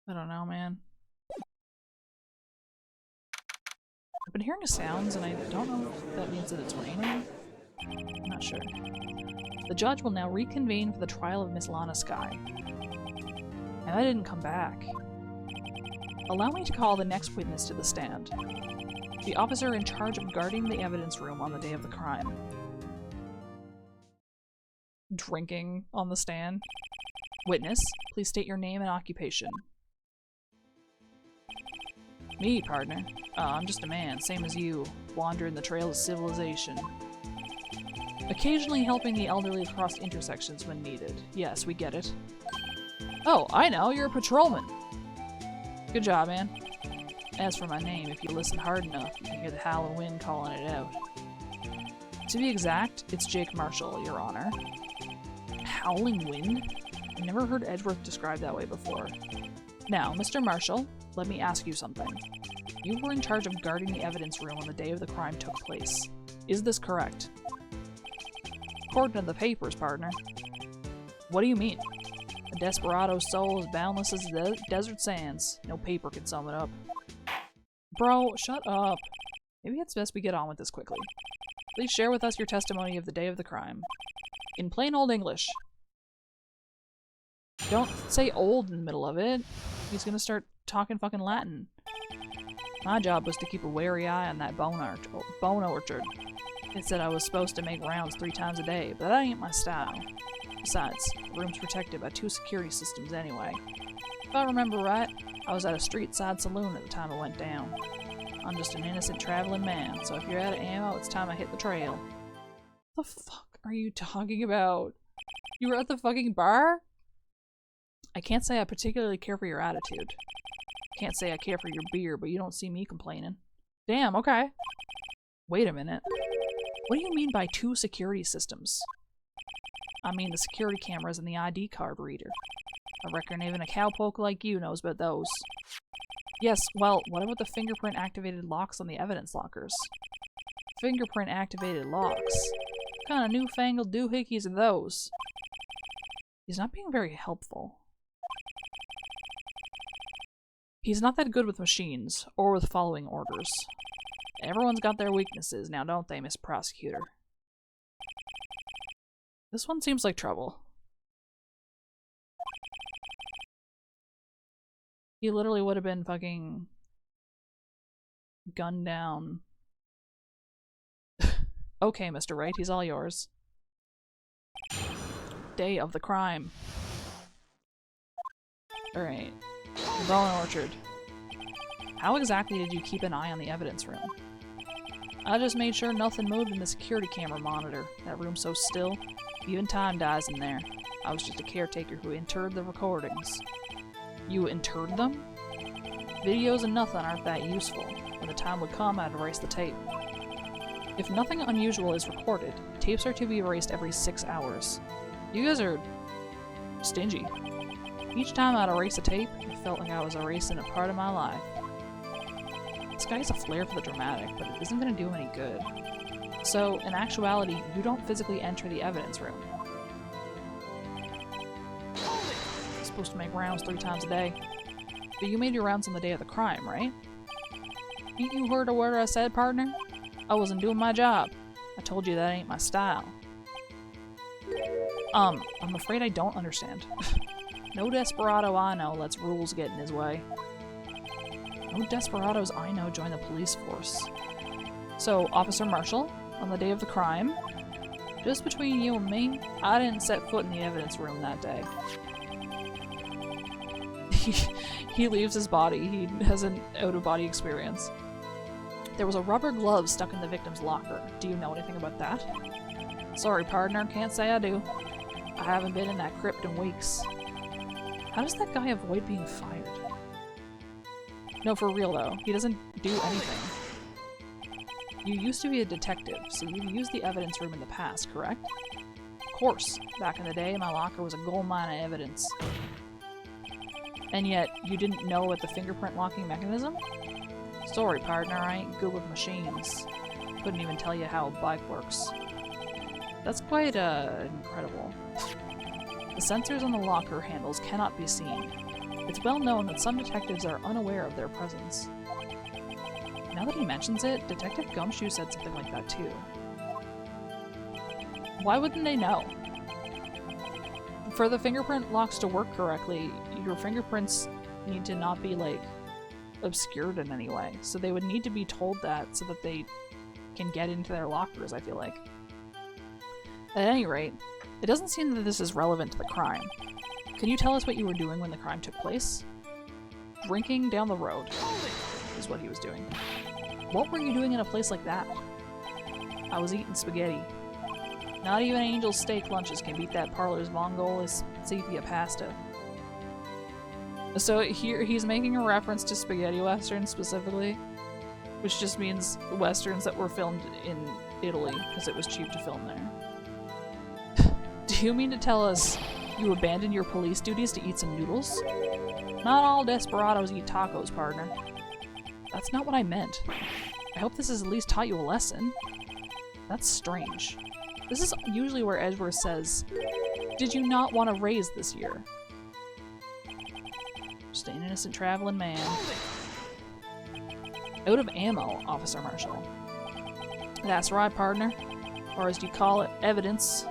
I don't know, man. I've been hearing sounds and I don't know if that means that it's raining. I'm not sure. The judge will now reconvene for the trial of Miss Lana Skye. And I didn't come back. Allow me to call the next witness to the stand. The officer in charge of guarding the evidence room on the day of the crime. Drinking on the stand. Witness, please state your name and occupation. Me, partner. I'm just a man, same as you, wandering the trail of civilization. Occasionally helping the elderly across intersections when needed. Yes, we get it. Oh, I know, you're a patrolman. Good job, man. As for my name, if you listen hard enough, you can hear the howling wind calling it out. To be exact, it's Jake Marshall, Your Honor. Howling wind? I've never heard Edgeworth described that way before. Now, Mr. Marshall, let me ask you something. You were in charge of guarding the evidence room on the day of the crime took place. Is this correct? According to the papers, partner. What do you mean? A desperado's soul is boundless as the desert sands. No paper can sum it up. Bro, shut up. Maybe it's best we get on with this quickly. Please share with us your testimony of the day of the crime. In plain old English. Don't say old in the middle of it. He's gonna start talking fucking Latin. My job was to keep a wary eye on that bone orchard. It said I was supposed to make rounds 3 times a day, but that ain't my style. Besides, the room's protected by 2 security systems anyway. If I remember right, I was at a street-side saloon at the time it went down. I'm just an innocent traveling man, so if you're out of ammo, it's time I hit the trail. What the fuck are you talking about? You were at the fucking bar? I can't say I particularly care for your attitude. Can't say I care for your beer, but you don't see me complaining. Damn, okay. Wait a minute. What do you mean by 2 security systems? I mean the security cameras and the ID card reader. I reckon even a cowpoke like you knows about those. Yes, well, what about the fingerprint-activated locks on the evidence lockers? Fingerprint-activated locks? What kind of newfangled doohickeys are those? He's not being very helpful. He's not that good with machines, or with following orders. Everyone's got their weaknesses, now don't they, Miss Prosecutor? This one seems like trouble. He literally would have been fucking gunned down. Okay, Mr. Wright, he's all yours. Day of the crime. Alright. Bone Orchard. How exactly did you keep an eye on the evidence room? I just made sure nothing moved in the security camera monitor. That room's so still. Even time dies in there. I was just a caretaker who interred the recordings. You interred them? Videos and nothing aren't that useful. When the time would come, I'd erase the tape. If nothing unusual is recorded, tapes are to be erased every 6 hours. You guys are stingy. Each time I'd erase a tape, it felt like I was erasing a part of my life. This guy has a flair for the dramatic, but it isn't going to do any good. So, in actuality, you don't physically enter the evidence room. You're supposed to make rounds 3 times a day. But you made your rounds on the day of the crime, right? Ain't you heard a word I said, partner? I wasn't doing my job. I told you that ain't my style. I'm afraid I don't understand. No desperado I know lets rules get in his way. No desperados I know join the police force. So, Officer Marshall, on the day of the crime, just between you and me, I didn't set foot in the evidence room that day. He leaves his body. He has an out-of-body experience. There was a rubber glove stuck in the victim's locker. Do you know anything about that? Sorry, partner, can't say I do. I haven't been in that crypt in weeks. How does that guy avoid being fired? No, for real though. He doesn't do anything. You used to be a detective, so you've used the evidence room in the past, correct? Of course. Back in the day, my locker was a gold mine of evidence. And yet, you didn't know about the fingerprint locking mechanism? Sorry, partner, I ain't good with machines. Couldn't even tell you how a bike works. That's quite, incredible. The sensors on the locker handles cannot be seen. It's well known that some detectives are unaware of their presence. Now that he mentions it, Detective Gumshoe said something like that too. Why wouldn't they know? For the fingerprint locks to work correctly, your fingerprints need to not be, like, obscured in any way. So they would need to be told that so that they can get into their lockers, I feel like. At any rate, it doesn't seem that this is relevant to the crime. Can you tell us what you were doing when the crime took place? Drinking down the road is what he was doing. What were you doing in a place like that? I was eating spaghetti. Not even Angel's steak lunches can beat that parlor's Mongol sepia pasta. So here he's making a reference to spaghetti westerns specifically, which just means westerns that were filmed in Italy because it was cheap to film there. Do you mean to tell us you abandoned your police duties to eat some noodles? Not all desperados eat tacos, partner. That's not what I meant. I hope this has at least taught you a lesson. That's strange. This is usually where Edgeworth says, "Did you not want to raise this year?" Just an innocent traveling man. Out of ammo, Officer Marshall. That's right, partner. Or as you call it, evidence.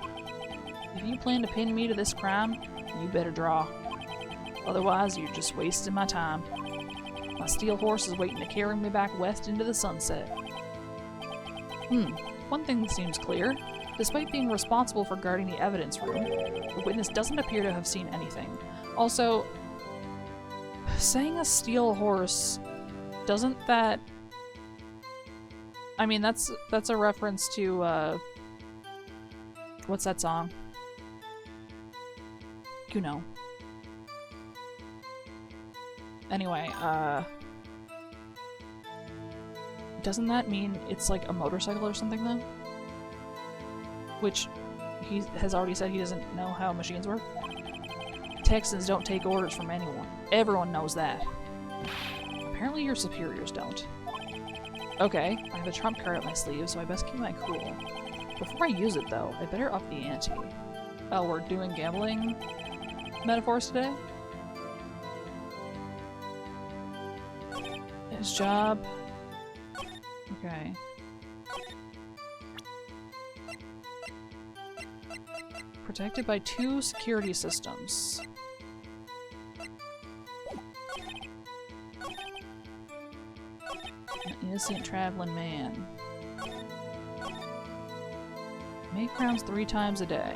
If you plan to pin me to this crime, you better draw. Otherwise, you're just wasting my time. My steel horse is waiting to carry me back west into the sunset. One thing seems clear. Despite being responsible for guarding the evidence room, the witness doesn't appear to have seen anything. Also, saying a steel horse, doesn't that... I mean, that's a reference to, what's that song? You know. Anyway, doesn't that mean it's like a motorcycle or something, though? Which he has already said he doesn't know how machines work. Texans don't take orders from anyone. Everyone knows that. Apparently your superiors don't. Okay, I have a trump card up my sleeve, so I best keep my cool. Before I use it, though, I better up the ante. Oh, we're doing gambling metaphors today? His job. Okay. Protected by 2 security systems. An innocent traveling man. Make rounds 3 times a day.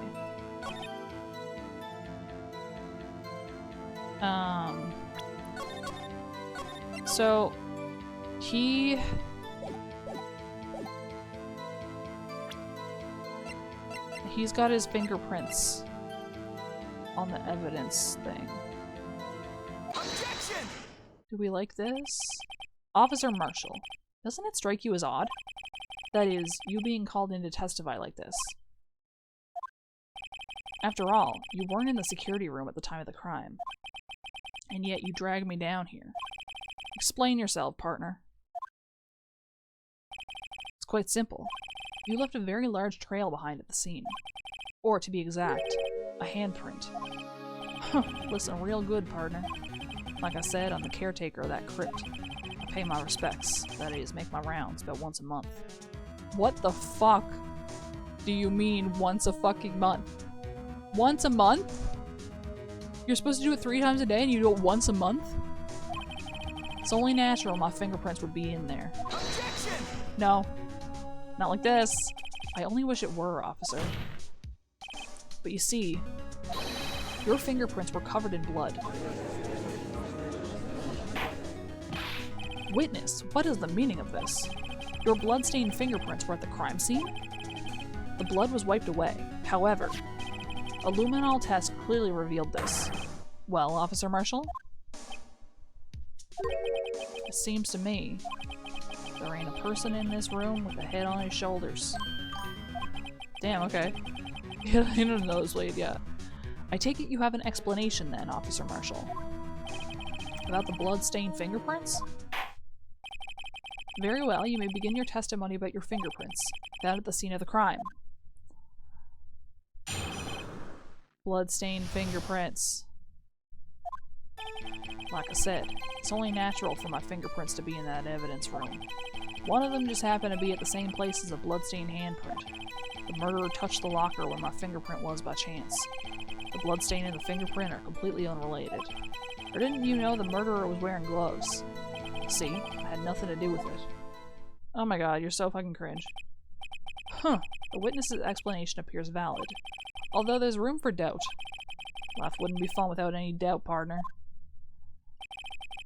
So he's got his fingerprints on the evidence thing. Objection! Do we like this? Officer Marshall, doesn't it strike you as odd? That is, you being called in to testify like this. After all, you weren't in the security room at the time of the crime. And yet you dragged me down here. Explain yourself, partner. It's quite simple. You left a very large trail behind at the scene. Or, to be exact, a handprint. Listen real good, partner. Like I said, I'm the caretaker of that crypt. I pay my respects. That is, make my rounds about once a month. What the fuck do you mean once a fucking month? Once a month? You're supposed to do it 3 times a day and you do it once a month? It's only natural my fingerprints would be in there. Objection! No. Not like this. I only wish it were, officer. But you see, your fingerprints were covered in blood. Witness, what is the meaning of this? Your blood-stained fingerprints were at the crime scene? The blood was wiped away. However, a luminol test clearly revealed this. Well, Officer Marshall? It seems to me there ain't a person in this room with a head on his shoulders. Damn, okay. You don't know this Wade yet. I take it you have an explanation then, Officer Marshall. About the blood-stained fingerprints? Very well, you may begin your testimony about your fingerprints, found at the scene of the crime. Blood-stained fingerprints. Like I said, it's only natural for my fingerprints to be in that evidence room. One of them just happened to be at the same place as a blood-stained handprint. The murderer touched the locker where my fingerprint was by chance. The bloodstain and the fingerprint are completely unrelated. Or didn't you know the murderer was wearing gloves? See, I had nothing to do with it. Oh my god, you're so fucking cringe. Huh, the witness's explanation appears valid. Although there's room for doubt. Life wouldn't be fun without any doubt, partner.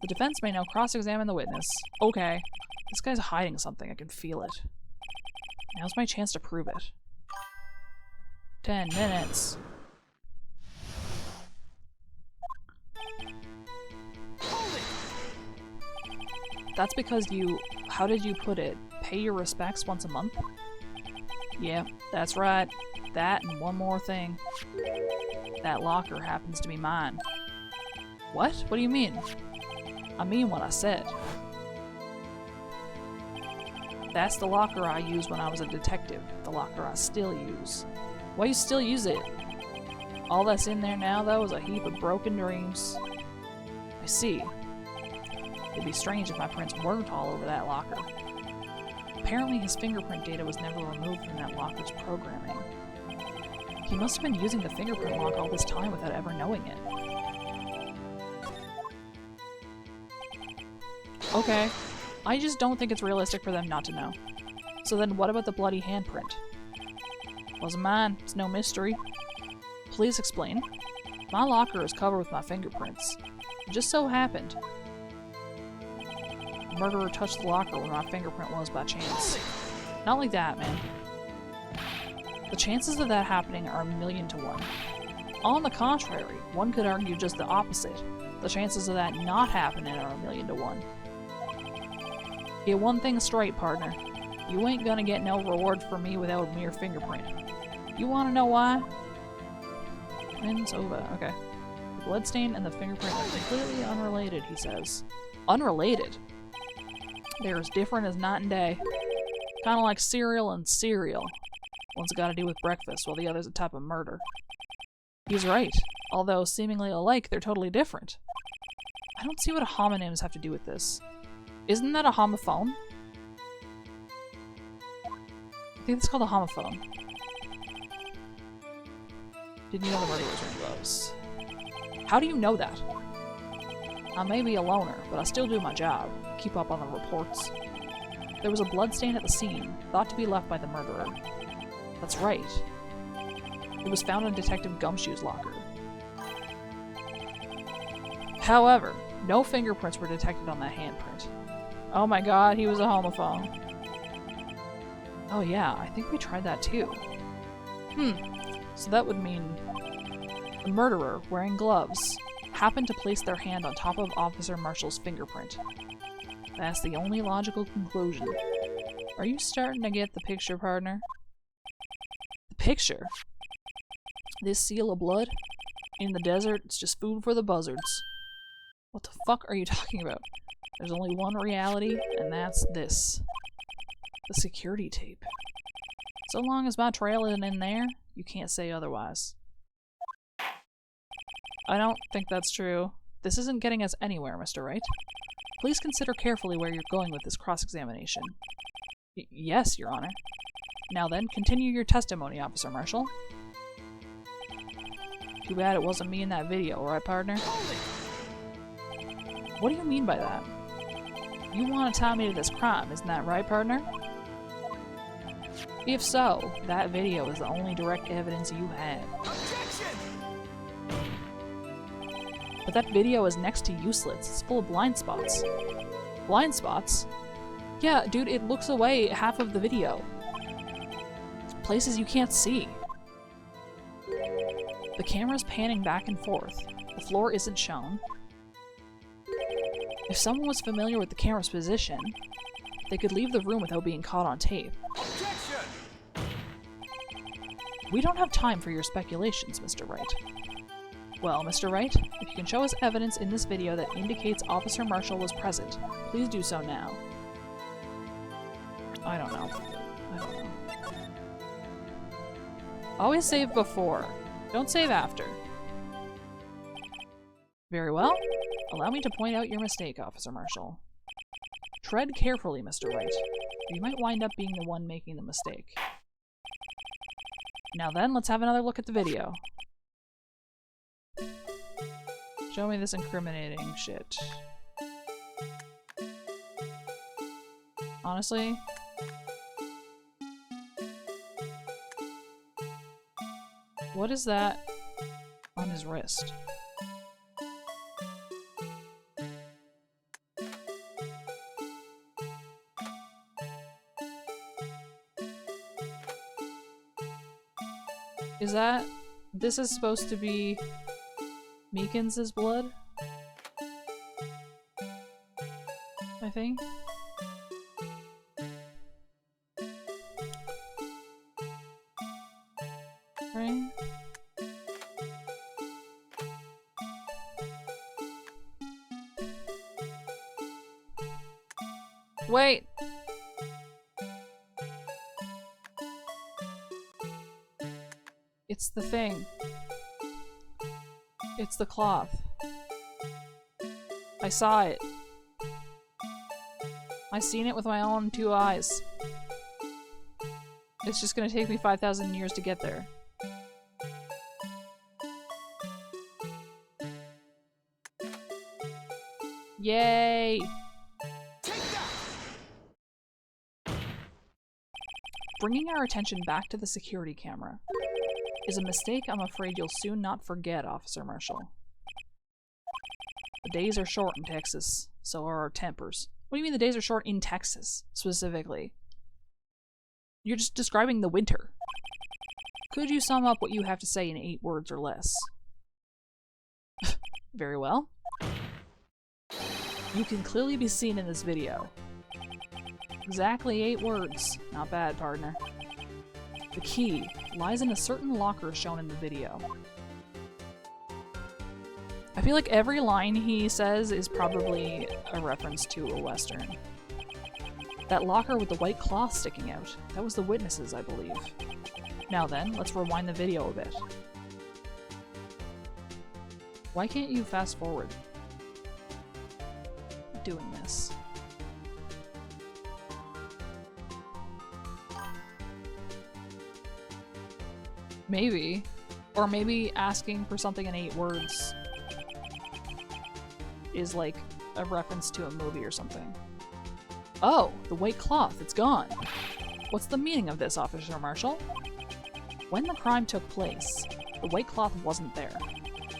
The defense may now cross-examine the witness. Okay. This guy's hiding something. I can feel it. Now's my chance to prove it. 10 minutes. That's because you... How did you put it? Pay your respects once a month? Yeah, that's right. That and one more thing. That locker happens to be mine. What? What do you mean? I mean what I said. That's the locker I used when I was a detective. The locker I still use. Why you still use it? All that's in there now, though, is a heap of broken dreams. I see. It'd be strange if my prints weren't all over that locker. Apparently his fingerprint data was never removed from that locker's programming. He must have been using the fingerprint lock all this time without ever knowing it. Okay. I just don't think it's realistic for them not to know. So then what about the bloody handprint? Wasn't mine. It's no mystery. Please explain. My locker is covered with my fingerprints. It just so happened. The murderer touched the locker where my fingerprint was by chance. Not like that, man. The chances of that happening are 1,000,000 to 1. On the contrary, one could argue just the opposite. The chances of that not happening are 1,000,000 to 1. Get one thing straight, partner. You ain't gonna get no reward from me without a mere fingerprint. You wanna know why? It's over. Okay. The bloodstain and the fingerprint are completely unrelated, he says. Unrelated? They're as different as night and day. Kinda like cereal and cereal. One's gotta do with breakfast, while the other's a type of murder. He's right. Although seemingly alike, they're totally different. I don't see what homonyms have to do with this. Isn't that a homophone? I think it's called a homophone. Didn't you know the murderer was wearing gloves? How do you know that? I may be a loner, but I still do my job. Keep up on the reports. There was a bloodstain at the scene, thought to be left by the murderer. That's right. It was found in Detective Gumshoe's locker. However, no fingerprints were detected on that handprint. Oh my god, he was a homophone. Oh yeah, I think we tried that too. So that would mean the murderer, wearing gloves, happened to place their hand on top of Officer Marshall's fingerprint. That's the only logical conclusion. Are you starting to get the picture, partner? The picture? This seal of blood? In the desert, it's just food for the buzzards. What the fuck are you talking about? There's only one reality, and that's this. The security tape. So long as my trail isn't in there, you can't say otherwise. I don't think that's true. This isn't getting us anywhere, Mr. Wright. Please consider carefully where you're going with this cross-examination. Yes, Your Honor. Now then, continue your testimony, Officer Marshall. Too bad it wasn't me in that video, right, partner? What do you mean by that? You want to tie me to this crime, isn't that right, partner? If so, that video is the only direct evidence you had. Objection! But that video is next to useless. It's full of blind spots. Blind spots? Yeah, dude, it looks away half of the video. Places you can't see. The camera's panning back and forth. The floor isn't shown. If someone was familiar with the camera's position, they could leave the room without being caught on tape. Objection! We don't have time for your speculations, Mr. Wright. Well, Mr. Wright, if you can show us evidence in this video that indicates Officer Marshall was present, please do so now. I don't know. Always save before. Don't save after. Very well. Allow me to point out your mistake, Officer Marshall. Tread carefully, Mr. Wright. You might wind up being the one making the mistake. Now then, let's have another look at the video. Show me this incriminating shit. Honestly? What is that? on his wrist. Is that... this is supposed to be Meekins' blood? I think? Right? Wait! It's the thing. It's the cloth. I saw it. I seen it with my own 2 eyes. It's just gonna take me 5,000 years to get there. Yay! Bringing our attention back to the security camera is a mistake I'm afraid you'll soon not forget, Officer Marshall. The days are short in Texas, so are our tempers. What do you mean the days are short in Texas, specifically? You're just describing the winter. Could you sum up what you have to say in 8 words or less? Very well. You can clearly be seen in this video. Exactly 8 words. Not bad, partner. The key lies in a certain locker shown in the video. I feel like every line he says is probably a reference to a Western. That locker with the white cloth sticking out. That was the witnesses, I believe. Now then, let's rewind the video a bit. Why can't you fast forward? Doing this. Maybe. Or maybe asking for something in 8 words is like a reference to a movie or something. Oh, the white cloth, it's gone. What's the meaning of this, Officer Marshall? When the crime took place, the white cloth wasn't there.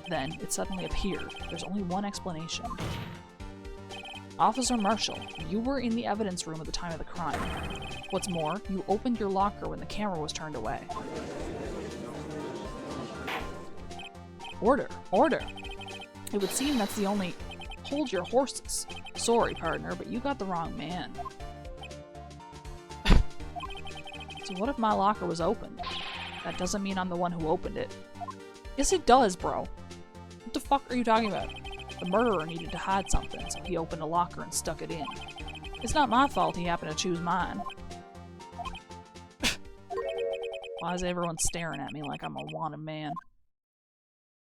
Then, it suddenly appeared. There's only one explanation. Officer Marshall, you were in the evidence room at the time of the crime. What's more, you opened your locker when the camera was turned away. Order! Order! It would seem that's the only... Hold your horses. Sorry, partner, but you got the wrong man. So what if my locker was opened? That doesn't mean I'm the one who opened it. Yes, it does, bro. What the fuck are you talking about? The murderer needed to hide something, so he opened a locker and stuck it in. It's not my fault he happened to choose mine. Why is everyone staring at me like I'm a wanted man?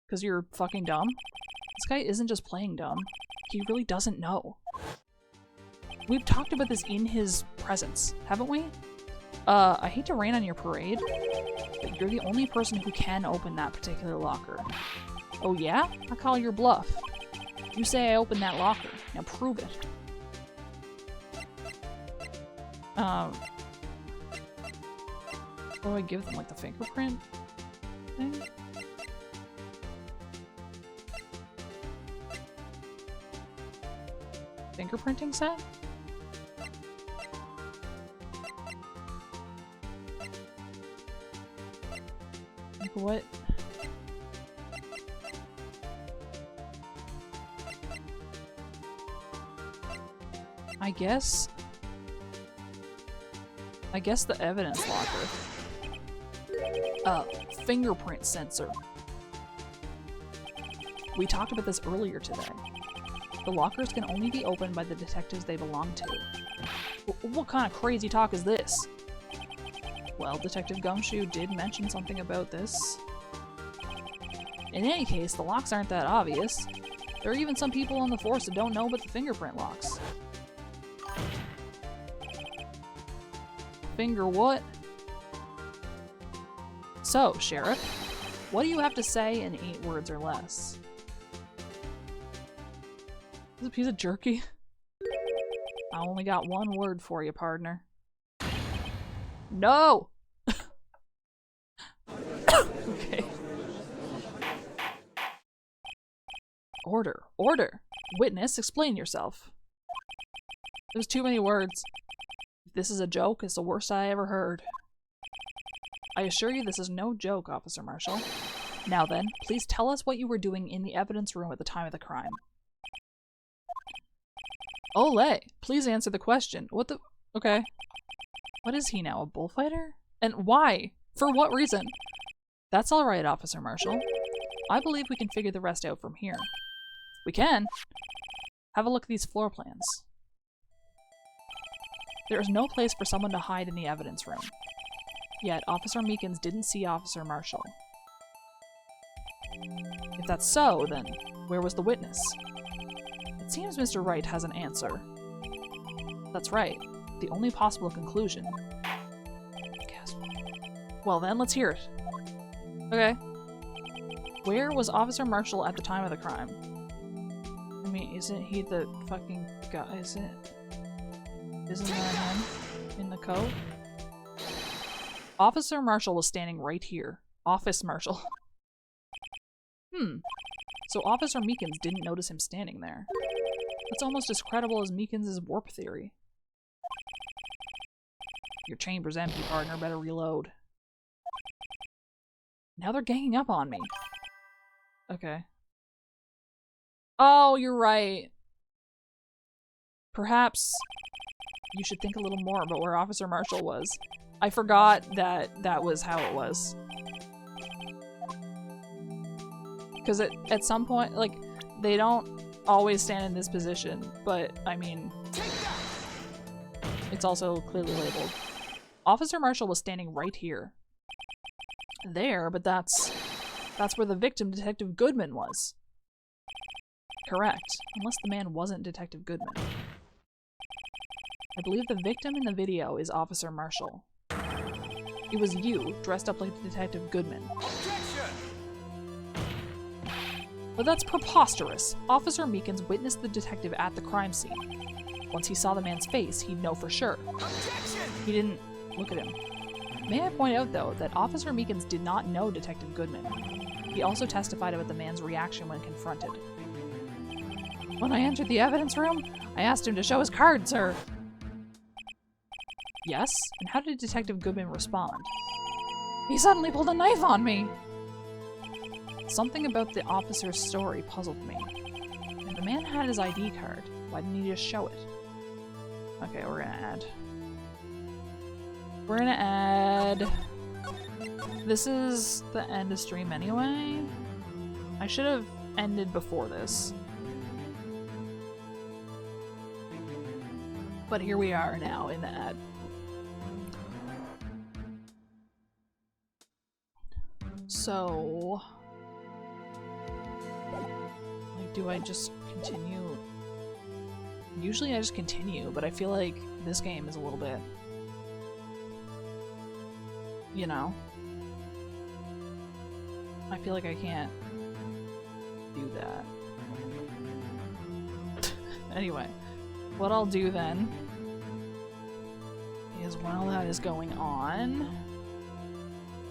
Because you're fucking dumb? This guy isn't just playing dumb. He really doesn't know. We've talked about this in his presence, haven't we? I hate to rain on your parade, but you're the only person who can open that particular locker. Oh yeah? I call your bluff. You say I opened that locker. Now prove it. What do I give them? Like the fingerprint thing? Fingerprinting set? Like what? I guess the evidence locker. Fingerprint sensor. We talked about this earlier today. The lockers can only be opened by the detectives they belong to. What kind of crazy talk is this? Well, Detective Gumshoe did mention something about this. In any case, the locks aren't that obvious. There are even some people on the force that don't know about the fingerprint locks. Finger what? So, Sheriff, what do you have to say in 8 words or less? Is it a piece of jerky? I only got 1 word for you, partner. No! Okay. Order. Order! Witness, explain yourself. There's too many words. If this is a joke, it's the worst I ever heard. I assure you this is no joke, Officer Marshall. Now then, please tell us what you were doing in the evidence room at the time of the crime. Olay! Please answer the question. What the— okay. What is he now, a bullfighter? And why? For what reason? That's alright, Officer Marshall. I believe we can figure the rest out from here. We can? Have a look at these floor plans. There is no place for someone to hide in the evidence room. Yet, Officer Meekins didn't see Officer Marshall. If that's so, then where was the witness? It seems Mr. Wright has an answer. That's right. The only possible conclusion. Gasp. Well then, let's hear it. Okay. Where was Officer Marshall at the time of the crime? I mean, isn't he the fucking guy? Isn't that him in the coat? Officer Marshall was standing right here. Office Marshall. So Officer Meekins didn't notice him standing there. That's almost as credible as Meekins' warp theory. Your chamber's empty, partner. Better reload. Now they're ganging up on me. Okay. Oh, you're right. Perhaps you should think a little more about where Officer Marshall was. I forgot that that was how it was. Because at some point, like, they don't always stand in this position, but, I mean, it's also clearly labeled. Officer Marshall was standing right here. There, but that's where the victim, Detective Goodman, was. Correct, unless the man wasn't Detective Goodman. I believe the victim in the video is Officer Marshall. It was you, dressed up like Detective Goodman. But that's preposterous. Officer Meekins witnessed the detective at the crime scene. Once he saw the man's face, he'd know for sure. He didn't look at him. May I point out, though, that Officer Meekins did not know Detective Goodman. He also testified about the man's reaction when confronted. When I entered the evidence room, I asked him to show his card, sir. Yes? And how did Detective Goodman respond? He suddenly pulled a knife on me! Something about the officer's story puzzled me. If the man had his ID card, why didn't he just show it? Okay, we're gonna add. We're gonna add... This is the end of stream anyway. I should have ended before this. But here we are now in the ad. So... like, do I just continue? Usually I just continue, but I feel like this game is a little bit... you know? I feel like I can't do that. Anyway, what I'll do then is while that is going on,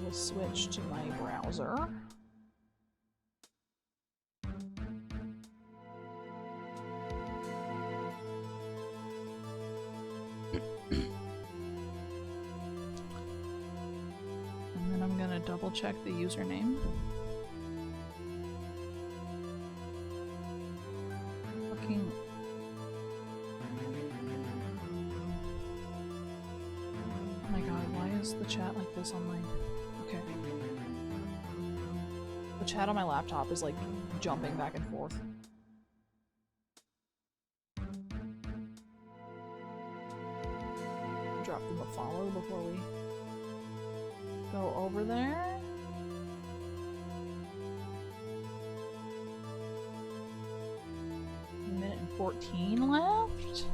we'll switch to my browser. And then I'm gonna double check the username. Fucking... oh my god, why is the chat like this on my... okay. The chat on my laptop is like jumping back and forth. Drop them a follow before we go over there. Minute and 14 left.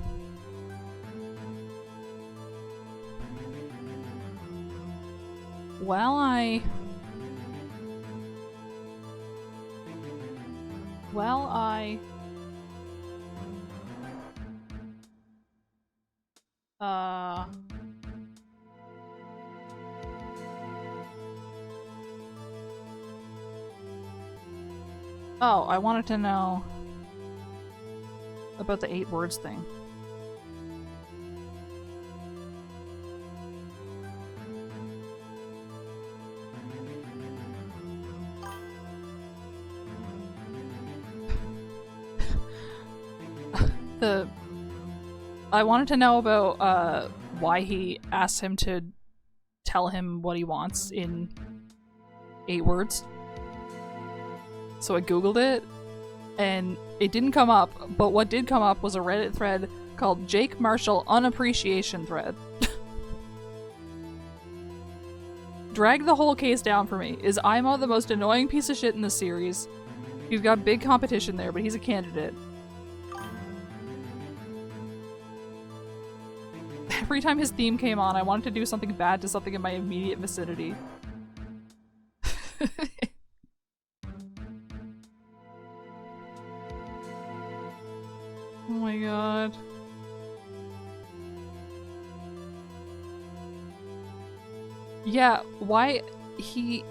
Well, I Oh, I wanted to know about the 8 words thing. I wanted to know about why he asked him to tell him what he wants in 8 words. So I googled it, and it didn't come up, but what did come up was a Reddit thread called Jake Marshall Unappreciation Thread. Drag the whole case down for me. Is Imo the most annoying piece of shit in the series? He's got big competition there, but he's a candidate. Every time his theme came on, I wanted to do something bad to something in my immediate vicinity. Oh my god. Yeah, why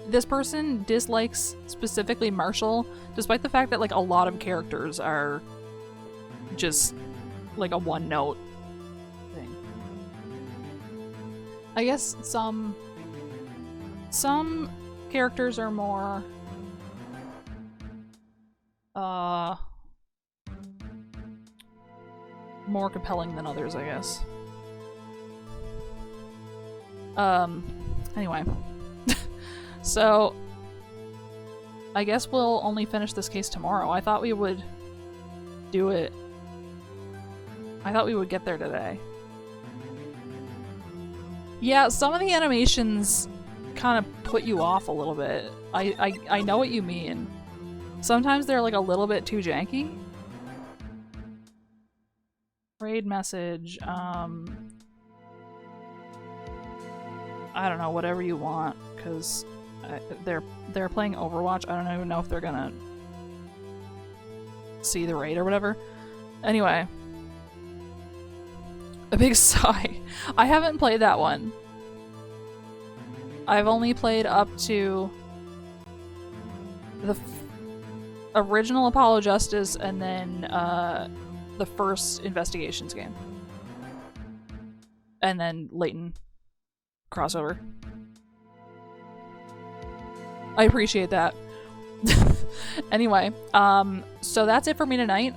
this person dislikes specifically Marshall, despite the fact that like a lot of characters are just like a one note thing. I guess some characters are more more compelling than others, I guess. Anyway. So, I guess we'll only finish this case tomorrow. I thought we would do it. I thought we would get there today. Yeah, some of the animations kind of put you off a little bit. I know what you mean. Sometimes they're like a little bit too janky. Raid message, I don't know, whatever you want, because they're playing Overwatch. I don't even know if they're gonna see the raid or whatever. Anyway. A big sigh. I haven't played that one. I've only played up to the original Apollo Justice and then the first Investigations game. And then Layton crossover. I appreciate that. Anyway, so that's it for me tonight.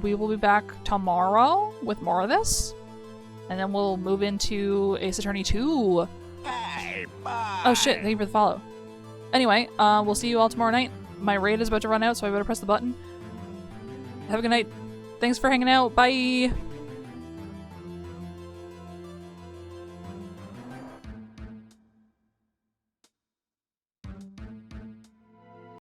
We will be back tomorrow with more of this. And then we'll move into Ace Attorney 2. Hey, bye. Oh shit, thank you for the follow. Anyway, we'll see you all tomorrow night. My raid is about to run out, so I better press the button. Have a good night. Thanks for hanging out. Bye!